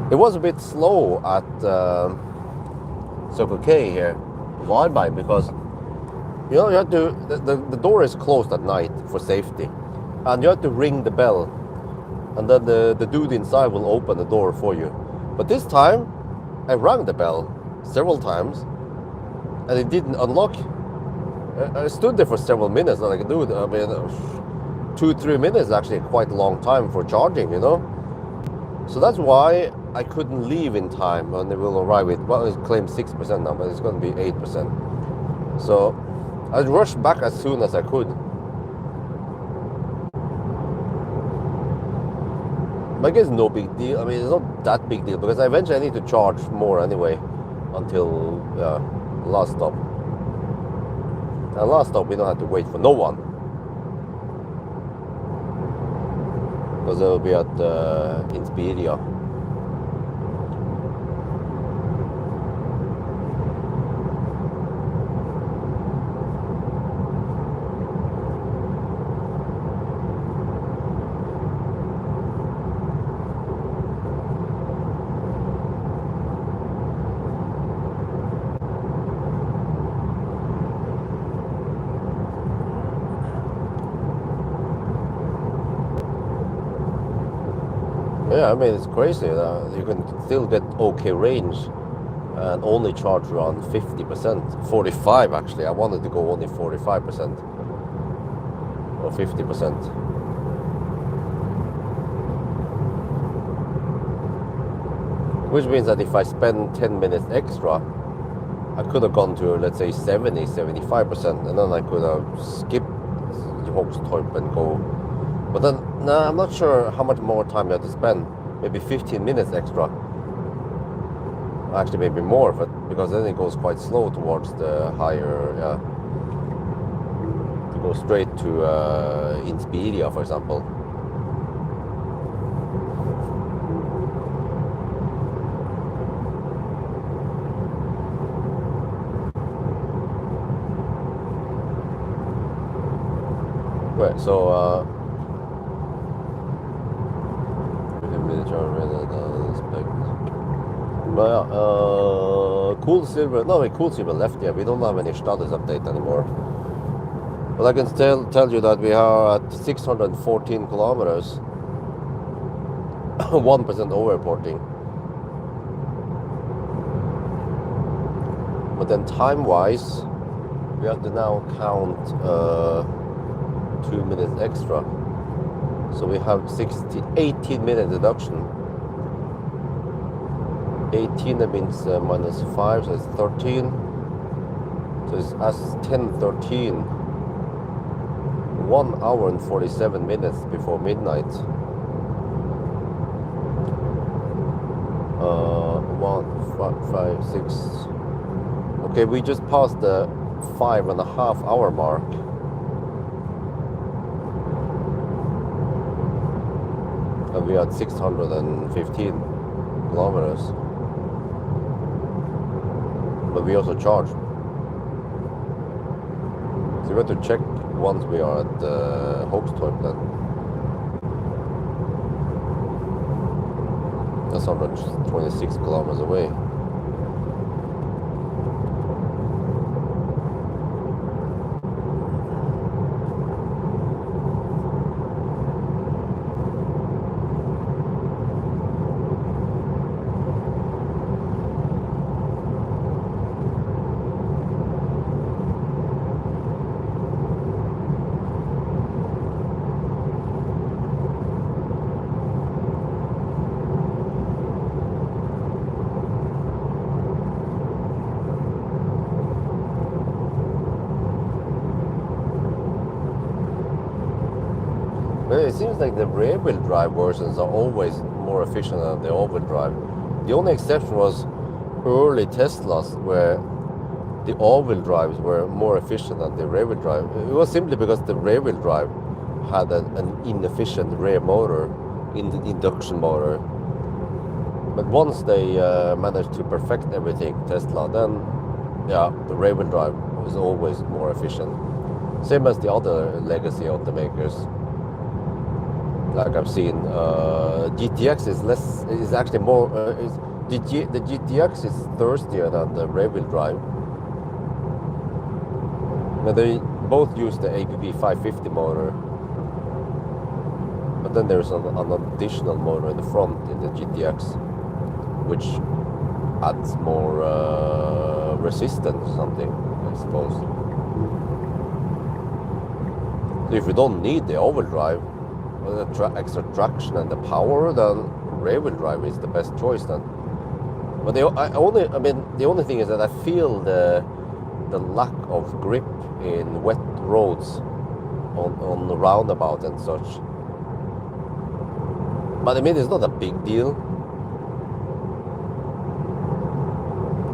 it was a bit slow at Circle K here, Wildbike, because you know you have to. The door is closed at night for safety, and you have to ring the bell, and then the dude inside will open the door for you. But this time, I rang the bell several times, and it didn't unlock. I stood there for several minutes, and I could do it. I mean, 2-3 minutes is actually quite a long time for charging, you know. So that's why I couldn't leave in time, and it will arrive with, well, it claims 6% now, but it's going to be 8%. So I rushed back as soon as I could. But I guess no big deal. I mean, it's not that big deal, because eventually I need to charge more anyway until last stop. And last stop, we don't have to wait for no one, because it will be at Inspiria. Yeah, I mean, it's crazy. You can still get okay range and only charge around 50%. 45 actually. I wanted to go only 45% or 50%. Which means that if I spend 10 minutes extra, I could have gone to, let's say, 70, 75%, and then I could have skipped Hogstorp and go. But then, nah, I'm not sure how much more time you have to spend. Maybe 15 minutes extra. Actually, maybe more, but because then it goes quite slow towards the higher, yeah. To go straight to Inspiria, for example. Right, so Cool Silver, no, wait, Cool Silver left, yeah, we don't have any status update anymore. But I can still tell you that we are at 614 kilometers, 1% over-reporting. But then time-wise, we have to now count 2 minutes extra. So we have 18-minute deduction. 18, that means minus 5, so it's 13. So it's as 10:13. 1 hour and 47 minutes before midnight. 1, 5, 6. Okay, we just passed the 5.5 hour mark. And we are at 615 kilometers. But we also charge. So we have to check once we are at Hogstorp then. That's 126 kilometers away. it seems like the rear-wheel drive versions are always more efficient than the all-wheel drive. The only exception was early Teslas, where the all-wheel drives were more efficient than the rear-wheel drive. It was simply because the rear-wheel drive had an inefficient rear motor, in the induction motor. But once they managed to perfect everything, Tesla, then yeah, the rear-wheel drive was always more efficient. Same as the other legacy automakers. Like I've seen, GTX is actually more. The GTX is thirstier than the rear-wheel drive. But they both use the ABB 550 motor. But then there's an additional motor in the front in the GTX, which adds more resistance or something, I suppose. So if you don't need the all-wheel drive, the extra traction and the power, then rear-wheel drive is the best choice then. But the only thing is that I feel the lack of grip in wet roads on the roundabout and such. But I mean, it's not a big deal.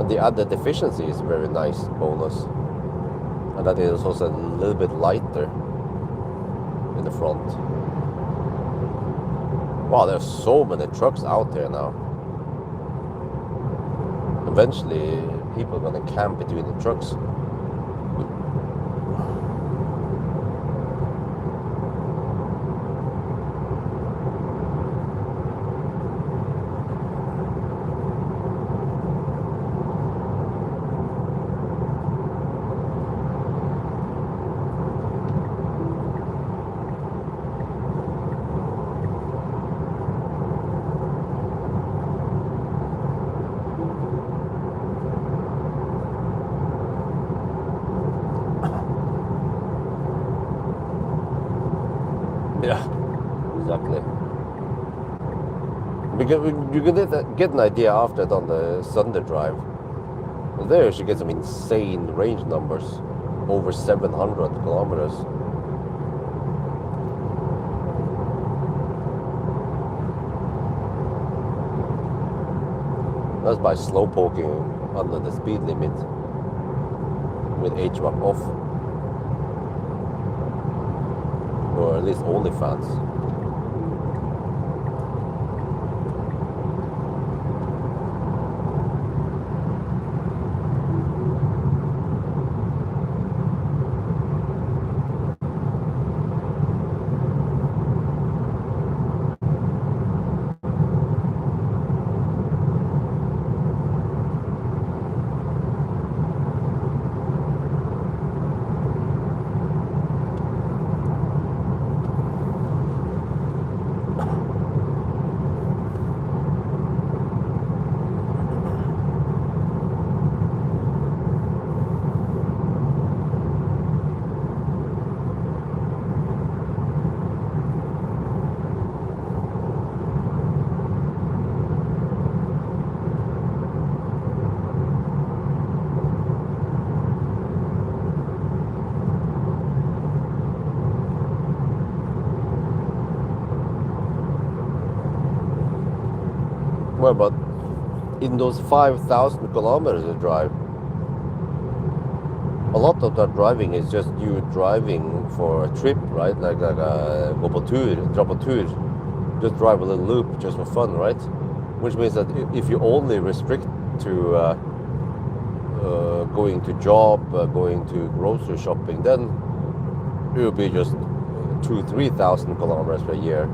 And the added efficiency is a very nice bonus. And that it is also a little bit lighter in the front. Wow, there's so many trucks out there now. Eventually, people are gonna camp between the trucks. Yeah, exactly. You can get an idea after it on the Sunday drive. Well, there you should get some insane range numbers, over 700 kilometers. That's by slow poking under the speed limit with HVAC off. Or at least OnlyFans. Well, but in those 5,000 kilometers you drive, a lot of that driving is just you driving for a trip, right? Like a gå på tur, dra på tur, just drive a little loop just for fun, right? Which means that if you only restrict to going to job, going to grocery shopping, then it will be just 2,000-3,000 kilometers per year.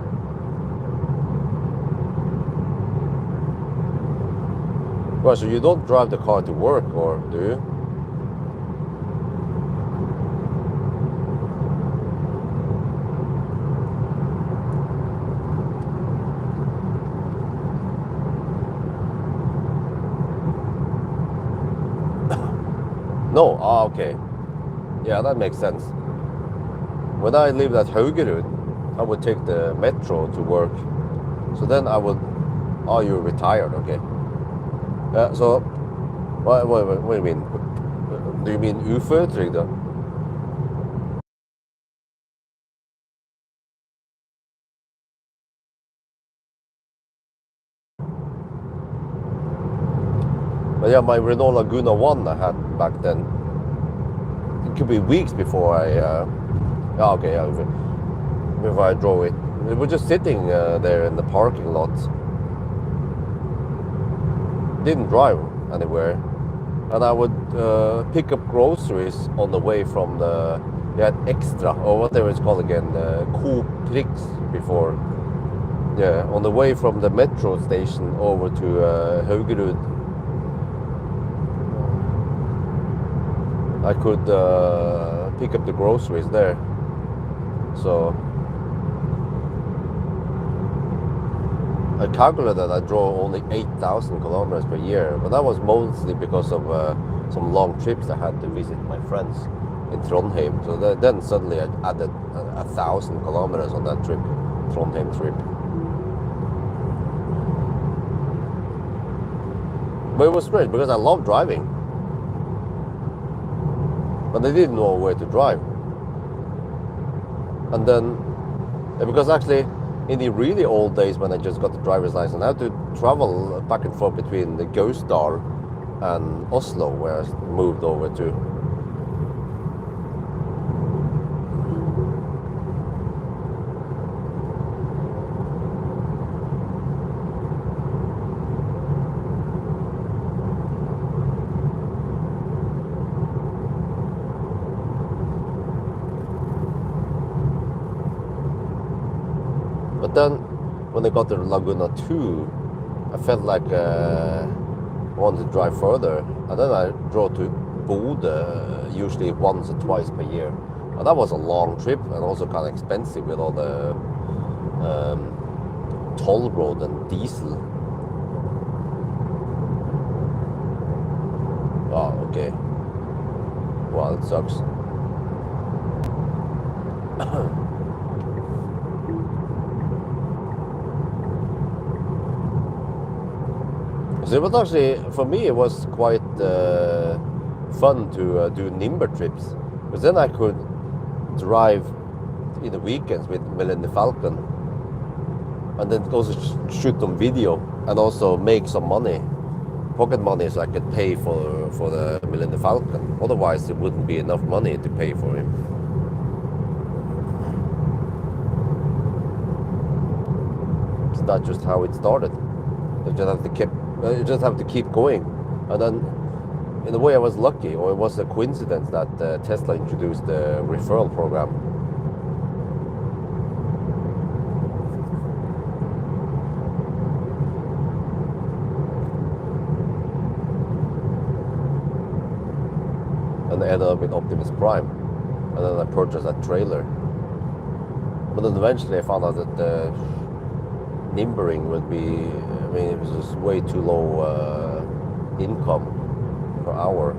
Well, so you don't drive the car to work, or do you? No, okay. Yeah, that makes sense. When I lived at Haugerud, I would take the metro to work. So then I would... Oh, you're retired, okay. So, what do you mean? Do you mean uføretrygd? But yeah, my Renault Laguna 1 I had back then, it could be weeks before before I drove it. It was just sitting there in the parking lot. Didn't drive anywhere. And I would pick up groceries on the way from they had Extra, or whatever it's called again, Coop Prix before. Yeah, on the way from the metro station over to Haugerud. I could pick up the groceries there. So I calculated that I drove only 8,000 kilometers per year, but that was mostly because of some long trips I had to visit my friends in Trondheim. So then suddenly I added 1,000 kilometers on that trip, Trondheim trip. But it was strange because I love driving, but I didn't know where to drive. And then, because actually, in the really old days when I just got the driver's license, I had to travel back and forth between the Gausdal and Oslo, where I moved over to. But then, when I got the Laguna 2, I felt like I wanted to drive further. And then I drove to Bodø, usually once or twice per year. And that was a long trip and also kind of expensive with all the toll road and diesel. Oh, okay. Well, it sucks. So it was actually, for me, it was quite fun to do Nimber trips. Because then I could drive in the weekends with Millennium Falcon. And then also shoot on video and also make some money. Pocket money, so I could pay for the Millennium Falcon. Otherwise, it wouldn't be enough money to pay for him. So that's just how it started. You just have to keep going. And then, in a way, I was lucky, or it was a coincidence that Tesla introduced the referral program. And I ended up with Optimus Prime. And then I purchased that trailer. But then eventually I found out that Nimbering would be, it was just way too low income per hour,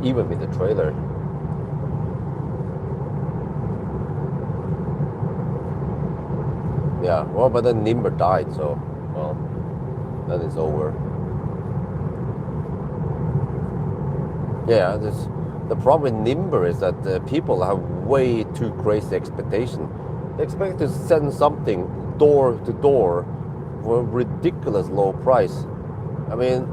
even with the trailer. Yeah, well, but then Nimber died, so, well, then it's over. Yeah, the problem with Nimber is that people have way too crazy expectation. They expect to send something door to door for a ridiculous low price. I mean,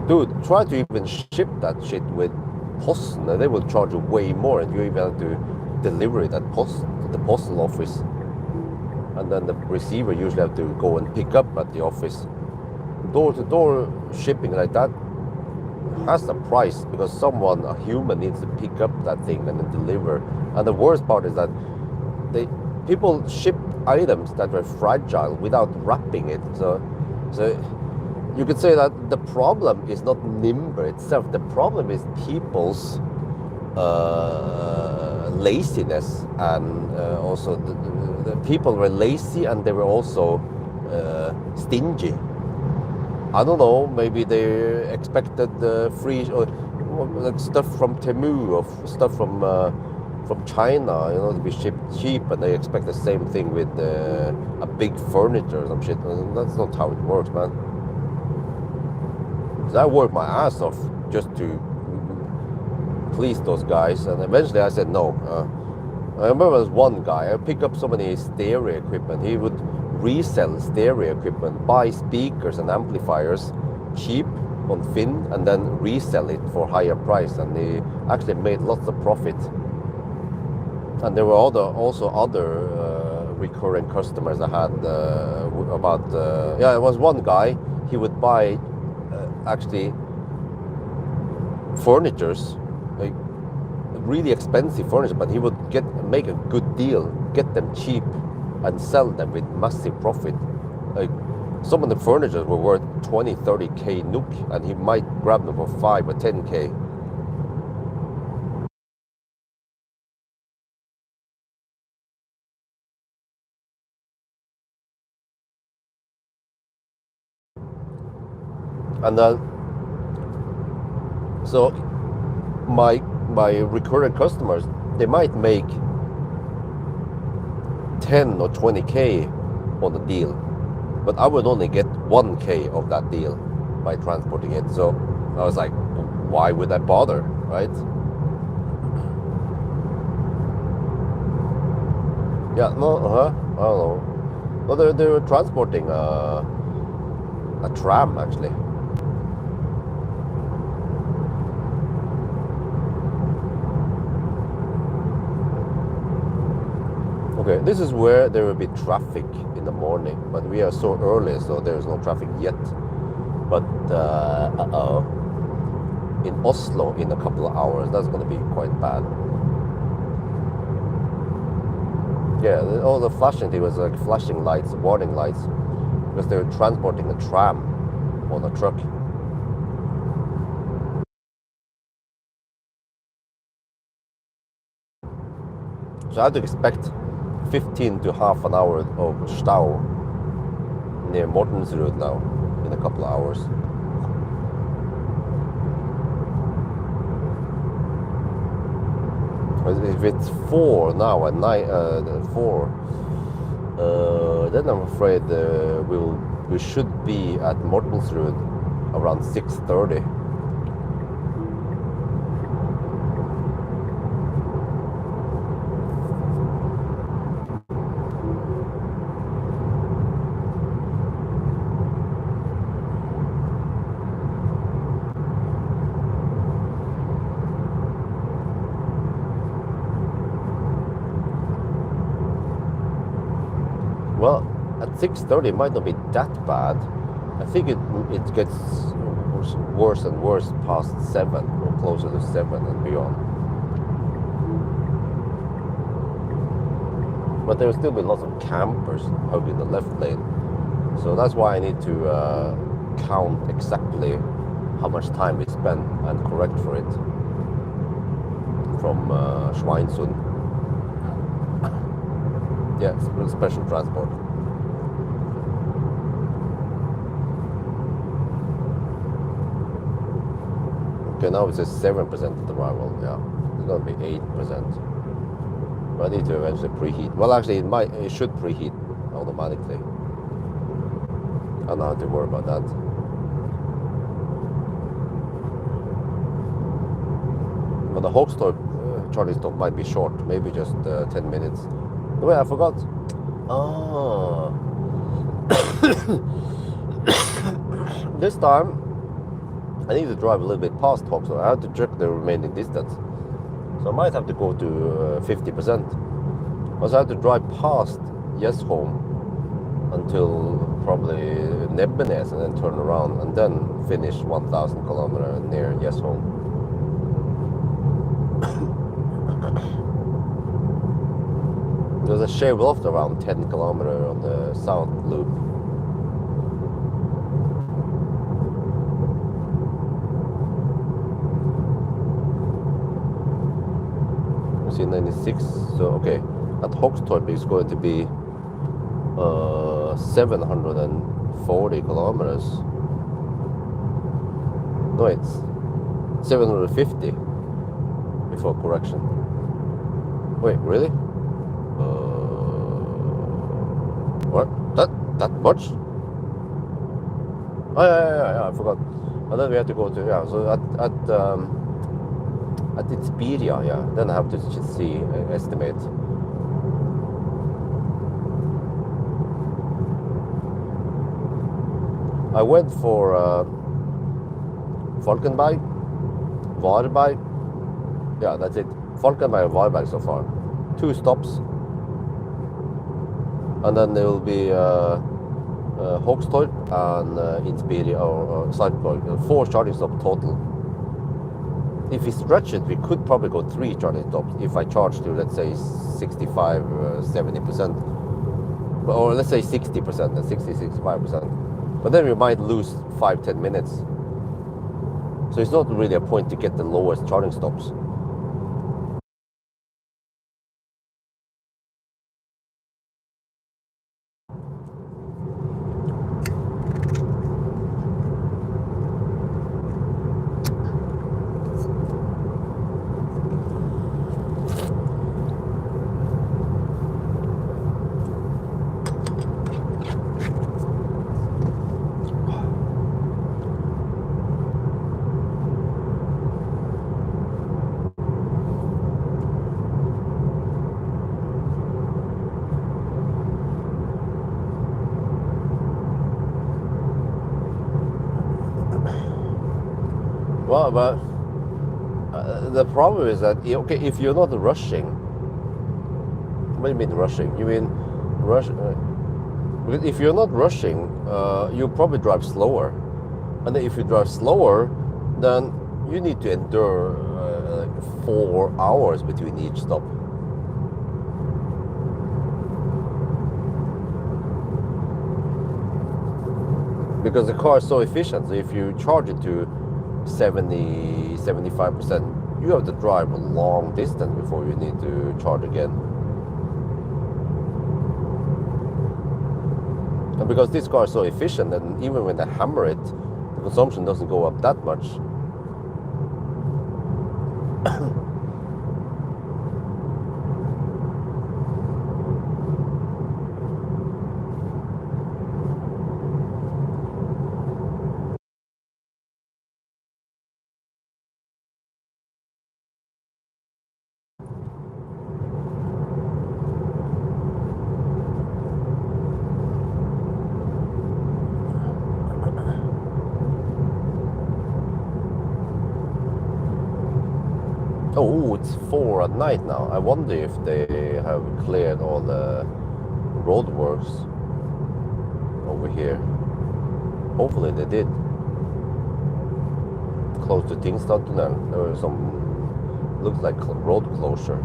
dude, try to even ship that shit with Posten, and they will charge you way more, and you even have to deliver it at the postal office. And then the receiver usually have to go and pick up at the office. Door to door shipping like that has a price because someone, a human, needs to pick up that thing and then deliver. And the worst part is that people ship items that were fragile without wrapping it. So you could say that the problem is not Nimber itself. The problem is people's laziness, and also the people were lazy, and they were also stingy. I don't know, maybe they expected free like stuff from Temu or stuff from China, to be shipped cheap, and they expect the same thing with a big furniture or some shit. And that's not how it works, man. So I worked my ass off just to please those guys, and eventually I said no. I remember there was one guy, I picked up so many stereo equipment, he would resell stereo equipment, buy speakers and amplifiers cheap on Finn, and then resell it for higher price, and they actually made lots of profit. And there were also other recurring customers I had it was one guy. He would buy actually furnitures, like really expensive furniture, but he would make a good deal, get them cheap, and sell them with massive profit. Like some of the furniture were worth 20-30k NOK, and he might grab them for 5 or 10k. And so my recurrent customers, they might make 10 or 20k on the deal, but I would only get 1k of that deal by transporting it. So I was like, why would I bother, right? Yeah, no, I don't know. Well, they were transporting a tram actually. Okay, this is where there will be traffic in the morning, but we are so early, so there is no traffic yet. But in Oslo, in a couple of hours, that's going to be quite bad. Yeah, all the flashing, it was like flashing lights, warning lights, because they were transporting a tram on a truck. So I had to expect 15 to half an hour of stau near Mortensrud now in a couple of hours. If it's 4 now and 4, then I'm afraid we should be at Mortensrud around 6:30. Well, at 6:30 it might not be that bad. I think it gets worse and worse past 7 or closer to 7 and beyond. But there will still be lots of campers hugging the left lane. So that's why I need to count exactly how much time we spend and correct for it from Schweinsund. Yeah, special transport. Okay, now it says 7% arrival. Yeah, it's gonna be 8%. But I need to eventually preheat. Well, actually, it should preheat automatically. I don't have to worry about that. But the Hogstorp charging stop might be short, maybe just 10 minutes. Wait, I forgot. Oh. This time, I need to drive a little bit past Hogstorp. I have to check the remaining distance. So I might have to go to 50%. Also, I have to drive past Gjesholm until probably Nebbenes and then turn around and then finish 1,000 kilometers near Gjesholm. There's a shave off around 10 kilometers on the south loop. You see 96, so okay. At Hogstorp it's going to be 740 kilometers. No, it's 750 before correction. Wait, really? What? That much? Oh yeah, I forgot. And then we have to go to so at Inspiria, yeah. Then I have to just estimate. I went for Falkenberg, Varberg. Yeah, that's it. Falkenberg and Varberg so far. 2 stops. And then there will be Håkstorp and Inspiri or Sarpsborg. 4 charging stops total. If we stretch it, we could probably go 3 charging stops if I charge to, let's say, 65, 70%. Or let's say 60%, and 65%. But then we might lose 5-10 minutes. So it's not really a point to get the lowest charging stops. Well, but the problem is that, okay, if you're not rushing, what do you mean rushing? You mean rush? Because if you're not rushing, you probably drive slower, and then if you drive slower, then you need to endure like 4 hours between each stop. Because the car is so efficient, so if you charge it to 70, 75%, you have to drive a long distance before you need to charge again. And because this car is so efficient, and even when I hammer it, the consumption doesn't go up that much. Oh, it's 4 at night now. I wonder if they have cleared all the roadworks over here. Hopefully they did. Close to Tingstad Tunnel, there was some, looks like road closure.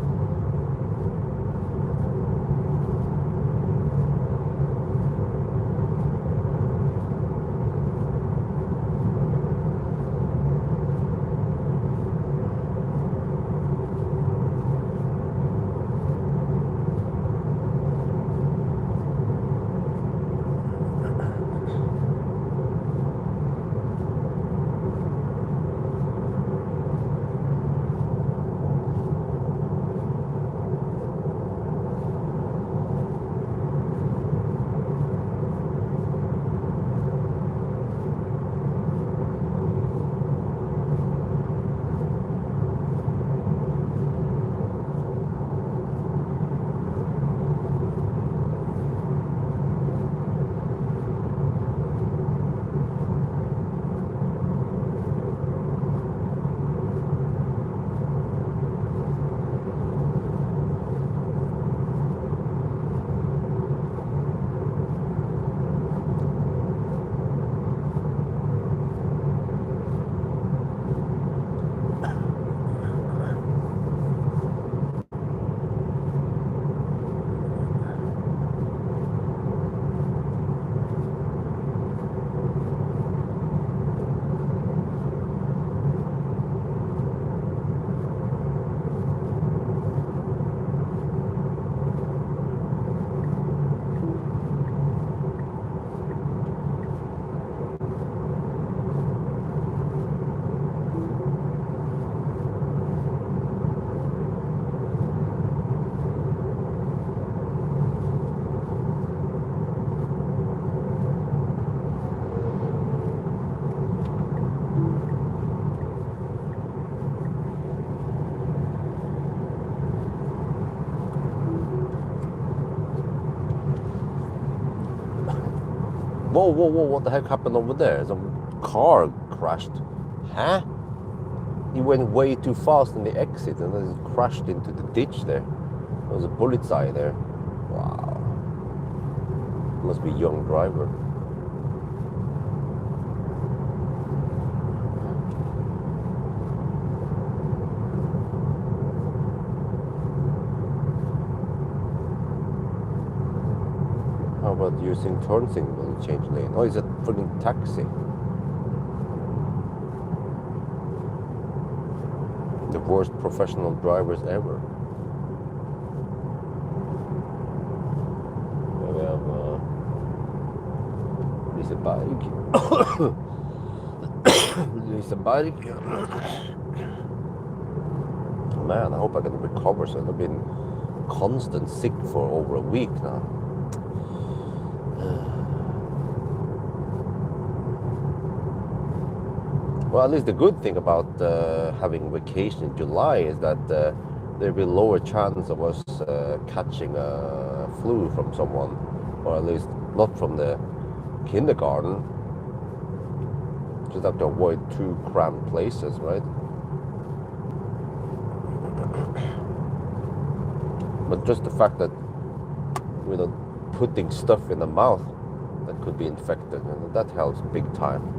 Whoa, whoa, whoa, what the heck happened over there? Some car crashed. Huh? He went way too fast in the exit and then crashed into the ditch there. There was a bullet's eye there. Wow. Must be a young driver. How about using turn signal to change lane? Oh, it's a freaking taxi. The worst professional drivers ever. Here we have Lisa bike. Lisa bike. Man, I hope I can recover. So I've been constant sick for over a week now. Well, at least the good thing about having vacation in July is that there'll be lower chance of us catching a flu from someone, or at least not from the kindergarten. Just have to avoid too cramped places, right? But just the fact that we're not putting stuff in the mouth that could be infected, that helps big time.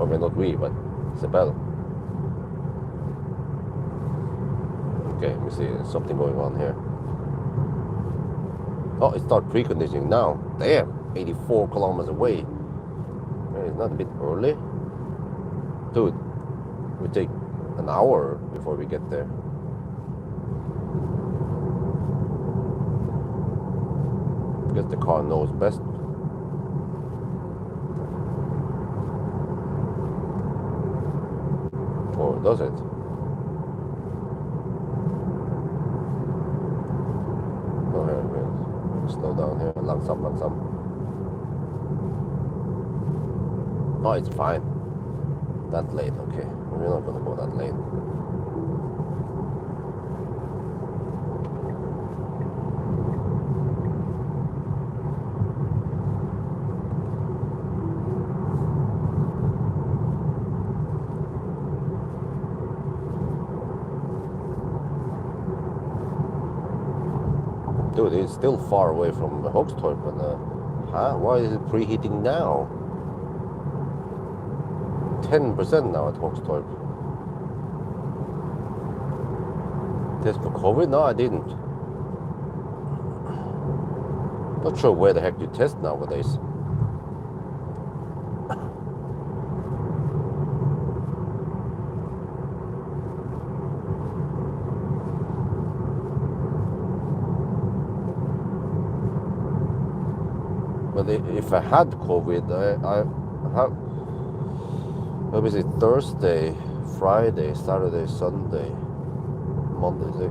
I mean, not we, but Isabel. Okay, let me see. There's something going on here. Oh, it started preconditioning now. Damn, 84 kilometers away. It's not a bit early? Dude, we take an hour before we get there. I guess the car knows best. Or does it? Oh, here it is. Slow down here. Langsam, langsam. Oh, it's fine. That lane, okay. We're not gonna go that lane. Dude, it's still far away from Hogstorp, and huh? Why is it preheating now? 10% now at Hogstorp. Test for COVID? No, I didn't. Not sure where the heck you test nowadays. But if I had COVID, I have, let me see, Thursday, Friday, Saturday, Sunday, Monday.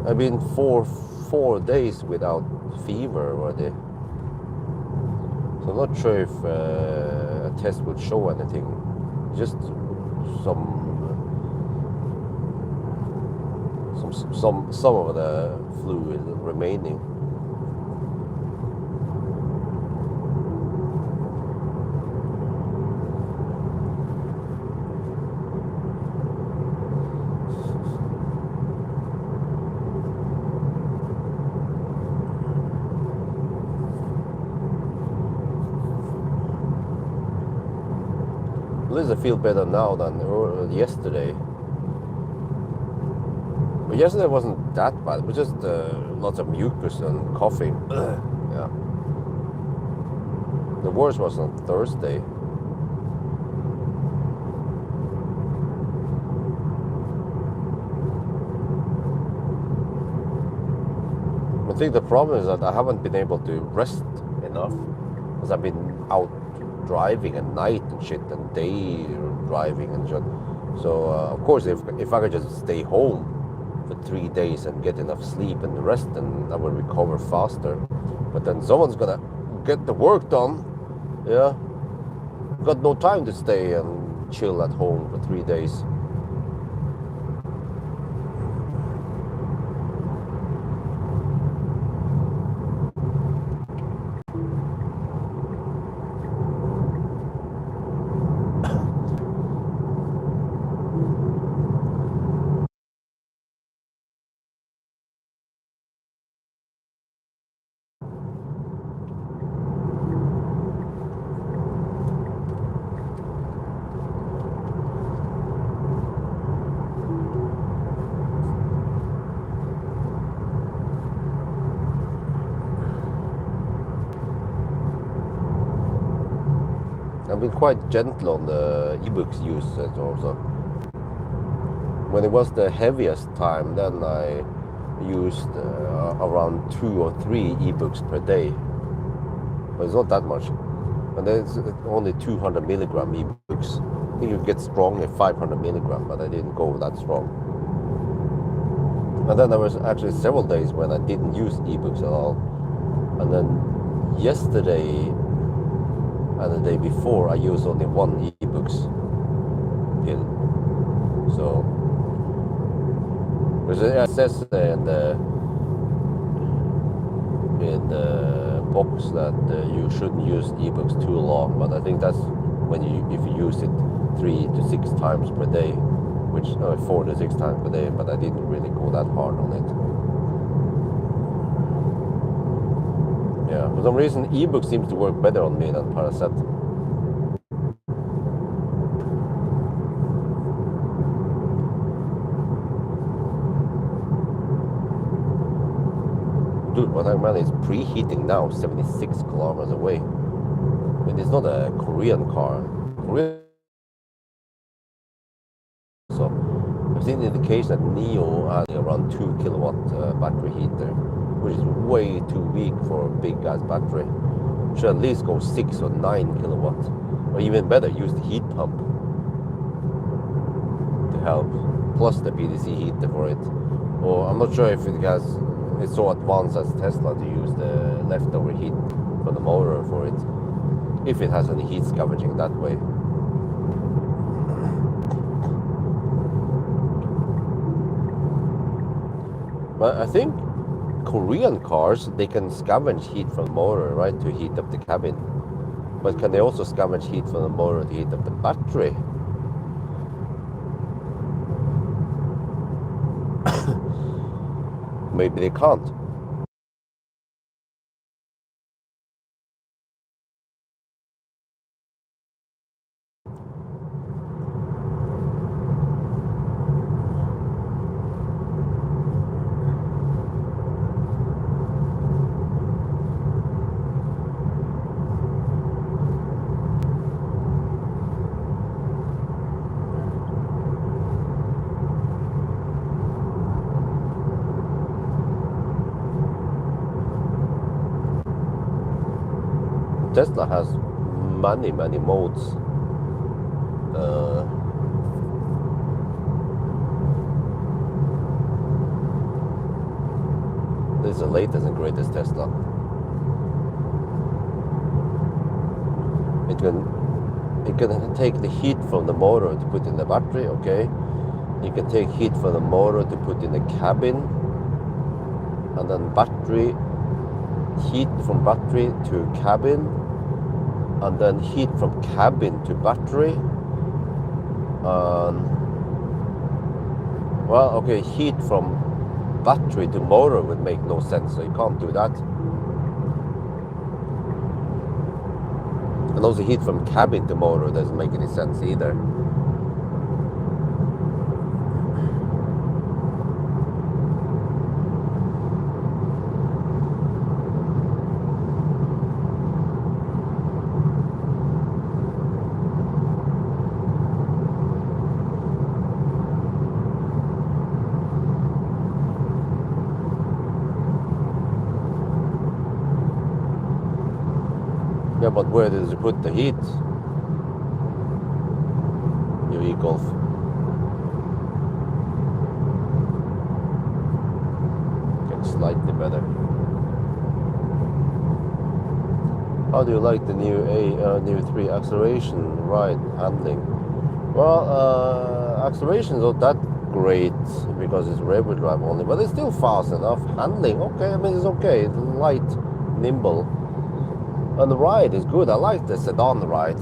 I've been four days without fever already. So I'm not sure if a test would show anything. Just some of the fluid remaining. At least I feel better now than yesterday. But yesterday wasn't that bad. It was just lots of mucus and coughing. Yeah. The worst was on Thursday. I think the problem is that I haven't been able to rest enough because I've been out driving at night and shit, and day driving and shit. So of course, if I could just stay home for 3 days and get enough sleep and rest, then I will recover faster. But then someone's gonna get the work done. Yeah, got no time to stay and chill at home for 3 days. I've been quite gentle on the ebooks usage also. When it was the heaviest time, then I used around 2 or 3 ebooks per day, but it's not that much. And then it's only 200 milligram ebooks. I think you get strong at 500 milligram, but I didn't go that strong. And then there was actually several days when I didn't use ebooks at all. And then yesterday and the day before, I used only 1 ebooks pill. So, it says in the box that you shouldn't use ebooks too long, but I think that's when if you use it 3 to 6 times per day, which 4 to 6 times per day, but I didn't really go that hard on it. Yeah, for some reason ebook seems to work better on me than Paracet. Dude, what I mean is preheating now 76 kilometers away. I mean, it's not a Korean car. So I've seen the indication that Neo has around 2 kilowatt battery heater, which is way too weak for a big gas battery. Should at least go 6 or 9 kilowatt, or even better, use the heat pump to help, plus the BDC heater for it. Or I'm not sure if it's so advanced as Tesla to use the leftover heat from the motor for it, if it has any heat scavenging that way. But I think Korean cars, they can scavenge heat from the motor, right, to heat up the cabin. But can they also scavenge heat from the motor to heat up the battery? Maybe they can't. Tesla has many modes. This is the latest and greatest Tesla. It can take the heat from the motor to put in the battery, okay. You can take heat from the motor to put in the cabin, and then heat from battery to cabin, and then heat from cabin to battery. Well, okay, heat from battery to motor would make no sense, so you can't do that. And also heat from cabin to motor doesn't make any sense either. Yeah, but where does it put the heat? Your e-Golf. Gets slightly better. How do you like the new 3 acceleration, ride, handling? Well, acceleration is not that great because it's rear wheel drive only, but it's still fast enough. Handling, okay, I mean, it's okay. It's light, nimble. And the ride is good. I like the sedan ride.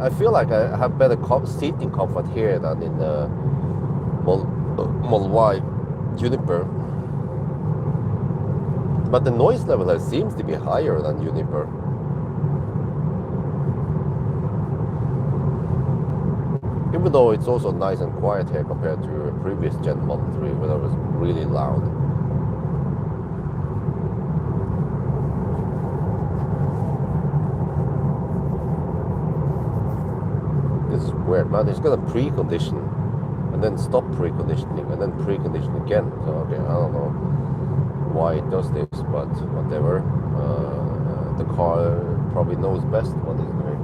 I feel like I have better seating comfort here than in the Model Y Juniper. But the noise level here seems to be higher than Juniper. Even though it's also nice and quiet here compared to a previous Gen Model 3 where it was really loud. Weird, man. It's gonna precondition and then stop preconditioning and then precondition again. So okay, I don't know why it does this, but whatever. The car probably knows best what it's doing.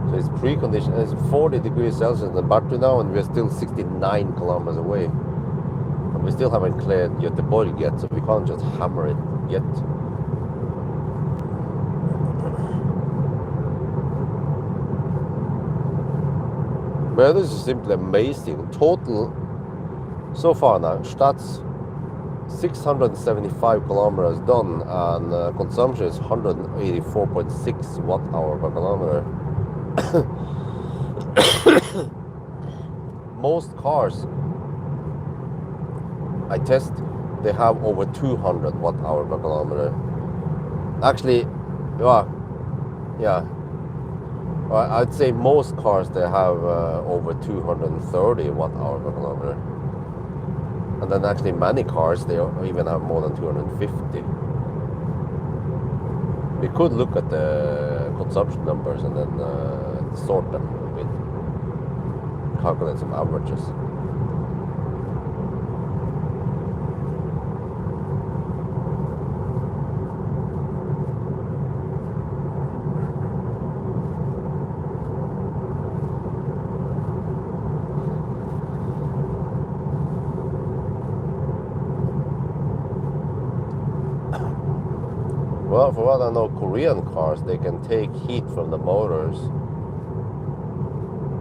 So it's preconditioned. It's 40 degrees Celsius in the battery now, and we're still 69 kilometers away. And we still haven't cleared Göteborg yet, so we can't just hammer it yet. But this is simply amazing. Total so far now, stats 675 kilometers done, and consumption is 184.6 watt hour per kilometer. Most cars I test, they have over 200 watt hour per kilometer. Actually, yeah. I'd say most cars, they have over 230 watt hour per kilometer. And then actually many cars, they even have more than 250. We could look at the consumption numbers and then sort them a bit, calculate some averages. Well, for what I know, Korean cars, they can take heat from the motors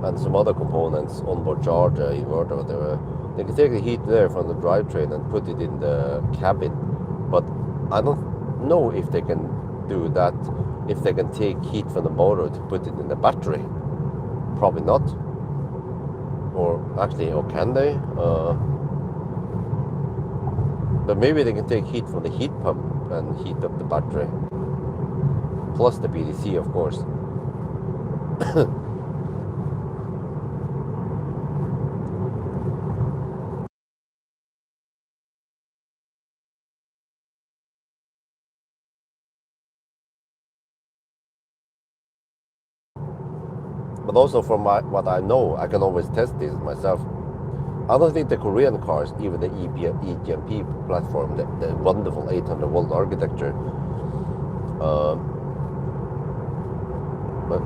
and some other components, onboard charger, inverter, whatever. They can take the heat there from the drivetrain and put it in the cabin. But I don't know if they can do that, if they can take heat from the motor to put it in the battery. Probably not. Or actually, or can they? But maybe they can take heat from the heat pump and heat up the battery. Plus the BDC, of course. But also from what I know, I can always test this myself. I don't think the Korean cars, even the EGMP platform, the wonderful 800 volt architecture, but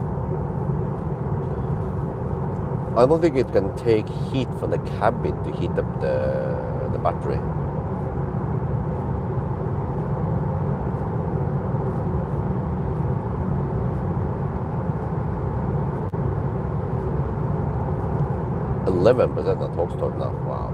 I don't think it can take heat from the cabin to heat up the battery. %11 at Talk Store now. Wow.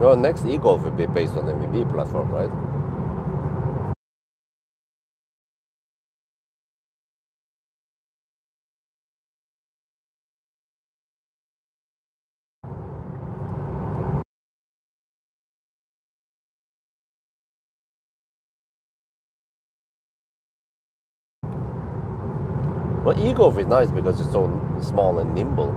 Well, next e-Golf will be based on the MVB platform, right? Well, e-Golf is nice because it's so small and nimble.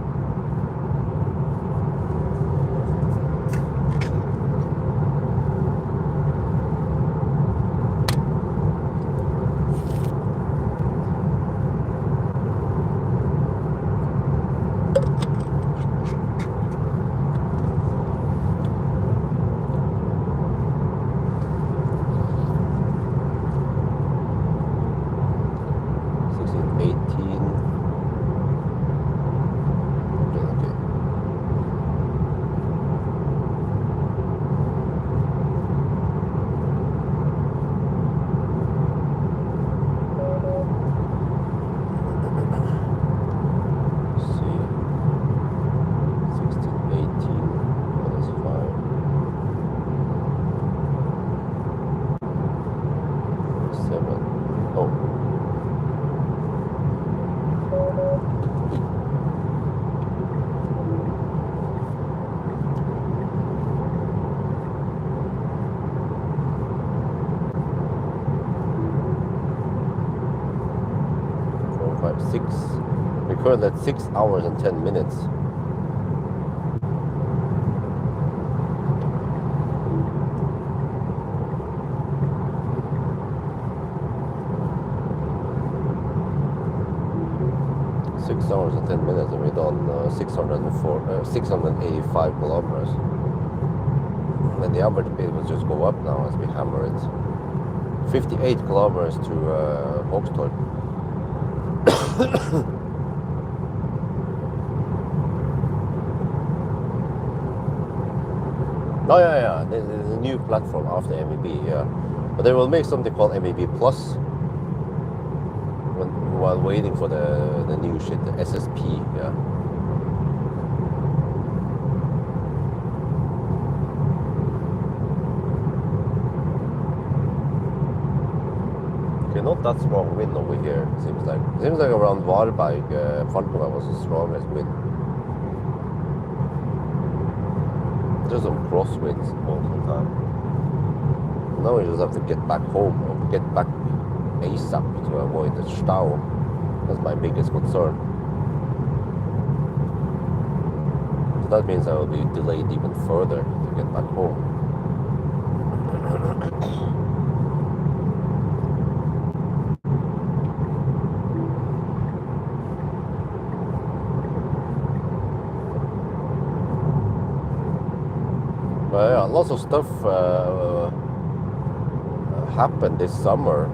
currently at 6 hours and 10 minutes. Hours and 10 minutes, and we've done 685 kilometers. And the average speed will just go up now as we hammer it. 58 kilometers to Hogstorp. Oh yeah, there's a new platform after MEB, yeah. But they will make something called MEB Plus while waiting for the new shit, the SSP, yeah. Okay, not that strong wind over here, seems like. Seems like around Varberg, Falkenberg was the strongest wind. Just some crosswinds most of the time. Now we just have to get back home, or get back ASAP to avoid the Stau. That's my biggest concern. So that means I will be delayed even further to get back home. But yeah, lots of stuff happened this summer,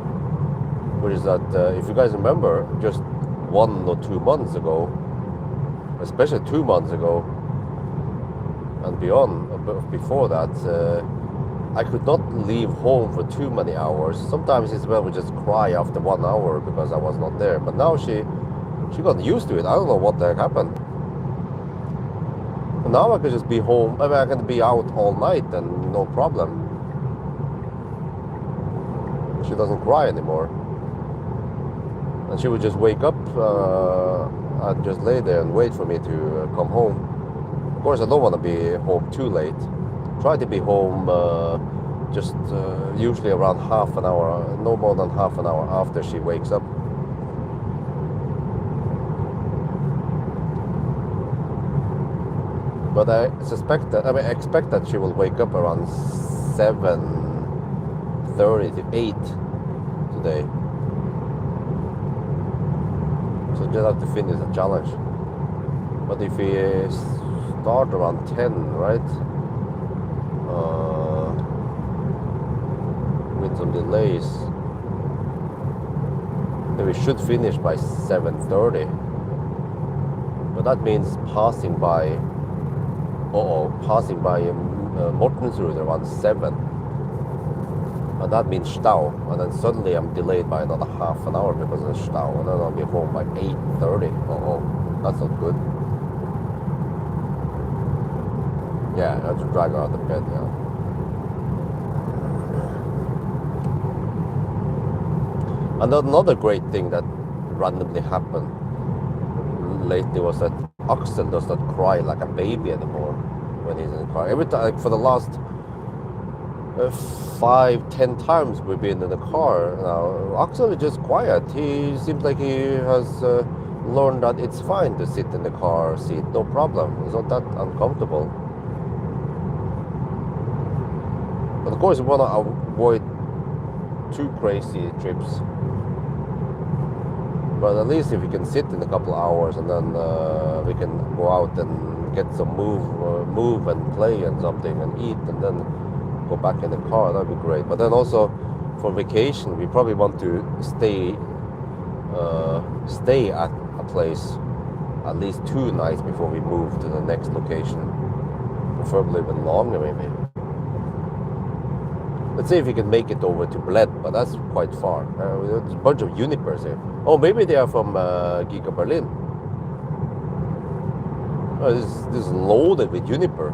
which is that if you guys remember, just 1 or 2 months ago, especially 2 months ago and beyond, before that, I could not leave home for too many hours. Sometimes Isabel would just cry after 1 hour because I was not there. But now she got used to it. I don't know what the heck happened. And now I could just be home. I mean, I can be out all night and no problem. She doesn't cry anymore. And she would just wake up and just lay there and wait for me to come home. Of course, I don't want to be home too late. Try to be home just usually around half an hour, no more than half an hour after she wakes up. But I expect that she will wake up around 7:30 to 8 today. So just have to finish the challenge. But if we start around 10, right? With some delays, then we should finish by 7:30. But that means passing by Mortensrud around 7. And that means Stau. And then suddenly I'm delayed by another half an hour because of the Stau. And then I'll be home by 8:30. That's not good. Yeah, I have to drag her out of bed, yeah. And another great thing that randomly happened lately was that Axel does not cry like a baby anymore when he's in the car. Every time, like for the last 5-10 times we've been in the car now, Axel is just quiet. He seems like he has learned that it's fine to sit in the car seat, no problem. It's not that uncomfortable. But of course, we want to avoid too crazy trips. But at least if we can sit in a couple of hours and then we can go out and get some move and play and something and eat and then go back in the car, that'd be great. But then also for vacation, we probably want to stay at a place at least 2 nights before we move to the next location, preferably even longer maybe. Let's see if we can make it over to Bled, but that's quite far. There's a bunch of Unipers here. Oh, maybe they are from Giga Berlin. Oh, this is loaded with Juniper.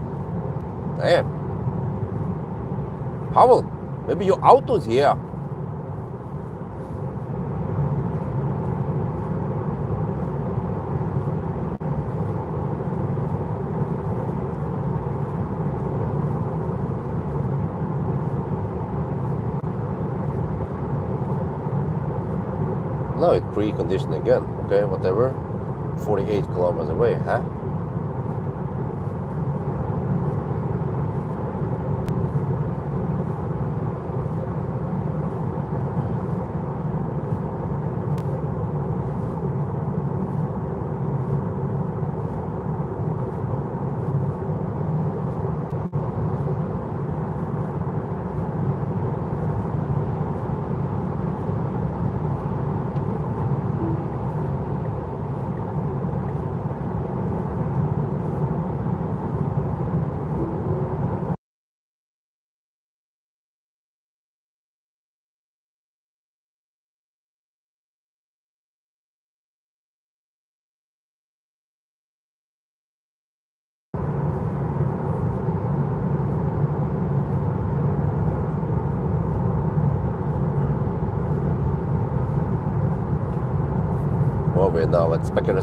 Damn. Pawel, maybe your auto's here. Now it's pre-conditioned again. Okay, whatever. 48 kilometers away, huh? Well, we're now at Specular.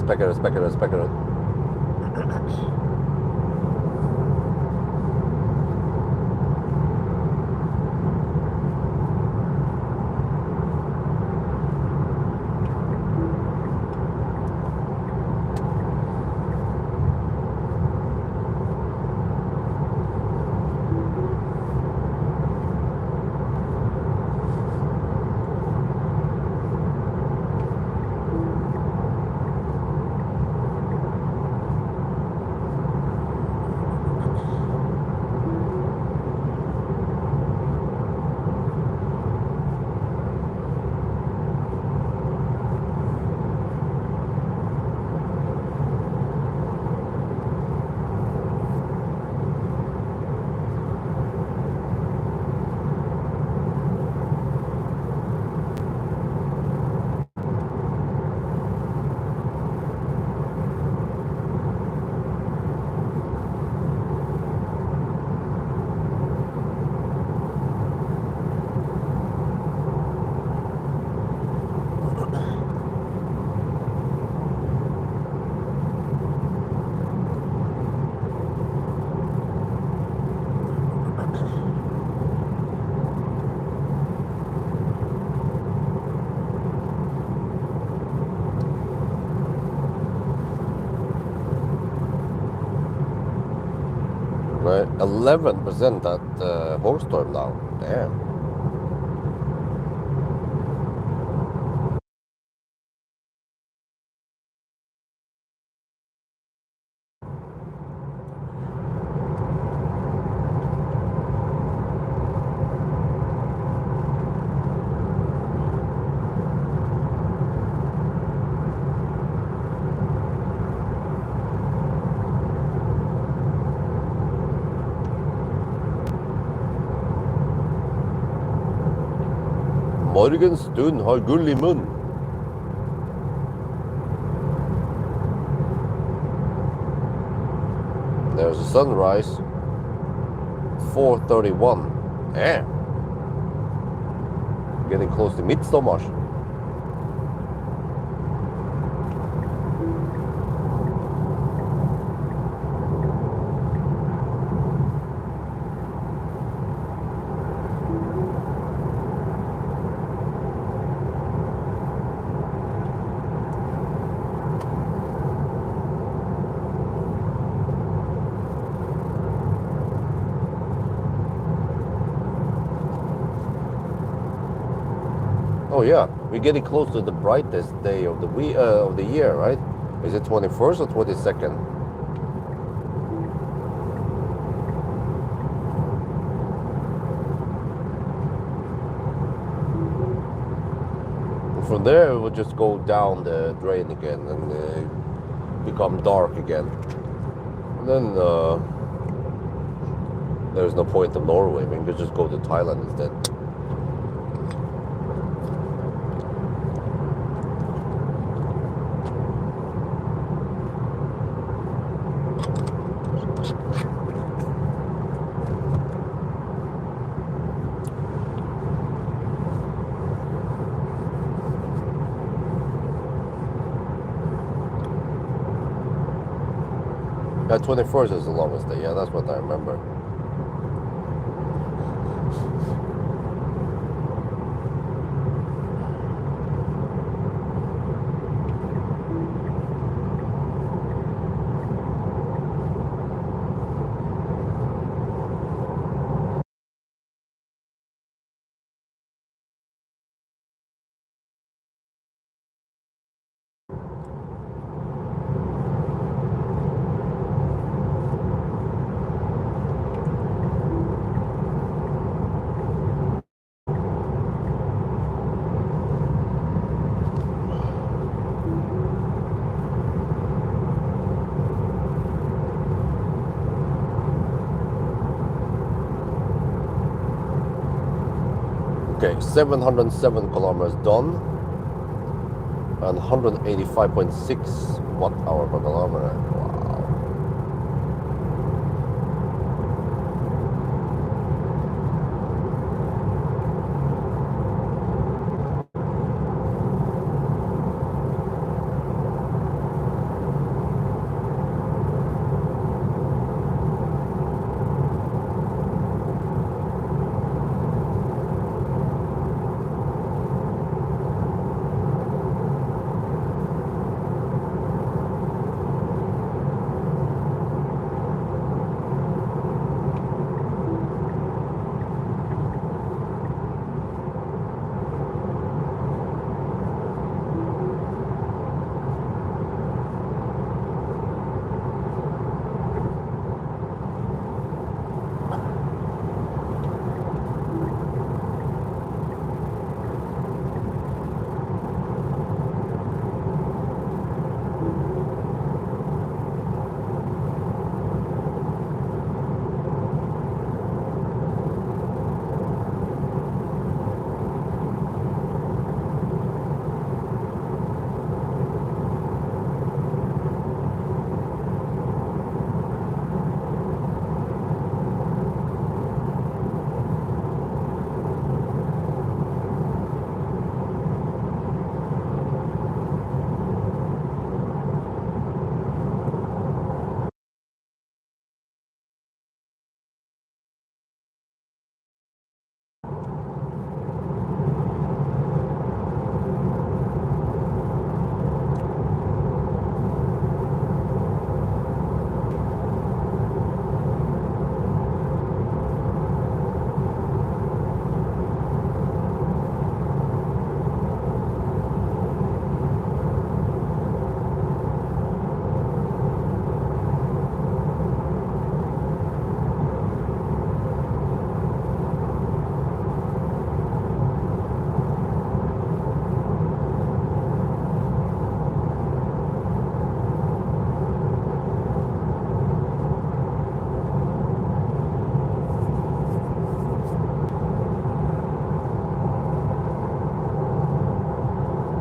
Right, 11% at Horstorm now. Damn. Morgenstund har gull i munn. There's a sunrise. 4:31. Damn. Getting close to midsommar. Oh yeah, we're getting close to the brightest day of the year, right? Is it 21st or 22nd? And from there, it will just go down the drain again and become dark again. And then there's no point of Norway. We can just go to Thailand instead. Yeah, 21st is the longest day. Yeah, that's what I remember. Okay, 707 kilometers done and 185.6 watt hour per kilometer. Wow.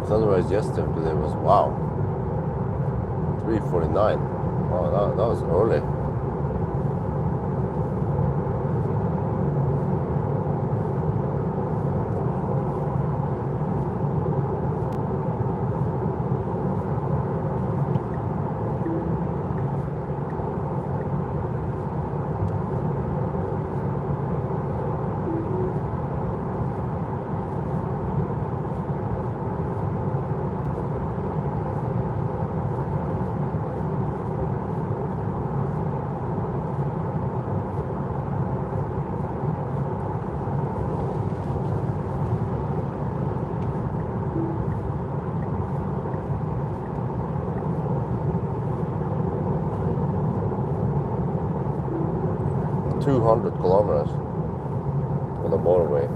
Sunrise yesterday was wow, 3:49. Wow, that was early. .200 kilometers on the motorway.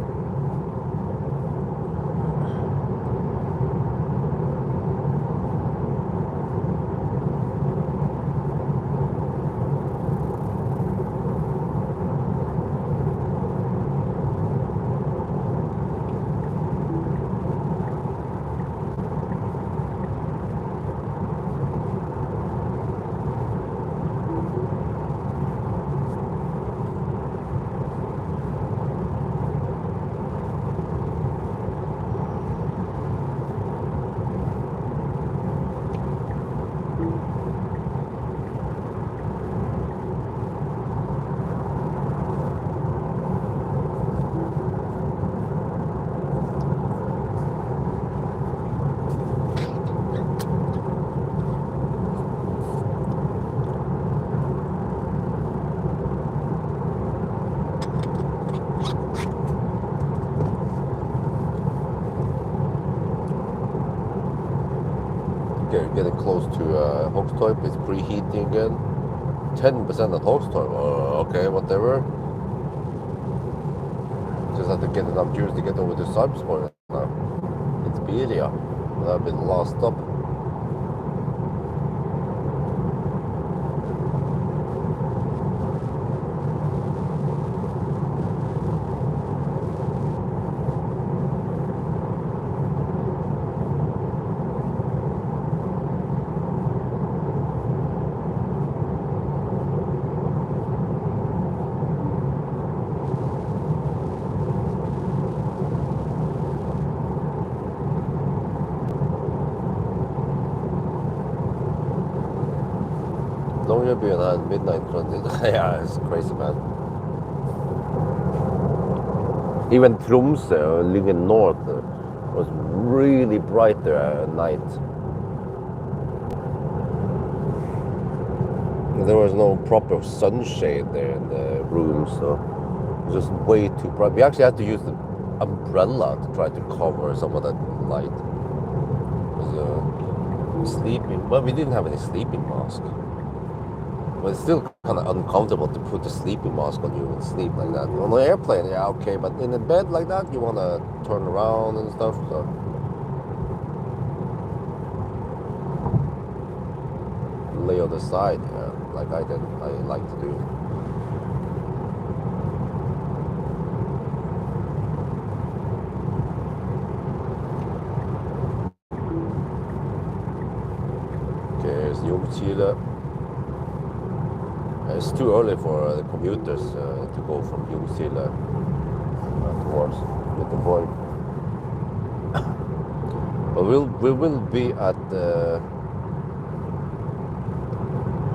Okay, we're getting close to Hogstorp. It's preheating again. 10% at Hogstorp. Okay, whatever. Just have to get enough juice to get over to Sarpsborg now. It's Beria. That'll be the last stop. Caribbean had midnight transit. Yeah, it's crazy, man. Even Tromsø, living north, was really bright there at night. There was no proper sunshade there in the room, so it was just way too bright. We actually had to use the umbrella to try to cover some of that light. It was sleeping. Well, we didn't have any sleeping mask. But it's still kind of uncomfortable to put a sleeping mask on you and sleep like that. On the airplane, yeah, okay, but in a bed like that, you want to turn around and stuff, so. Lay on the side, yeah, like I like to do. Okay, here's Ljungskile. It's too early for the commuters to go from Ljungskile towards Göteborg. But we will be at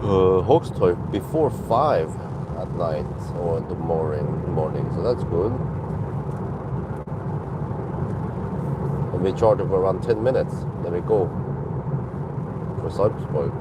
Hågstorp before 5 at night or in the morning, so that's good. And we charge it for around 10 minutes, then we go for Sarpsborg.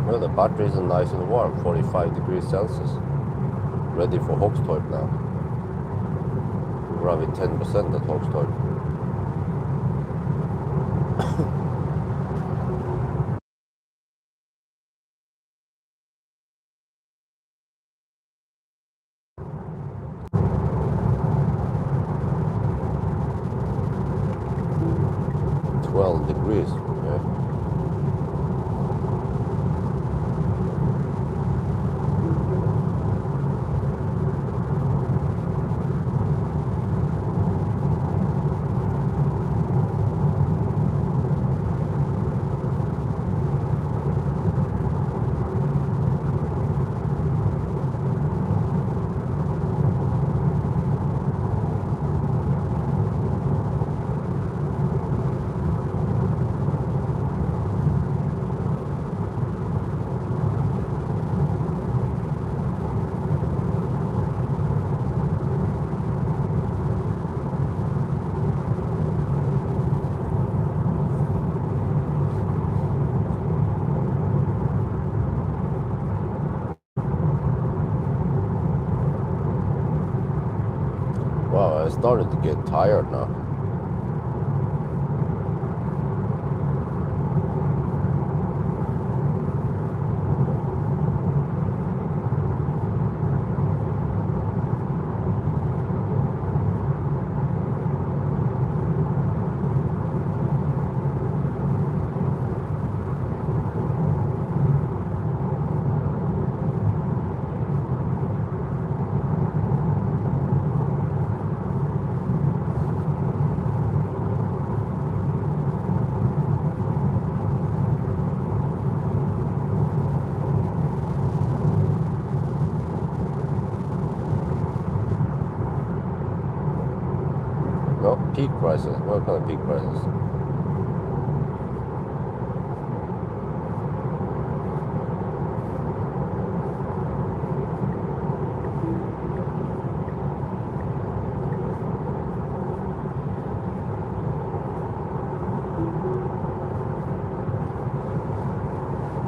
Well, the batteries are nice and warm, 45 degrees Celsius. Ready for Hågstorp now. We're having 10% at Hågstorp. Degrees, yeah. Wow, I started to get tired now. No, peak prices. What kind of peak prices?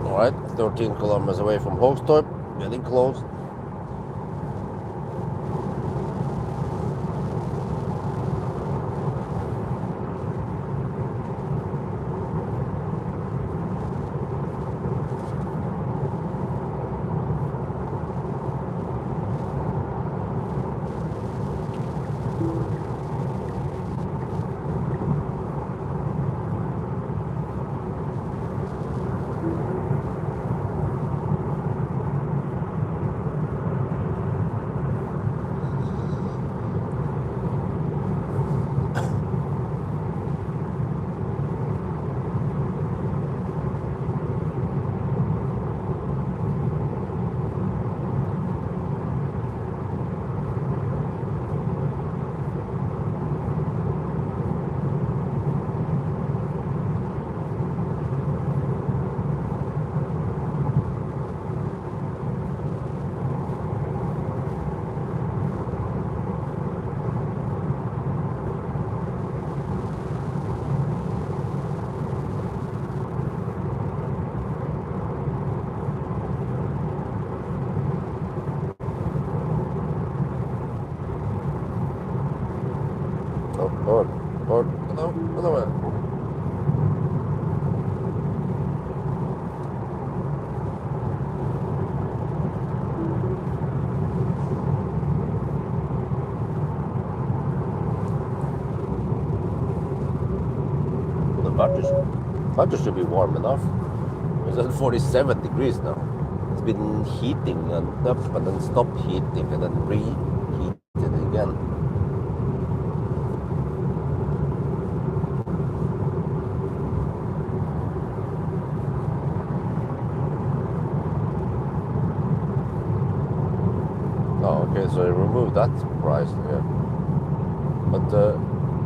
Alright, 13 kilometers away from Hogstorp, getting close. Hello. The battery should be warm enough. It's at 47 degrees now. It's been heating and up and then stopped heating and then reheated again. Oh, okay, so I removed that price, yeah. But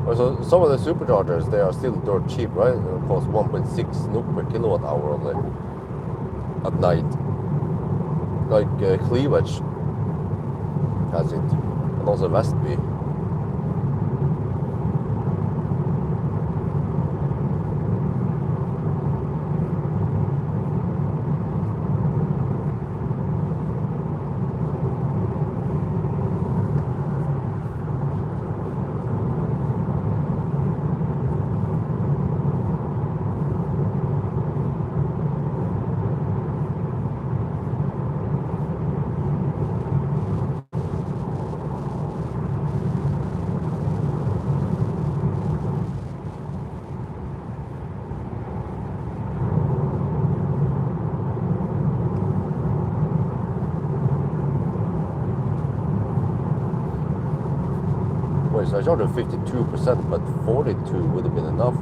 also some of the superchargers, they are still dirt cheap, right? It costs 1.6 NOK per kilowatt hour only at night. Like Cleavage has it, and also Westby. So I charged 52%, but 42 would have been enough.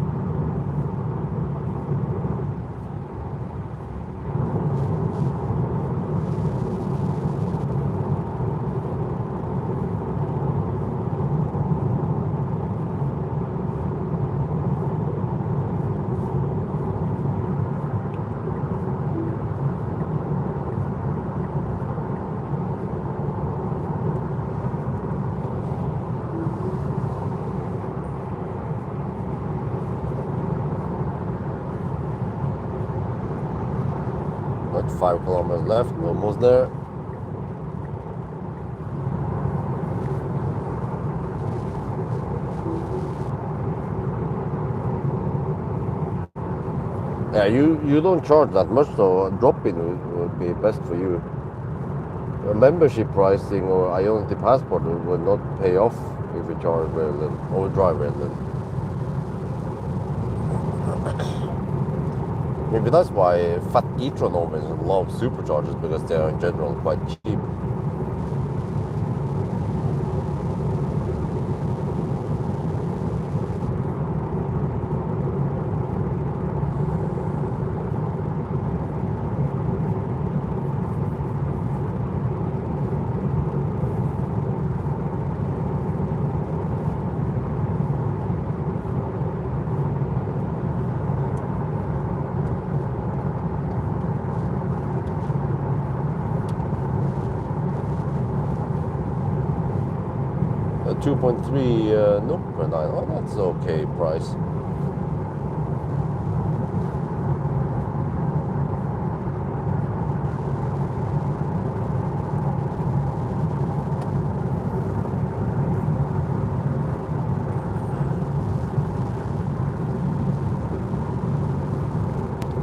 Like 5 kilometers left, almost there. Yeah, you don't charge that much, so drop-in would be best for you. A membership pricing or Ionity Passport would not pay off if you charge very little or drive very little. Maybe that's why Fat e-tron owners love superchargers, because they are in general quite cheap. 2.3 NOK per night. Oh, that's okay price.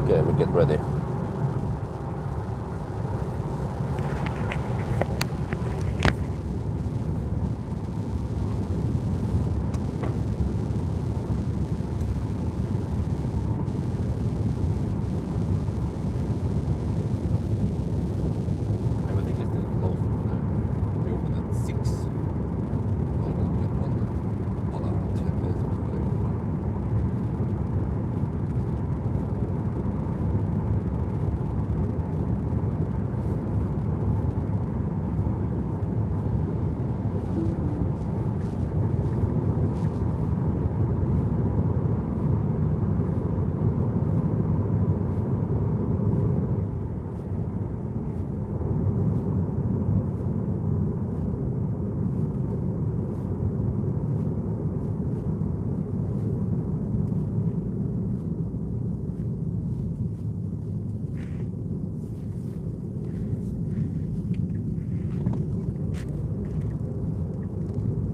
Okay, we get ready. Everything is still closed. We opened at 6. I'll get one hour, 10 minutes before they open.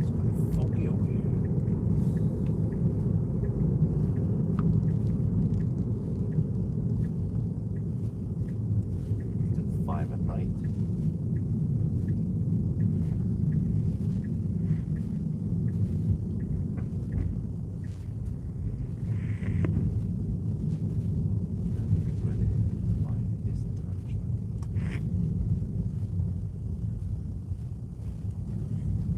It's kind of foggy over here. It's at 5 at night. Ready by this direction.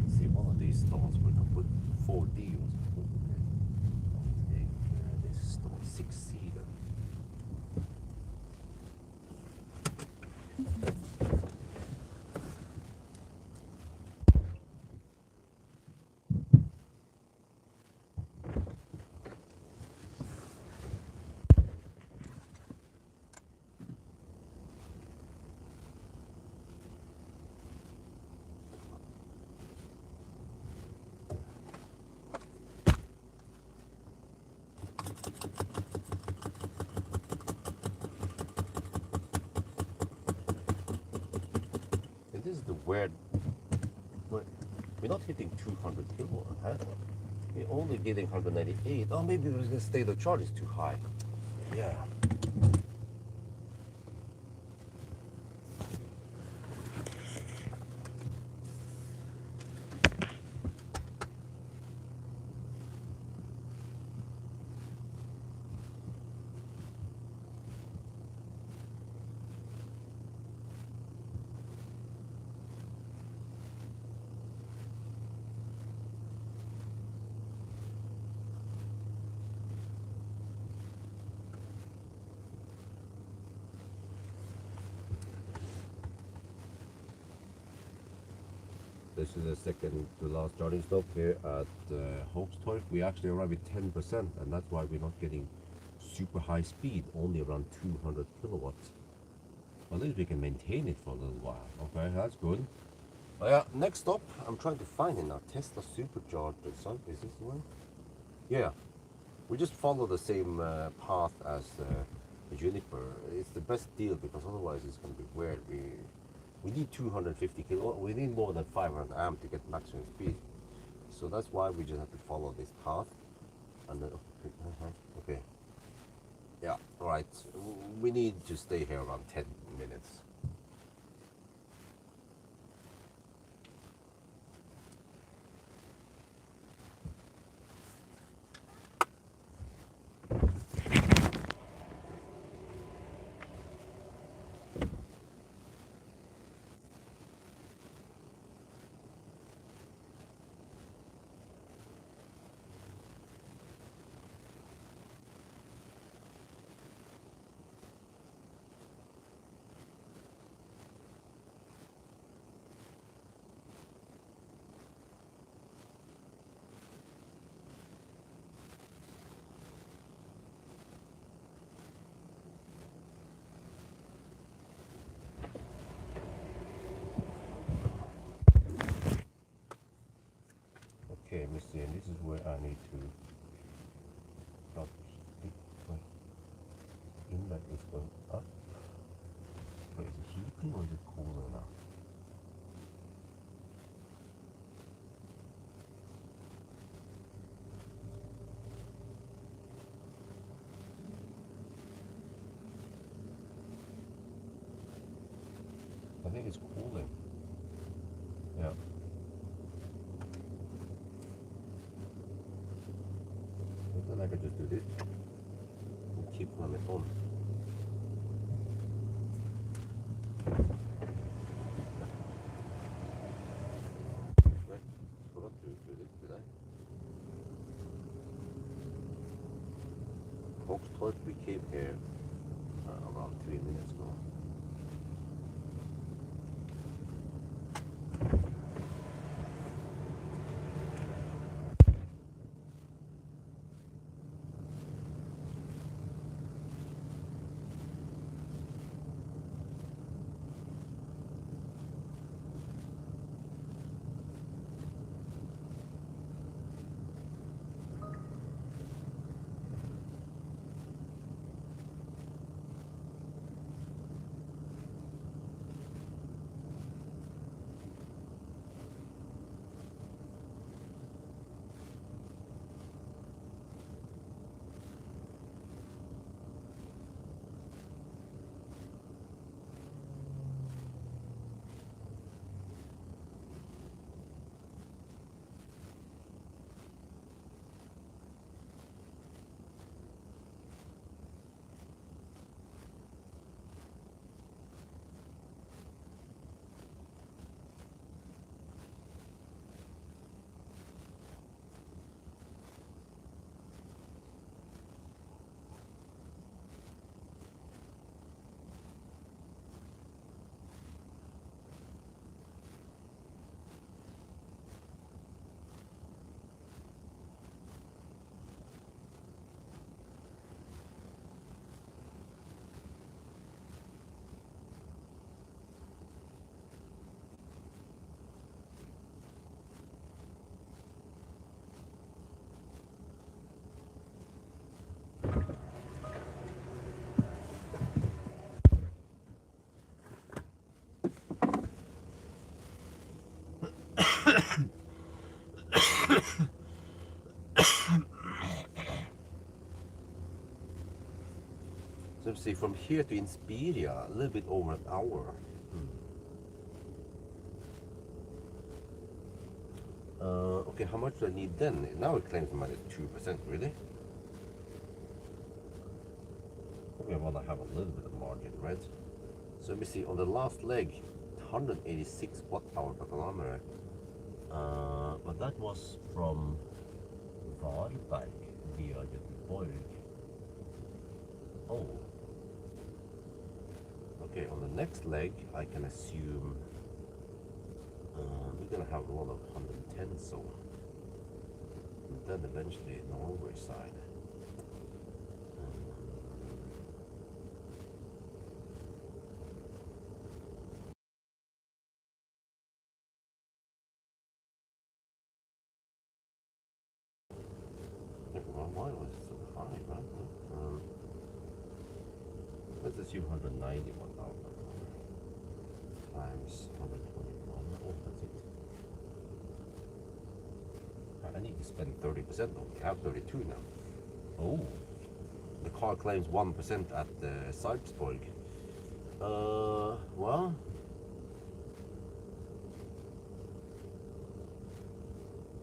See, one of these stones we can put 4D or something. I'll take this stone 6C then. And this is the weird. We're not hitting 200 kilowatt, huh? We're only getting 198. Oh, maybe we're gonna stay. The charge is too high. Yeah. This is the second to last charging stop here at Hogstorp. We actually arrived at 10%, and that's why we're not getting super high speed, only around 200 kilowatts. At least we can maintain it for a little while. Okay, that's good. Yeah, next stop, I'm trying to find it now. Tesla supercharger. Is this the one? Yeah, we just follow the same path as Juniper. It's the best deal because otherwise it's going to be weird. We need 250 kilowatt. We need more than 500 amp to get maximum speed. So that's why we just have to follow this path. And then, okay. Yeah, all right. We need to stay here around 10 minutes. is where I need to not my inlet is going up. Wait, is it heating or is it cooler now? I think it's cooling. Yeah. Then I can just do this and keep on it on. Right. Forgot to do this, did I? Folks thought we came here around 3 minutes ago. So let's see, from here to Inspiria, a little bit over an hour. Okay, how much do I need then? Now it claims minus 2%, really? Probably I want to have a little bit of margin, right? So let me see, on the last leg, 186 watt-hour per kilometer. But that was from Varberg via Göteborg. Oh. Okay, on the next leg, I can assume we're gonna have a lot of 110 so. And then eventually Norway side. Why was it so high, right? Let's assume 191 times 121. Oh, that's it. I need to spend 30% only. I have 32 now. Oh, the car claims 1% at Sarpsborg. Well,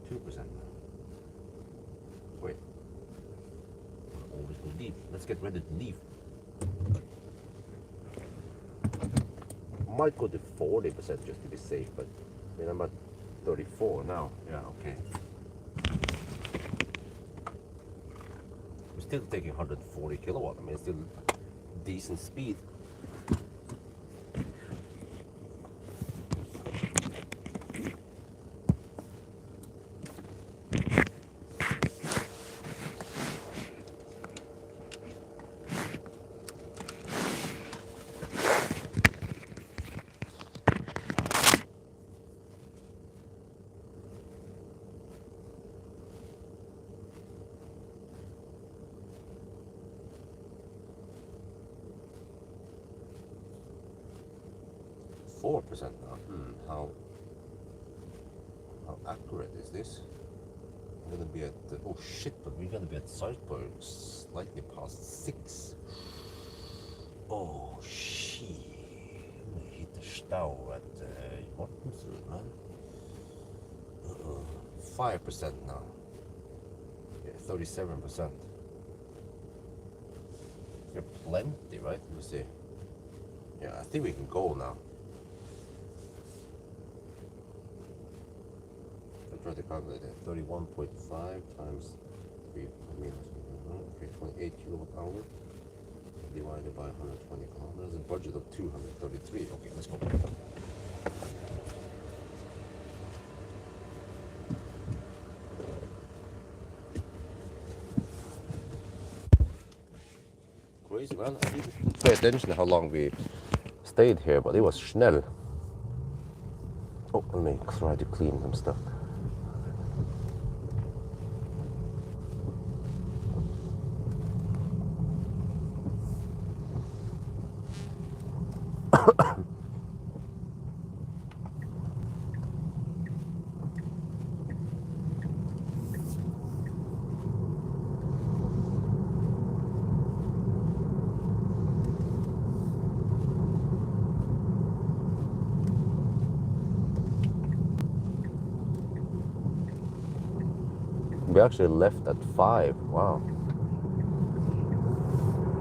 %. Wait. Always go deep. Let's get ready to leave. Might go to 40% just to be safe, but I mean, I'm at 34 now. Yeah, okay. We're still taking 140 kilowatt. I mean, it's still decent speed. 4% now. How accurate is this? We're gonna be at oh shit, but we're gonna be at Salzburg slightly past 6. Oh shit! I'm gonna hit the Stau at Mortensrud, man. 5% now. Yeah, 37%. You're plenty, right? Let me see. Yeah, I think we can go now. I tried to calculate it. 31.5 times 3, 28 kilowatt hour divided by 120 kilometers. A budget of 233. Okay, let's go. Crazy, man. I didn't pay attention to how long we stayed here, but it was schnell. Oh, let me try to clean some stuff. We actually left at 5. Wow.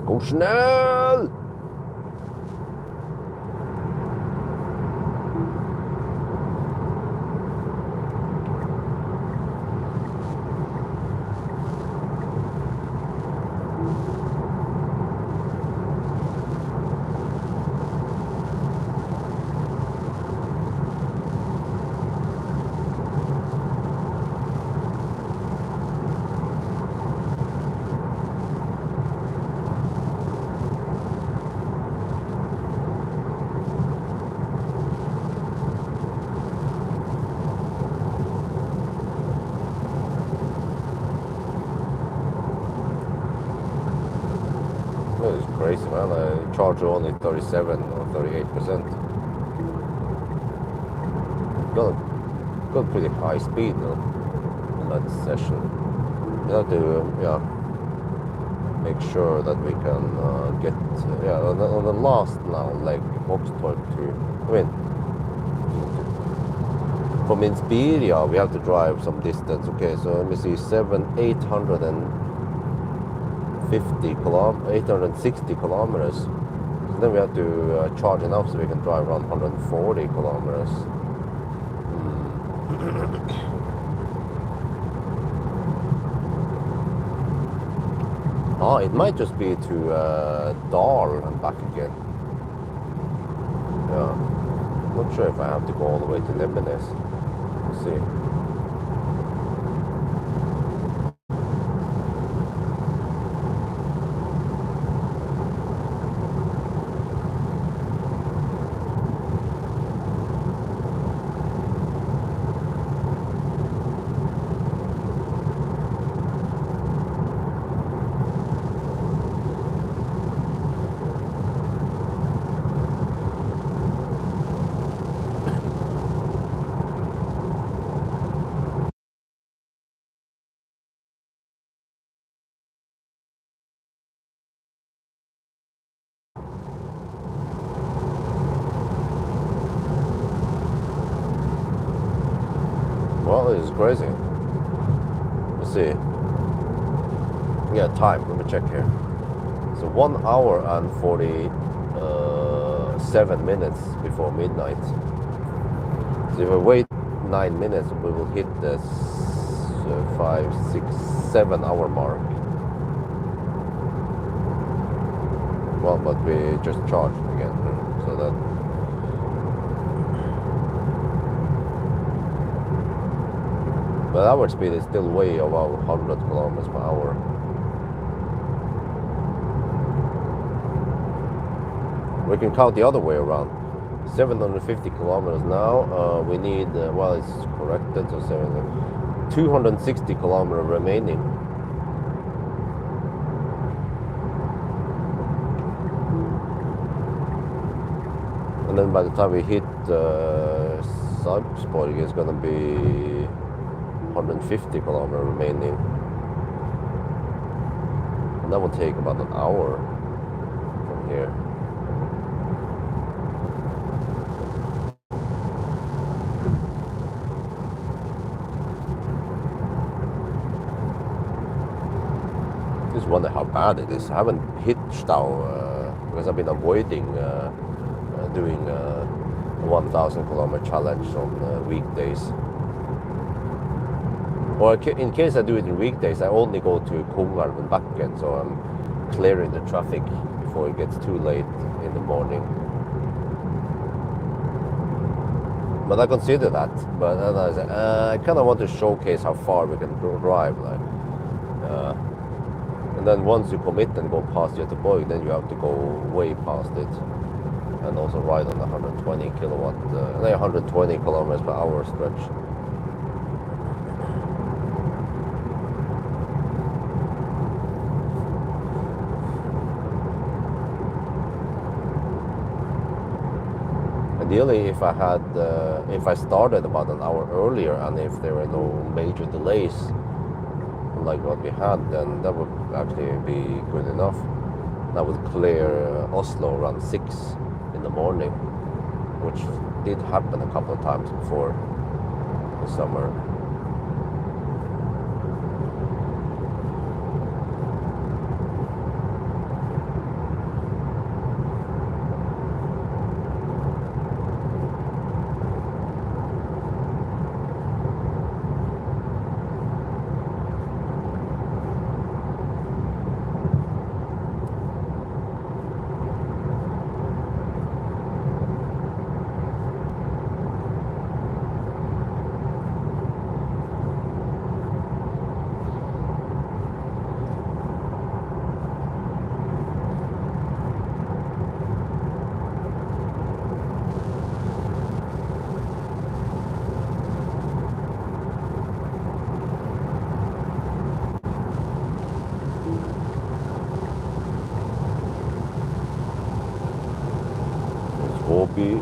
Go schnell! That is crazy, man. I charge only 37 or 38%. Got pretty high speed now in that session. You have to, make sure that we can get, on the last now leg, Våxtorp from Inspiria, we have to drive some distance. Okay, so let me see, 860 kilometers. So then we have to charge enough so we can drive around 140 kilometers. It might just be to Dal and back again. Yeah, I'm not sure if I have to go all the way to Lebanese. Let's see. Well, this is crazy. Let's see. Yeah, time. Let me check here. So 1 hour and 47 minutes before midnight. So if we wait 9 minutes, we will hit the 5, 6, 7 hour mark. Well, but we just charged again, so that. But our speed is still way above 100 kilometers per hour. We can count the other way around. 750 kilometers now. We need, well, it's corrected, so 260 kilometers remaining. And then by the time we hit Sarpsborg, it's gonna be 150 kilometers remaining. And that will take about an hour from here. Just wonder how bad it is. I haven't hit Stau because I've been avoiding doing a 1,000 kilometer challenge on weekdays. Or in case I do it in weekdays, I only go to Kongarv and Bakken, so I'm clearing the traffic before it gets too late in the morning. But I consider that. But then I said, I kind of want to showcase how far we can drive, like. And then once you commit and go past Göteborg, then you have to go way past it, and also ride on the 120 kilometers per hour stretch. Ideally, if I started about an hour earlier, and if there were no major delays like what we had, then that would actually be good enough. That would clear Oslo around 6 in the morning, which did happen a couple of times before the summer. Hobby.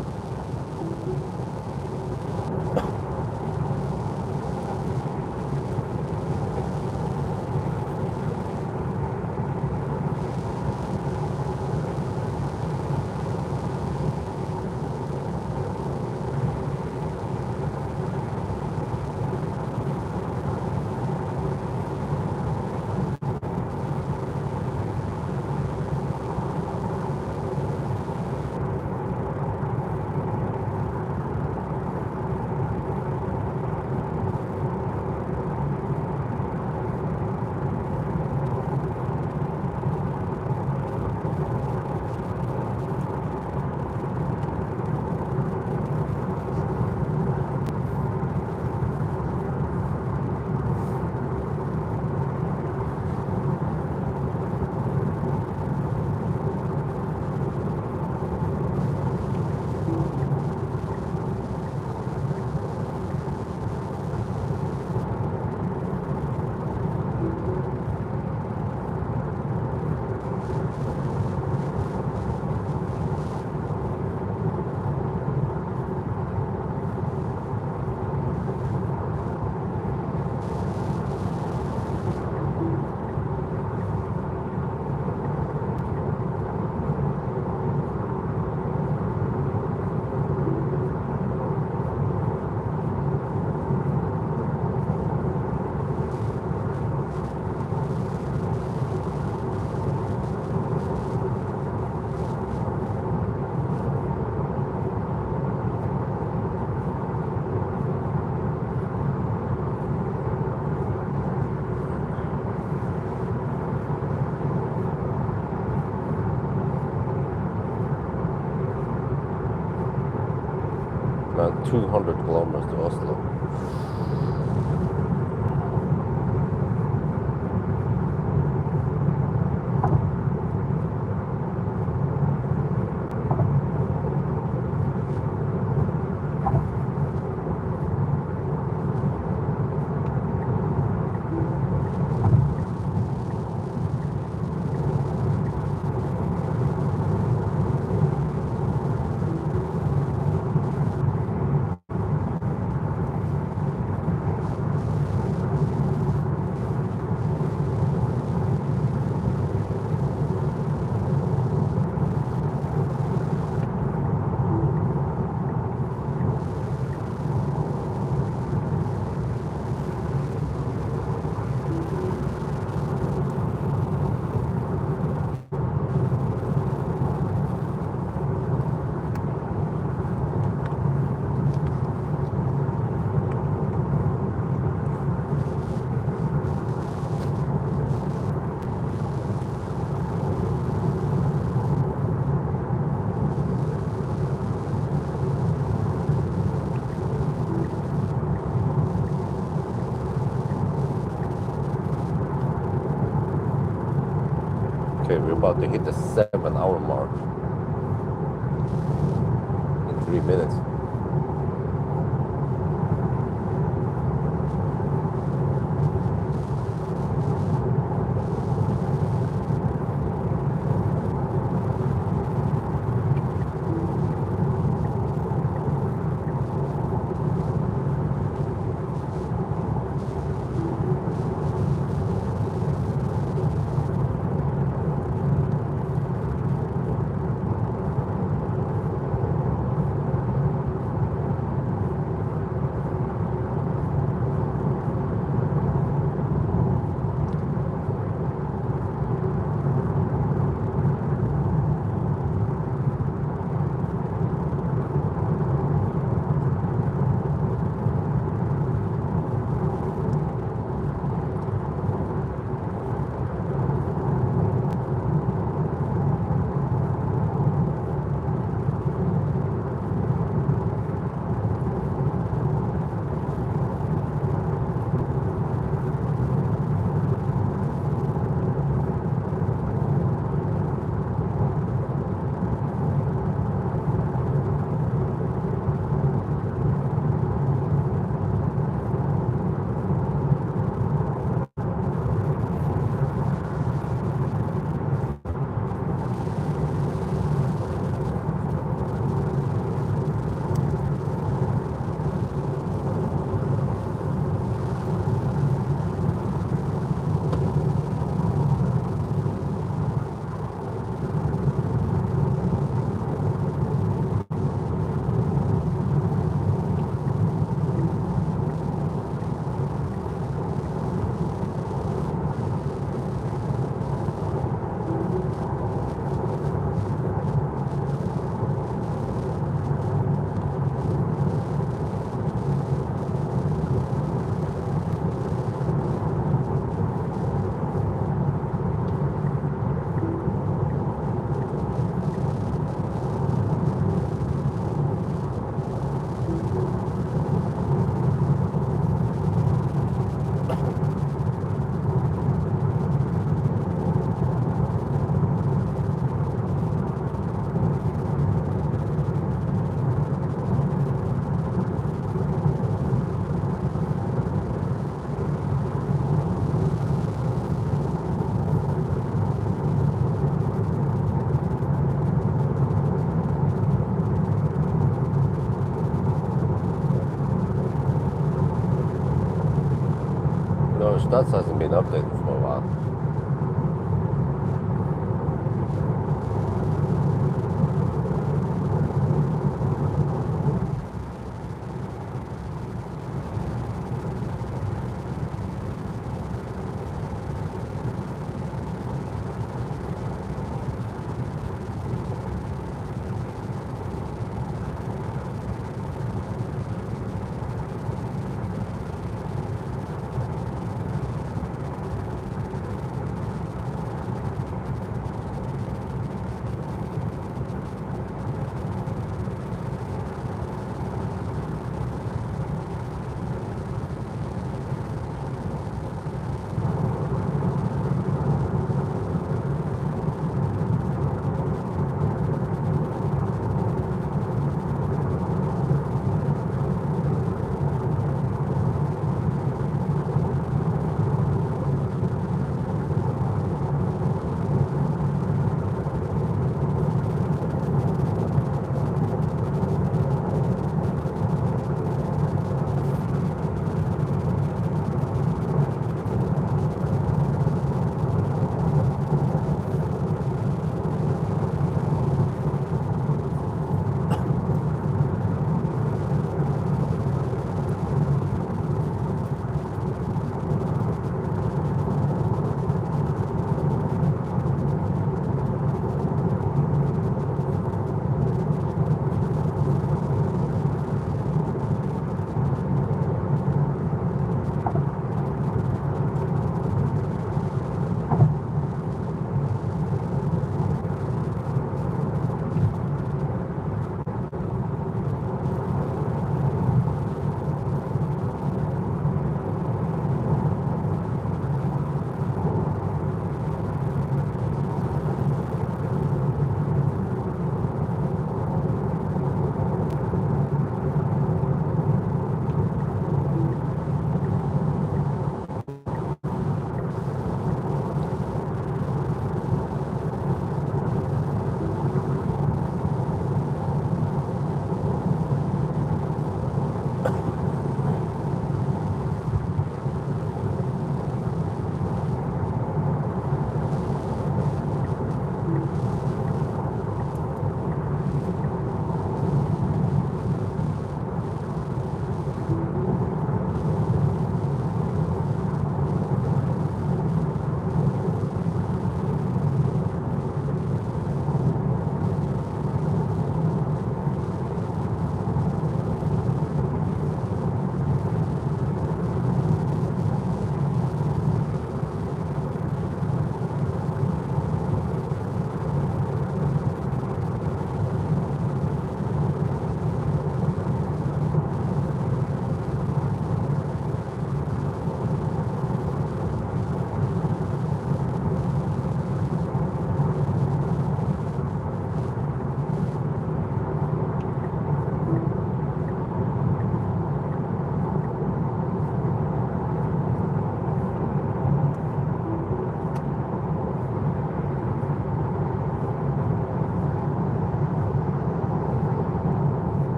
About 200 kilometers to Oslo. Okay, we're about to hit the 7-hour mark in 3 minutes. No, stats hasn't been updated for a while.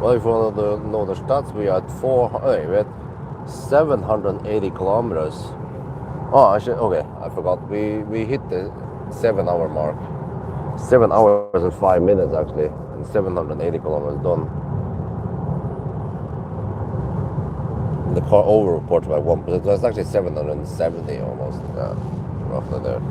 Well, if you want to know the stats, we are at 780 kilometers. Oh, actually, okay, I forgot. We hit the 7 hour mark. 7 hours and 5 minutes actually, and 780 kilometers done. The car over reported by 1%. So it's actually 770 almost. Yeah, roughly there.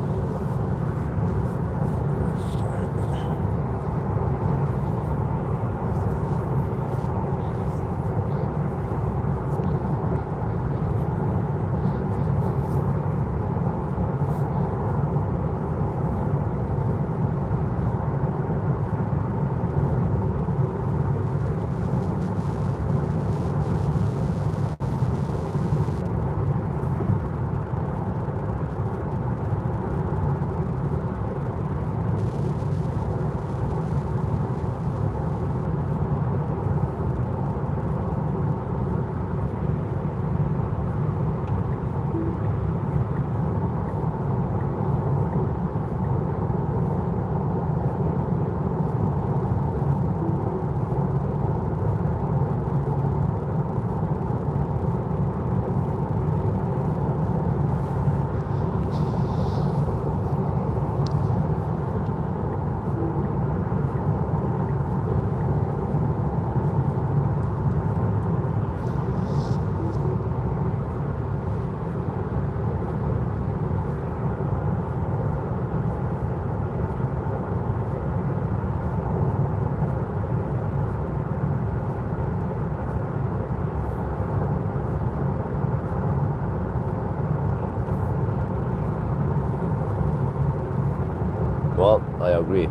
Well, I agree.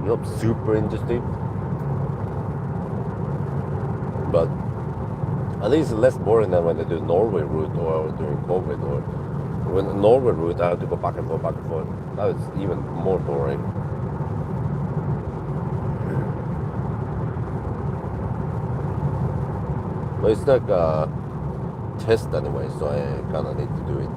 Not super interesting, but at least it's less boring than when they do Norway route or during COVID, or when the Norway route I have to go back and forth, back and forth. Now it's even more boring. But it's like a test anyway, so I kind of need to do it.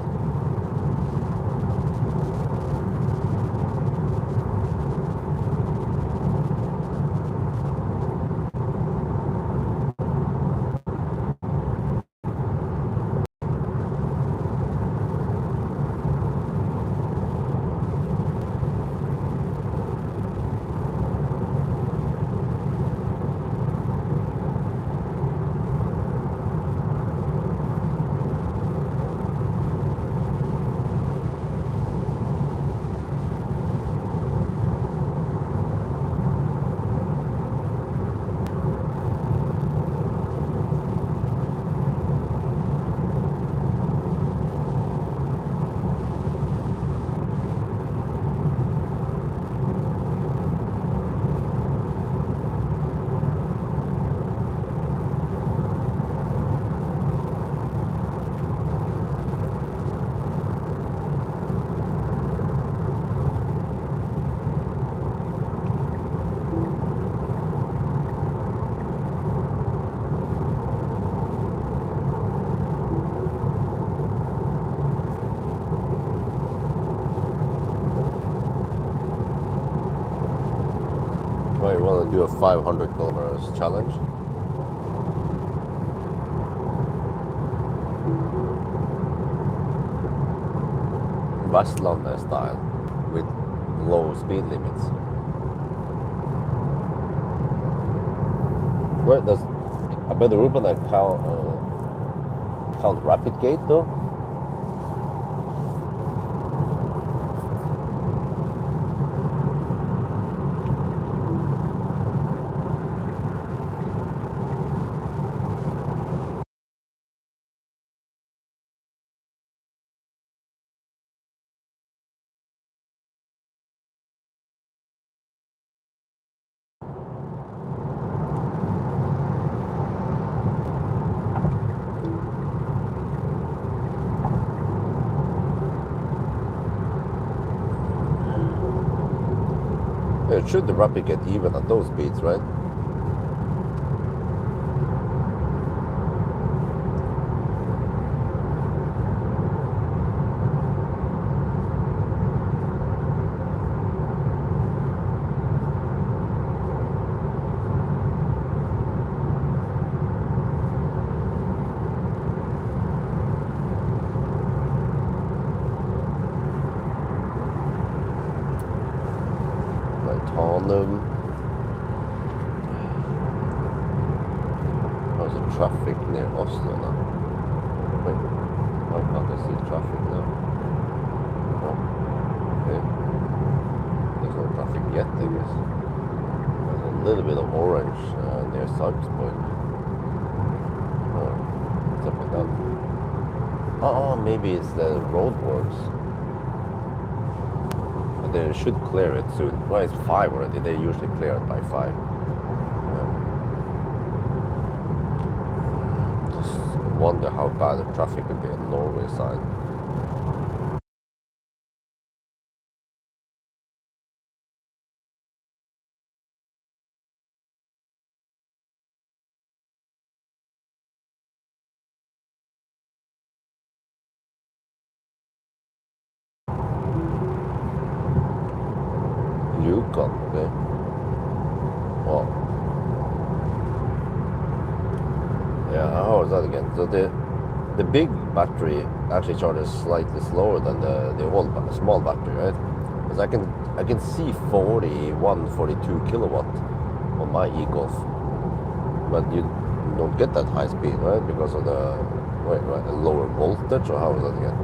Well, you want to do a 500 kilometers challenge? Westlander style with low speed limits. Where does I bet the Ruben count rapid gate though? It should the rapid get even at those speeds, right? charge point. Something like that. Oh, maybe it's the roadworks. But they should clear it soon. Well, it's 5 already. They usually clear it by 5. Just wonder how bad the traffic will be on Norway side. Yukon, okay. Wow. Yeah, how is that again? So the big battery actually charges slightly slower than the old small battery, right? Because I can see 41, 42 kilowatt on my e-Golf, but you don't get that high speed, right? Because of the lower voltage, or how is that again?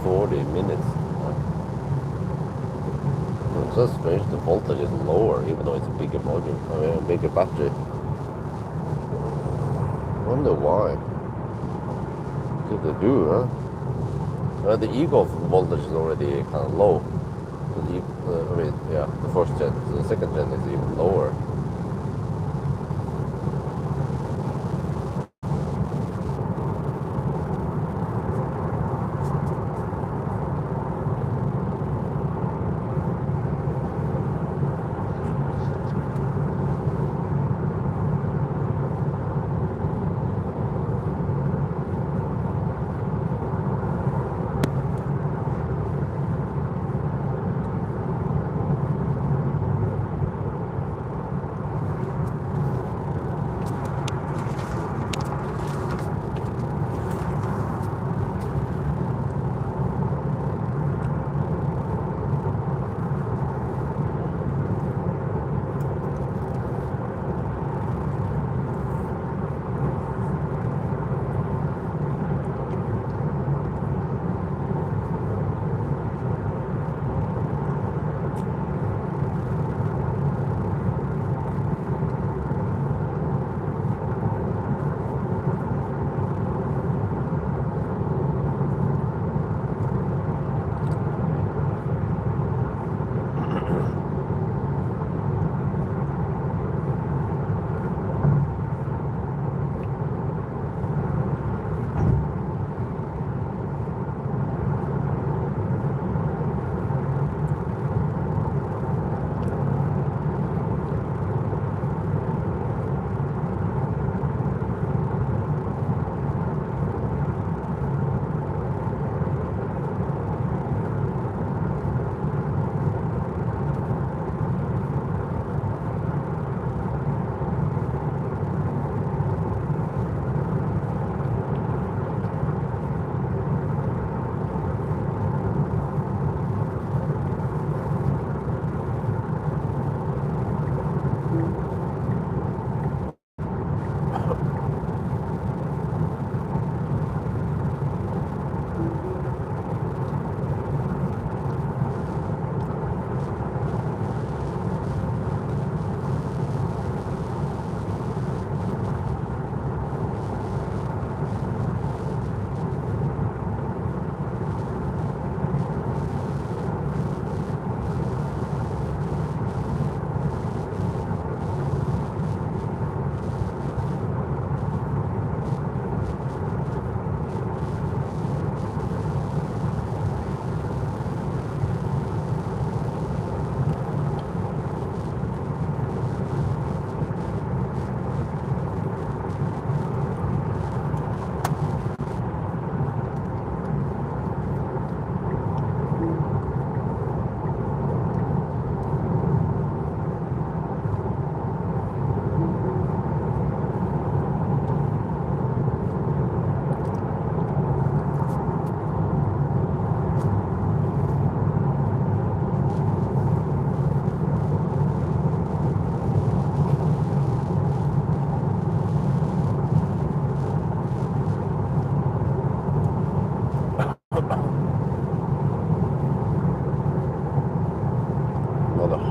40 minutes. It's so strange the voltage is lower even though it's a bigger module, I mean a bigger battery. I wonder why. What did they do, huh? The e-Golf voltage is already kind of low. I mean, yeah, the first gen, the second gen is even lower.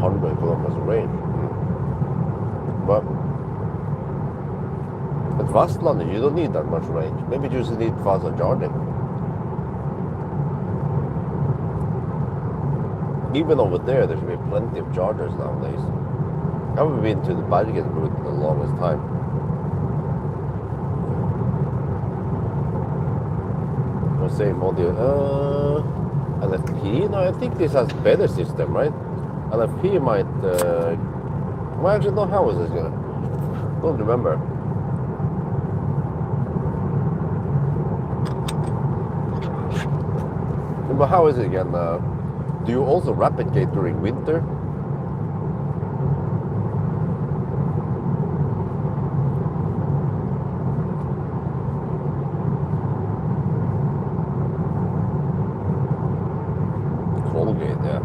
100 kilometers range. But at Vastland, you don't need that much range. Maybe you just need faster charging. Even over there should be plenty of chargers nowadays. I haven't been to the Bergen route in the longest time. Same audio. LFP? No, I think this has better system, right? LFP might. Well, actually, no. How is this gonna? Don't remember. But how is it again? Do you also rapid gate during winter? Colgate, yeah.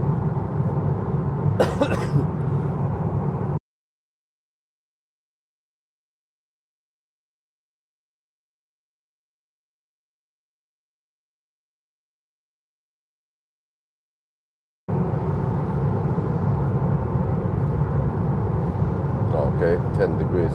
Okay, 10 degrees.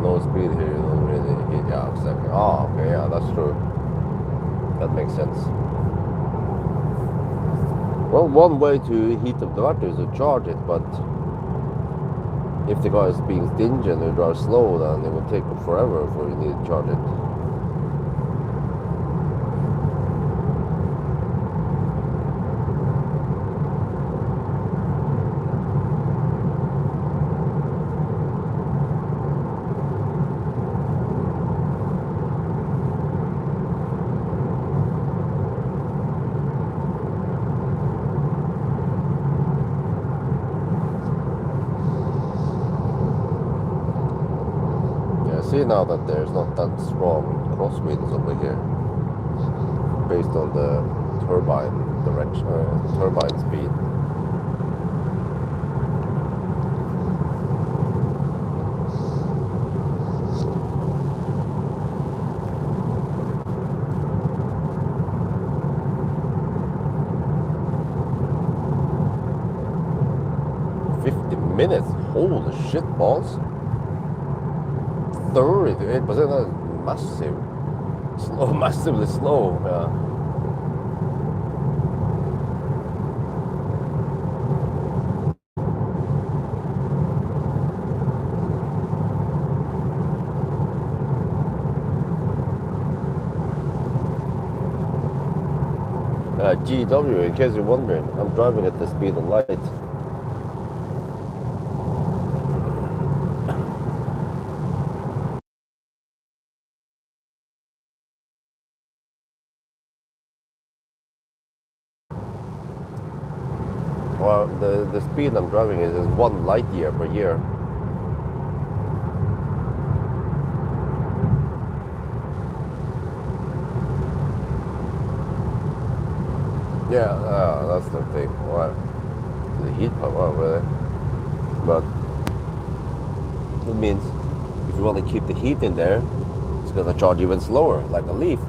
No speed here, you don't really hit. Yeah, exactly. Oh, okay, yeah, that's true. That makes sense. Well, one way to heat up the battery is to charge it, but if the guy is being stingy and they drive slow, then it will take forever before you need to charge it. See now that there's not that strong crosswinds over here, based on the turbine direction, turbine speed. Minutes, holy shit balls. 30 to 8%, that's massive. Slow, massively slow, yeah. GW, in case you're wondering, I'm driving at the speed of light. Well, the speed I'm driving is 1 light year per year. Yeah, that's the thing. Well, the heat pump, well, really. But it means if you want to keep the heat in there, it's going to charge even slower, like a Leaf.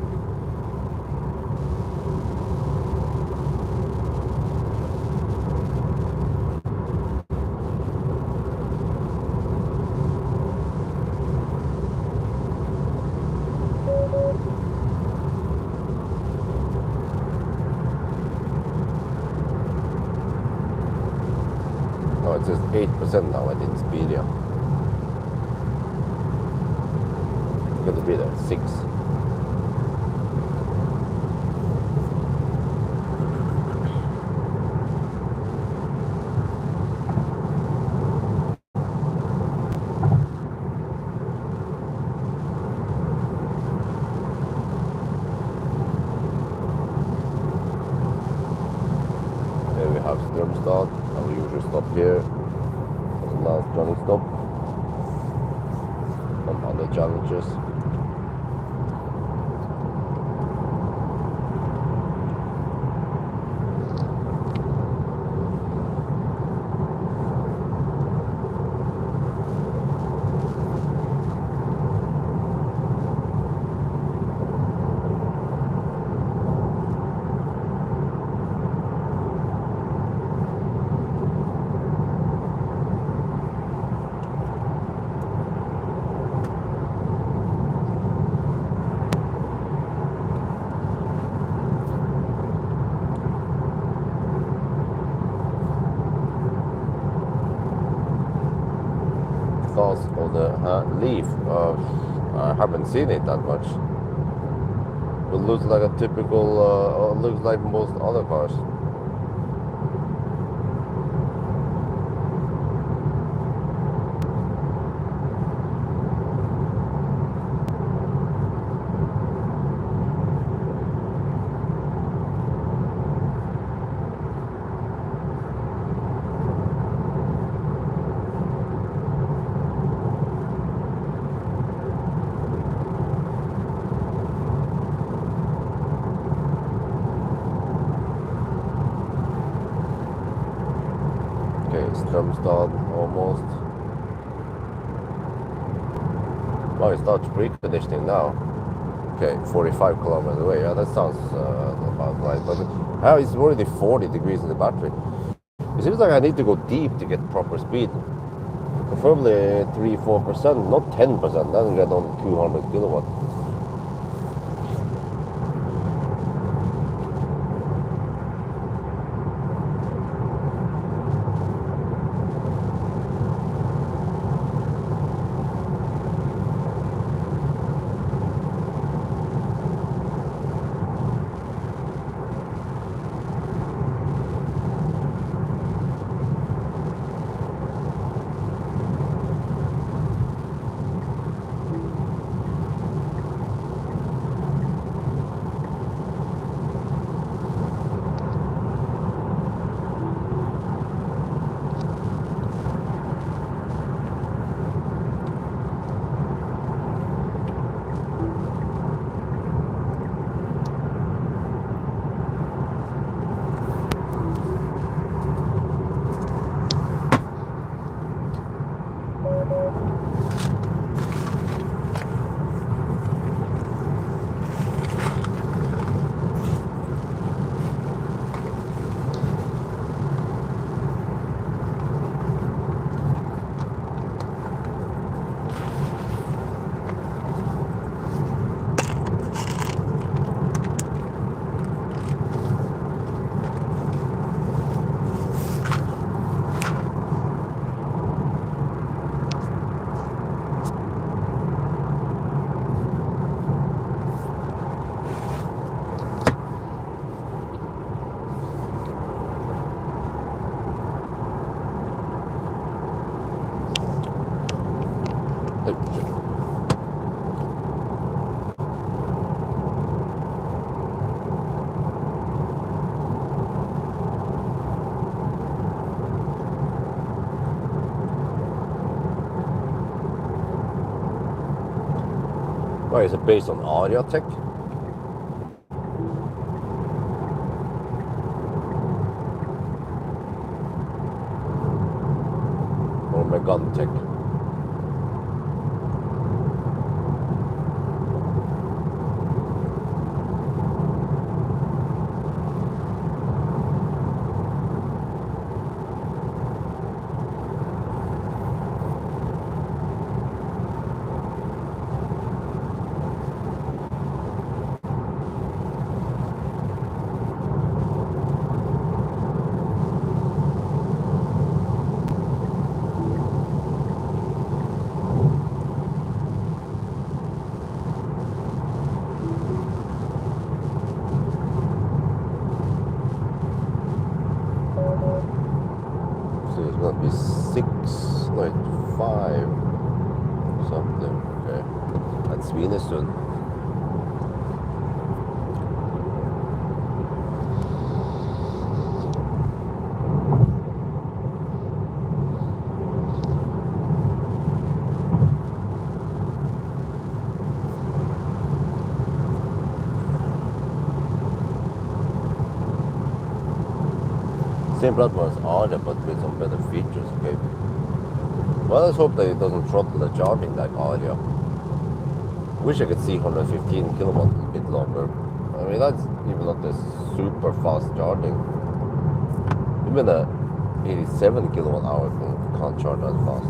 Oh, it says 8% now. I didn't speed, yeah. It's gonna be there, 6. There we have Strömstad. I will usually stop here as a last running stop from other challenges. Leaf. I haven't seen it that much. It looks like a typical, looks like most other cars. Strömstad almost. Well, it starts preconditioning now. Okay, 45 kilometers away. Yeah, that sounds about right. But it's already 40 degrees in the battery. It seems like I need to go deep to get proper speed. Preferably 3-4%, not 10%. Then get on 200 kilowatt. Why is it based on audio tech? Or Megan tech? Be 6, like 5 something. Okay, that's Svinesund. Same platform as Aria, but with some better features. Okay. Well, let's hope that it doesn't throttle the charging like Aria. Wish I could see 115 kilowatt a bit longer. I mean, that's even not the super fast charging. Even a 87 kilowatt hour can't charge as fast.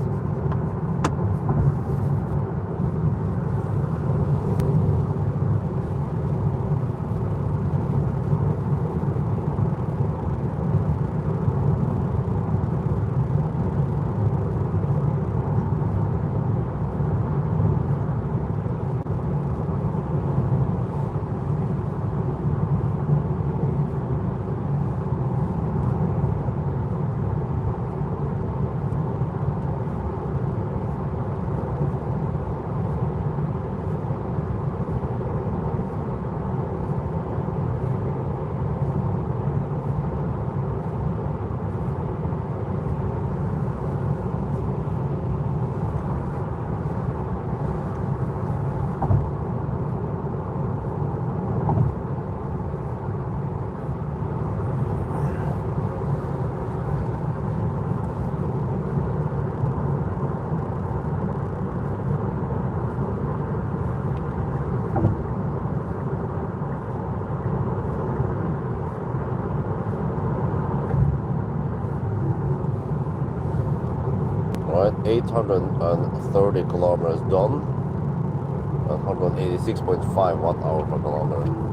830 kilometers done, 186.5 watt hour per kilometer.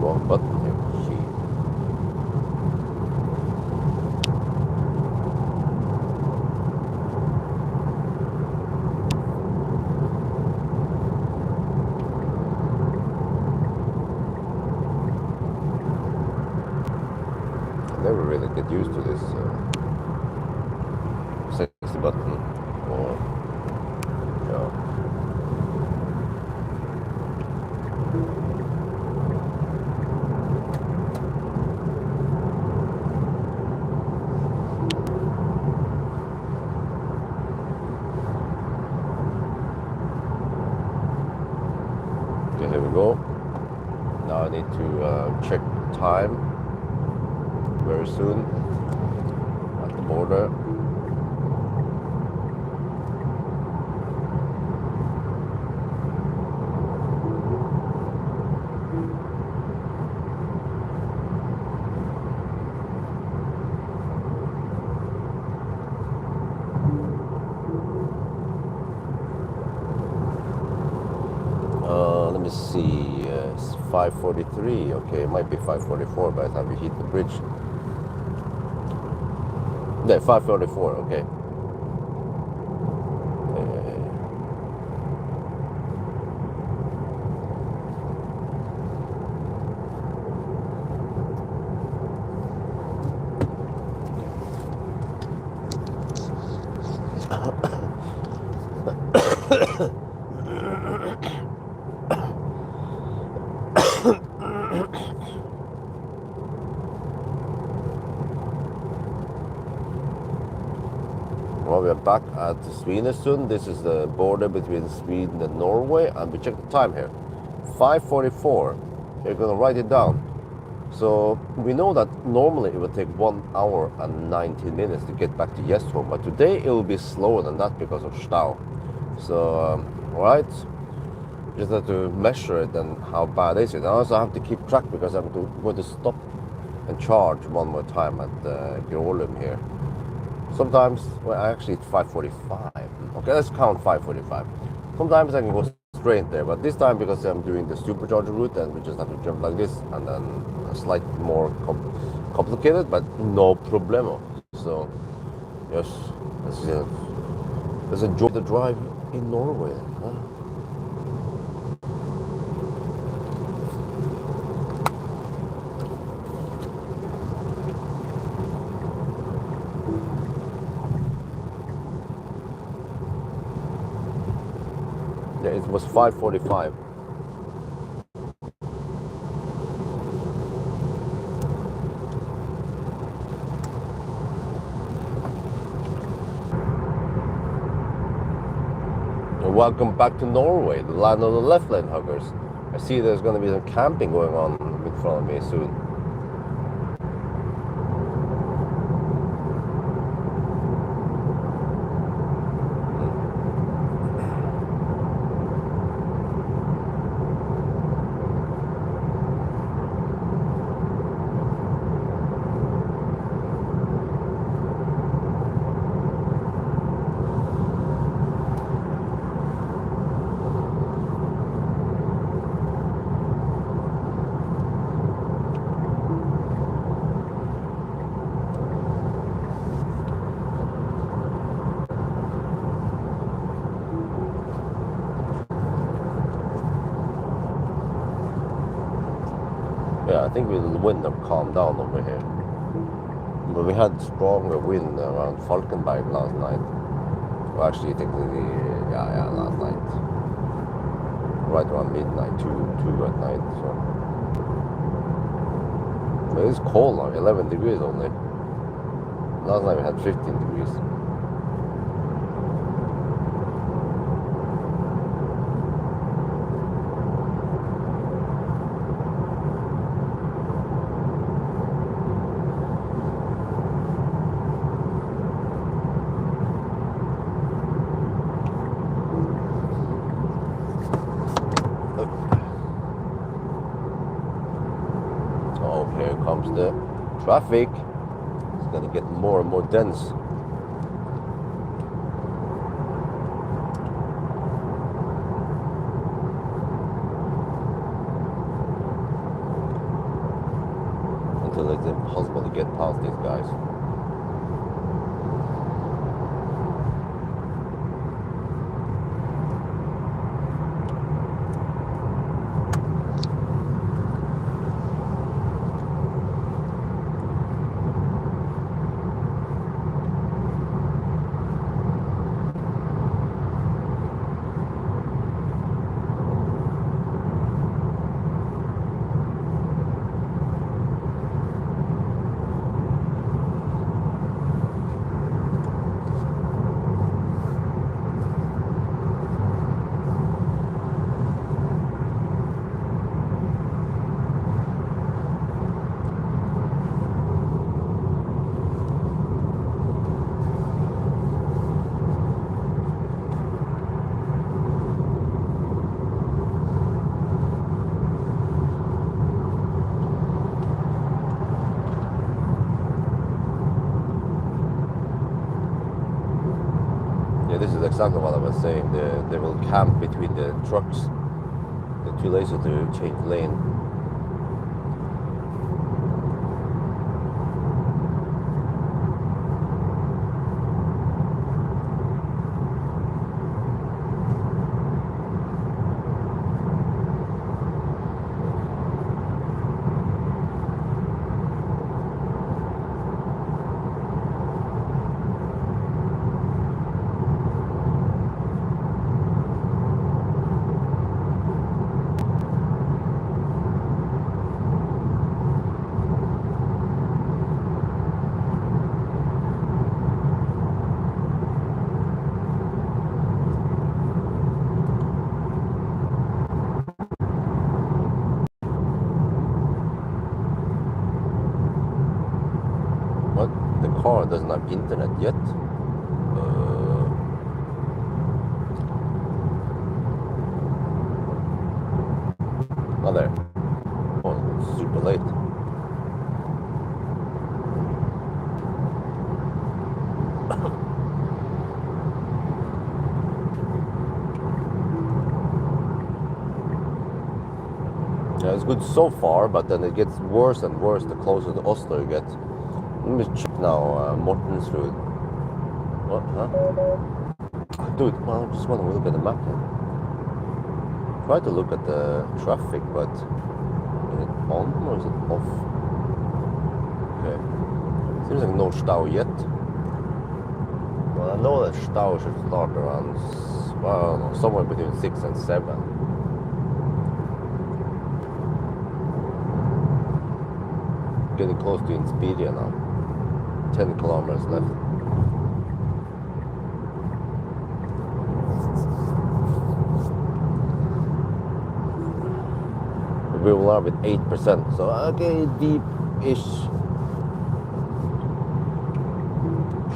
Wrong button here. Shit. I never really get used to this sexy button. Or yeah. Okay, here we go. Now I need to check time very soon at the border. Let me see. It's 5:43. Okay, it might be 5:44 by the time we hit the bridge. Yeah, 5:44. Okay. Well, we are back at Svinesund. This is the border between Sweden and Norway, and we check the time here. 5:44. You're gonna write it down. So we know that normally it would take 1 hour and 19 minutes to get back to Gjesholm, but today it will be slower than that because of Stau. So, right, just have to measure it and how bad is it. I also have to keep track because I'm going to stop and charge one more time at Grålum here. Sometimes, well, actually it's 5:45. Okay, let's count 5:45. Sometimes I can go straight there, but this time because I'm doing the supercharger route, and we just have to jump like this, and then a slightly more complicated, but no problemo. So, yes, let's enjoy the drive in Norway. Huh? Yeah, it was 5:45. Welcome back to Norway, the land of the left lane huggers. I see there's going to be some camping going on in front of me soon. Yeah, I think the wind have calmed down over here. But we had stronger wind around Falkenberg last night. Well, actually, technically, yeah, last night. Right around midnight, 2 at night. So. But it's cold now, 11 degrees only. Last night we had 15 degrees. Oh, here comes the traffic. It's gonna get more and more dense. Until it's impossible to get past these guys. Yeah, this is exactly what I was saying. They will camp between the trucks, the two lanes to change lane. What? The car doesn't have internet yet? Oh, there. Oh, it's super late. Yeah, it's good so far, but then it gets worse and worse the closer to Oslo you get. Let me check now, Mortensrud. What, huh? Dude, well, I just want to look at the map here. Try to look at the traffic, but is it on or is it off? Okay. Seems like no stau yet. Well, I know that stau should start around, well, I don't know, somewhere between 6 and 7. Getting close to Inspiria now. 10 kilometers left. We will have with 8%, so okay, deep-ish.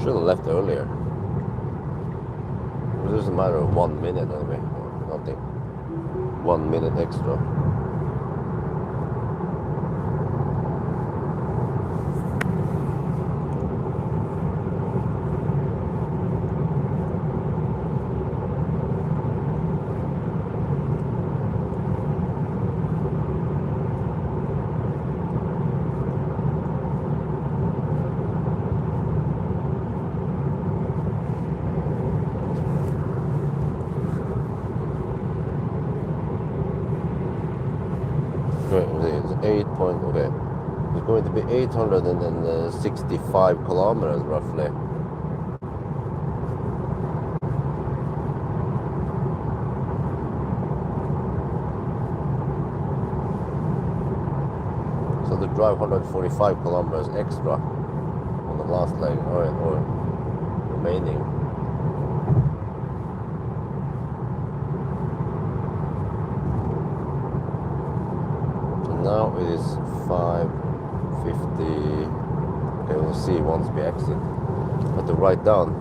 Should have left earlier. It doesn't matter 1 minute anyway, or nothing. 1 minute extra. Okay. It's going to be 865 kilometers roughly. So to drive 145 kilometers extra on the last leg, or remaining. And now it is 5:50. Okay, we'll see once we exit. But to write down.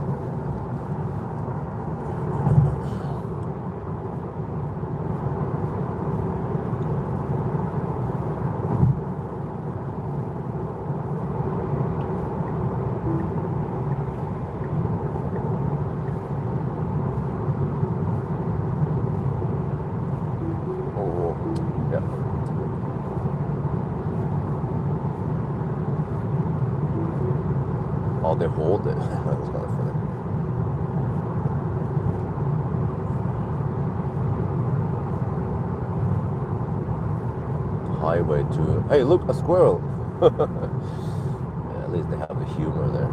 Oh, they hold it. That's kind of funny. Highway to... Hey, look, a squirrel! Yeah, at least they have the humor there.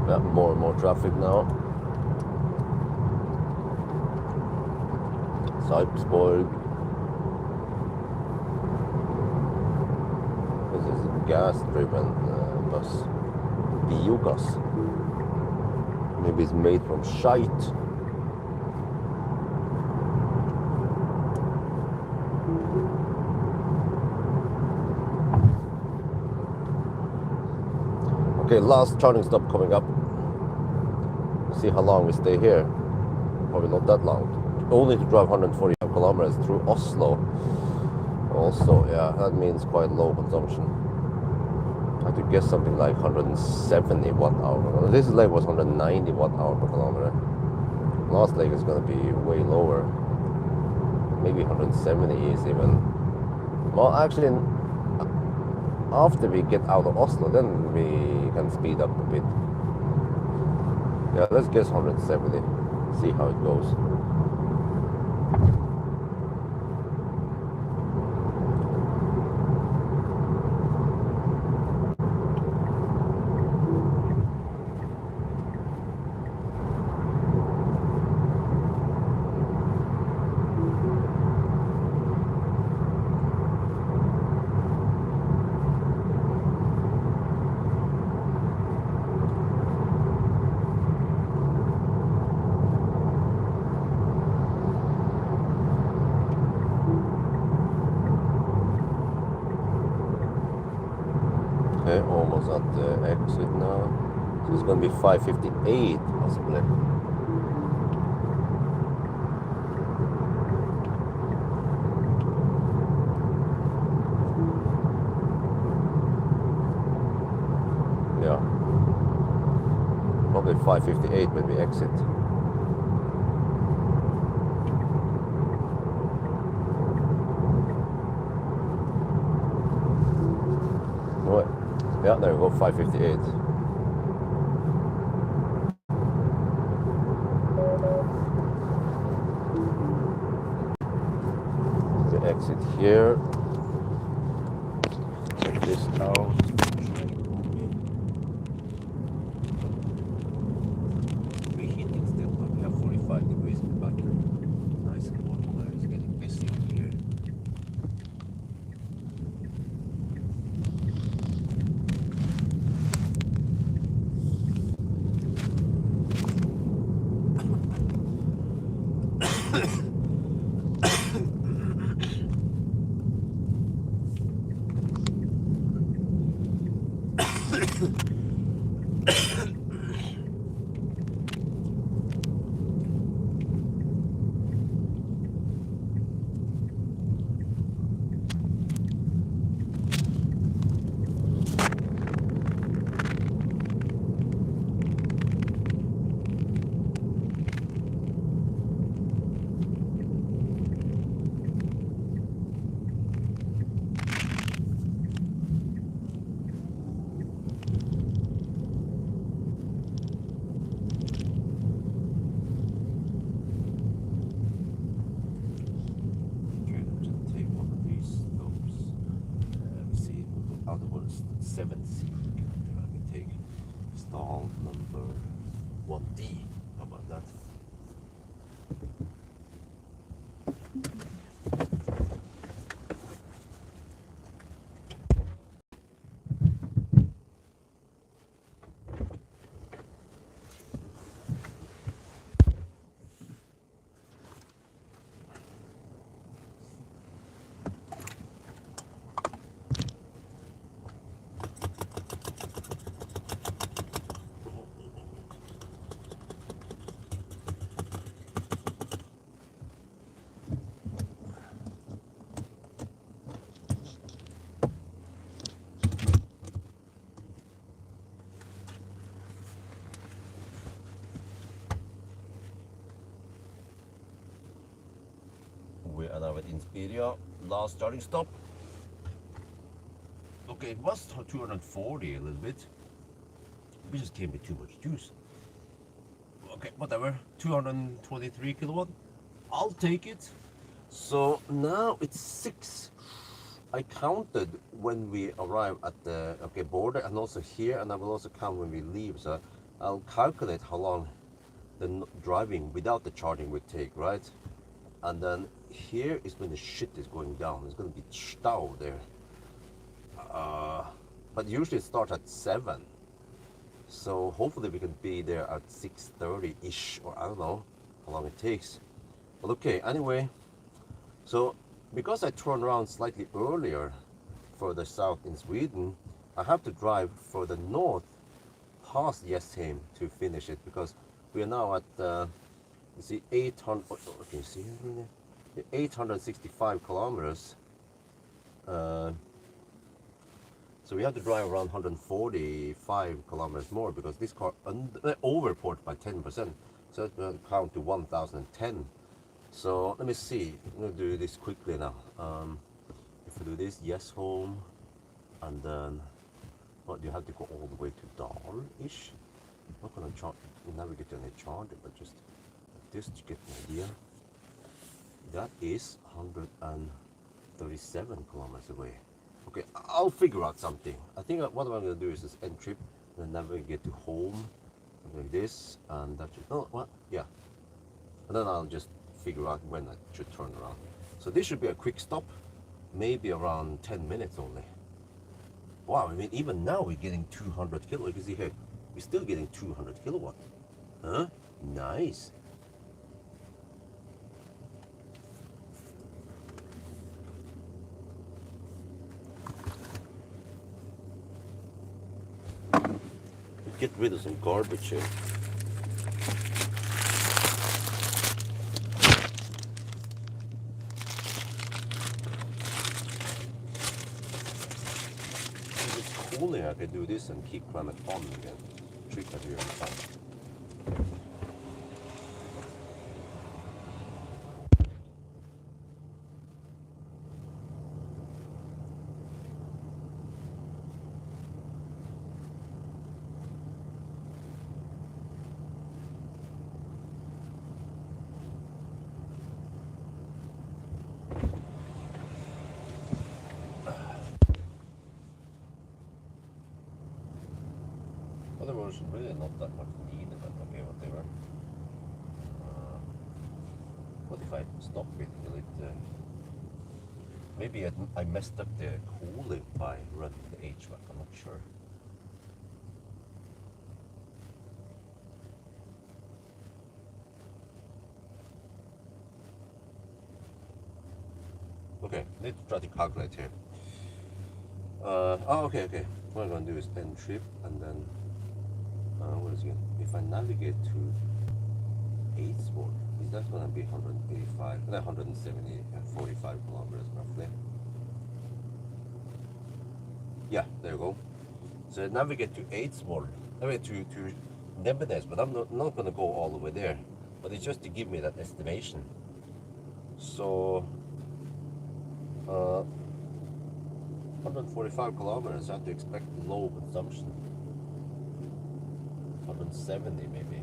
Yeah, more and more traffic now. Sarpsborg. This is a gas-driven bus. Biogas. Maybe it's made from shite. Okay, last charging stop coming up. See how long we stay here. Probably not that long. Only to drive 145 kilometers through Oslo. Also, yeah, that means quite low consumption. I have to guess something like 170 watt hour. This leg was 190 watt hour per kilometer. Last leg is going to be way lower. Maybe 170 is even. Well, actually, after we get out of Oslo, then we can speed up a bit. Yeah, let's guess 170. See how it goes. Okay, almost at the exit now. So it's going to be 5:58 possibly. Yeah. Probably 5:58 when we exit. Yeah, there we go, 5:58. The exit here. Check this out. Reheating still, but we have 45 degrees in the battery. Nice and warm. It's getting busy up here. 7C. I can take stall number 1D. How about that? We are now at Inspiria, last starting stop. Okay, it was 240 a little bit. We just came with too much juice. Okay, whatever. 223 kilowatt. I'll take it. So now it's 6. I counted when we arrive at the border and also here, and I will also count when we leave. So I'll calculate how long the driving without the charging would take, right? And then here is when the shit is going down. There's going to be stau there. But usually it starts at 7. So hopefully we can be there at 6:30-ish, or I don't know how long it takes. But okay, anyway. So because I turned around slightly earlier further south in Sweden, I have to drive further north past Jesheim to finish it, because we are now at you see 800. Okay, you see 865 kilometers. So we have to drive around 145 kilometers more, because this car overport by 10%. So it will count to 1010. So let me see. I'm gonna do this quickly now. If we do this, yes, home, and then what, you have to go all the way to Dal-ish. I'm not gonna navigate to any charger, but just this to get an idea. That is 137 kilometers away. Okay, I'll figure out something. I think what I'm gonna do is just end trip and then navigate to home, like this, and that should, oh, what? Yeah. And then I'll just figure out when I should turn around. So this should be a quick stop, maybe around 10 minutes only. Wow, I mean, even now we're getting 200 kilowatt. You can see here, we're still getting 200 kilowatt. Huh? Nice. Get rid of some garbage here. If it's cooling, I can do this and keep climate on again. Trick that here on top. Well, there was really not that much needed, but okay, whatever. What if I stop it? Will it? Maybe I messed up the cooling by running the HVAC. I'm not sure. Okay, need to try to calculate here. Oh, okay. What I'm gonna do is end trip, and then what is it? If I navigate to 8 sport, is that gonna be 185, 170, 45 kilometers roughly? Yeah, there you go. So I navigate to 8 sport, to Nebedes, but I'm not gonna go all the way there. But it's just to give me that estimation. So 145 kilometers, I have to expect low consumption. 170 maybe.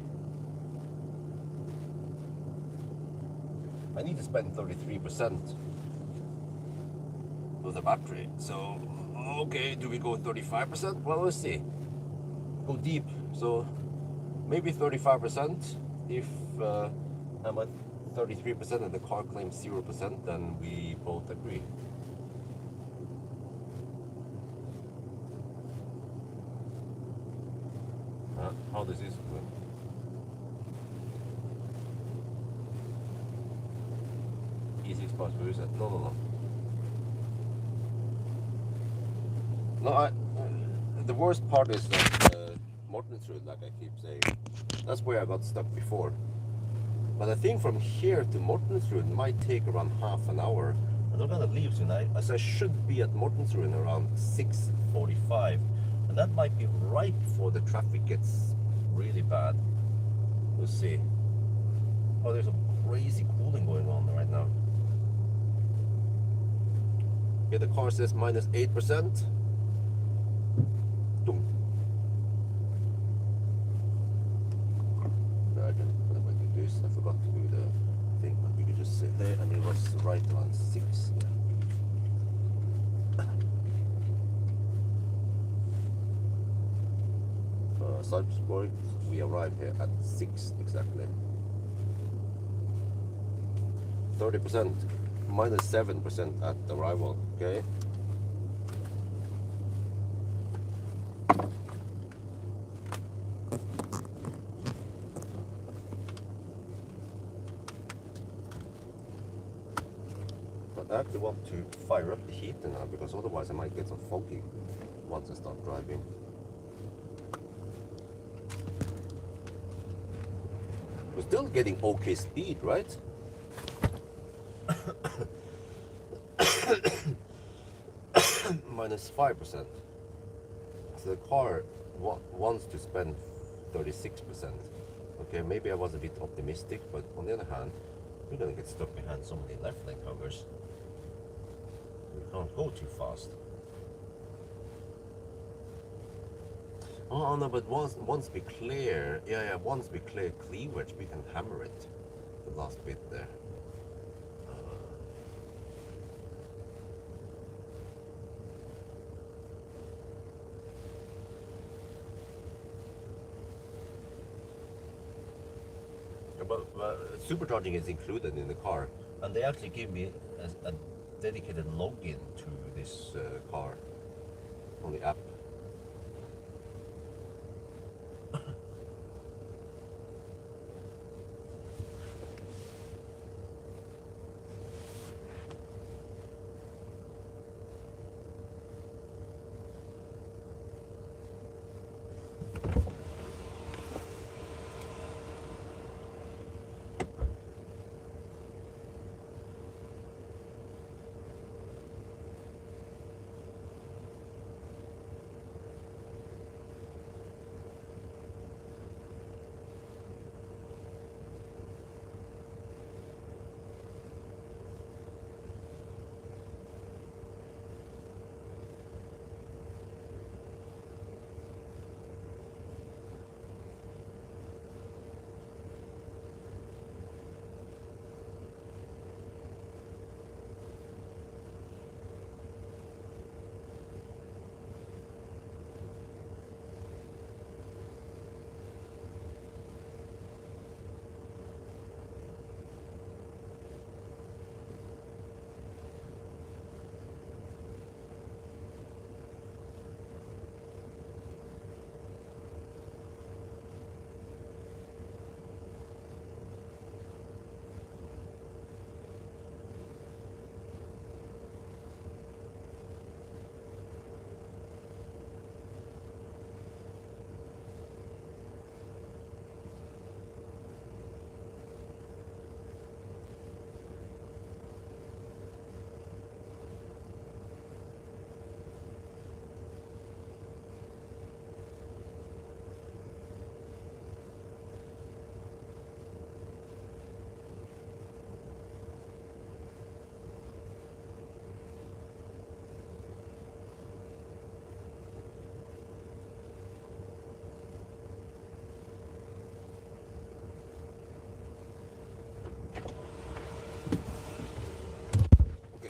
I need to spend 33% of the battery, so Okay, do we go 35%? Well, let's see. Go deep. So maybe 35%. If I'm at 33% and the car claims 0%, then we both agree. How does this go? E6 plus reset. No. No, the worst part is that Mortensrud, like I keep saying, that's where I got stuck before. But I think from here to Mortensrud might take around half an hour. And I'm gonna leave tonight, as I should be at Mortensrud around 6:45, and that might be right before the traffic gets really bad. We'll see. Oh, there's a crazy cooling going on right now. Yeah, the car says minus 8%. I forgot to do the thing, but we could just sit there and it was right around 6. Salzburg, we arrived here at 6 exactly. 30%, minus 7% at arrival, okay? I actually want to fire up the heater now, because otherwise I might get some foggy once I start driving. We're still getting okay speed, right? Minus 5%. So the car wants to spend 36%. Okay, maybe I was a bit optimistic, but on the other hand, we're gonna get stuck behind so many left lane covers. We can't go too fast. Oh no, but once we clear, once we clear cleavage, we can hammer it. The last bit there. But supercharging is included in the car, and they actually give me a dedicated login to this car on the app.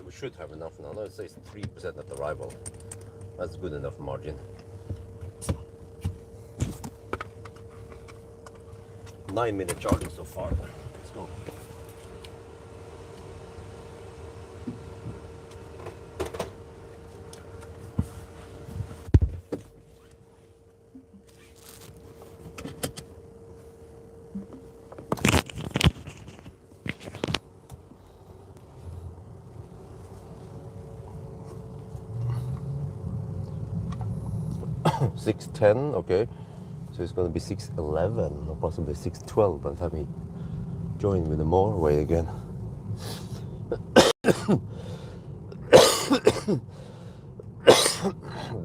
We should have enough now. Let's say it's 3% at arrival. That's good enough margin. 9-minute charging so far. Let's go. $6.10, okay. So it's going to be $6.11 or possibly $6.12 by the time we join with the motorway again.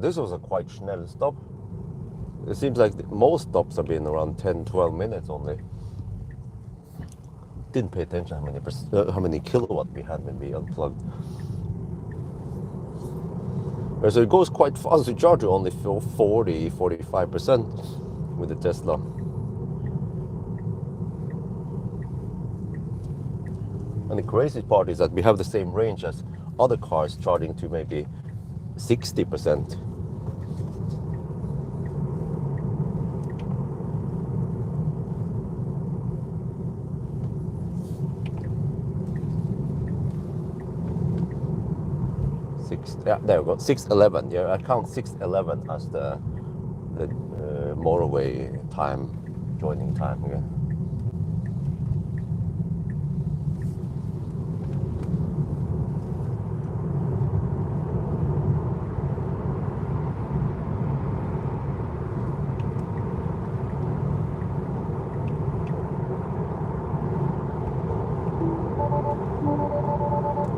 This was a quite schnell stop. It seems like most stops have been around 10-12 minutes only. Didn't pay attention how many kilowatt we had when we unplugged. So it goes quite fast. You charge only for 40-45% with the Tesla. And the crazy part is that we have the same range as other cars charging to maybe 60%. Yeah, there we go. 6:11. Yeah, I count 6:11 as the motorway time, joining time again.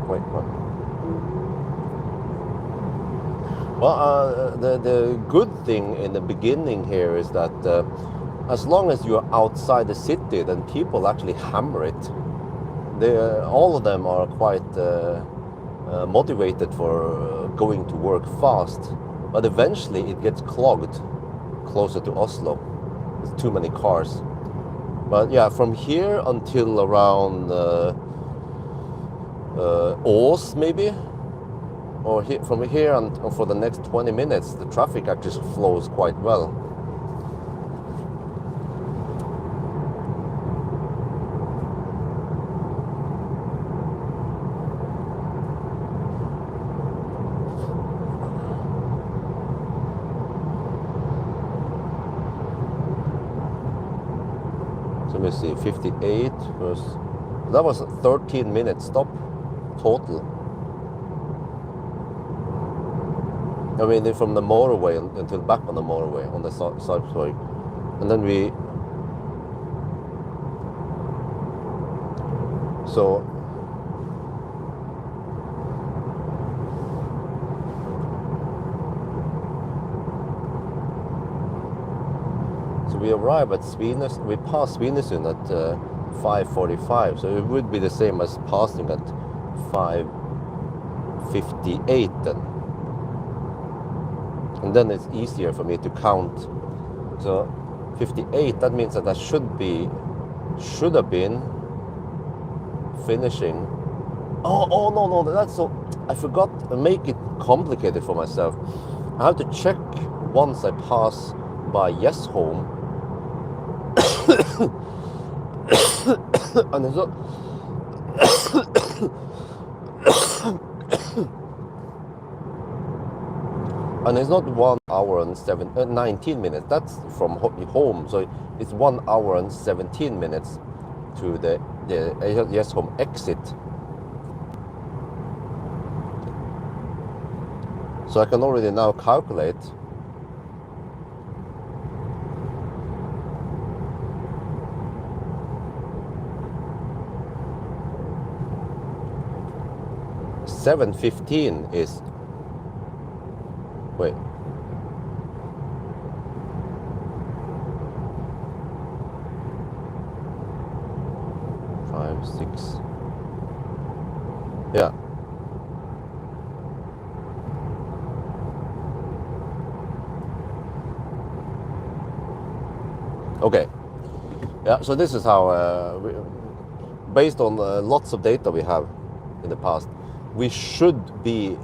Wait, what? Well, the good thing in the beginning here is that as long as you're outside the city, then people actually hammer it. All of them are quite motivated for going to work fast, but eventually it gets clogged closer to Oslo. There's too many cars. But yeah, from here until around Ås maybe, or from here and for the next 20 minutes, the traffic actually flows quite well. So let me see, 58 was, that was a 13-minute stop total. I mean, from the motorway until back on the motorway, on the side, sorry. And then so we arrive at Svinesund, we pass Svinesund at 5:45, so it would be the same as passing at 5:58 then. And then it's easier for me to count. So 58, that means that I should have been finishing. Oh no, that's so, I forgot to make it complicated for myself. I have to check once I pass by Yesholm. And it's not and it's not 1 hour and 19 minutes. That's from home, so it's 1 hour and 17 minutes to the Yesholm exit. So I can already now calculate. $7.15 is, wait, five, 6, yeah. Okay, yeah, so this is how, based on lots of data we have in the past, we should be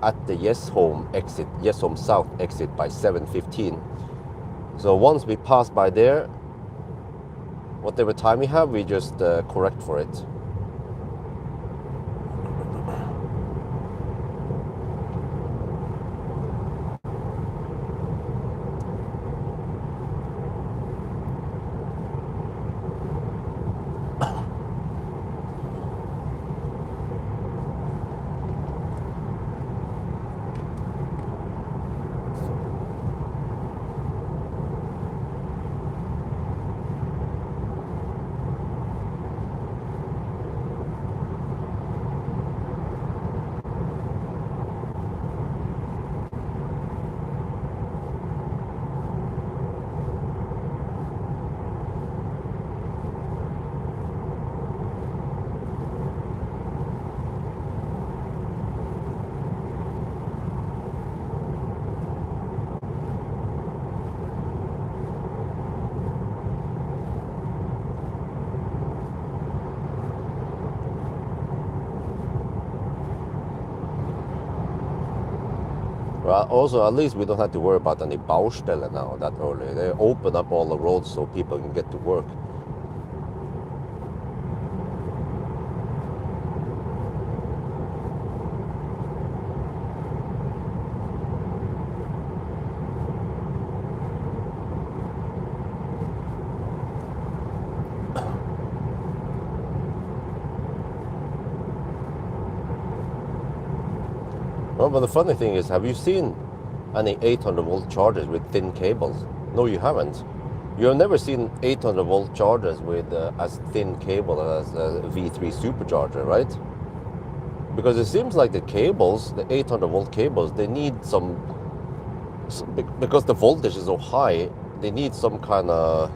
at the Yes Home exit, Yes Home South exit by 7:15. So once we pass by there, whatever time we have, we just correct for it. Well, also, at least we don't have to worry about any Baustelle now that early. They open up all the roads so people can get to work. Well, but the funny thing is, have you seen any 800 volt chargers with thin cables? No, you haven't. You have never seen 800 volt chargers with as thin cable as a V3 supercharger, right? Because it seems like the cables, the 800 volt cables, they need some, because the voltage is so high, they need some kind of,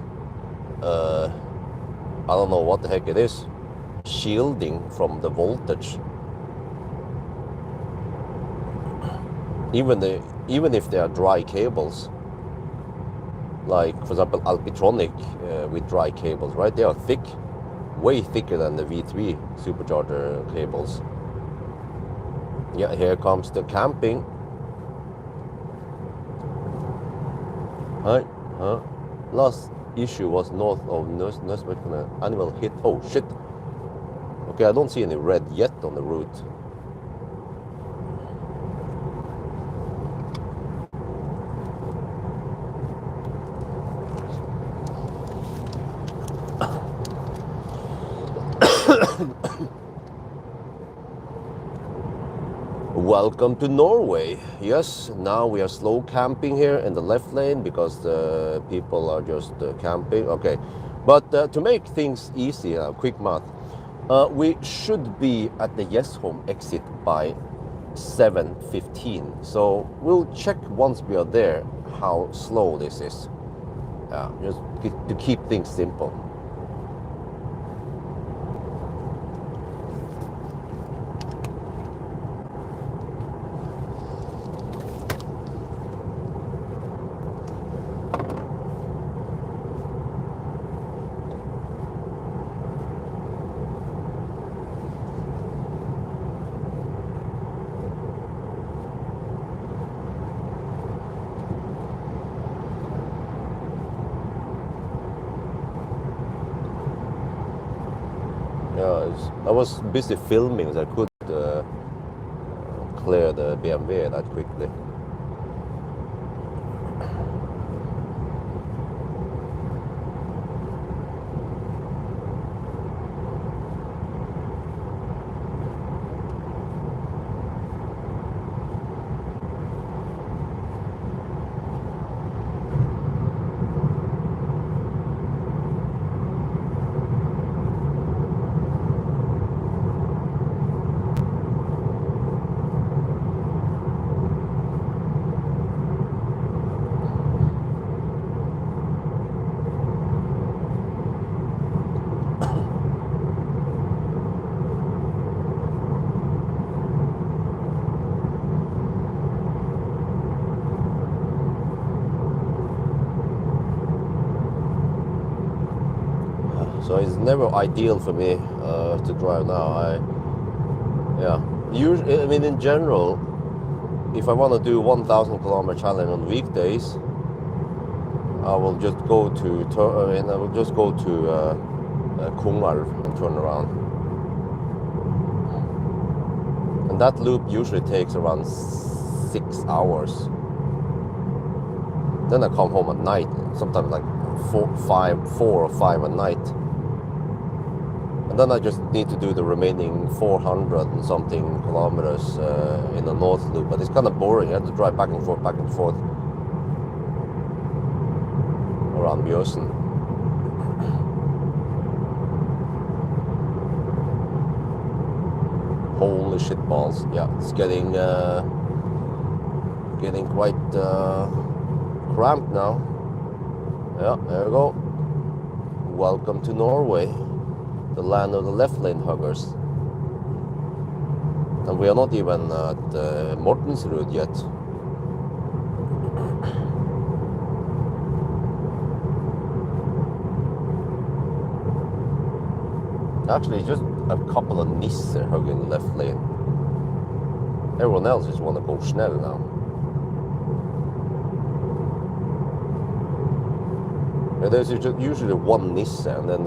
I don't know what the heck it is, shielding from the voltage. Even if they are dry cables, like for example Alpitronic with dry cables, right? They are thick, way thicker than the V3 supercharger cables. Yeah, here comes the camping. Hi, last issue was north of Nösbeck, animal hit. Oh shit. Okay, I don't see any red yet on the route. Welcome to Norway. Yes, now we are slow camping here in the left lane because the people are just camping. Okay, but to make things easy, quick math, we should be at the Yes Home exit by 7:15. So we'll check once we are there how slow this is. Just to keep things simple. I was busy filming, so I could clear the BMW that quickly. So it's never ideal for me to drive now. Usually, I mean, in general, if I want to do 1,000 kilometer challenge on weekdays, I will just go to Kungal and turn around. And that loop usually takes around 6 hours. Then I come home at night, sometimes like 4 or 5 at night. And then I just need to do the remaining 400 and something kilometers in the north loop. But it's kind of boring. I have to drive back and forth around Mjøsen. Holy shit balls. Yeah, it's getting quite cramped now. Yeah, there we go. Welcome to Norway, the land of the left lane huggers. And we are not even at Mortensrud yet. Actually, just a couple of nisser hugging the left lane. Everyone else just want to go Schnell now. Yeah, there's usually one Nisse and then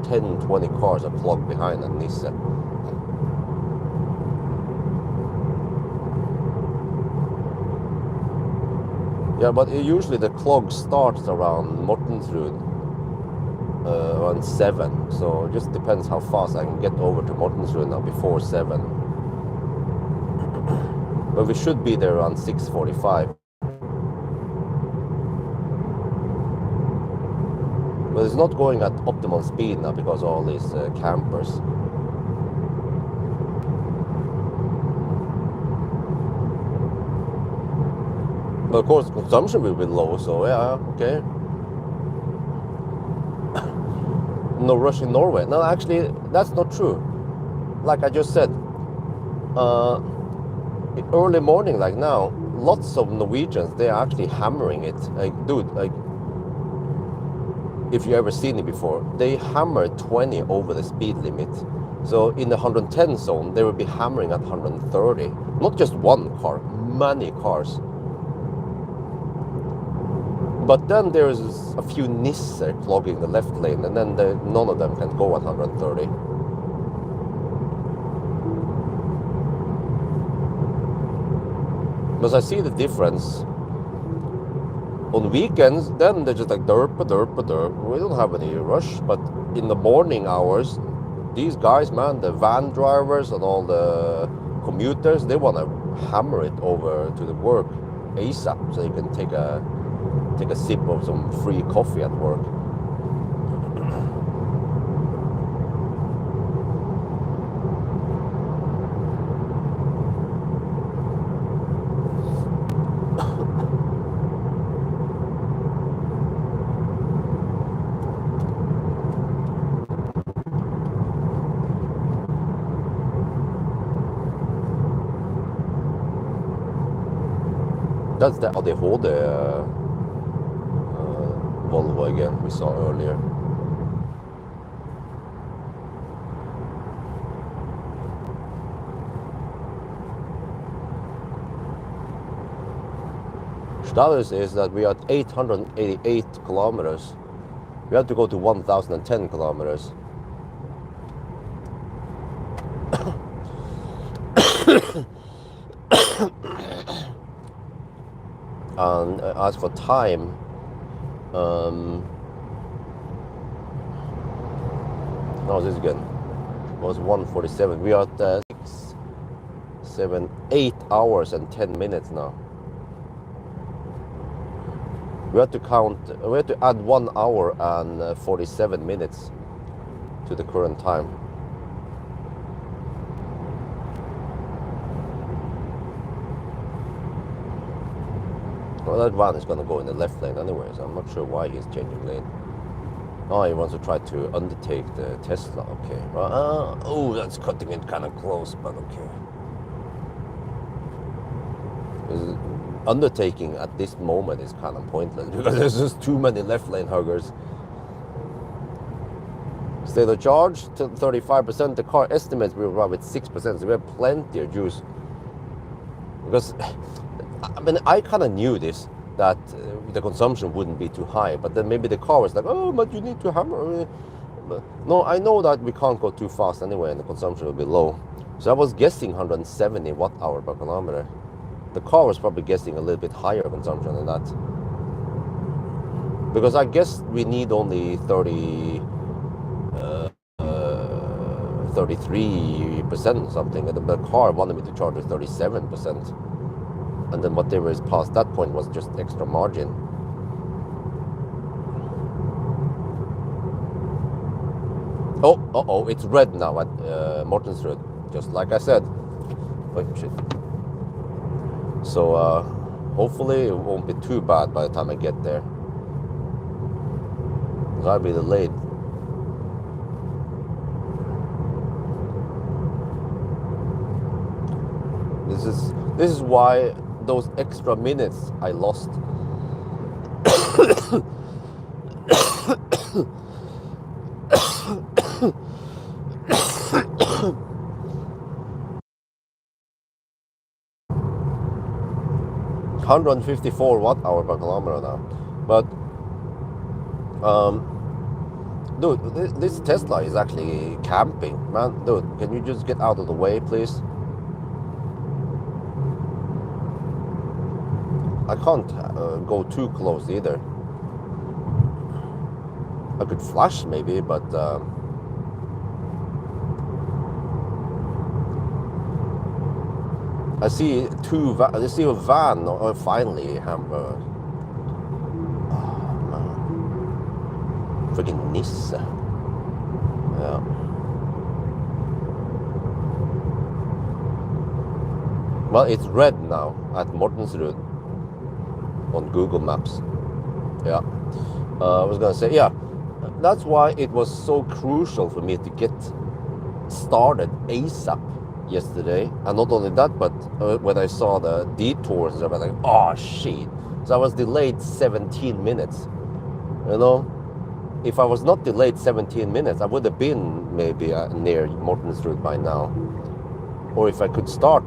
10-20 cars are plugged behind that Nisse. Yeah, but usually the clog starts around Mortensrud, around 7. So it just depends how fast I can get over to Mortensrud now before 7. But we should be there around 6:45. But it's not going at optimal speed now because of all these campers. But of course, consumption will be low, so yeah, okay. No rush in Norway. No, actually, that's not true. Like I just said, early morning, like now, lots of Norwegians, they're actually hammering it. Like, dude, like, if you ever seen it before, they hammer 20 over the speed limit. So in the 110 zone, they will be hammering at 130. Not just one car, many cars. But then there's a few Nisser clogging the left lane, and then none of them can go at 130. Because I see the difference. On weekends, then they're just like derp. We don't have any rush. But in the morning hours, these guys, man, the van drivers and all the commuters, they want to hammer it over to the work ASAP, so you can take a sip of some free coffee at work. That's the ADHD Volvo again we saw earlier. Status is that we are at 888 kilometers. We have to go to 1,010 kilometers. And as for time, how's this again? It was 1:47. We are at 6, 7, 8 hours and 10 minutes now. We have to add 1 hour and 47 minutes to the current time. Well, that van is going to go in the left lane anyway, so I'm not sure why he's changing lane. Oh, he wants to try to undertake the Tesla. Okay. Oh, that's cutting it kind of close, but okay. Undertaking at this moment is kind of pointless because there's just too many left lane huggers. State of charge to 35%. The car estimates we arrive at 6%, so we have plenty of juice. Because I mean, I kind of knew this, that the consumption wouldn't be too high, but then maybe the car was like, oh, but you need to hammer. No, I know that we can't go too fast anyway, and the consumption will be low. So I was guessing 170 watt hour per kilometer. The car was probably guessing a little bit higher consumption than that, because I guess we need only 33% something, and the car wanted me to charge at 37%. And then whatever is past that point was just extra margin. Oh, it's red now at Mortensrud, just like I said. Wait, shit. So hopefully it won't be too bad by the time I get there. I'll be delayed. This is why those extra minutes I lost. $154 watt hour per kilometer now, but dude, this Tesla is actually camping, man. Dude, can you just get out of the way, please? I can't go too close either. I could flash maybe, but I see a van. Finally, oh, man. Freaking Nisse. Yeah. Well, it's red now at Mortensrud on Google Maps. Yeah. I was gonna say, yeah, that's why it was so crucial for me to get started ASAP yesterday. And not only that, but when I saw the detours, I was like, oh shit. So I was delayed 17 minutes. You know, if I was not delayed 17 minutes, I would have been maybe near Mortensrud by now. Or if I could start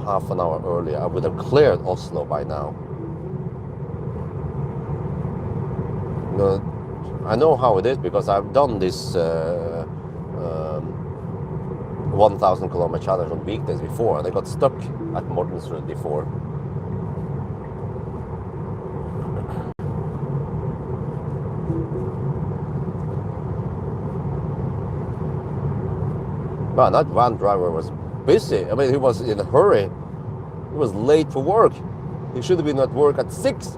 half an hour earlier, I would have cleared Oslo by now. I know how it is because I've done this 1,000 kilometer challenge on weekdays before, and I got stuck at Mortensrud before. Man, that van driver was busy. I mean, he was in a hurry. He was late for work. He should have been at work at 6.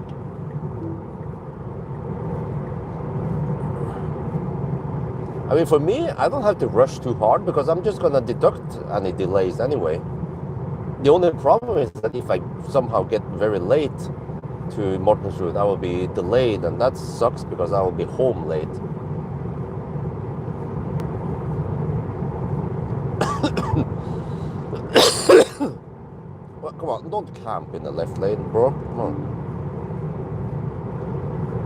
I mean, for me, I don't have to rush too hard because I'm just going to deduct any delays anyway. The only problem is that if I somehow get very late to Mortensrud, I will be delayed, and that sucks because I will be home late. Well, come on, don't camp in the left lane, bro. Come on.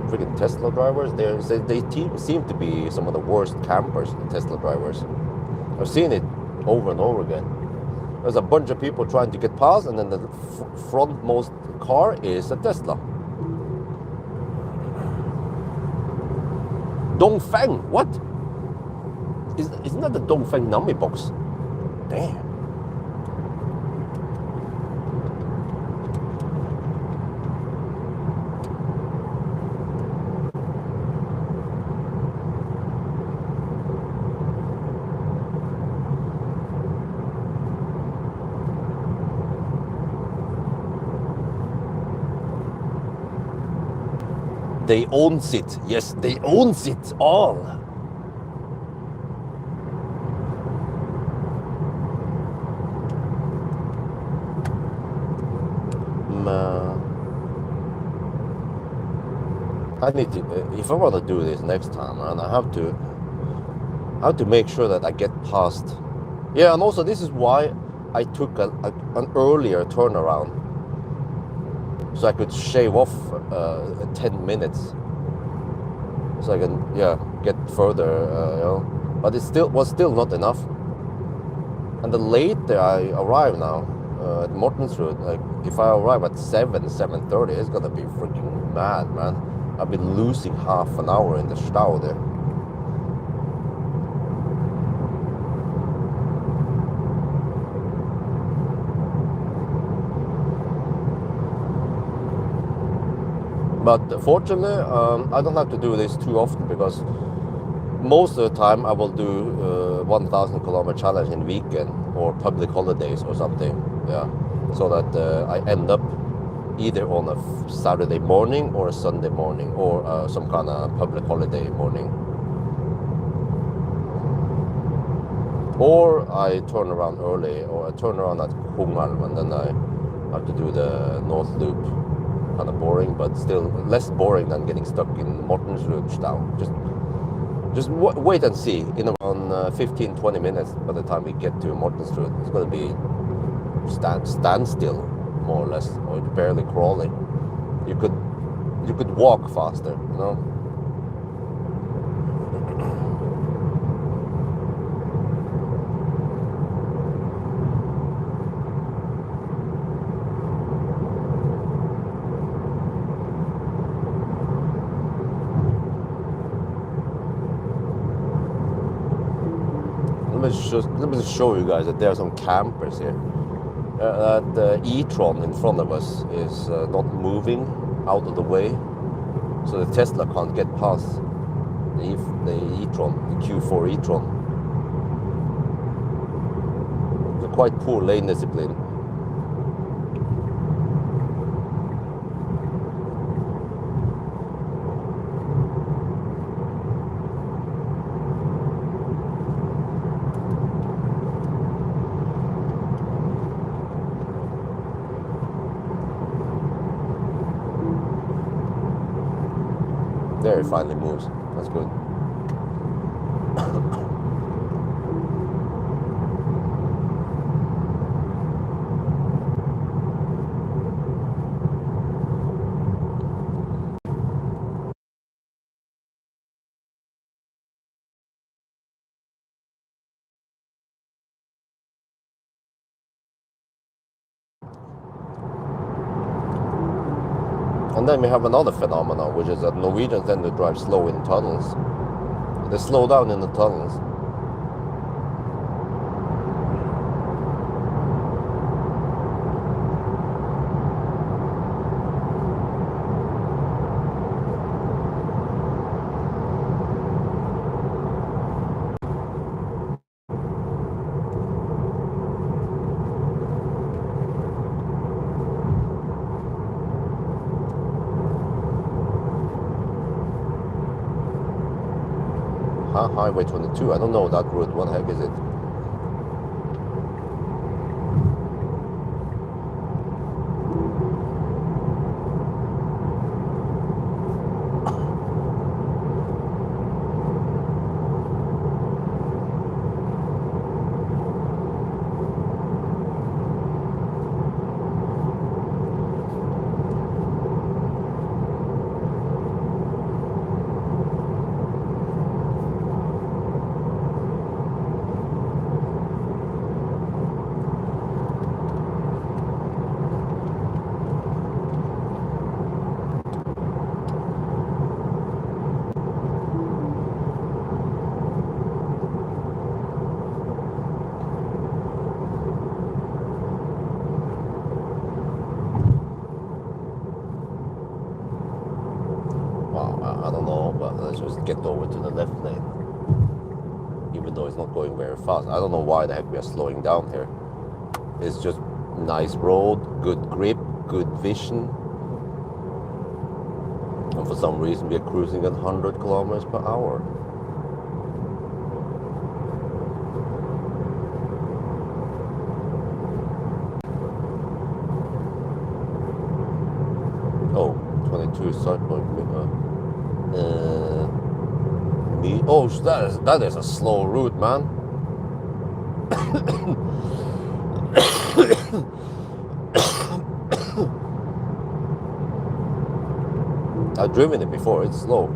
Freaking Tesla drivers, they seem to be some of the worst campers, the Tesla drivers. I've seen it over and over again. There's a bunch of people trying to get past, and then the frontmost car is a Tesla. Dongfeng, what? Isn't that the Dongfeng Nami box? Damn. They owns it. Yes, they owns it all. I need to, if I want to do this next time, and I have to make sure that I get past. Yeah, and also this is why I took an earlier turnaround, so I could shave off 10 minutes, so I can get further, you know. But it was still not enough. And the later I arrive now, at Mortensrud, like if I arrive at 7:30, it's gonna be freaking mad, man. I've been losing half an hour in the stau there. But fortunately, I don't have to do this too often because most of the time I will do 1,000 kilometer challenge in weekend or public holidays or something. Yeah, so that I end up either on a Saturday morning or a Sunday morning or some kind of public holiday morning. Or I turn around early, or I turn around at Hungalm and then I have to do the North Loop. Kind of boring, but still less boring than getting stuck in Mortensrud stau. Just wait and see. In around 15-20 minutes, by the time we get to Mortensrud, it's going to be standstill, more or less, or barely crawling. You could walk faster, you know. Let me just show you guys that there are some campers here. That e-tron in front of us is not moving out of the way, so the Tesla can't get past the e-tron, the Q4 e-tron. It's a quite poor lane discipline. There it finally moves. That's good. And then we have another phenomenon, which is that Norwegians tend to drive slow in tunnels. They slow down in the tunnels. Highway 22, I don't know that route, what the heck is it? I don't know, but let's just get over to the left lane. Even though it's not going very fast. I don't know why the heck we are slowing down here. It's just nice road, good grip, good vision. And for some reason we are cruising at 100 kilometers per hour. Oh, 22 cycle. Oh, that is a slow route, man. I've driven it before, it's slow.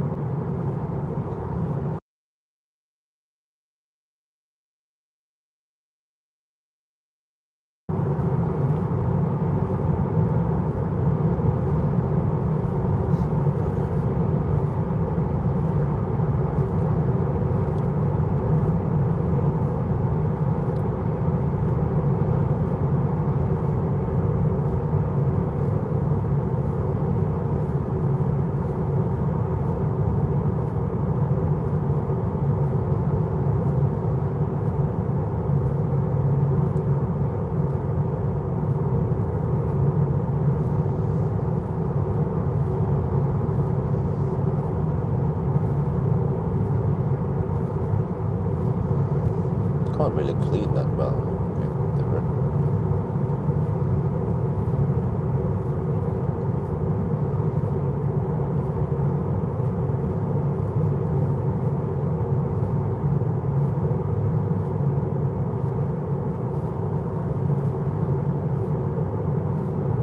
not really clean that well. Okay, whatever.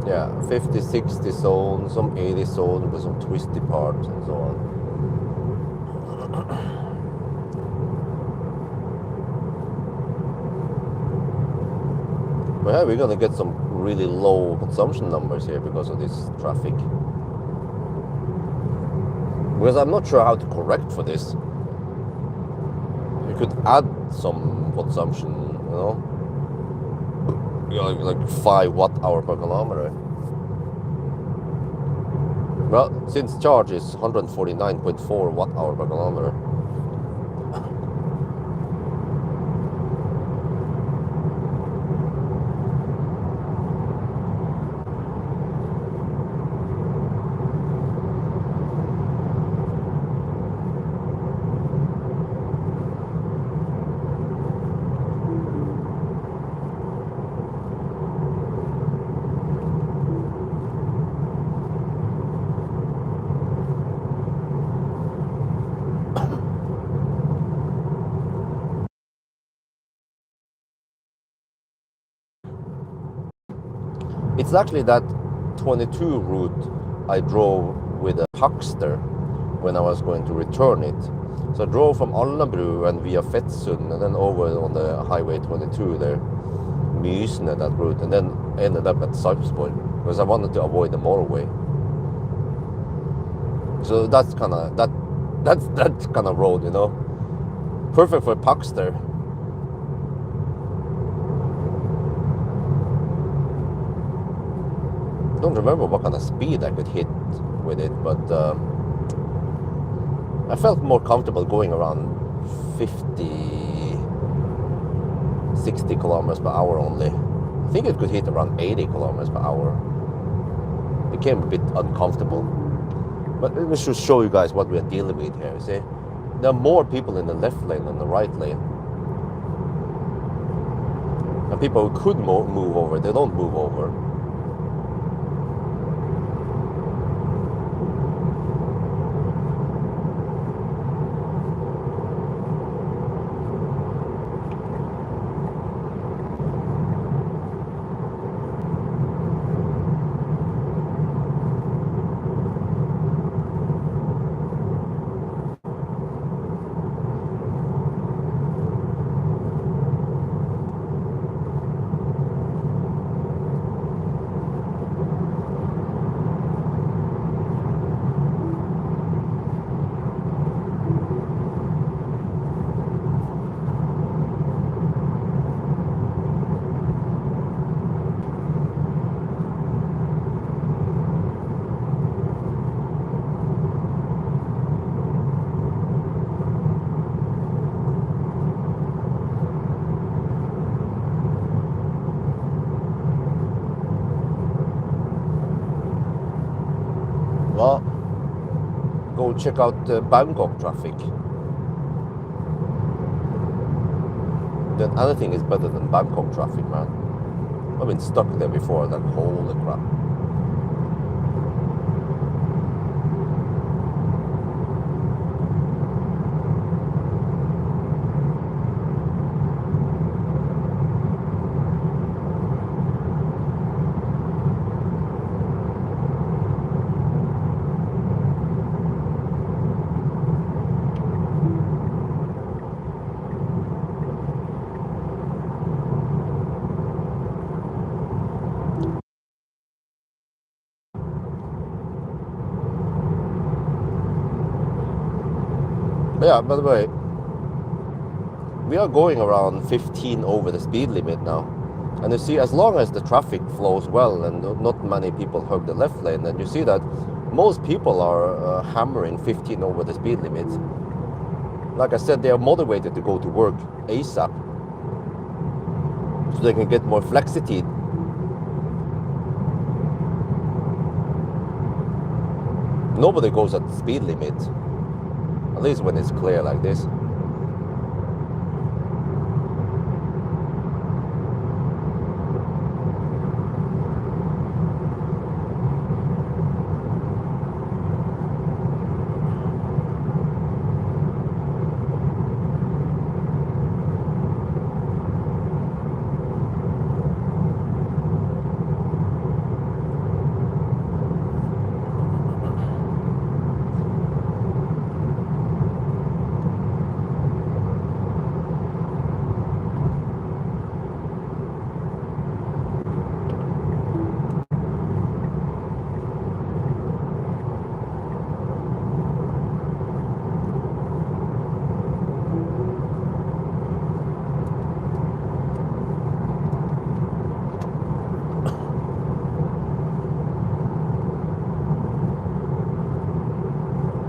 Yeah, 50, 60 zone, some 80 zone with some twisty parts and so on. Well, yeah, we're gonna get some really low consumption numbers here because of this traffic. Because I'm not sure how to correct for this. You could add some consumption, you know, like 5 watt-hour per kilometer. Well, since charge is 149.4 watt-hour per kilometer. It's actually that 22 route I drove with a Huckster when I was going to return it. So I drove from Alnabru and via Fettsund and then over on the highway 22 there, Mysene, that route, and then ended up at Sarpsborg because I wanted to avoid the motorway. So that's kind of that kind of road, you know, perfect for a Huckster. I don't remember what kind of speed I could hit with it, but I felt more comfortable going around 50, 60 kilometers per hour only. I think it could hit around 80 kilometers per hour. It became a bit uncomfortable. But let me just show you guys what we are dealing with here. See, there are more people in the left lane than the right lane. And people who could move over, they don't move over. Well, go check out Bangkok traffic. Then anything is better than Bangkok traffic, man. I've been stuck there before, like holy crap. But yeah, by the way, we are going around 15 over the speed limit now. And you see, as long as the traffic flows well and not many people hug the left lane, then you see that most people are hammering 15 over the speed limit. Like I said, they are motivated to go to work ASAP, so they can get more flexity. Nobody goes at the speed limit, at least when it's clear like this.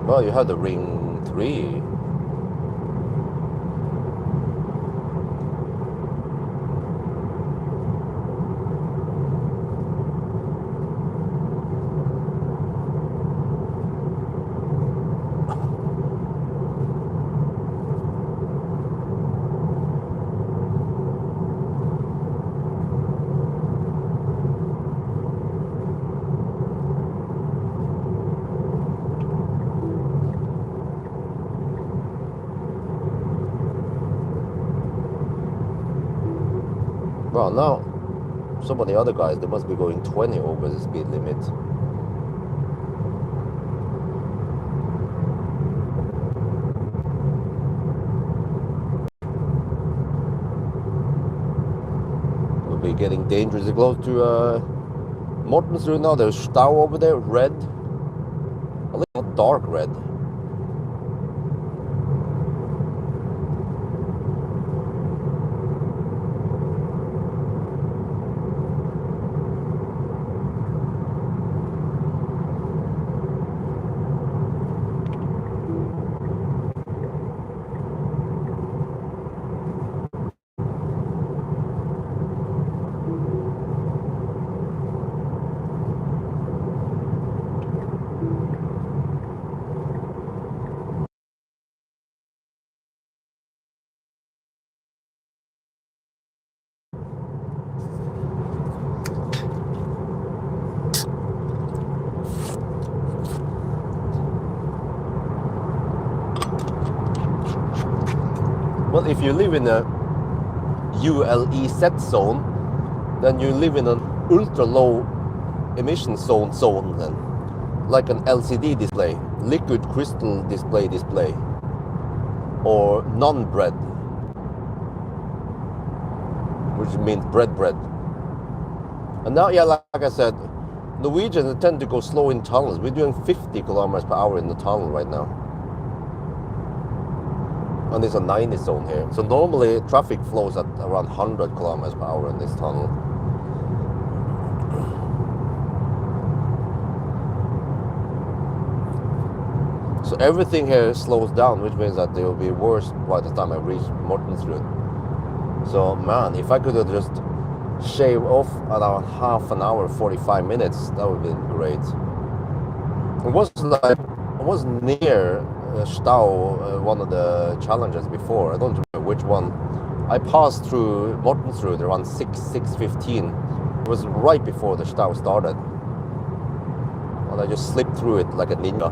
Well, you have the Ring 3. Well, now some of the other guys, they must be going 20 over the speed limit. We'll be getting dangerously close to Mortensrud now. There's Stau over there, red. A little dark red. Well, if you live in a ULEZ zone, then you live in an ultra low emission zone then, like an LCD display, liquid crystal display, or non-bread, which means bread. And now, yeah, like I said, Norwegians tend to go slow in tunnels. We're doing 50 kilometers per hour in the tunnel right now. And there's a 90 zone here. So normally traffic flows at around 100 kilometers per hour in this tunnel. So everything here slows down, which means that it will be worse by the time I reach Mortensrud. So man, if I could have just shave off around half an hour, 45 minutes, that would be great. It was like, I was near Stau, one of the challenges before. I don't remember which one. I passed through Mortensrud around 6:15. It was right before the Stau started. And I just slipped through it like a ninja.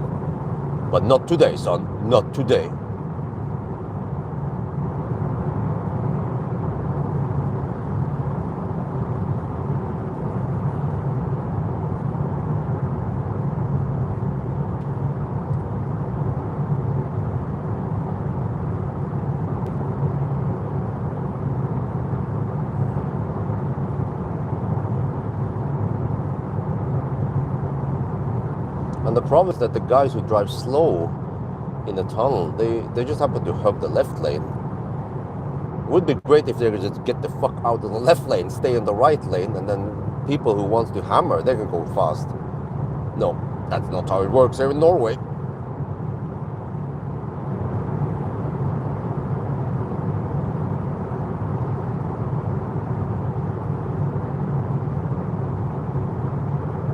But not today, son. Not today. And the problem is that the guys who drive slow in the tunnel, they just happen to hug the left lane. It would be great if they could just get the fuck out of the left lane, stay in the right lane, and then people who want to hammer, they can go fast. No, that's not how it works here in Norway.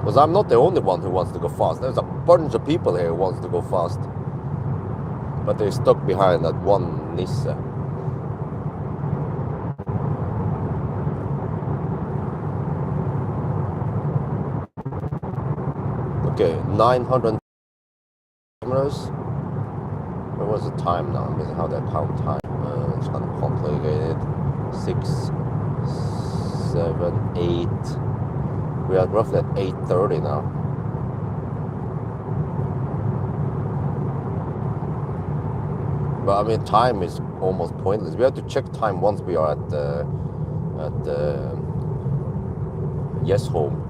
Because I'm not the only one who wants to go fast. There's a bunch of people here who wants to go fast. But they're stuck behind that one Nisse. Okay, 900 kilometers. Where was the time now? I'm missing how they count time. It's kind of complicated. 6, 7, 8. We are roughly at 8:30 now. But I mean, time is almost pointless. We have to check time once we are at Yes home.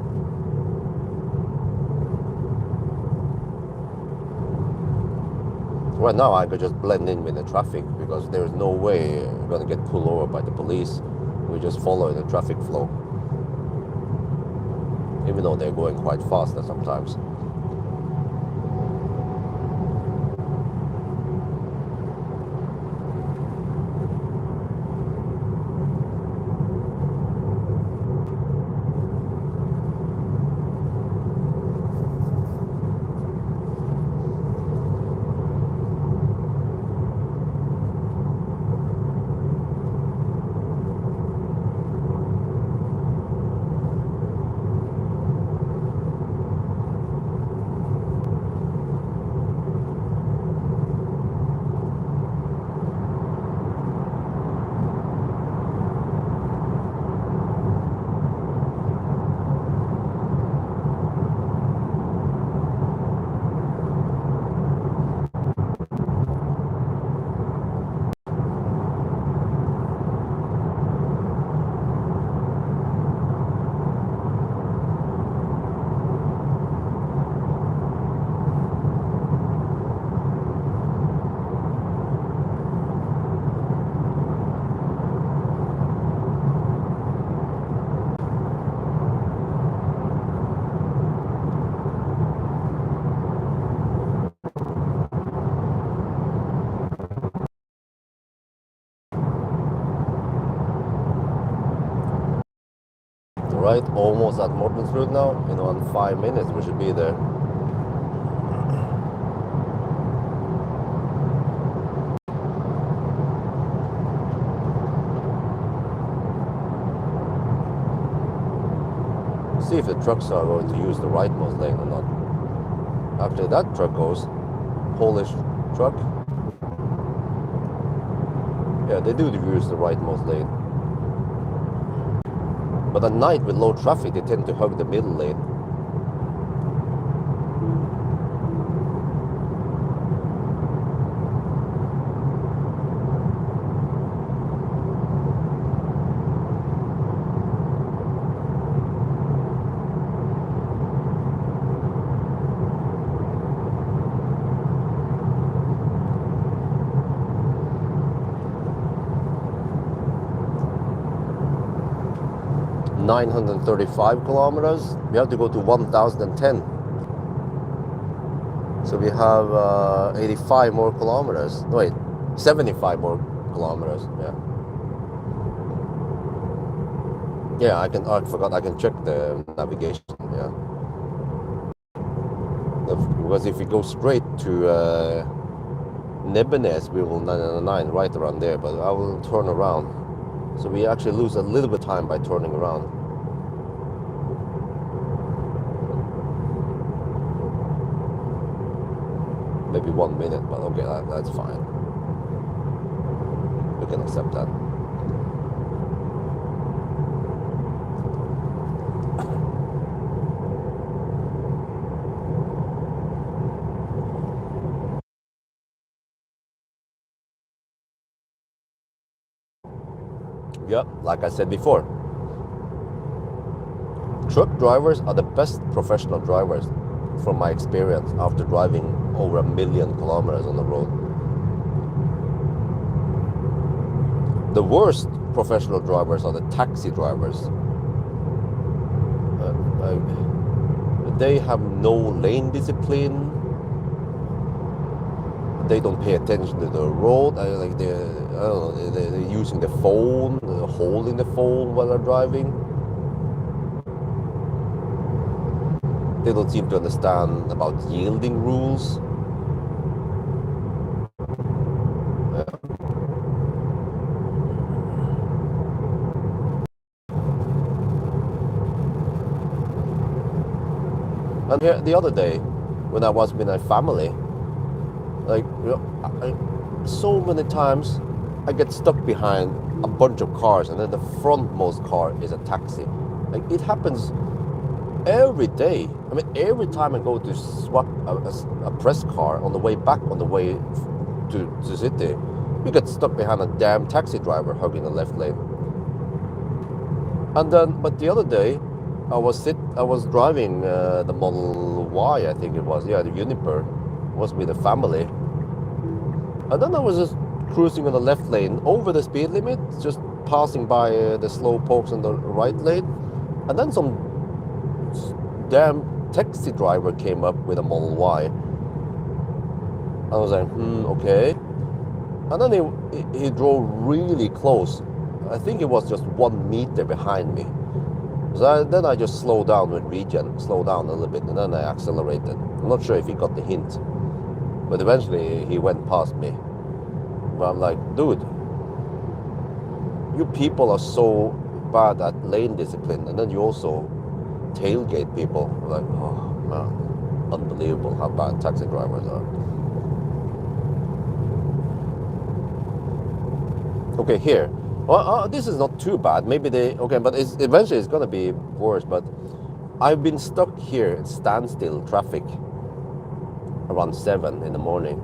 Right now, I could just blend in with the traffic because there is no way we're gonna get pulled over by the police. We just follow the traffic flow. Even though they're going quite fast sometimes. right, almost at Mortensrud now. You know, in 5 minutes we should be there. See if the trucks are going to use the rightmost lane or not. Actually, that truck goes. Polish truck. Yeah, they do use the rightmost lane. But at night with low traffic, they tend to hug the middle lane. $935 kilometers. We have to go to 1,010. So we have 85 more kilometers. No, wait, 75 more kilometers. Yeah. Yeah, I forgot. I can check the navigation. Yeah. Because if we go straight to Nebenes, we will 999 right around there. But I will turn around. So we actually lose a little bit of time by turning around. Maybe 1 minute, but okay, that's fine. We can accept that. Yep, like I said before, truck drivers are the best professional drivers from my experience after driving over 1 million kilometers on the road. The worst professional drivers are the taxi drivers. They have no lane discipline. They don't pay attention to the road. They're using the phone, holding the phone while they're driving. They don't seem to understand about yielding rules. And here, the other day, when I was with my family, like, you know, so many times I get stuck behind a bunch of cars, and then the frontmost car is a taxi. Like, it happens every day. I mean, every time I go to swap a press car on the way back, on the way to city, you get stuck behind a damn taxi driver hugging the left lane. And then, but the other day, I was driving the Model Y, I think it was, yeah, the Uniper, was with the family. And then I was just cruising on the left lane over the speed limit, just passing by the slow pokes on the right lane. And then some damn taxi driver came up with a Model Y. I was like, okay. And then he drove really close. I think it was just 1 meter behind me. So then I just slowed down with regen, slowed down a little bit, and then I accelerated. I'm not sure if he got the hint, but eventually he went past me. But I'm like, dude, you people are so bad at lane discipline, and then you also tailgate people. I'm like, oh man, unbelievable how bad taxi drivers are. Okay, here. Well, this is not too bad. Maybe but eventually it's gonna be worse. But I've been stuck here in standstill traffic around 7 in the morning.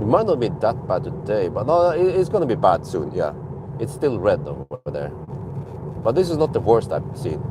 It might not be that bad today, but no, it's gonna be bad soon. Yeah, it's still red over there. But this is not the worst I've seen.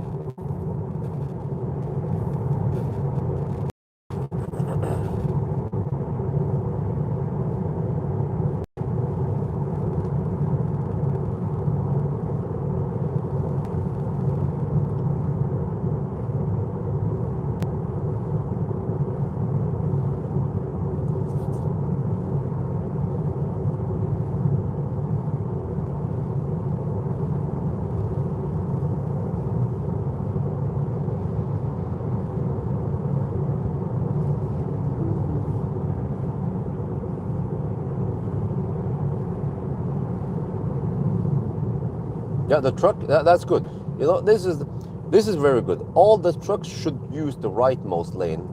Yeah, the truck, that's good. You know, this is very good. All the trucks should use the rightmost lane,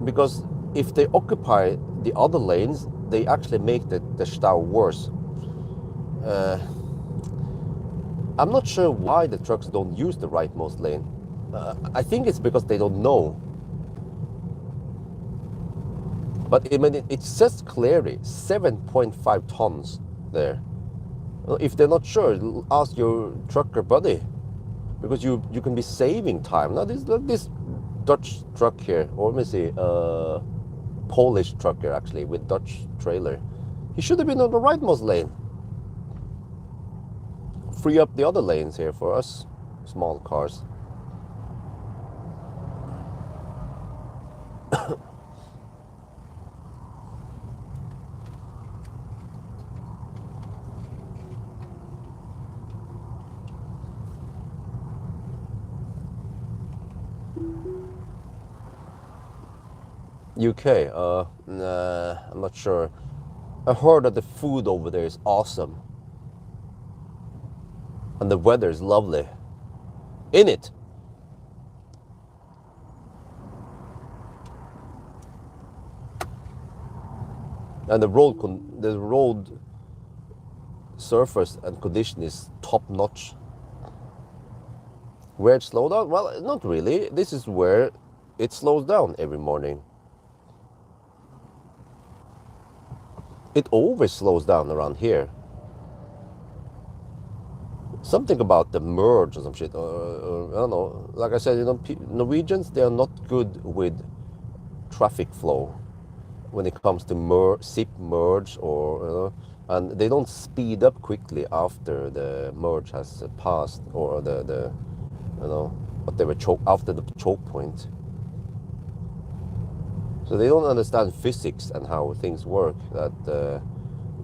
because if they occupy the other lanes, they actually make the stau worse. I'm not sure why the trucks don't use the rightmost lane. I think it's because they don't know. But I mean, it says clearly 7.5 tons there. If they're not sure, ask your trucker buddy, because you can be saving time. Now this Dutch truck here, or let me see, Polish trucker actually with Dutch trailer, he should have been on the rightmost lane. Free up the other lanes here for us small cars. UK, nah, I'm not sure. I heard that the food over there is awesome. And the weather is lovely. In it. And the road surface and condition is top notch. Where it slows down? Well, not really. This is where it slows down every morning. It always slows down around here. Something about the merge or some shit. I don't know. Like I said, you know, Norwegians, they are not good with traffic flow when it comes to zip merge, or you know, and they don't speed up quickly after the merge has passed, or the you know, whatever after the choke point. So they don't understand physics and how things work. That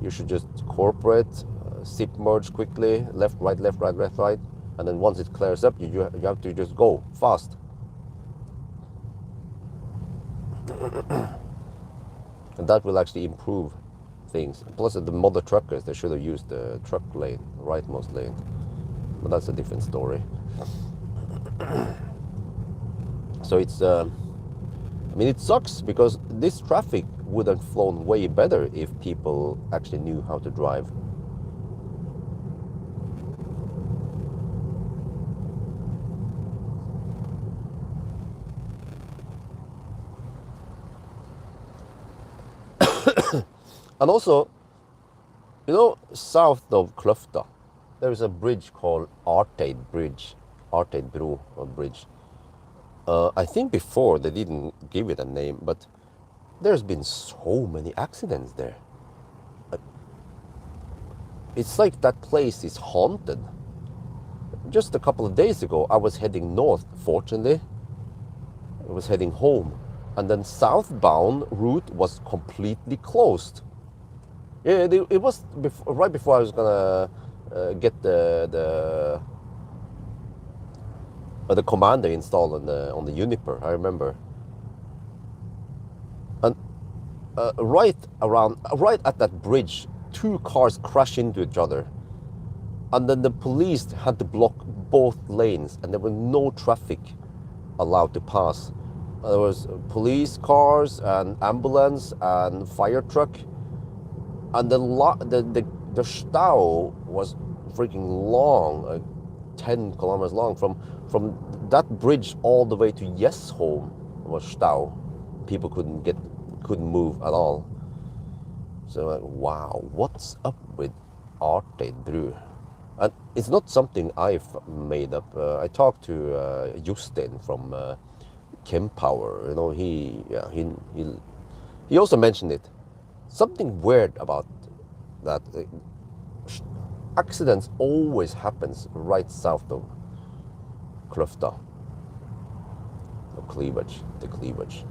you should just incorporate, zip merge quickly, left, right, left, right, left, right, and then once it clears up, you have to just go fast. And that will actually improve things. Plus, the mother truckers, they should have used the truck lane, rightmost lane. But that's a different story. So it's, I mean, it sucks because this traffic would have flown way better if people actually knew how to drive. And also, you know, south of Kløfta, there is a bridge called Arteid Bro or bridge. I think before they didn't give it a name, but there's been so many accidents there. It's like that place is haunted. Just a couple of days ago, I was heading north, fortunately. I was heading home. And then southbound route was completely closed. Yeah, it was right before I was gonna get the commander installed on the Uniper. I remember, and right at that bridge, two cars crashed into each other, and then the police had to block both lanes, and there were no traffic allowed to pass. There was police cars and ambulance and fire truck. And the stau was freaking long, like 10 kilometers long. From that bridge all the way to Yesholm was stau. People couldn't move at all. So like, wow, what's up with Arteid Bru? And it's not something I've made up. I talked to Jostein from Pawel. You know, he also mentioned it. Something weird about that. Accidents always happens right south of Kløfta. The cleavage.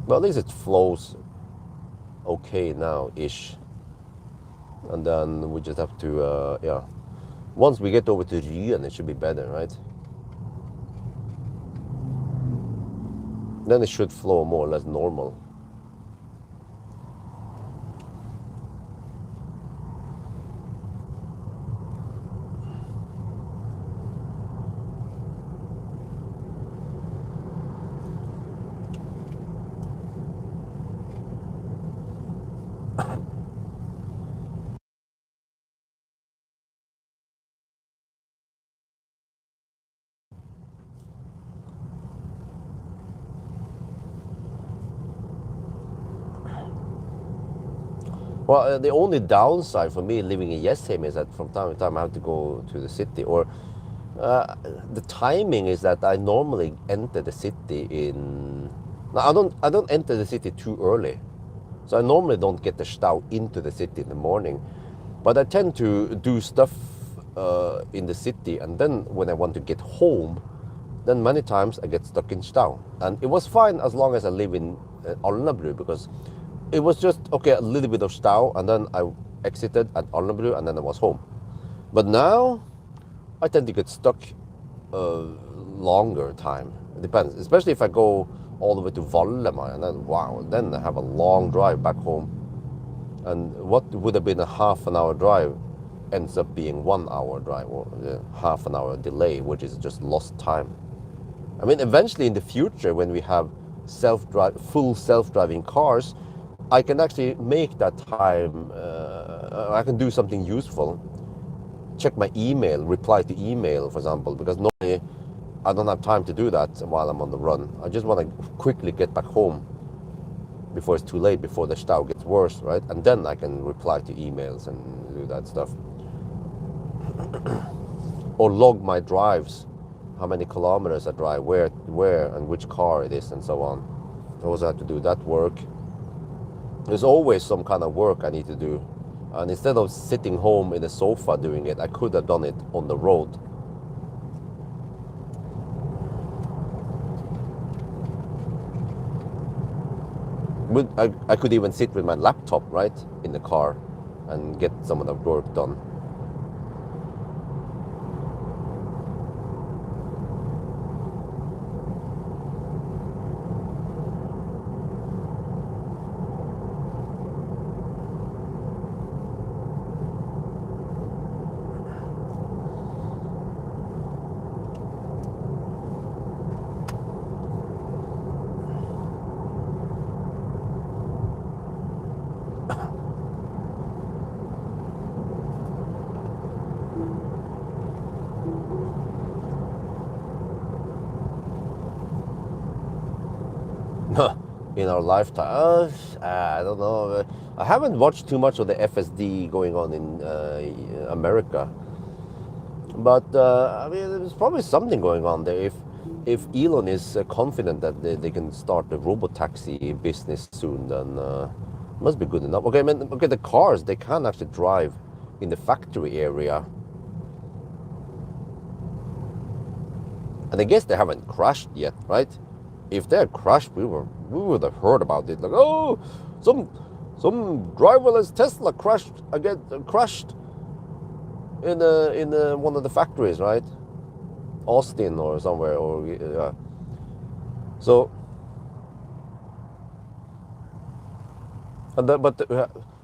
Well, at least it flows okay now-ish. And then we just have to, yeah. Once we get over to Ryen, it should be better, right? Then it should flow more or less normal. Well, the only downside for me living in Jessheim is that from time to time I have to go to the city, or the timing is that I normally enter the city in. No, I don't enter the city too early, so I normally don't get the stau into the city in the morning, but I tend to do stuff in the city, and then when I want to get home, then many times I get stuck in stau, and it was fine as long as I live in Alnabru, because it was just okay, a little bit of stau, and then I exited at Alnabru, and then I was home. But now I tend to get stuck longer time. It depends, especially if I go all the way to Vallemar, and then wow, then I have a long drive back home. And what would have been a half an hour drive ends up being 1 hour drive, or half an hour delay, which is just lost time. I mean, eventually in the future, when we have full self-driving cars, I can actually make that time. I can do something useful. Check my email, reply to email, for example, because normally I don't have time to do that while I'm on the run. I just want to quickly get back home before it's too late, before the stau gets worse, right? And then I can reply to emails and do that stuff. Or log my drives, how many kilometers I drive, where and which car it is, and so on. I also have to do that work. There's always some kind of work I need to do. And instead of sitting home in the sofa doing it, I could have done it on the road. I could even sit with my laptop, right, in the car and get some of the work done. In our lifetime, I don't know. I haven't watched too much of the FSD going on in America, but I mean, there's probably something going on there. If Elon is confident that they can start the robotaxi business soon, then must be good enough. Okay, I mean, okay, the cars, they can actually drive in the factory area, and I guess they haven't crashed yet, right? If they had crashed, we would have heard about it. Like, oh, some driverless Tesla crashed in one of the factories, right? Austin or somewhere, or so. And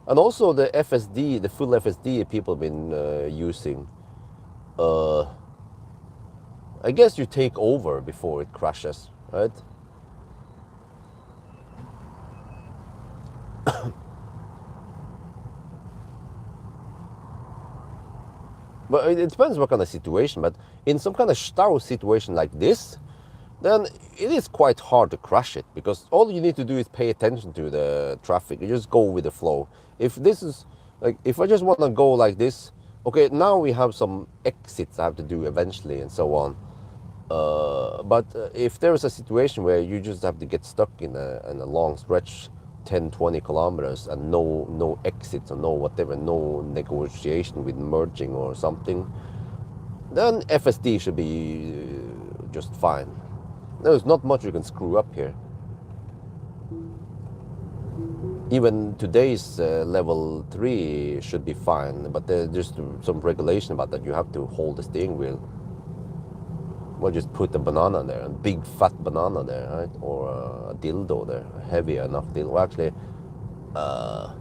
also the FSD, the full FSD people have been using. I guess you take over before it crashes, right? But it depends what kind of situation. But in some kind of stau situation like this, then it is quite hard to crash it, because all you need to do is pay attention to the traffic. You just go with the flow. If this is like, if I just want to go like this, okay, now we have some exits I have to do eventually and so on. But if there is a situation where you just have to get stuck in a long stretch, 10-20 kilometers, and no exits or no whatever, no negotiation with merging or something, then FSD should be just fine. There's not much you can screw up here. Even today's level 3 should be fine, but there's just some regulation about that. You have to hold the steering wheel. Well, just put a banana there, a big fat banana there, right? Or a dildo there, a heavy enough dildo. Well, actually, a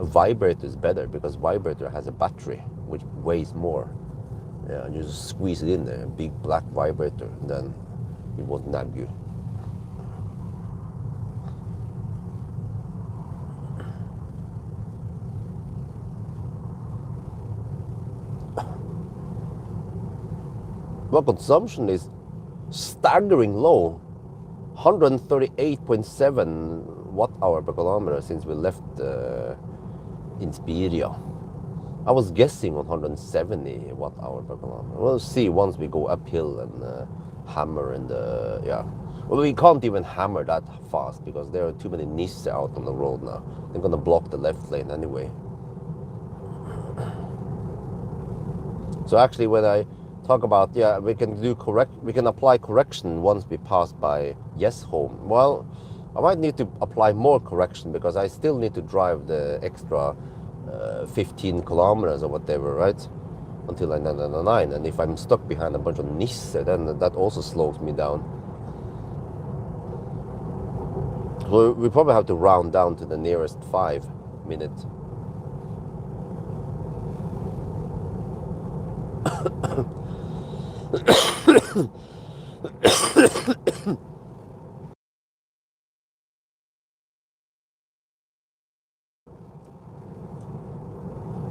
vibrator is better because vibrator has a battery which weighs more. Yeah, you just squeeze it in there, a big black vibrator, and then it won't nag you. Well, consumption is staggering low, 138.7 watt hour per kilometer since we left Inspiria. I was guessing on 170 watt hour per kilometer. We'll see once we go uphill and hammer in the, yeah. Well, we can't even hammer that fast because there are too many Nisse out on the road now. They're gonna block the left lane anyway. So actually when I talk about, yeah, we can apply correction once we pass by Yes Home. Well, I might need to apply more correction because I still need to drive the extra 15 kilometers or whatever, right? Until I 999. And if I'm stuck behind a bunch of Nisse, then that also slows me down. So we probably have to round down to the nearest 5 minutes.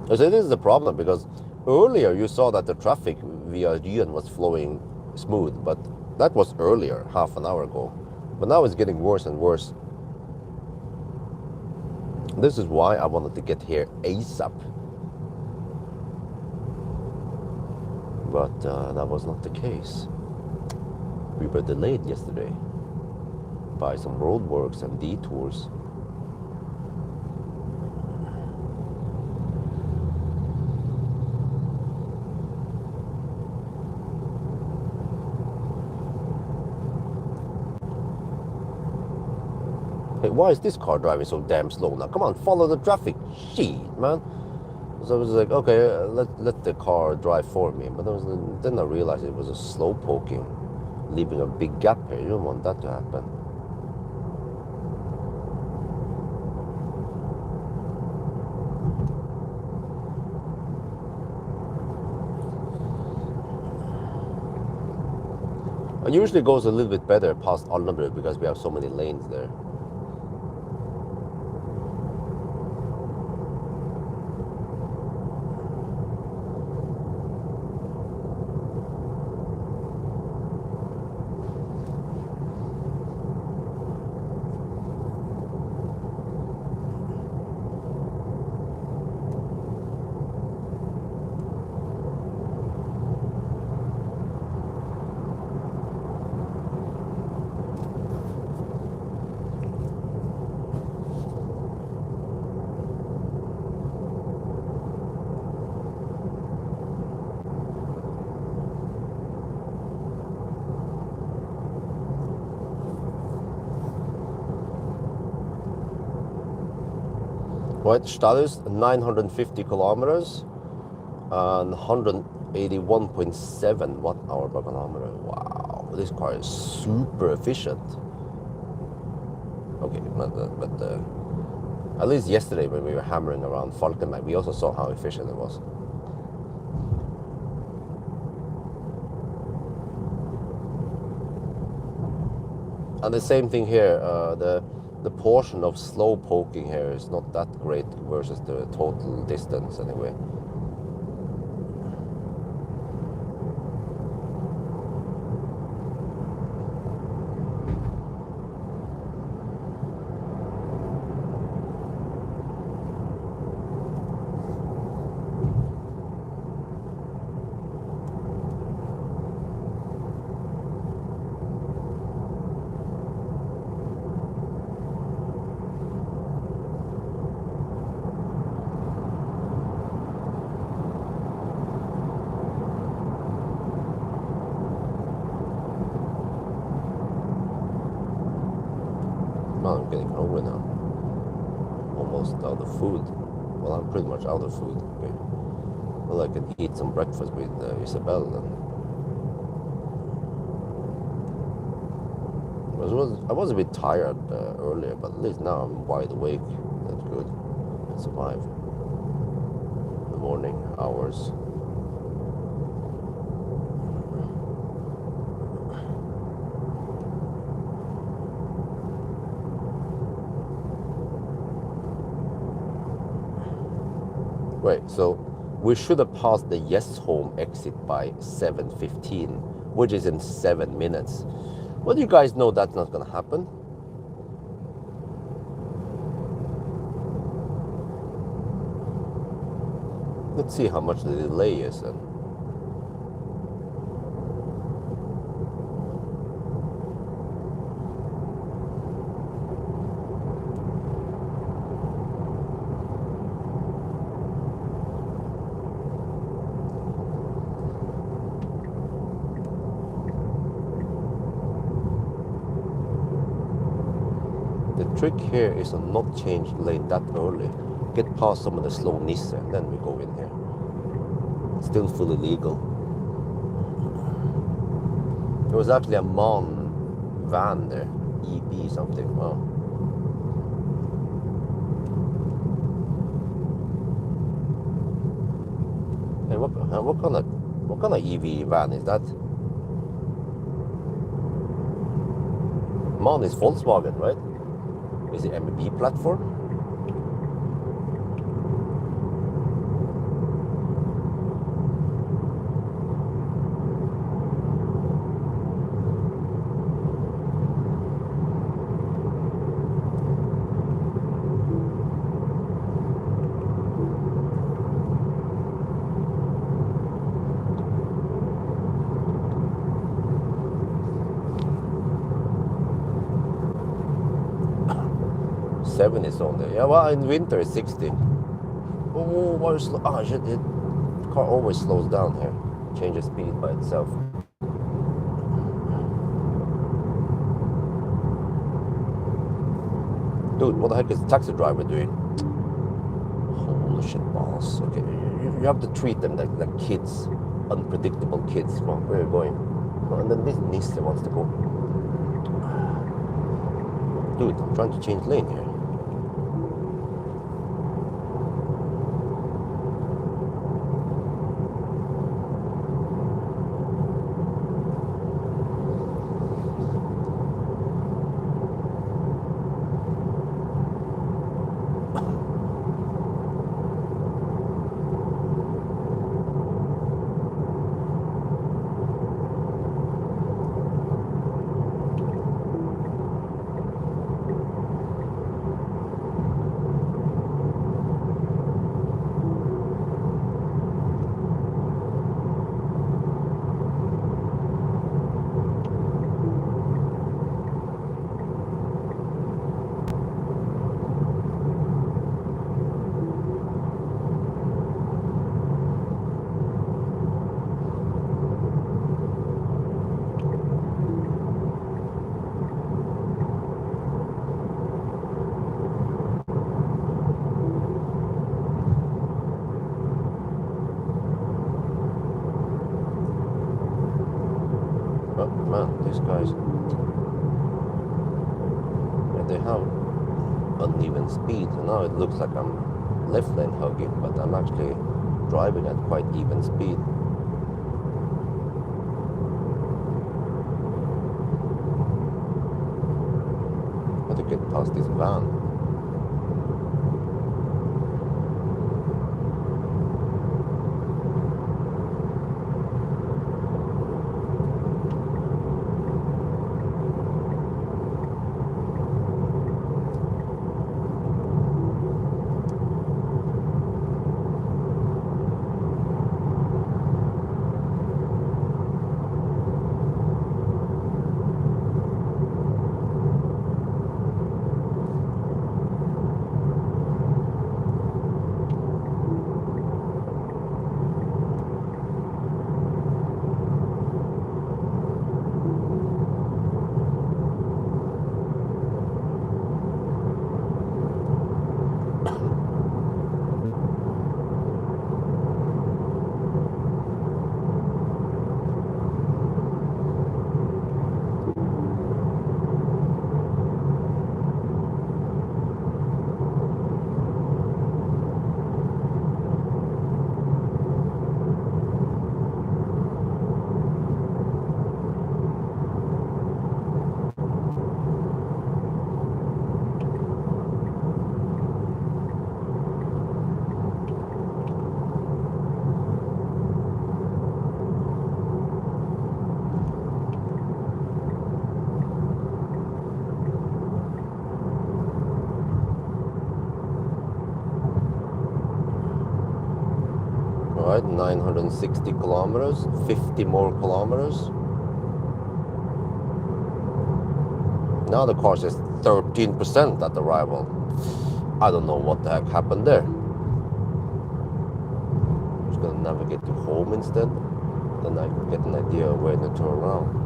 So this is the problem because earlier you saw that the traffic via Gyen was flowing smooth, but that was earlier, half an hour ago. But now it's getting worse and worse. This is why I wanted to get here ASAP. But that was not the case. We were delayed yesterday by some roadworks and detours. Hey, why is this car driving so damn slow now? Come on, follow the traffic. Shit, man. So I was like, okay, let the car drive for me. But then I realized it was a slow poking, leaving a big gap here. You don't want that to happen. It usually goes a little bit better past Alnabru because we have so many lanes there. Right, status 950 kilometers and 181.7 watt hour per kilometer. Wow, this car is super efficient. Okay, but at least yesterday when we were hammering around Falkenberg, we also saw how efficient it was. And the same thing here, the portion of slow poking here is not that great versus the total distance anyway. I'm getting hungry now. almost out of food. Well, I'm pretty much out of food. Okay. Well, I can eat some breakfast with Isabel then. I was a bit tired earlier, but at least now I'm wide awake. That's good. I survive the morning hours. Right, so we should have passed the Yes Home exit by 7:15, which is in 7 minutes. Well, you guys know that's not gonna happen. Let's see how much the delay is then. The trick here is to not change lane that early. Get past some of the slow Nisse and then we go in here. It's still fully legal. There was actually a MAN van there. EB something. Wow. Hey, what kind of EV van is that? MAN is Volkswagen, right? Is it MEB platform? Seven is on there. Yeah, well, in winter it's 60. Oh, why slow? Ah, shit! The car always slows down here. Changes speed by itself. Dude, what the heck is the taxi driver doing? Holy shit balls. Okay, you have to treat them like kids. Unpredictable kids. Come on, where are you going? Oh, and then this Nisse wants to go. Dude, I'm trying to change lane here. Oh man, these guys, yeah, they have uneven speed. And now it looks like I'm left lane hugging, but I'm actually driving at quite even speed. How to get past this van? right, 960 kilometers, 50 more kilometers. Now the car says 13% at arrival. I don't know what the heck happened there. I'm just gonna navigate to home instead. Then I get an idea of where to turn around.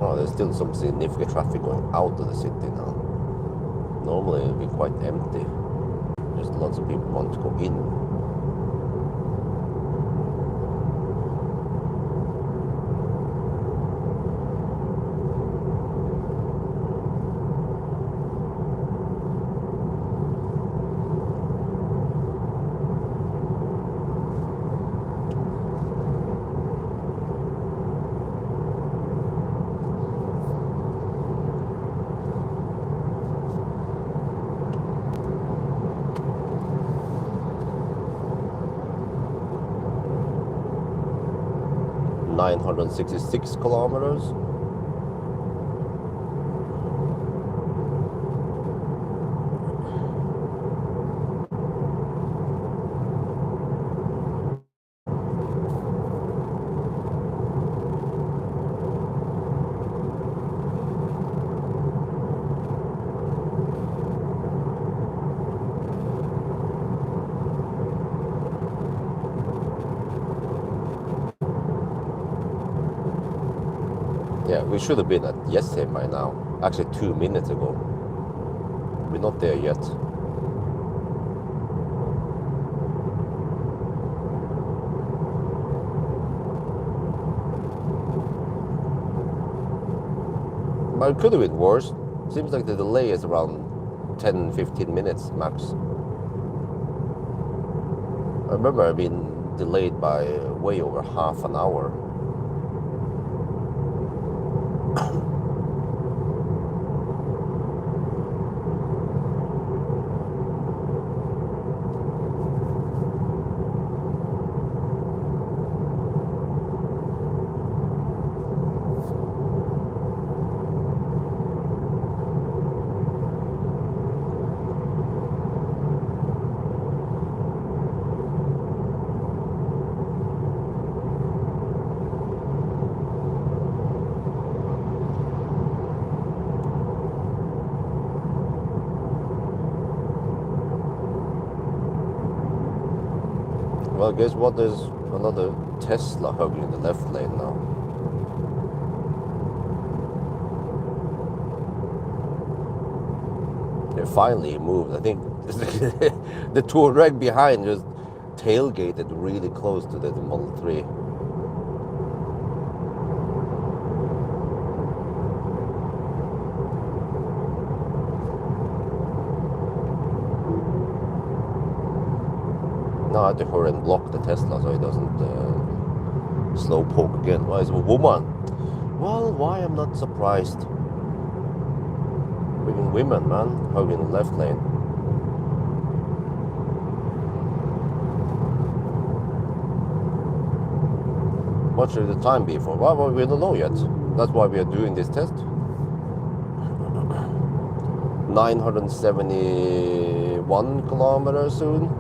Oh, there's still some significant traffic going out of the city now. Normally it'll be quite empty. Just lots of people want to go in. $966 kilometers. Yeah, we should have been at Jessheim by now. Actually, 2 minutes ago. We're not there yet. But it could have been worse. Seems like the delay is around 10-15 minutes max. I remember I've been delayed by way over half an hour. Well, guess what? There's another Tesla hugging the left lane now. They finally moved. I think the Touareg behind just tailgated really close to the Model 3. Now I have to hurry and block the Tesla so it doesn't slow poke again. Why is it a woman? Well, why I'm not surprised. Freaking women, man, hugging the left lane. What should the time be for? Well, we don't know yet. That's why we are doing this test. 971 kilometers soon.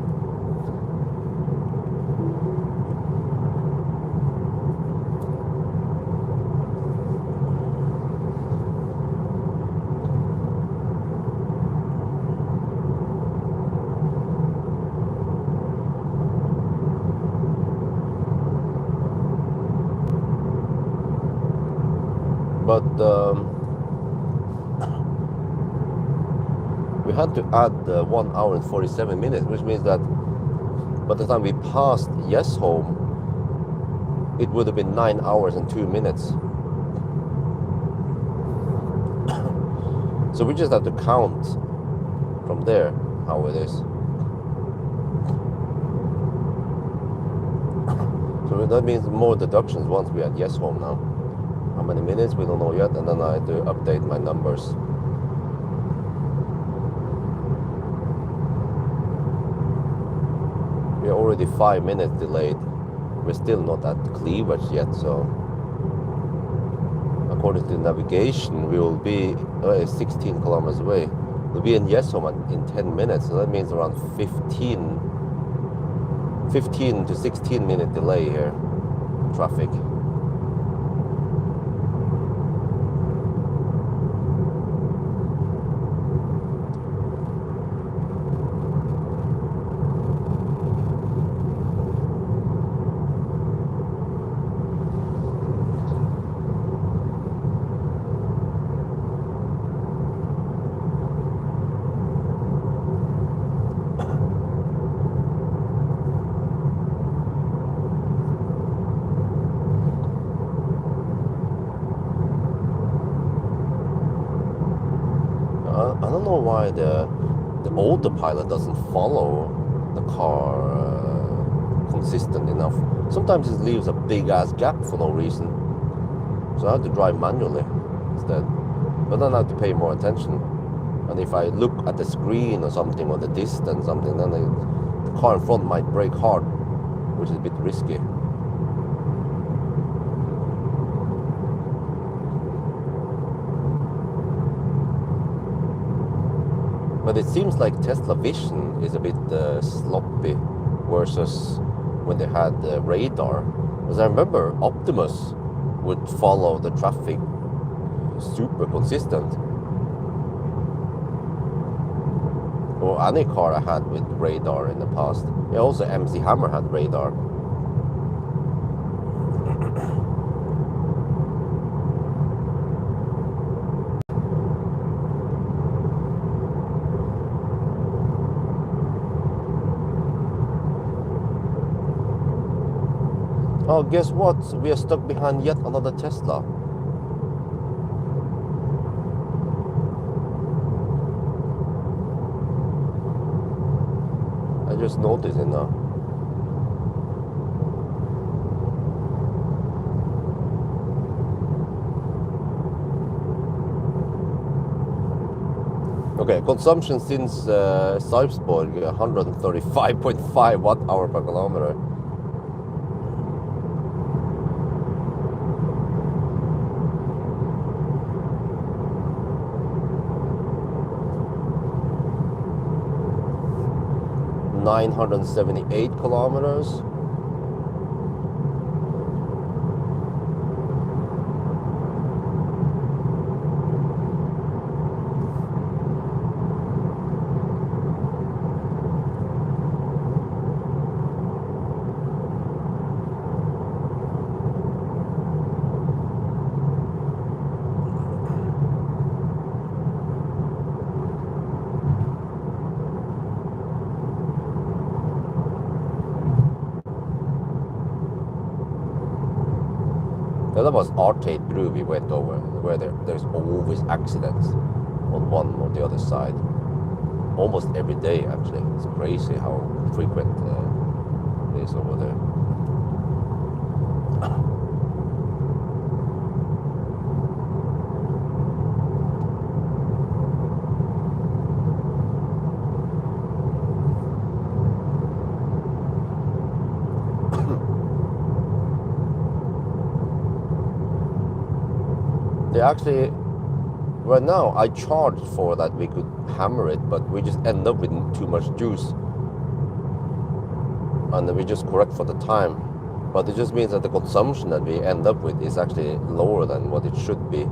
But we had to add 1 hour and 47 minutes, which means that by the time we passed Yes Home, it would have been 9 hours and 2 minutes. So we just have to count from there how it is. So that means more deductions once we had Yes Home now. How many minutes, we don't know yet, and then I have to update my numbers. We are already 5 minutes delayed. We're still not at cleavage yet, so according to navigation, we will be 16 kilometers away. We'll be in Yes Home in 10 minutes, so that means around 15 to 16 minute delay here, traffic. I don't know why the autopilot doesn't follow the car consistent enough. Sometimes it leaves a big ass gap for no reason. So I have to drive manually instead. But then I have to pay more attention. And if I look at the screen or something, or the distance, something, then the car in front might brake hard, which is a bit risky. But it seems like Tesla Vision is a bit sloppy versus when they had radar. Because I remember Optimus would follow the traffic super consistent. Or any car I had with radar in the past. Yeah, also MC Hammer had radar. Oh, guess what? We are stuck behind yet another Tesla. I just noticed it now. Okay, consumption since Sarpsborg, 135.5 watt-hour per kilometer. $978 kilometers. that was Arcade Brew we went over, where there's always accidents on one or the other side. Almost every day, actually. It's crazy how frequent it is over there. They actually, right now, I charged for that we could hammer it, but we just end up with too much juice. And then we just correct for the time. But it just means that the consumption that we end up with is actually lower than what it should be.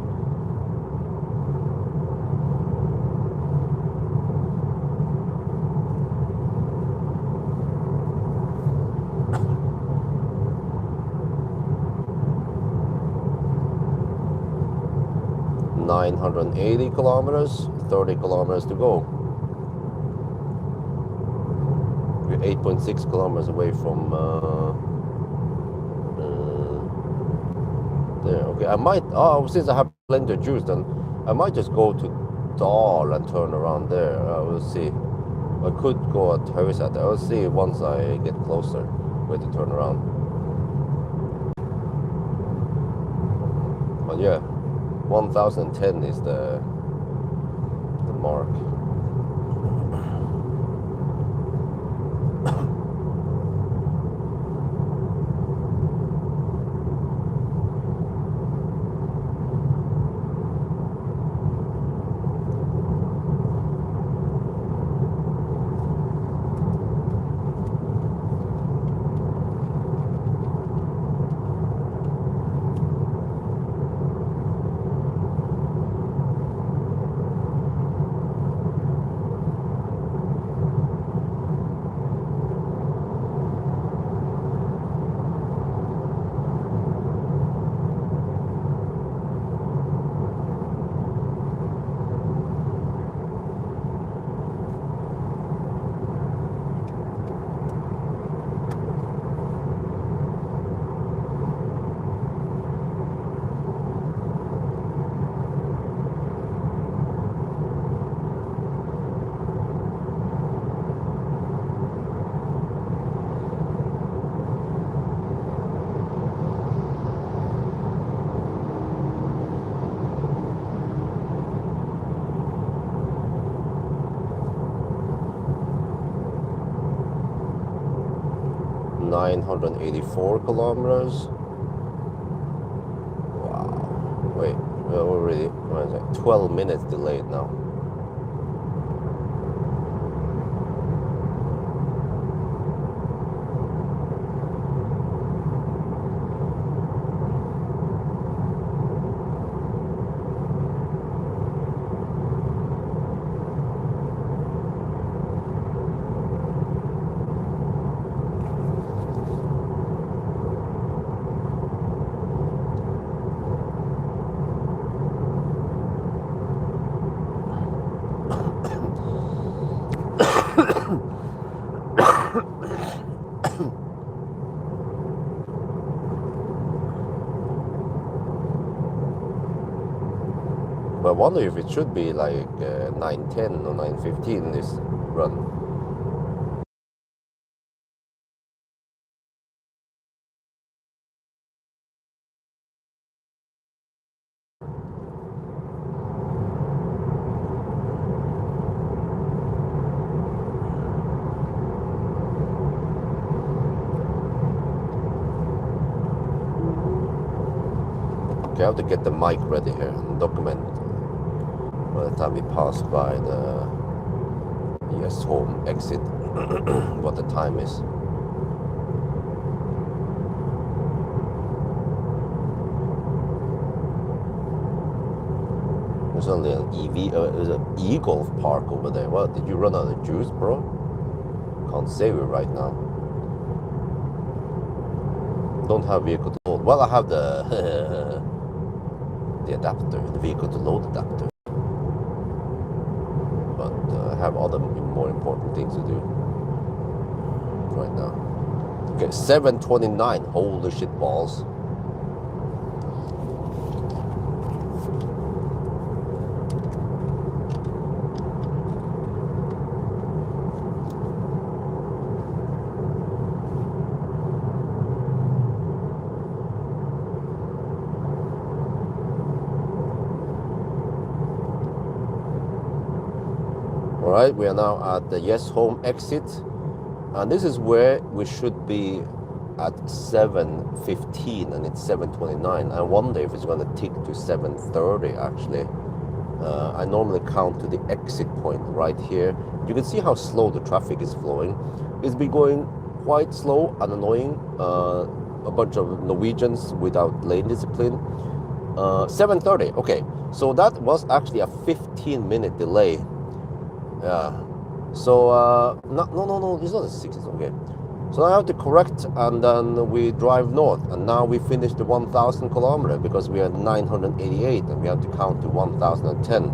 $980 kilometers, 30 kilometers to go. We're 8.6 kilometers away from there. Okay, I might, since I have plenty of juice, then I might just go to Dal and turn around there. We'll see. I could go at Hauset. I'll see once I get closer where to turn around. But yeah, 1010 is the mark. $984 kilometers. Wow. Wait, we're already 12 minutes delayed now. But I wonder if it should be like 910 or 915 this run. Okay, I have to get the mic ready here and document by the time we pass by the US home exit what the time is. There's only an EV, there's an e-golf park over there. What, did you run out of juice, bro? Can't save it right now. Don't have vehicle to load. Well, I have the the adapter, the vehicle to load adapter. But I have other more important things to do right now. Okay, 7:29. Holy shit balls. All right, we are now at the Yes Home exit, and this is where we should be at 7:15, and it's 7:29. I wonder if it's going to tick to 7:30 actually. I normally count to the exit point right here. You can see how slow the traffic is flowing. It's been going quite slow and annoying. A bunch of Norwegians without lane discipline. 7:30. Okay, so that was actually a 15-minute delay. Yeah. So no, it's not a 6. It's okay. So I have to correct, and then we drive north, and now we finish the 1,000 kilometer because we are 988, and we have to count to 1,010.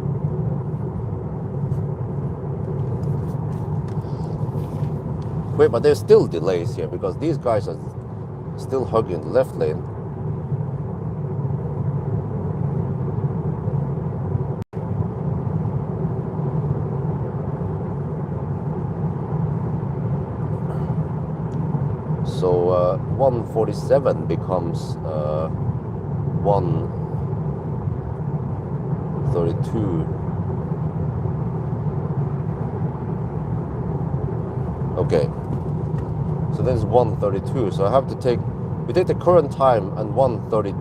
Wait, but there's still delays here because these guys are still hugging the left lane. So 147 becomes 132. Okay, so this is 132. So I have to take, we take the current time and 130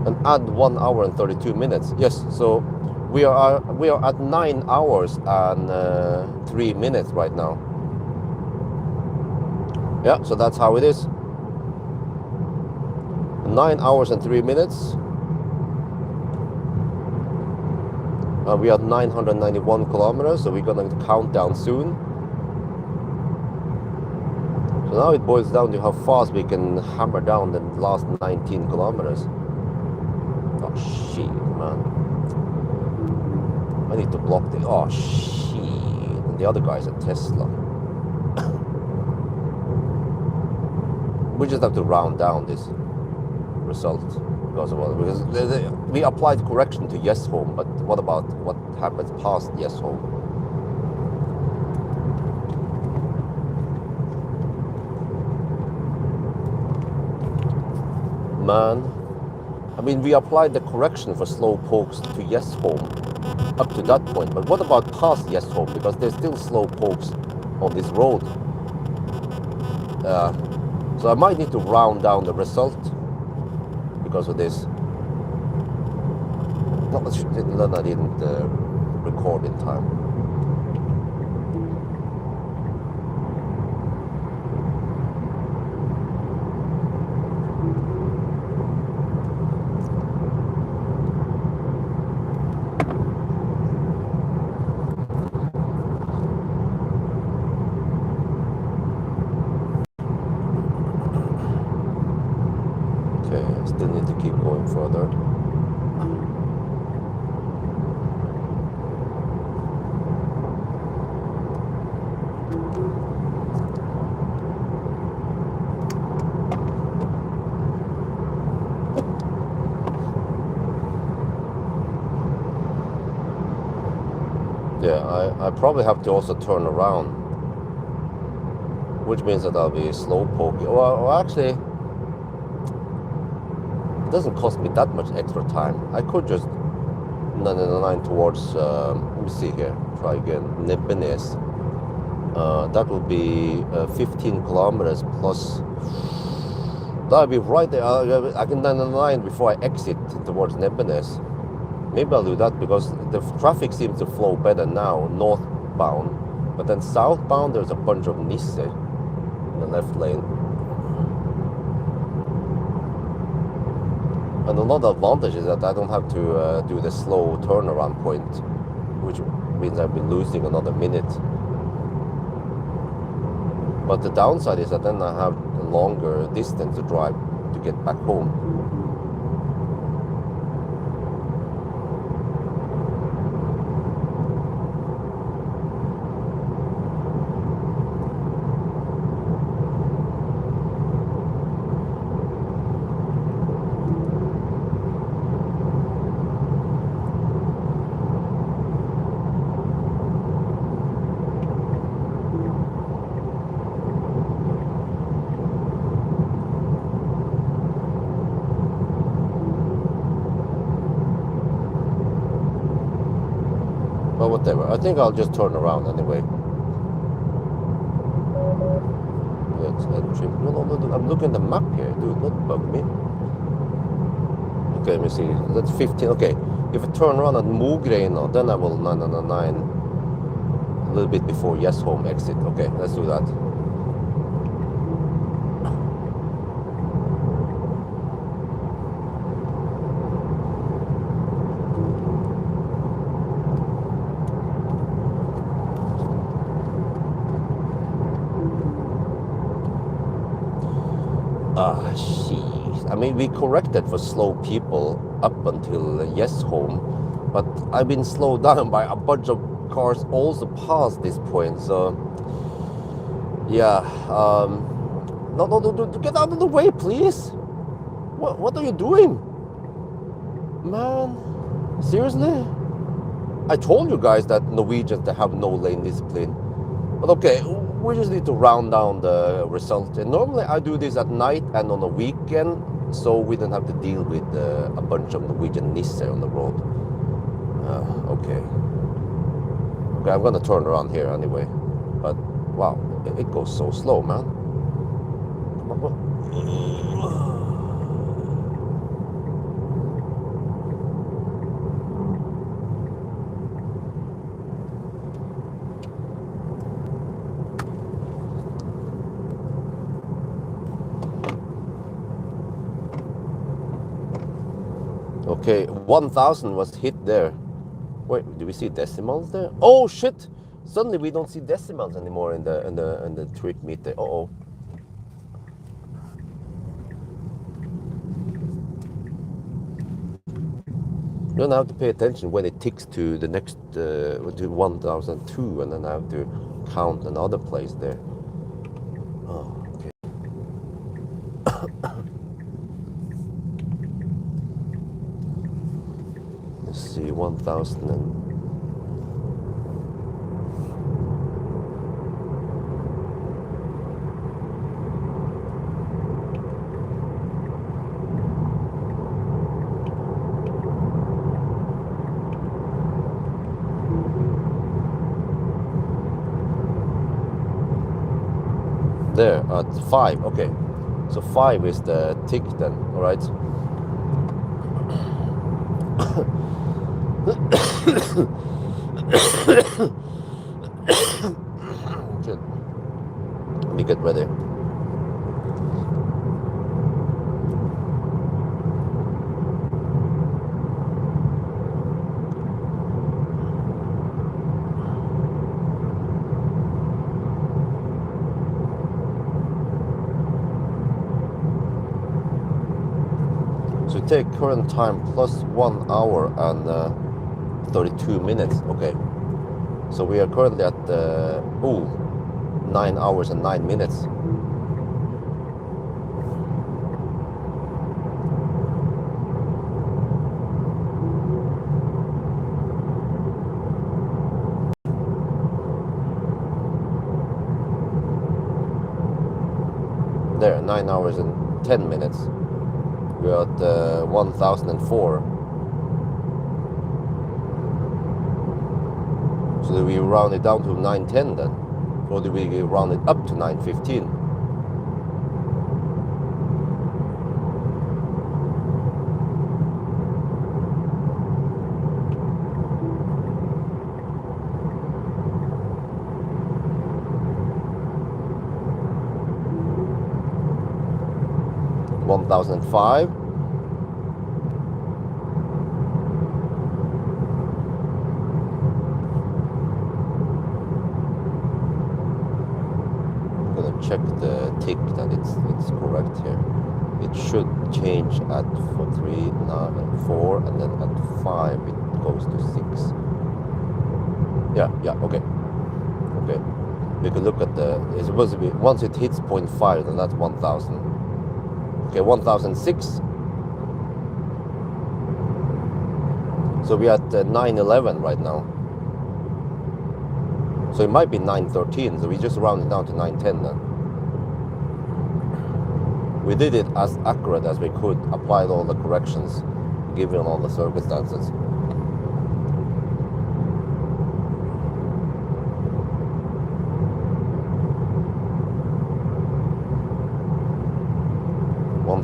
and add 1 hour and 32 minutes. Yes, so we are at 9 hours and 3 minutes right now. Yeah, so that's how it is. 9 hours and 3 minutes. We are 991 kilometers, so we're gonna count down soon. So now it boils down to how fast we can hammer down the last 19 kilometers. Oh shit, man. I need to block the, oh shit. And the other guy's a Tesla. We just have to round down this result because we applied correction to Yes Home, but what about what happens past Yes Home? Man, I mean, we applied the correction for slow pokes to Yes Home up to that point, but what about past Yes Home? Because there's still slow pokes on this road. So I might need to round down the result because of this. No, then I didn't record in time. Okay, I still need to keep going further. Yeah, I probably have to also turn around, which means that I'll be slow poking. Well, actually, it doesn't cost me that much extra time. I could just 999 towards, let me see here, try again, Nebbenes. That will be 15 kilometers plus, that'll be right there. I can 999 before I exit towards Nebbenes. Maybe I'll do that because the traffic seems to flow better now, northbound. But then southbound, there's a bunch of Nisse in the left lane. And another advantage is that I don't have to do the slow turnaround point, which means I'll be losing another minute. But the downside is that then I have a longer distance to drive to get back home. But whatever. I think I'll just turn around anyway. Let's entry. No, I'm looking at the map here, dude. Don't bug me. Okay, let me see. That's 15. Okay, if I turn around at Mogreina, then I will 999. A little bit before Yes Home exit. Okay, let's do that. Ah, jeez. I mean, we corrected for slow people up until Yes Home, but I've been slowed down by a bunch of cars also past this point, so yeah. No, get out of the way, please. What are you doing? Man, seriously? I told you guys that Norwegians, they have no lane discipline. But okay, we just need to round down the result. And normally I do this at night and on a weekend, so we don't have to deal with a bunch of Norwegian Nisse on the road. Okay, I'm gonna turn around here anyway. But wow, it goes so slow, man. Okay, 1000 was hit there. Wait, do we see decimals there? Oh shit! Suddenly we don't see decimals anymore in the trick meter. Uh-oh. You don't have to pay attention when it ticks to the next to 1002, and then I have to count another place there. Oh, okay. Let's see, 1000 and... There, at 5, okay. So 5 is the tick then, alright? Let me get ready. So take current time plus 1 hour and 32 minutes. Okay. So we are currently at 9 hours and 9 minutes. There, 9 hours and 10 minutes. We're at 1004. So do we round it down to 910 then? Or do we round it up to 915? $1,005. I'm gonna check the tick that it's correct here. It should change at 3, 9, 4, and then at 5 it goes to 6. Yeah, okay. You can look at it's supposed to be, once it hits 0.5, then that's 1000. Okay, 1006. So we're at 911 right now. So it might be 913, so we just rounded down to 910 then. We did it as accurate as we could, applied all the corrections, given all the circumstances.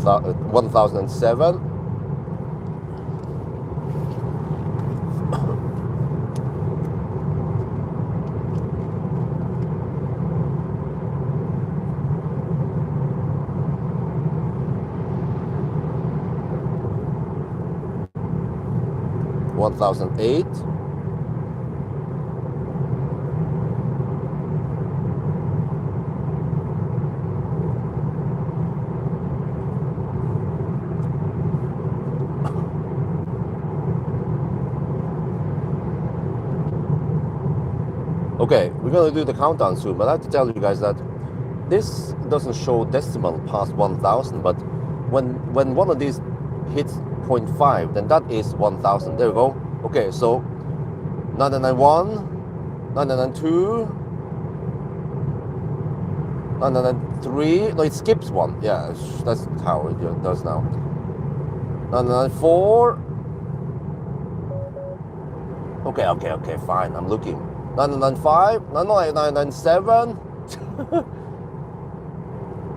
1007. One thousand eight. Okay, we're gonna do the countdown soon, but I have to tell you guys that this doesn't show decimal past 1000, but when one of these hits 0.5, then that is 1000. There we go. Okay, so 991, 992, 993. No, it skips one. Yeah, that's how it does now. 994. Okay, fine. I'm looking. 995, 997,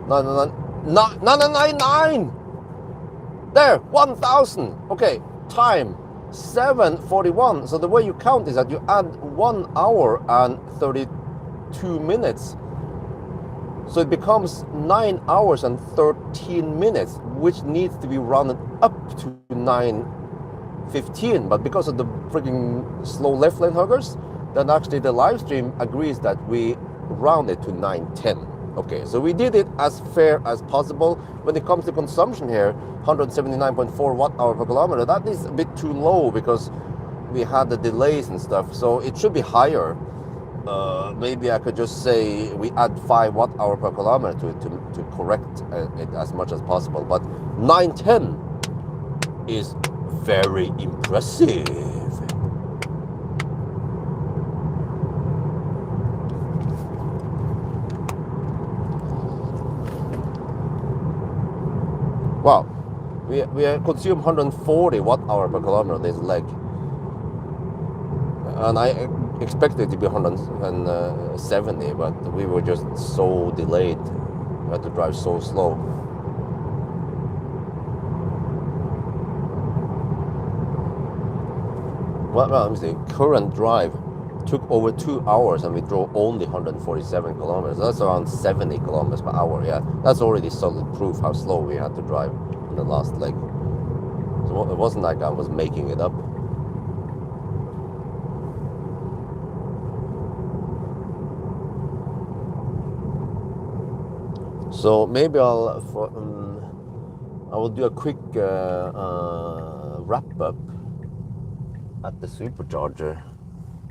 999. There, 1000. Okay, time 7:41. So the way you count is that you add 1 hour and 32 minutes. So it becomes 9 hours and 13 minutes, which needs to be rounded up to 9:15. But because of the freaking slow left lane huggers, then actually the live stream agrees that we round it to 9:10. Okay, so we did it as fair as possible. When it comes to consumption here, 179.4 watt hour per kilometer, that is a bit too low because we had the delays and stuff, so it should be higher. Maybe I could just say we add 5 watt hour per kilometer to correct it as much as possible, but 9:10 is very impressive. Wow, we consume 140 watt hour per kilometer this leg, and I expected it to be 170, but we were just so delayed. We had to drive so slow. Well, let me see. Current drive took over 2 hours and we drove only 147 kilometers. That's around 70 kilometers per hour. Yeah, that's already solid proof how slow we had to drive in the last leg. So it wasn't like I was making it up. So maybe I will do a quick wrap up at the supercharger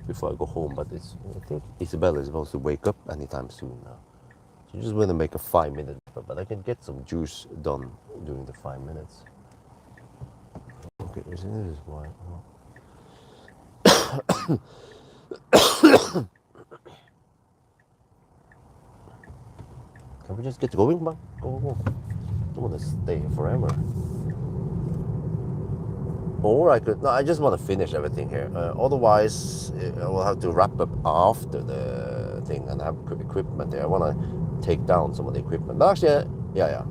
before I go home. But I think Isabella is supposed to wake up anytime soon now. So just want to make a 5-minute, but I can get some juice done during the 5 minutes. Okay, this is why. Can we just get going, man? Go. Don't want to stay forever. Or I could. No, I just want to finish everything here. Otherwise, I will have to wrap up after the thing and have equipment there. I want to take down some of the equipment. But actually, yeah.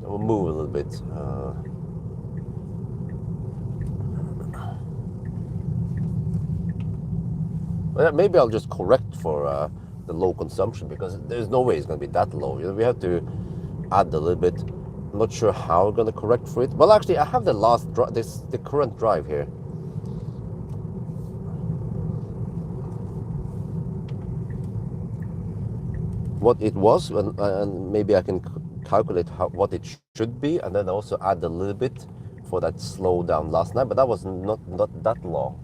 I will move a little bit. Maybe I'll just correct for the low consumption, because there's no way it's going to be that low. We have to add a little bit. I'm not sure how we're going to correct for it. Well, actually, I have the the current drive here. What it was, and maybe I can calculate what it should be, and then also add a little bit for that slowdown last night. But that was not that long.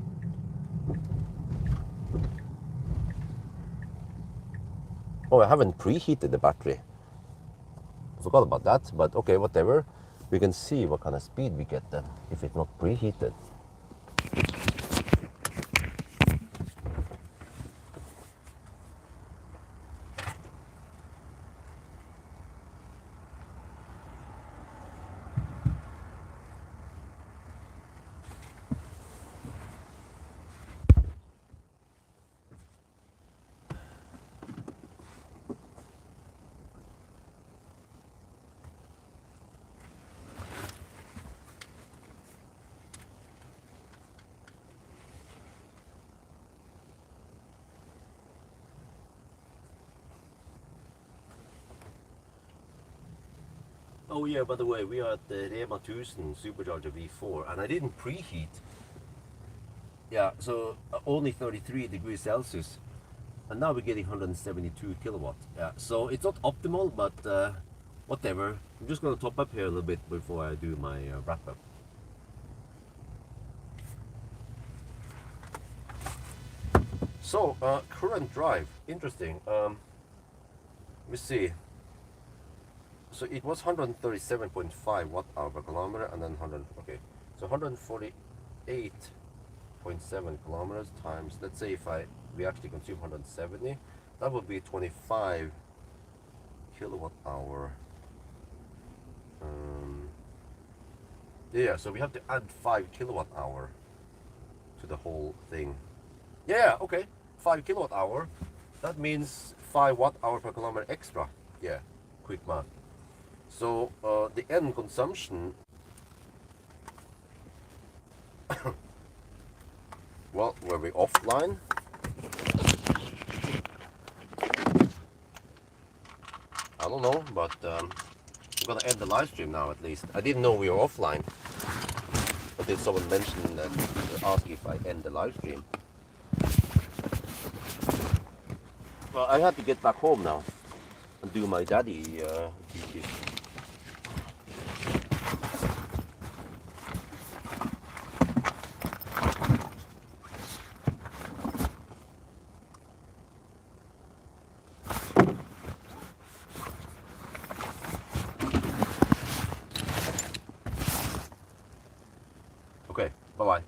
Oh, I haven't preheated the battery. I forgot about that, but okay, whatever. We can see what kind of speed we get then if it's not preheated. Oh yeah, by the way, we are at the Rema 1000 Supercharger V4 and I didn't preheat. Yeah, so only 33 degrees Celsius. And now we're getting 172 kilowatt. Yeah, so it's not optimal, but whatever. I'm just gonna top up here a little bit before I do my wrap up. So, current drive, interesting. Let me see. So it was 137.5 watt hour per kilometer, and then 100. Okay, so 148.7 kilometers times. Let's say if we actually consume 170, that would be 25 kilowatt hour. Yeah, so we have to add 5 kilowatt hour to the whole thing. Yeah, okay, 5 kilowatt hour. That means 5 watt hour per kilometer extra. Yeah, quick math. So the end consumption, well, were we offline? I don't know, but I'm gonna end the live stream now at least. I didn't know we were offline. But did someone mention that, ask if I end the live stream? Well, I have to get back home now and do my daddy duties. Okay, bye-bye.